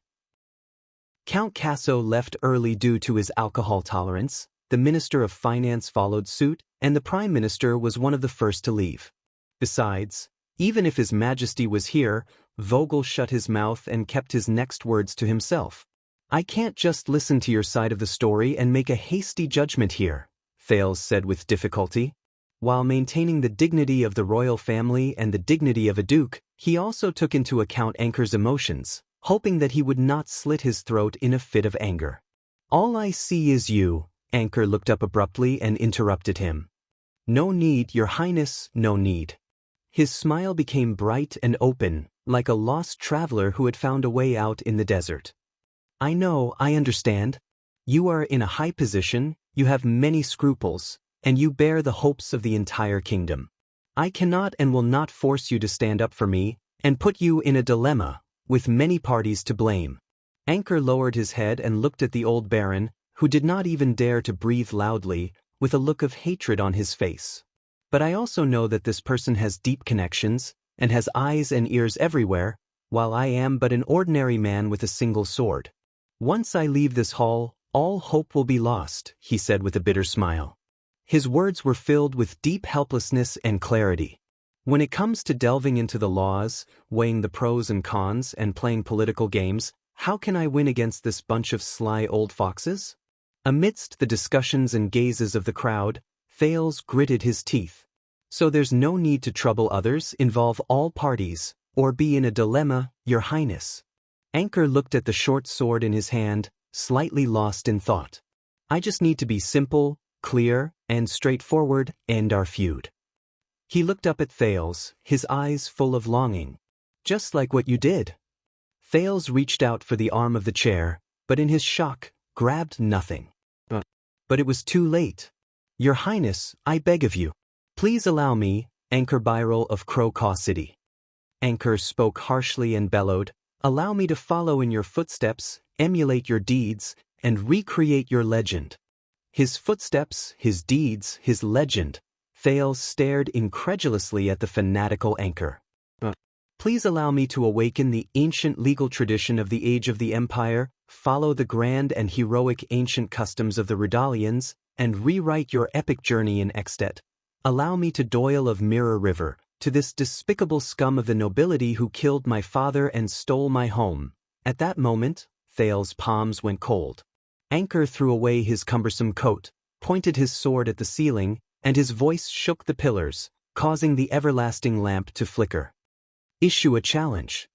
Count Casso left early due to his alcohol tolerance, the Minister of Finance followed suit, and the Prime Minister was one of the first to leave. Besides, even if His Majesty was here, Vogel shut his mouth and kept his next words to himself. I can't just listen to your side of the story and make a hasty judgment here, Thales said with difficulty. While maintaining the dignity of the royal family and the dignity of a duke, he also took into account Anchor's emotions, hoping that he would not slit his throat in a fit of anger. All I see is you. Anchor looked up abruptly and interrupted him. No need, Your Highness, no need. His smile became bright and open, like a lost traveler who had found a way out in the desert. I know, I understand. You are in a high position, you have many scruples, and you bear the hopes of the entire kingdom. I cannot and will not force you to stand up for me and put you in a dilemma, with many parties to blame. Anchor lowered his head and looked at the old baron, who did not even dare to breathe loudly, with a look of hatred on his face. But I also know that this person has deep connections, and has eyes and ears everywhere, while I am but an ordinary man with a single sword. Once I leave this hall, All hope will be lost, he said with a bitter smile. His words were filled with deep helplessness and clarity. When it comes to delving into the laws, weighing the pros and cons, and playing political games, how can I win against this bunch of sly old foxes? Amidst the discussions and gazes of the crowd, Thales gritted his teeth. So there's no need to trouble others, involve all parties, or be in a dilemma, Your Highness. Anchor looked at the short sword in his hand, slightly lost in thought. I just need to be simple, clear, and straightforward, end our feud. He looked up at Thales, his eyes full of longing. Just like what you did. Thales reached out for the arm of the chair, but in his shock, grabbed nothing. But it was too late. Your Highness, I beg of you. Please allow me, Anchor Byril of Crocaw City. Anchor spoke harshly and bellowed, allow me to follow in your footsteps, emulate your deeds, and recreate your legend. His footsteps, his deeds, his legend. Thales stared incredulously at the fanatical Anchor. Please allow me to awaken the ancient legal tradition of the age of the Empire, follow the grand and heroic ancient customs of the Redalians, and rewrite your epic journey in Extet. Allow me to Doyle of Mirror River, to this despicable scum of the nobility who killed my father and stole my home. At that moment, Thales' palms went cold. Anchor threw away his cumbersome coat, pointed his sword at the ceiling, and his voice shook the pillars, causing the everlasting lamp to flicker. Issue a challenge.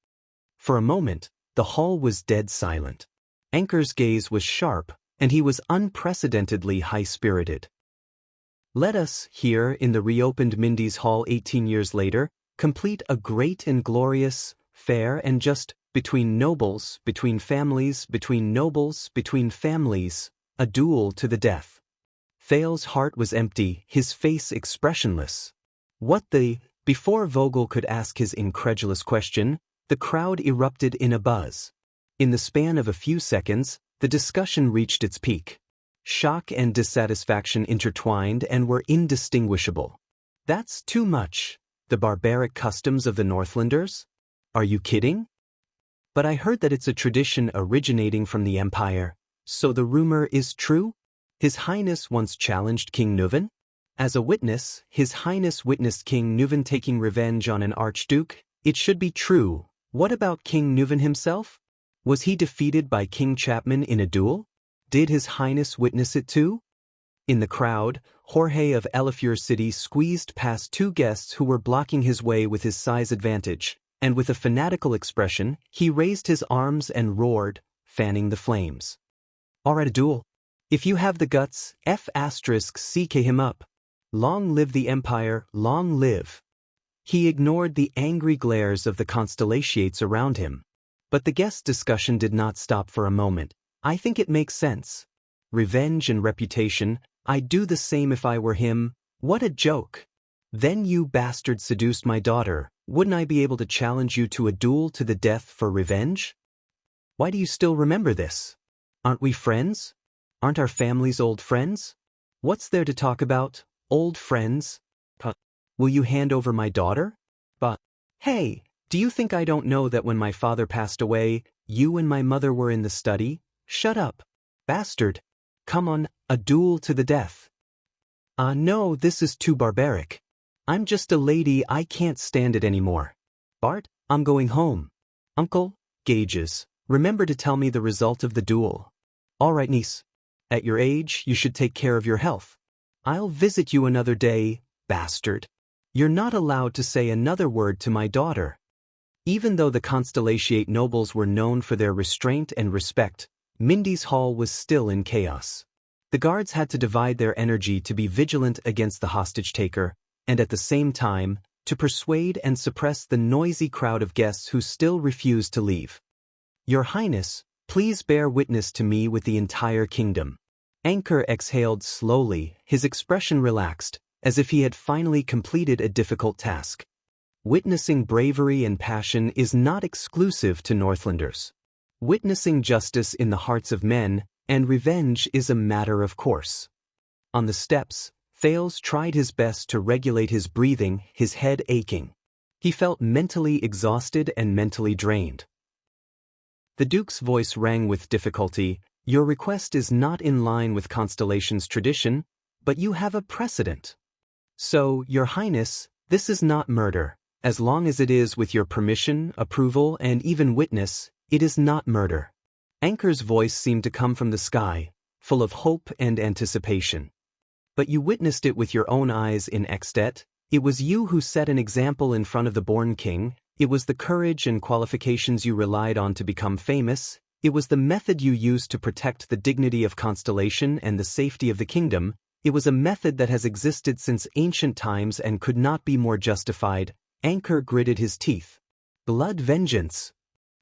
For a moment, the hall was dead silent. Anchor's gaze was sharp, and he was unprecedentedly high-spirited. Let us, here in the reopened Mindy's Hall 18 years later, complete a great and glorious, fair and just, between nobles, between families, between nobles, between families, a duel to the death. Thales' heart was empty, his face expressionless. What the... Before Vogel could ask his incredulous question, the crowd erupted in a buzz. In the span of a few seconds, the discussion reached its peak. Shock and dissatisfaction intertwined and were indistinguishable. That's too much. The barbaric customs of the Northlanders? Are you kidding? But I heard that it's a tradition originating from the Empire. So the rumor is true? His Highness once challenged King Nuven? As a witness, His Highness witnessed King Nuven taking revenge on an archduke. It should be true. What about King Nuven himself? Was he defeated by King Chapman in a duel? Did His Highness witness it too? In the crowd, Jorge of Elefure City squeezed past two guests who were blocking his way with his size advantage, and with a fanatical expression, he raised his arms and roared, fanning the flames. Alright, a duel. If you have the guts, CK him up. Long live the Empire, long live. He ignored the angry glares of the constellations around him. But the guest discussion did not stop for a moment. I think it makes sense. Revenge and reputation, I'd do the same if I were him. What a joke. Then you bastard seduced my daughter. Wouldn't I be able to challenge you to a duel to the death for revenge? Why do you still remember this? Aren't we friends? Aren't our families old friends? What's there to talk about? Old friends? Will you hand over my daughter? But, hey, do you think I don't know that when my father passed away, you and my mother were in the study? Shut up. Bastard. Come on, a duel to the death. No, this is too barbaric. I'm just a lady, I can't stand it anymore. Bart, I'm going home. Uncle, Gauges, remember to tell me the result of the duel. All right, niece. At your age, you should take care of your health. I'll visit you another day, bastard. You're not allowed to say another word to my daughter. Even though the Constellation nobles were known for their restraint and respect, Mindy's Hall was still in chaos. The guards had to divide their energy to be vigilant against the hostage-taker, and at the same time, to persuade and suppress the noisy crowd of guests who still refused to leave. Your Highness, please bear witness to me with the entire kingdom. Anchor exhaled slowly, his expression relaxed, as if he had finally completed a difficult task. Witnessing bravery and passion is not exclusive to Northlanders. Witnessing justice in the hearts of men and revenge is a matter of course. On the steps, Thales tried his best to regulate his breathing, his head aching. He felt mentally exhausted and mentally drained. The Duke's voice rang with difficulty, Your request is not in line with Constellation's tradition, but you have a precedent. So, Your Highness, this is not murder. As long as it is with your permission, approval, and even witness, it is not murder. Anchor's voice seemed to come from the sky, full of hope and anticipation. But you witnessed it with your own eyes in Extet. It was you who set an example in front of the born king. It was the courage and qualifications you relied on to become famous. It was the method you used to protect the dignity of Constellation and the safety of the kingdom. It was a method that has existed since ancient times and could not be more justified. Anchor gritted his teeth. Blood vengeance.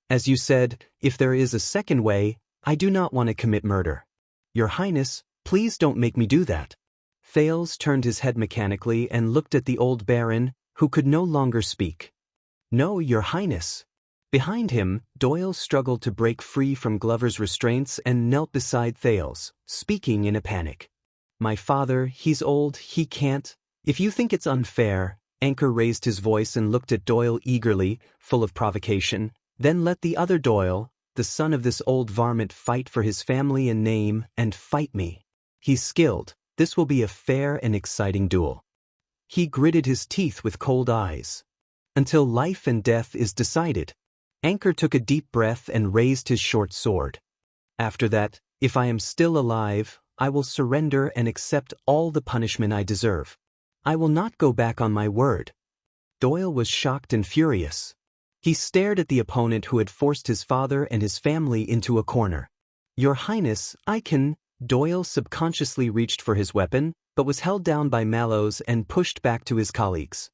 As you said, if there is a second way, I do not want to commit murder. Your Highness, please don't make me do that. Thales turned his head mechanically and looked at the old baron, who could no longer speak. No, Your Highness. Behind him, Doyle struggled to break free from Glover's restraints and knelt beside Thales, speaking in a panic. My father, he's old, he can't. If you think it's unfair, Anchor raised his voice and looked at Doyle eagerly, full of provocation. Then let the other Doyle, the son of this old varmint, fight for his family and name, and fight me. He's skilled. This will be a fair and exciting duel. He gritted his teeth with cold eyes. Until life and death is decided. Anchor took a deep breath and raised his short sword. After that, if I am still alive, I will surrender and accept all the punishment I deserve. I will not go back on my word. Doyle was shocked and furious. He stared at the opponent who had forced his father and his family into a corner. Your Highness, I can... Doyle subconsciously reached for his weapon, but was held down by Mallows and pushed back to his colleagues.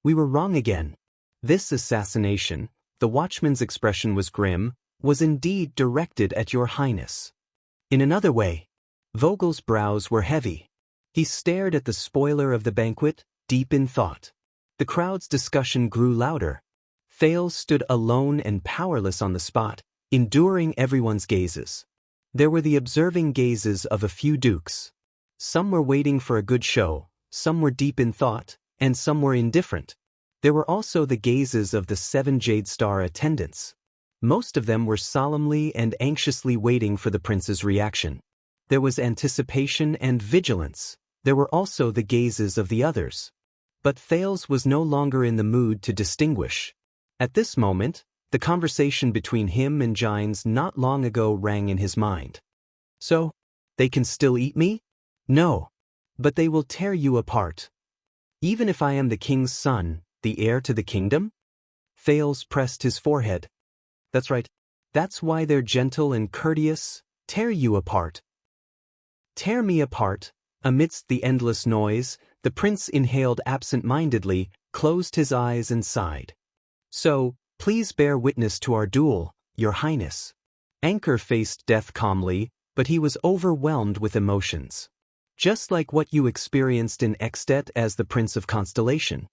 We were wrong again. This assassination, the watchman's expression was grim, was indeed directed at Your Highness. In another way, Vogel's brows were heavy. He stared at the spoiler of the banquet, deep in thought. The crowd's discussion grew louder. Thales stood alone and powerless on the spot, enduring everyone's gazes. There were the observing gazes of a few dukes. Some were waiting for a good show, some were deep in thought, and some were indifferent. There were also the gazes of the 7 Jade Star attendants. Most of them were solemnly and anxiously waiting for the prince's reaction. There was anticipation and vigilance. There were also the gazes of the others. But Thales was no longer in the mood to distinguish. At this moment, the conversation between him and Gines not long ago rang in his mind. So, they can still eat me? No. But they will tear you apart. Even if I am the king's son, the heir to the kingdom? Thales pressed his forehead. That's right. That's why they're gentle and courteous. Tear you apart. Tear me apart. Amidst the endless noise, the prince inhaled absent-mindedly, closed his eyes and sighed. So, please bear witness to our duel, Your Highness. Anchor faced death calmly, but he was overwhelmed with emotions. Just like what you experienced in Extet as the Prince of Constellation.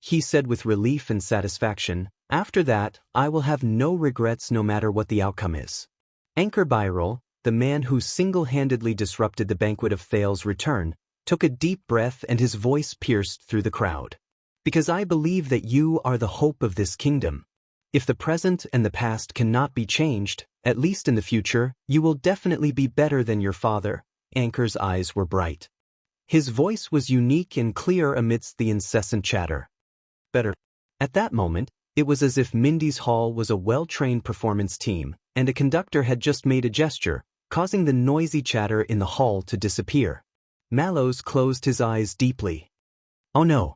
He said with relief and satisfaction, after that, I will have no regrets no matter what the outcome is. Anchor Byrel, the man who single-handedly disrupted the banquet of Thales' return, took a deep breath and his voice pierced through the crowd. Because I believe that you are the hope of this kingdom. If the present and the past cannot be changed, at least in the future, you will definitely be better than your father. Anchor's eyes were bright. His voice was unique and clear amidst the incessant chatter. Better. At that moment, it was as if Mindy's Hall was a well-trained performance team, and a conductor had just made a gesture, causing the noisy chatter in the hall to disappear. Mallows closed his eyes deeply. Oh no.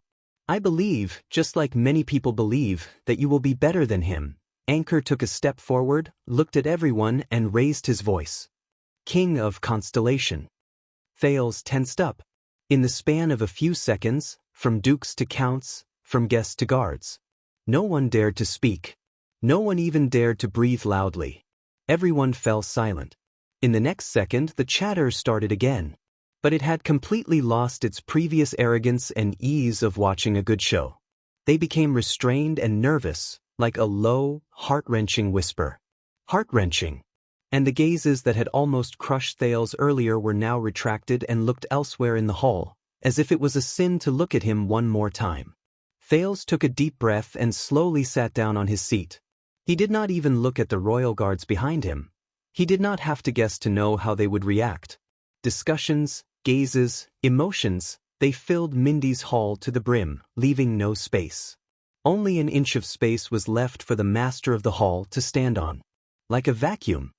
I believe, just like many people believe, that you will be better than him. Anchor took a step forward, looked at everyone, and raised his voice. King of Constellation. Thales tensed up. In the span of a few seconds, from dukes to counts, from guests to guards. No one dared to speak. No one even dared to breathe loudly. Everyone fell silent. In the next second, the chatter started again. But it had completely lost its previous arrogance and ease of watching a good show. They became restrained and nervous, like a low, heart-wrenching whisper. Heart-wrenching. And the gazes that had almost crushed Thales earlier were now retracted and looked elsewhere in the hall, as if it was a sin to look at him one more time. Thales took a deep breath and slowly sat down on his seat. He did not even look at the royal guards behind him. He did not have to guess to know how they would react. Discussions, gazes, emotions, they filled Mindy's hall to the brim, leaving no space. Only an inch of space was left for the master of the hall to stand on. Like a vacuum.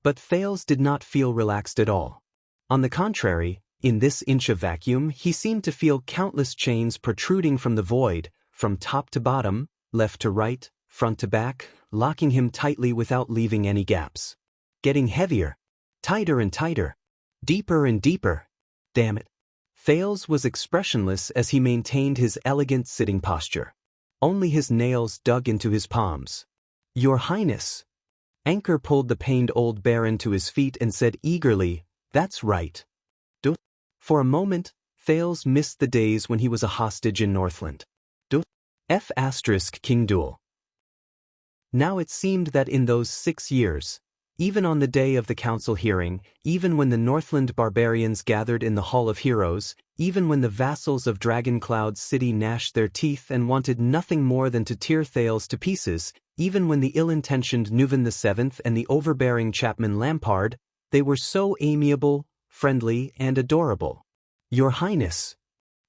But Thales did not feel relaxed at all. On the contrary, in this inch of vacuum he seemed to feel countless chains protruding from the void, from top to bottom, left to right, front to back, locking him tightly without leaving any gaps. Getting heavier. Tighter and tighter. Deeper and deeper. Damn it. Thales was expressionless as he maintained his elegant sitting posture. Only his nails dug into his palms. "Your Highness." Anchor pulled the pained old baron to his feet and said eagerly, "That's right." For a moment, Thales missed the days when he was a hostage in Northland. King Duel. Now it seemed that in those 6 years, even on the day of the council hearing, even when the Northland barbarians gathered in the Hall of Heroes, even when the vassals of Dragoncloud City gnashed their teeth and wanted nothing more than to tear Thales to pieces, even when the ill-intentioned Nuvan VII and the overbearing Chapman Lampard, they were so amiable, friendly, and adorable. "Your Highness."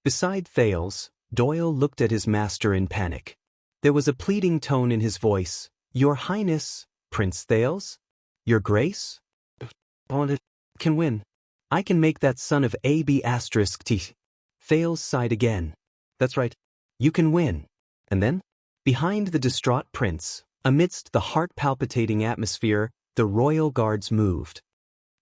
Beside Thales, Doyle looked at his master in panic. There was a pleading tone in his voice. "Your Highness, Prince Thales? Your Grace? Can win. I can make that son of AB***. Thales sighed again. "That's right. You can win." And then, behind the distraught prince, amidst the heart-palpitating atmosphere, the royal guards moved.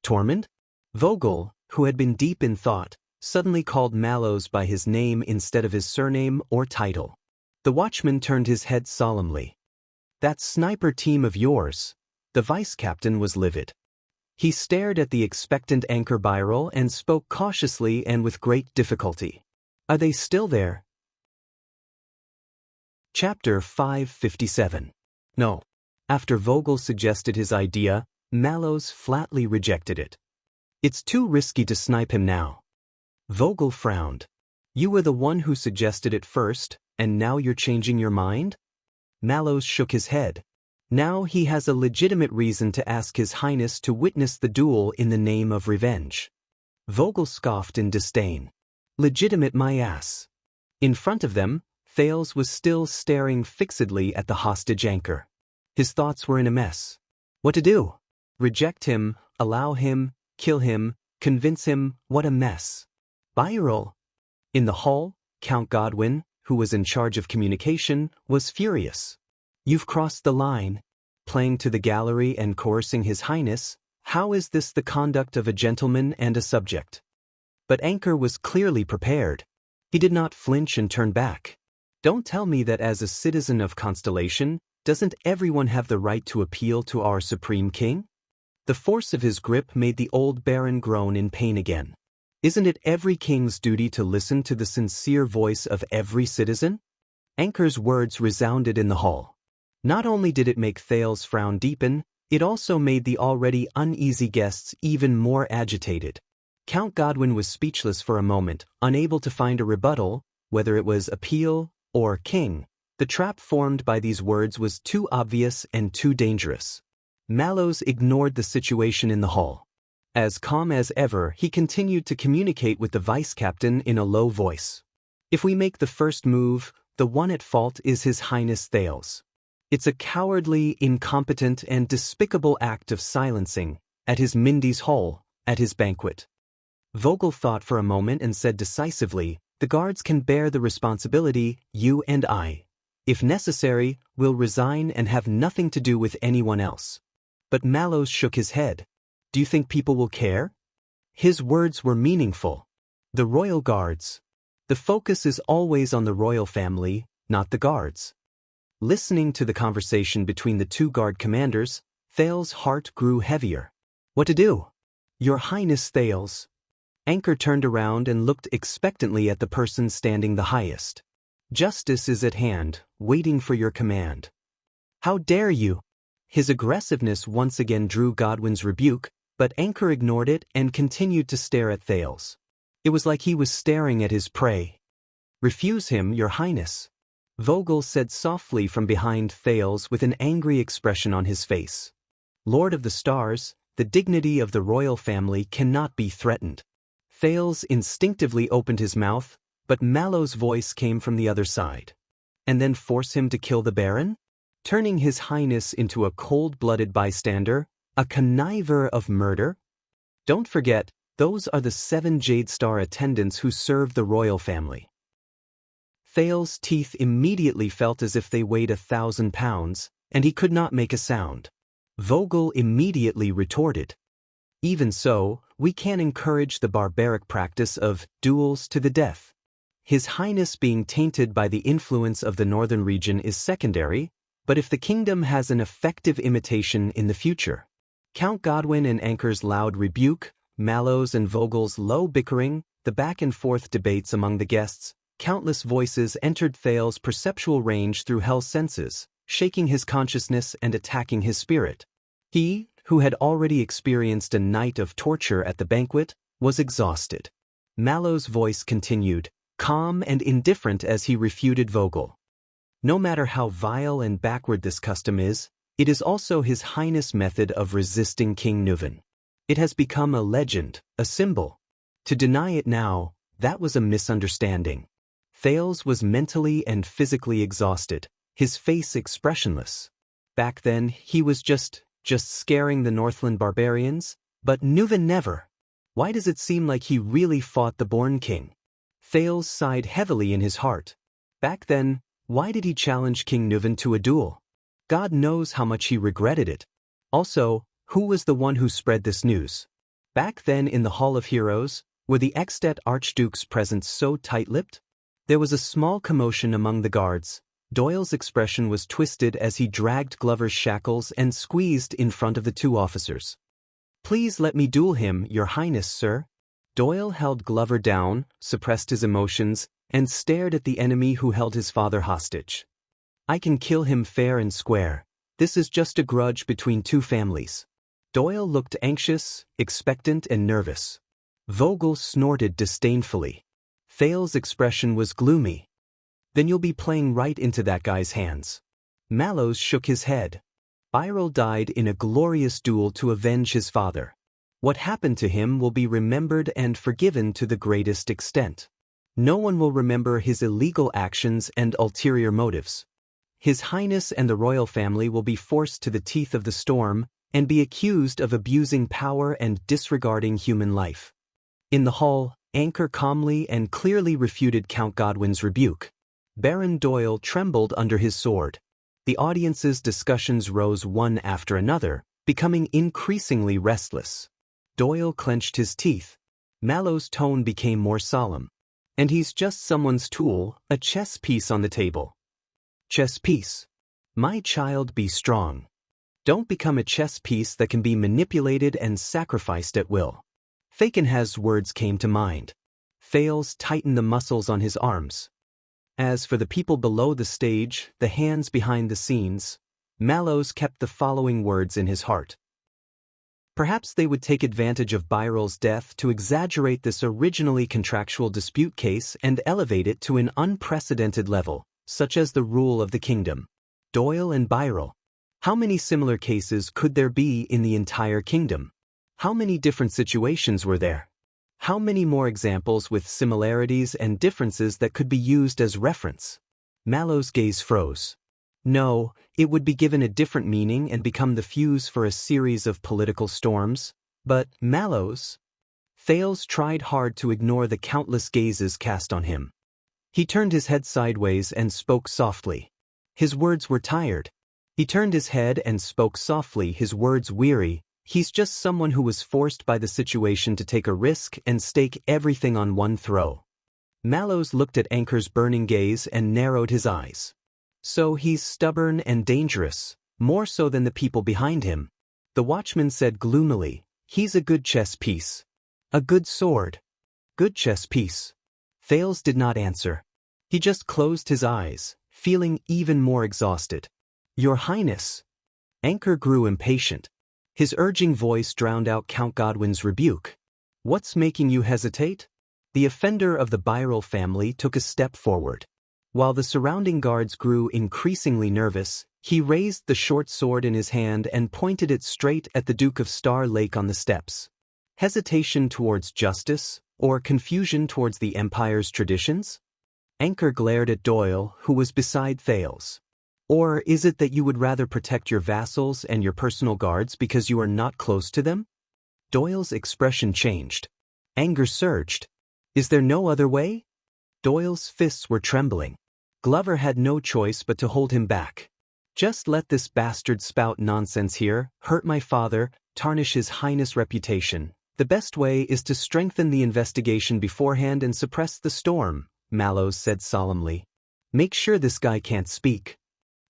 Tormund? Vogel, who had been deep in thought, suddenly called Mallows by his name instead of his surname or title. The watchman turned his head solemnly. "That sniper team of yours." The vice-captain was livid. He stared at the expectant Anchor Byrel and spoke cautiously and with great difficulty. "Are they still there?" Chapter 557. No. After Vogel suggested his idea, Mallows flatly rejected it. "It's too risky to snipe him now." Vogel frowned. "You were the one who suggested it first, and now you're changing your mind?" Mallows shook his head. Now he has a legitimate reason to ask His Highness to witness the duel in the name of revenge. Vogel scoffed in disdain. "Legitimate my ass." In front of them, Thales was still staring fixedly at the hostage Anchor. His thoughts were in a mess. What to do? Reject him, allow him, kill him, convince him, what a mess. Byrel. In the hall, Count Godwin, who was in charge of communication, was furious. "You've crossed the line. Playing to the gallery and coercing His Highness, how is this the conduct of a gentleman and a subject?" But Anchor was clearly prepared. He did not flinch and turn back. "Don't tell me that as a citizen of Constellation, doesn't everyone have the right to appeal to our Supreme King?" The force of his grip made the old baron groan in pain again. "Isn't it every king's duty to listen to the sincere voice of every citizen?" Anchor's words resounded in the hall. Not only did it make Thales' frown deepen, it also made the already uneasy guests even more agitated. Count Godwin was speechless for a moment, unable to find a rebuttal, whether it was appeal or king. The trap formed by these words was too obvious and too dangerous. Mallows ignored the situation in the hall. As calm as ever, he continued to communicate with the vice-captain in a low voice. "If we make the first move, the one at fault is His Highness Thales. It's a cowardly, incompetent, and despicable act of silencing, at his Mindy's hall, at his banquet." Vogel thought for a moment and said decisively, "The guards can bear the responsibility, you and I. If necessary, we'll resign and have nothing to do with anyone else." But Mallows shook his head. "Do you think people will care?" His words were meaningful. The royal guards. The focus is always on the royal family, not the guards. Listening to the conversation between the two guard commanders, Thales' heart grew heavier. What to do? "Your Highness Thales." Anchor turned around and looked expectantly at the person standing the highest. "Justice is at hand, waiting for your command." "How dare you?" His aggressiveness once again drew Godwin's rebuke, but Anchor ignored it and continued to stare at Thales. It was like he was staring at his prey. "Refuse him, Your Highness," Vogel said softly from behind Thales with an angry expression on his face. "Lord of the Stars, the dignity of the royal family cannot be threatened. Thales instinctively opened his mouth, but Mallow's voice came from the other side. And then force him to kill the Baron? Turning His Highness into a cold-blooded bystander, a conniver of murder? Don't forget, those are the 7 Jade Star attendants who serve the royal family. Thales' teeth immediately felt as if they weighed 1,000 pounds, and he could not make a sound. Vogel immediately retorted. Even so, we can encourage the barbaric practice of duels to the death. His Highness being tainted by the influence of the northern region is secondary, but if the kingdom has an effective imitation in the future. Count Godwin and Anker's loud rebuke, Mallow's and Vogel's low bickering, the back-and-forth debates among the guests, countless voices entered Thales' perceptual range through Hell's senses, shaking his consciousness and attacking his spirit. He, who had already experienced a night of torture at the banquet, was exhausted. Mallow's voice continued, calm and indifferent as he refuted Vogel. No matter how vile and backward this custom is, it is also His Highness' method of resisting King Nuven. It has become a legend, a symbol. To deny it now, that was a misunderstanding. Thales was mentally and physically exhausted, his face expressionless. Back then, he was just scaring the Northland barbarians, but Nuven never. Why does it seem like he really fought the Born King? Thales sighed heavily in his heart. Back then, why did he challenge King Nuven to a duel? God knows how much he regretted it. Also, who was the one who spread this news? Back then in the Hall of Heroes, were the Extet Archdukes present so tight-lipped? There was a small commotion among the guards. Doyle's expression was twisted as he dragged Glover's shackles and squeezed in front of the 2 officers. Please let me duel him, Your Highness, sir. Doyle held Glover down, suppressed his emotions, and stared at the enemy who held his father hostage. I can kill him fair and square. This is just a grudge between 2 families. Doyle looked anxious, expectant, and nervous. Vogel snorted disdainfully. Thales' expression was gloomy. Then you'll be playing right into that guy's hands. Mallows shook his head. Byril died in a glorious duel to avenge his father. What happened to him will be remembered and forgiven to the greatest extent. No one will remember his illegal actions and ulterior motives. His Highness and the royal family will be forced to the teeth of the storm and be accused of abusing power and disregarding human life. In the hall, Anker calmly and clearly refuted Count Godwin's rebuke. Baron Doyle trembled under his sword. The audience's discussions rose one after another, becoming increasingly restless. Doyle clenched his teeth. Mallow's tone became more solemn. And he's just someone's tool, a chess piece on the table. Chess piece. My child, be strong. Don't become a chess piece that can be manipulated and sacrificed at will. Fakenhaz's words came to mind. Thales tightened the muscles on his arms. As for the people below the stage, the hands behind the scenes, Mallows kept the following words in his heart. Perhaps they would take advantage of Byril's death to exaggerate this originally contractual dispute case and elevate it to an unprecedented level, such as the rule of the kingdom. Doyle and Byril. How many similar cases could there be in the entire kingdom? How many different situations were there? How many more examples with similarities and differences that could be used as reference? Mallow's gaze froze. No, it would be given a different meaning and become the fuse for a series of political storms. But Mallow's? Thales tried hard to ignore the countless gazes cast on him. He turned his head sideways and spoke softly. His words were tired. He turned his head and spoke softly, his words weary. He's just someone who was forced by the situation to take a risk and stake everything on one throw. Mallows looked at Anker's burning gaze and narrowed his eyes. So he's stubborn and dangerous, more so than the people behind him. The watchman said gloomily, he's a good chess piece. A good sword. Good chess piece. Thales did not answer. He just closed his eyes, feeling even more exhausted. Your Highness. Anker grew impatient. His urging voice drowned out Count Godwin's rebuke. What's making you hesitate? The offender of the Byril family took a step forward. While the surrounding guards grew increasingly nervous, he raised the short sword in his hand and pointed it straight at the Duke of Star Lake on the steps. Hesitation towards justice, or confusion towards the Empire's traditions? Anchor glared at Doyle, who was beside Thales. Or is it that you would rather protect your vassals and your personal guards because you are not close to them? Doyle's expression changed. Anger surged. Is there no other way? Doyle's fists were trembling. Glover had no choice but to hold him back. Just let this bastard spout nonsense here, hurt my father, tarnish his highness' reputation. The best way is to strengthen the investigation beforehand and suppress the storm, Mallows said solemnly. Make sure this guy can't speak.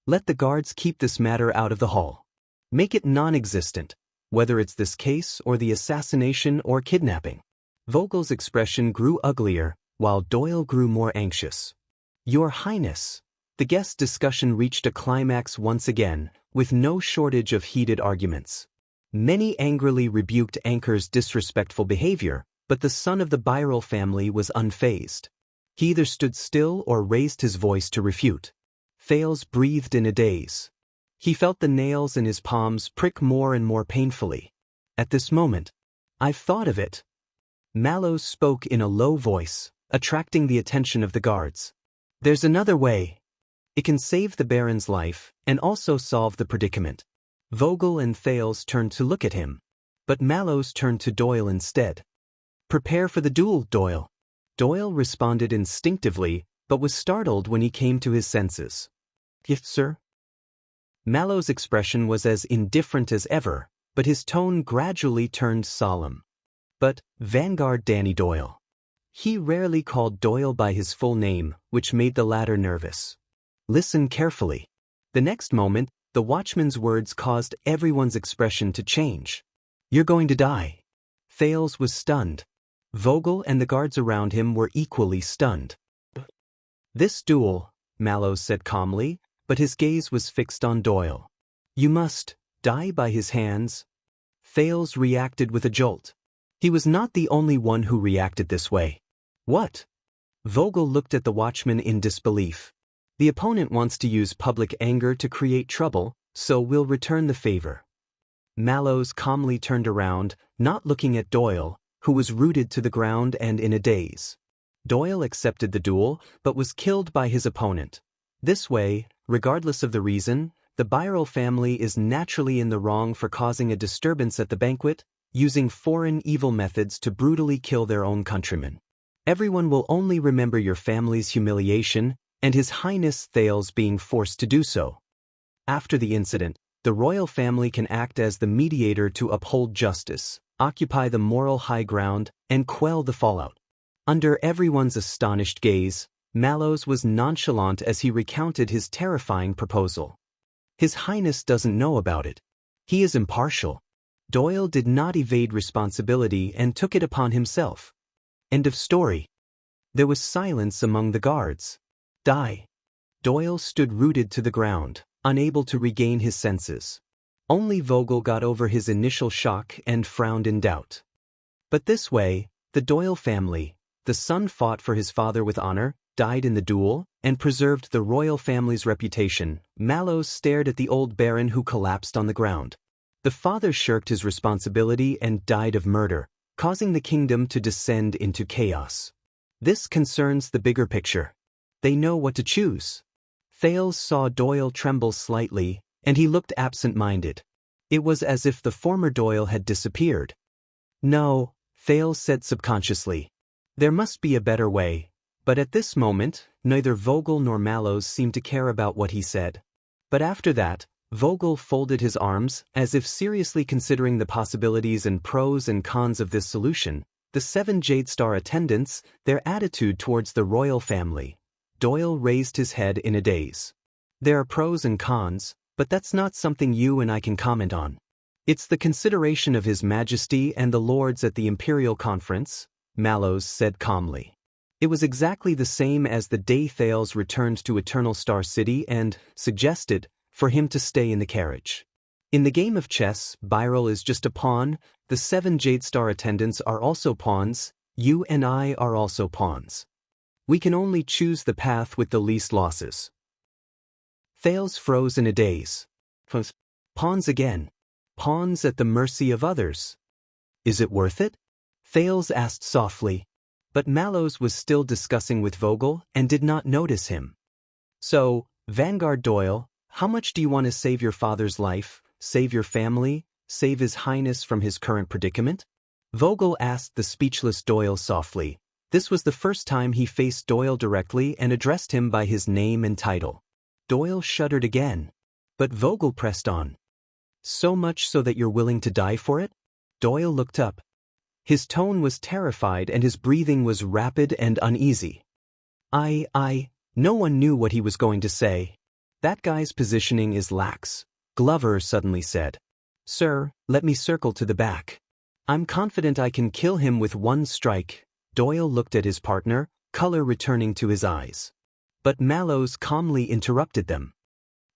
Let the guards keep this matter out of the hall. Make it non-existent, whether it's this case or the assassination or kidnapping. Vogel's expression grew uglier, while Doyle grew more anxious. Your Highness. The guest discussion reached a climax once again, with no shortage of heated arguments. Many angrily rebuked Anchor's disrespectful behavior, but the son of the Birel family was unfazed. He either stood still or raised his voice to refute. Thales breathed in a daze. He felt the nails in his palms prick more and more painfully. At this moment, I've thought of it. Mallows spoke in a low voice, attracting the attention of the guards. There's another way. It can save the Baron's life, and also solve the predicament. Vogel and Thales turned to look at him. But Mallows turned to Doyle instead. Prepare for the duel, Doyle. Doyle responded instinctively, but was startled when he came to his senses. Yes, sir. Mallows' expression was as indifferent as ever, but his tone gradually turned solemn. But, Vanguard Danny Doyle. He rarely called Doyle by his full name, which made the latter nervous. Listen carefully. The next moment, the watchman's words caused everyone's expression to change. You're going to die. Thales was stunned. Vogel and the guards around him were equally stunned. This duel, Mallows said calmly, but his gaze was fixed on Doyle. You must die by his hands. Thales reacted with a jolt. He was not the only one who reacted this way. What? Vogel looked at the watchman in disbelief. The opponent wants to use public anger to create trouble, so we'll return the favor. Mallows calmly turned around, not looking at Doyle, who was rooted to the ground and in a daze. Doyle accepted the duel, but was killed by his opponent. This way, regardless of the reason, the Birel family is naturally in the wrong for causing a disturbance at the banquet, using foreign evil methods to brutally kill their own countrymen. Everyone will only remember your family's humiliation, and His Highness Thales being forced to do so. After the incident, the royal family can act as the mediator to uphold justice, occupy the moral high ground, and quell the fallout. Under everyone's astonished gaze, Mallows was nonchalant as he recounted his terrifying proposal. His Highness doesn't know about it. He is impartial. Doyle did not evade responsibility and took it upon himself. End of story. There was silence among the guards. Die. Doyle stood rooted to the ground, unable to regain his senses. Only Vogel got over his initial shock and frowned in doubt. But this way, the Doyle family, the son fought for his father with honor, died in the duel, and preserved the royal family's reputation. Mallows stared at the old baron who collapsed on the ground. The father shirked his responsibility and died of murder, causing the kingdom to descend into chaos. This concerns the bigger picture. They know what to choose. Thales saw Doyle tremble slightly, and he looked absent-minded. It was as if the former Doyle had disappeared. No, Thales said subconsciously. There must be a better way, but at this moment, neither Vogel nor Mallows seemed to care about what he said. But after that, Vogel folded his arms, as if seriously considering the possibilities and pros and cons of this solution. The 7 Jade Star attendants, their attitude towards the royal family. Doyle raised his head in a daze. There are pros and cons, but that's not something you and I can comment on. It's the consideration of His Majesty and the lords at the Imperial Conference, Mallows said calmly. It was exactly the same as the day Thales returned to Eternal Star City and suggested for him to stay in the carriage. In the game of chess, Birel is just a pawn, the 7 Jade Star attendants are also pawns, you and I are also pawns. We can only choose the path with the least losses. Thales froze in a daze. Pawns again. Pawns at the mercy of others. Is it worth it? Thales asked softly. But Mallows was still discussing with Vogel and did not notice him. So, Vanguard Doyle, how much do you want to save your father's life, save your family, save His Highness from his current predicament? Vogel asked the speechless Doyle softly. This was the first time he faced Doyle directly and addressed him by his name and title. Doyle shuddered again. But Vogel pressed on. So much so that you're willing to die for it? Doyle looked up. His tone was terrified and his breathing was rapid and uneasy. No one knew what he was going to say. That guy's positioning is lax, Glover suddenly said. Sir, let me circle to the back. I'm confident I can kill him with one strike. Doyle looked at his partner, color returning to his eyes. But Mallows calmly interrupted them.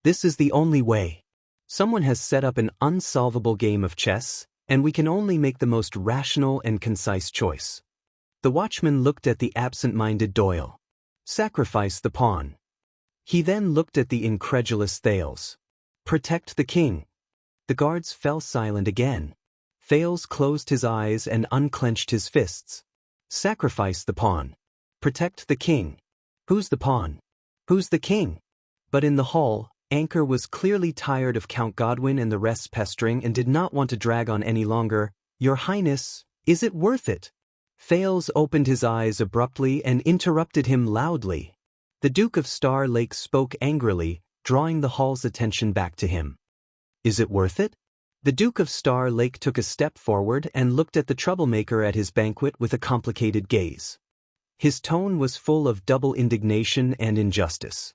This is the only way. Someone has set up an unsolvable game of chess, and we can only make the most rational and concise choice. The watchman looked at the absent-minded Doyle. Sacrifice the pawn. He then looked at the incredulous Thales. Protect the king. The guards fell silent again. Thales closed his eyes and unclenched his fists. Sacrifice the pawn. Protect the king. Who's the pawn? Who's the king? But in the hall, Anchor was clearly tired of Count Godwin and the rest's pestering and did not want to drag on any longer. Your Highness, is it worth it? Thales opened his eyes abruptly and interrupted him loudly. The Duke of Star Lake spoke angrily, drawing the hall's attention back to him. Is it worth it? The Duke of Star Lake took a step forward and looked at the troublemaker at his banquet with a complicated gaze. His tone was full of double indignation and injustice.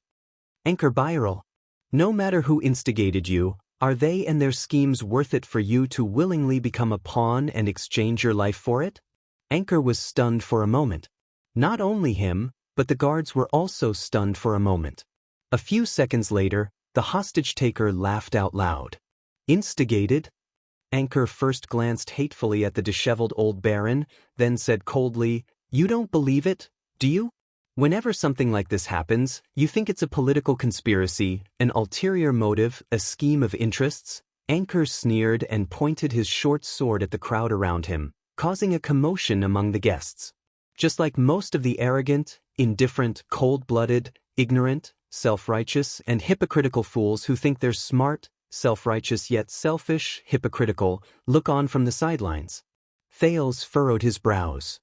Anchor Byral, no matter who instigated you, are they and their schemes worth it for you to willingly become a pawn and exchange your life for it? Anchor was stunned for a moment. Not only him, but the guards were also stunned for a moment. A few seconds later, the hostage-taker laughed out loud. Instigated? Anchor first glanced hatefully at the disheveled old baron, then said coldly, You don't believe it, do you? Whenever something like this happens, you think it's a political conspiracy, an ulterior motive, a scheme of interests? Anchor sneered and pointed his short sword at the crowd around him, causing a commotion among the guests. Just like most of the arrogant, indifferent, cold-blooded, ignorant, self-righteous, and hypocritical fools who think they're smart, self-righteous yet selfish, hypocritical, look on from the sidelines. Thales furrowed his brows.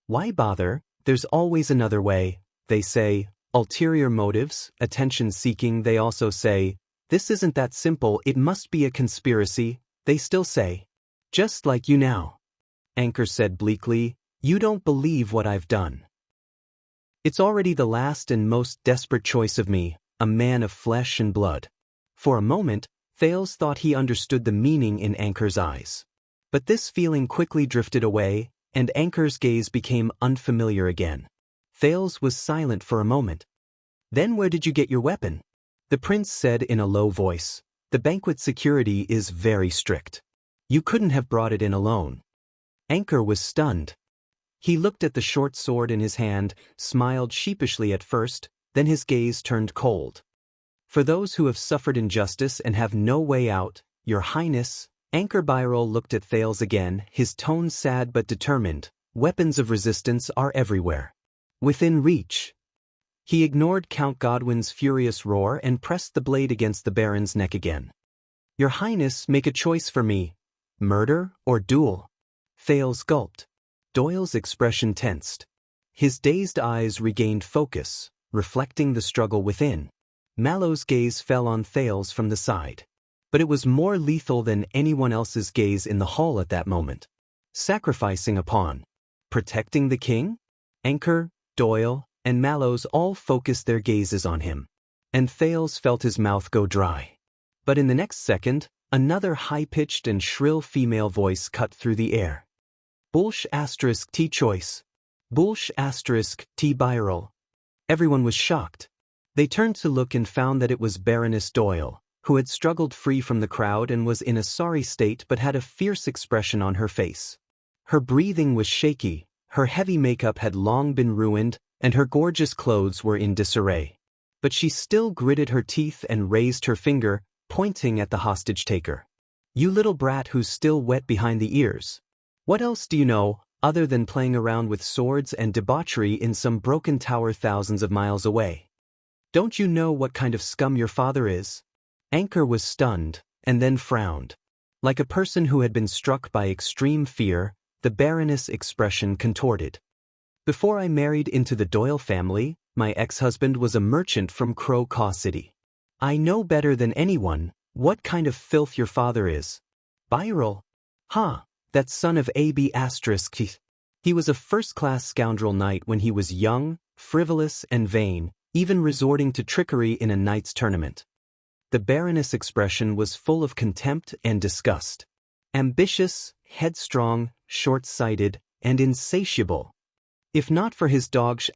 Why bother? There's always another way, they say. Ulterior motives, attention-seeking, they also say. This isn't that simple, it must be a conspiracy, they still say. Just like you now. Anchor said bleakly, You don't believe what I've done. It's already the last and most desperate choice of me, a man of flesh and blood. For a moment, Thales thought he understood the meaning in Anchor's eyes. But this feeling quickly drifted away, and Anchor's gaze became unfamiliar again. Thales was silent for a moment. Then where did you get your weapon? The prince said in a low voice. The banquet security is very strict. You couldn't have brought it in alone. Anchor was stunned. He looked at the short sword in his hand, smiled sheepishly at first, then his gaze turned cold. For those who have suffered injustice and have no way out, Your Highness, Anchor Byral looked at Thales again, his tone sad but determined. Weapons of resistance are everywhere. Within reach. He ignored Count Godwin's furious roar and pressed the blade against the Baron's neck again. Your Highness, make a choice for me. Murder or duel? Thales gulped. Doyle's expression tensed. His dazed eyes regained focus, reflecting the struggle within. Mallow's gaze fell on Thales from the side. But it was more lethal than anyone else's gaze in the hall at that moment. Sacrificing a pawn. Protecting the king? Anchor, Doyle, and Mallows all focused their gazes on him. And Thales felt his mouth go dry. But in the next second, another high-pitched and shrill female voice cut through the air. Bullsh asterisk T choice. Bullsh asterisk T Byral. Everyone was shocked. They turned to look and found that it was Baroness Doyle, who had struggled free from the crowd and was in a sorry state but had a fierce expression on her face. Her breathing was shaky, her heavy makeup had long been ruined, and her gorgeous clothes were in disarray. But she still gritted her teeth and raised her finger, pointing at the hostage-taker. "You little brat who's still wet behind the ears. What else do you know, other than playing around with swords and debauchery in some broken tower thousands of miles away? Don't you know what kind of scum your father is?" Anchor was stunned, and then frowned. Like a person who had been struck by extreme fear, the Baroness' expression contorted. "Before I married into the Doyle family, my ex-husband was a merchant from Crow Caw City. I know better than anyone what kind of filth your father is. Viral? Huh, that son of A.B. Asterisk. He was a first-class scoundrel knight when he was young, frivolous, and vain, even resorting to trickery in a knight's tournament." The Baroness' expression was full of contempt and disgust. Ambitious, headstrong, short-sighted, and insatiable. If not for his dog's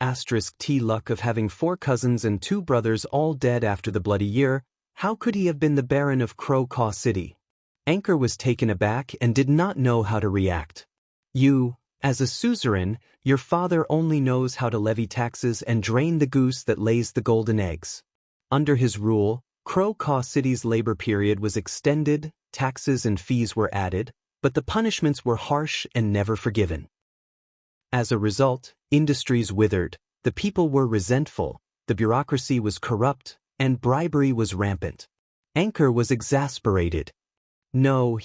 *T luck of having 4 cousins and 2 brothers all dead after the bloody year, how could he have been the Baron of Crow Caw City? Anchor was taken aback and did not know how to react. "You, as a suzerain, your father only knows how to levy taxes and drain the goose that lays the golden eggs. Under his rule, Crow Caw City's labor period was extended, taxes and fees were added, but the punishments were harsh and never forgiven. As a result, industries withered, the people were resentful, the bureaucracy was corrupt, and bribery was rampant." Anchor was exasperated. No,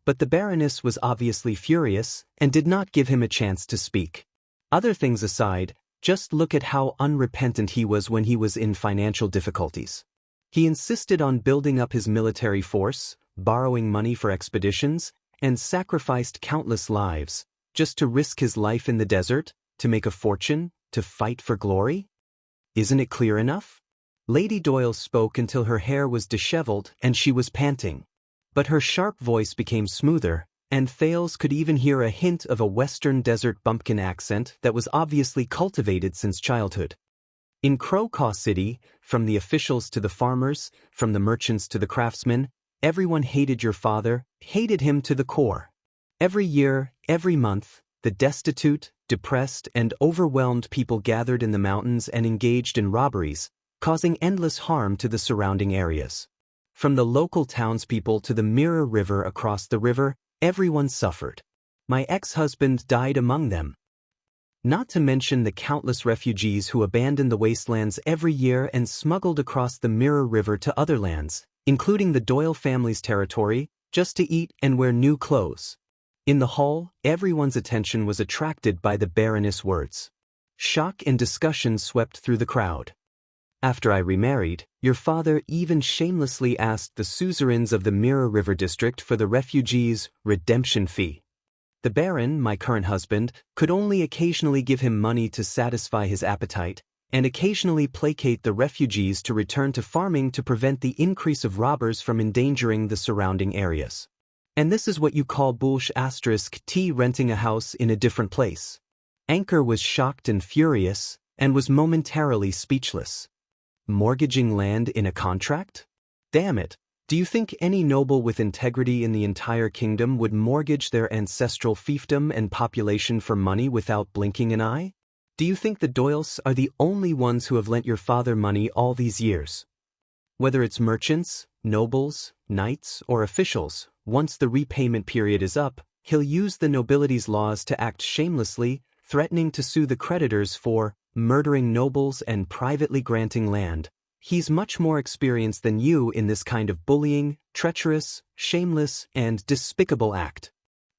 but the Baroness was obviously furious and did not give him a chance to speak. Other things aside, just look at how unrepentant he was when he was in financial difficulties. He insisted on building up his military force, borrowing money for expeditions, and sacrificed countless lives, just to risk his life in the desert, to make a fortune, to fight for glory? Isn't it clear enough? Lady Doyle spoke until her hair was disheveled and she was panting. But her sharp voice became smoother, and Thales could even hear a hint of a western desert bumpkin accent that was obviously cultivated since childhood. In Crow Caw City, from the officials to the farmers, from the merchants to the craftsmen, everyone hated your father, hated him to the core. Every year, every month, the destitute, depressed, and overwhelmed people gathered in the mountains and engaged in robberies, causing endless harm to the surrounding areas. From the local townspeople to the Mirror River across the river, everyone suffered. My ex-husband died among them. Not to mention the countless refugees who abandoned the wastelands every year and smuggled across the Mirror River to other lands, including the Doyle family's territory, just to eat and wear new clothes. In the hall, everyone's attention was attracted by the Baroness' words. Shock and discussion swept through the crowd. "After I remarried, your father even shamelessly asked the suzerains of the Mirror River district for the refugees' redemption fee. The Baron, my current husband, could only occasionally give him money to satisfy his appetite, and occasionally placate the refugees to return to farming to prevent the increase of robbers from endangering the surrounding areas. And this is what you call *T renting a house in a different place." Anchor was shocked and furious, and was momentarily speechless. Mortgaging land in a contract? Damn it, do you think any noble with integrity in the entire kingdom would mortgage their ancestral fiefdom and population for money without blinking an eye? Do you think the Doyles are the only ones who have lent your father money all these years? Whether it's merchants, nobles, knights, or officials, once the repayment period is up, he'll use the nobility's laws to act shamelessly, threatening to sue the creditors for murdering nobles and privately granting land. He's much more experienced than you in this kind of bullying, treacherous, shameless, and despicable act.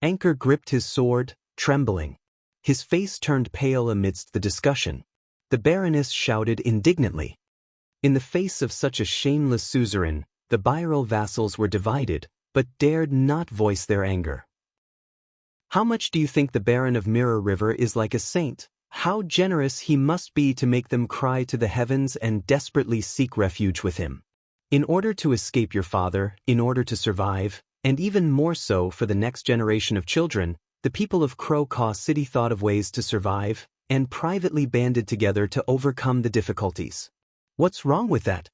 Anchor gripped his sword, trembling. His face turned pale amidst the discussion. The Baroness shouted indignantly. In the face of such a shameless suzerain, the Byril vassals were divided, but dared not voice their anger. "How much do you think the Baron of Mirror River is like a saint? How generous he must be to make them cry to the heavens and desperately seek refuge with him. In order to escape your father, in order to survive, and even more so for the next generation of children, the people of Crow Caw City thought of ways to survive, and privately banded together to overcome the difficulties. What's wrong with that?"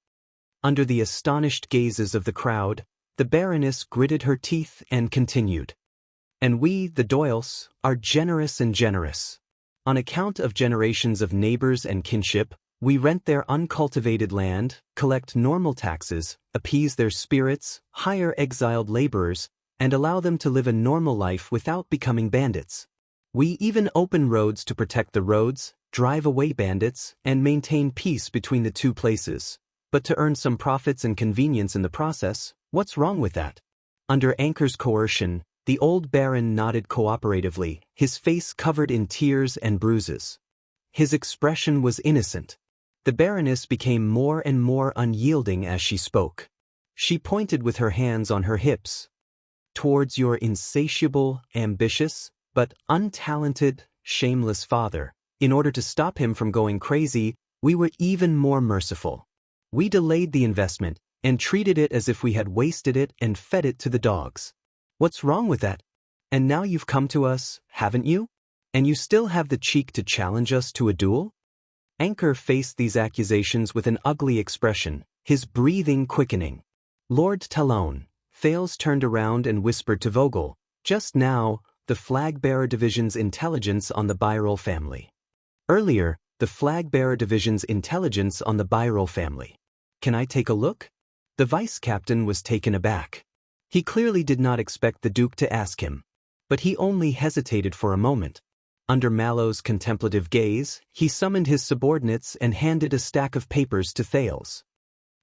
Under the astonished gazes of the crowd, the Baroness gritted her teeth and continued. "And we, the Doyles, are generous and generous. On account of generations of neighbors and kinship, we rent their uncultivated land, collect normal taxes, appease their spirits, hire exiled laborers, and allow them to live a normal life without becoming bandits. We even open roads to protect the roads, drive away bandits, and maintain peace between the two places. But to earn some profits and convenience in the process, what's wrong with that? Under Anchor's coercion, the old baron nodded cooperatively, his face covered in tears and bruises. His expression was innocent. The baroness became more and more unyielding as she spoke. She pointed with her hands on her hips. Towards your insatiable, ambitious, but untalented, shameless father, in order to stop him from going crazy, we were even more merciful. We delayed the investment and treated it as if we had wasted it and fed it to the dogs. What's wrong with that? And now you've come to us, haven't you? And you still have the cheek to challenge us to a duel? Anchor faced these accusations with an ugly expression, his breathing quickening. Lord Talon, Thales turned around and whispered to Vogel, just now, the Flag-Bearer Division's intelligence on the Byrol family. Earlier, the Flag-Bearer Division's intelligence on the Byrol family. Can I take a look? The vice-captain was taken aback. He clearly did not expect the Duke to ask him. But he only hesitated for a moment. Under Mallow's contemplative gaze, he summoned his subordinates and handed a stack of papers to Thales.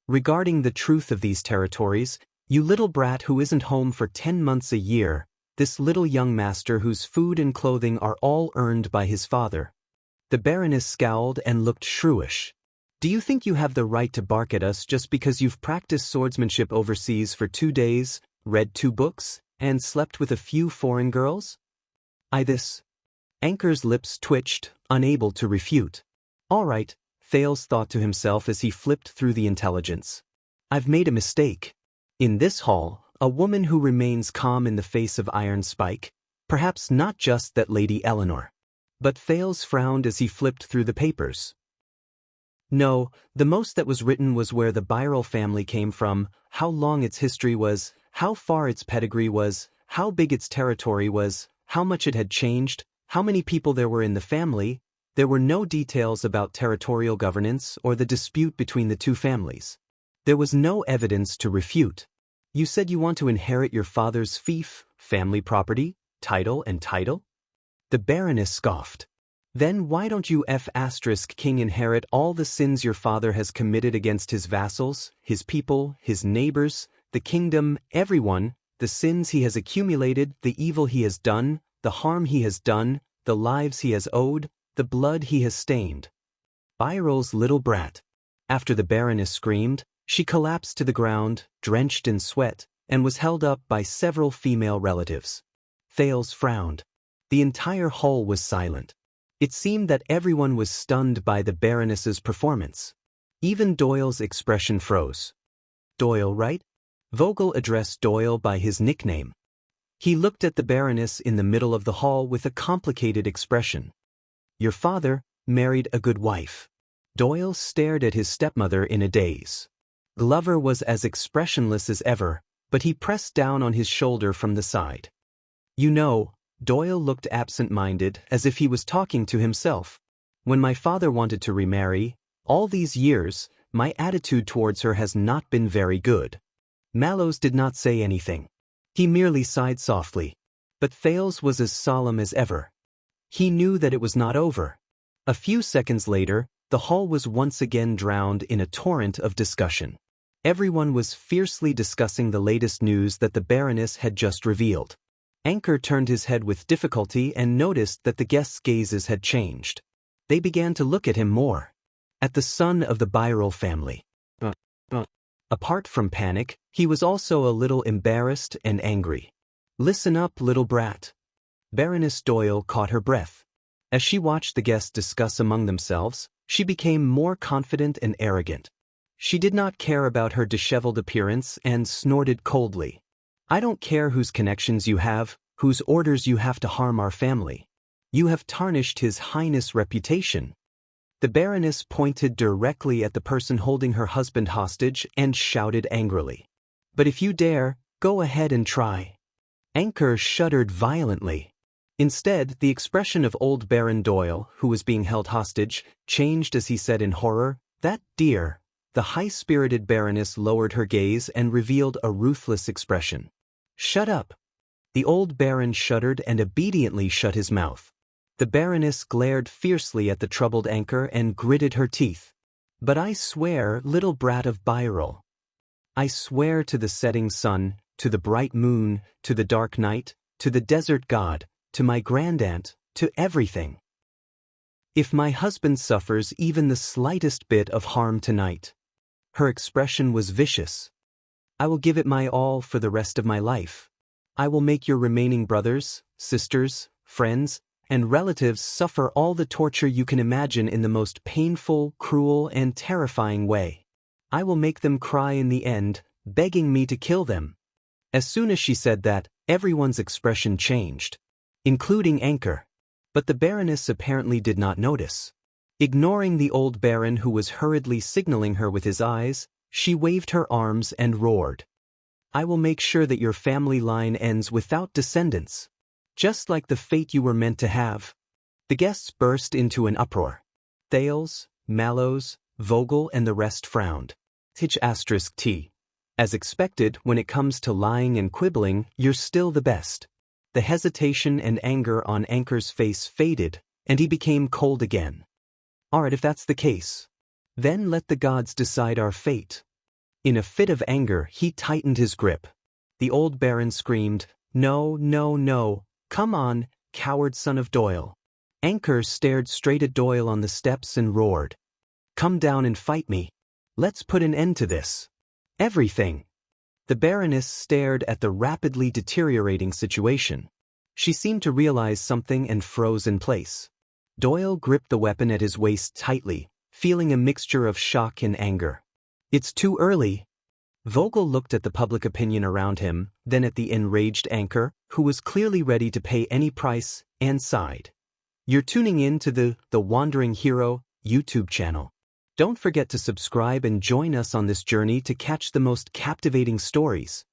Regarding the truth of these territories, you little brat who isn't home for 10 months a year, this little young master whose food and clothing are all earned by his father. The Baroness scowled and looked shrewish. Do you think you have the right to bark at us just because you've practiced swordsmanship overseas for 2 days, read 2 books, and slept with a few foreign girls? This. Anchor's lips twitched, unable to refute. All right, Thales thought to himself as he flipped through the intelligence. I've made a mistake. In this hall, a woman who remains calm in the face of iron spike, perhaps not just that Lady Eleanor. But Thales frowned as he flipped through the papers. No, the most that was written was where the Byrol family came from, how long its history was, how far its pedigree was, how big its territory was, how much it had changed, how many people there were in the family. There were no details about territorial governance or the dispute between the two families. There was no evidence to refute. You said you want to inherit your father's fief, family property, title and title? The Baroness scoffed. Then why don't you King inherit all the sins your father has committed against his vassals, his people, his neighbors, the kingdom, everyone, the sins he has accumulated, the evil he has done, the harm he has done, the lives he has owed, the blood he has stained. Byrol's little brat. After the Baroness screamed, she collapsed to the ground, drenched in sweat, and was held up by several female relatives. Thales frowned. The entire hall was silent. It seemed that everyone was stunned by the Baroness's performance. Even Doyle's expression froze. Doyle, right? Vogel addressed Doyle by his nickname. He looked at the Baroness in the middle of the hall with a complicated expression. Your father married a good wife. Doyle stared at his stepmother in a daze. Glover was as expressionless as ever, but he pressed down on his shoulder from the side. You know, Doyle looked absent-minded, as if he was talking to himself. When my father wanted to remarry, all these years, my attitude towards her has not been very good. Mallows did not say anything. He merely sighed softly. But Thales was as solemn as ever. He knew that it was not over. A few seconds later, the hall was once again drowned in a torrent of discussion. Everyone was fiercely discussing the latest news that the Baroness had just revealed. Anchor turned his head with difficulty and noticed that the guests' gazes had changed. They began to look at him more. At the son of the Byrol family. Apart from panic, he was also a little embarrassed and angry. Listen up, little brat. Baroness Doyle caught her breath. As she watched the guests discuss among themselves, she became more confident and arrogant. She did not care about her disheveled appearance and snorted coldly. I don't care whose connections you have, whose orders you have to harm our family. You have tarnished His Highness' reputation. The Baroness pointed directly at the person holding her husband hostage and shouted angrily. But if you dare, go ahead and try. Anchor shuddered violently. Instead, the expression of old Baron Doyle, who was being held hostage, changed as he said in horror, "That dear." The high-spirited Baroness lowered her gaze and revealed a ruthless expression. "Shut up." The old Baron shuddered and obediently shut his mouth. The Baroness glared fiercely at the troubled anchor and gritted her teeth. "But I swear, little brat of Byril. I swear to the setting sun, to the bright moon, to the dark night, to the desert god, to my grandaunt, to everything. If my husband suffers even the slightest bit of harm tonight." Her expression was vicious. "I will give it my all for the rest of my life. I will make your remaining brothers, sisters, friends, and relatives suffer all the torture you can imagine in the most painful, cruel, and terrifying way. I will make them cry in the end, begging me to kill them." As soon as she said that, everyone's expression changed, including Anchor. But the Baroness apparently did not notice. Ignoring the old Baron who was hurriedly signaling her with his eyes, she waved her arms and roared. "I will make sure that your family line ends without descendants. Just like the fate you were meant to have." The guests burst into an uproar. Thales, Mallows, Vogel and the rest frowned. T. As expected, when it comes to lying and quibbling, you're still the best. The hesitation and anger on Anchor's face faded, and he became cold again. "Alright, if that's the case, then let the gods decide our fate." In a fit of anger, he tightened his grip. The old Baron screamed, "No, no, no. Come on, coward son of Doyle." Anchor stared straight at Doyle on the steps and roared, "Come down and fight me. Let's put an end to this. Everything." The Baroness stared at the rapidly deteriorating situation. She seemed to realize something and froze in place. Doyle gripped the weapon at his waist tightly, feeling a mixture of shock and anger. "It's too early." Vogel looked at the public opinion around him, then at the enraged Anchor, who was clearly ready to pay any price, and sighed. You're tuning in to the Wandering Hero YouTube channel. Don't forget to subscribe and join us on this journey to catch the most captivating stories.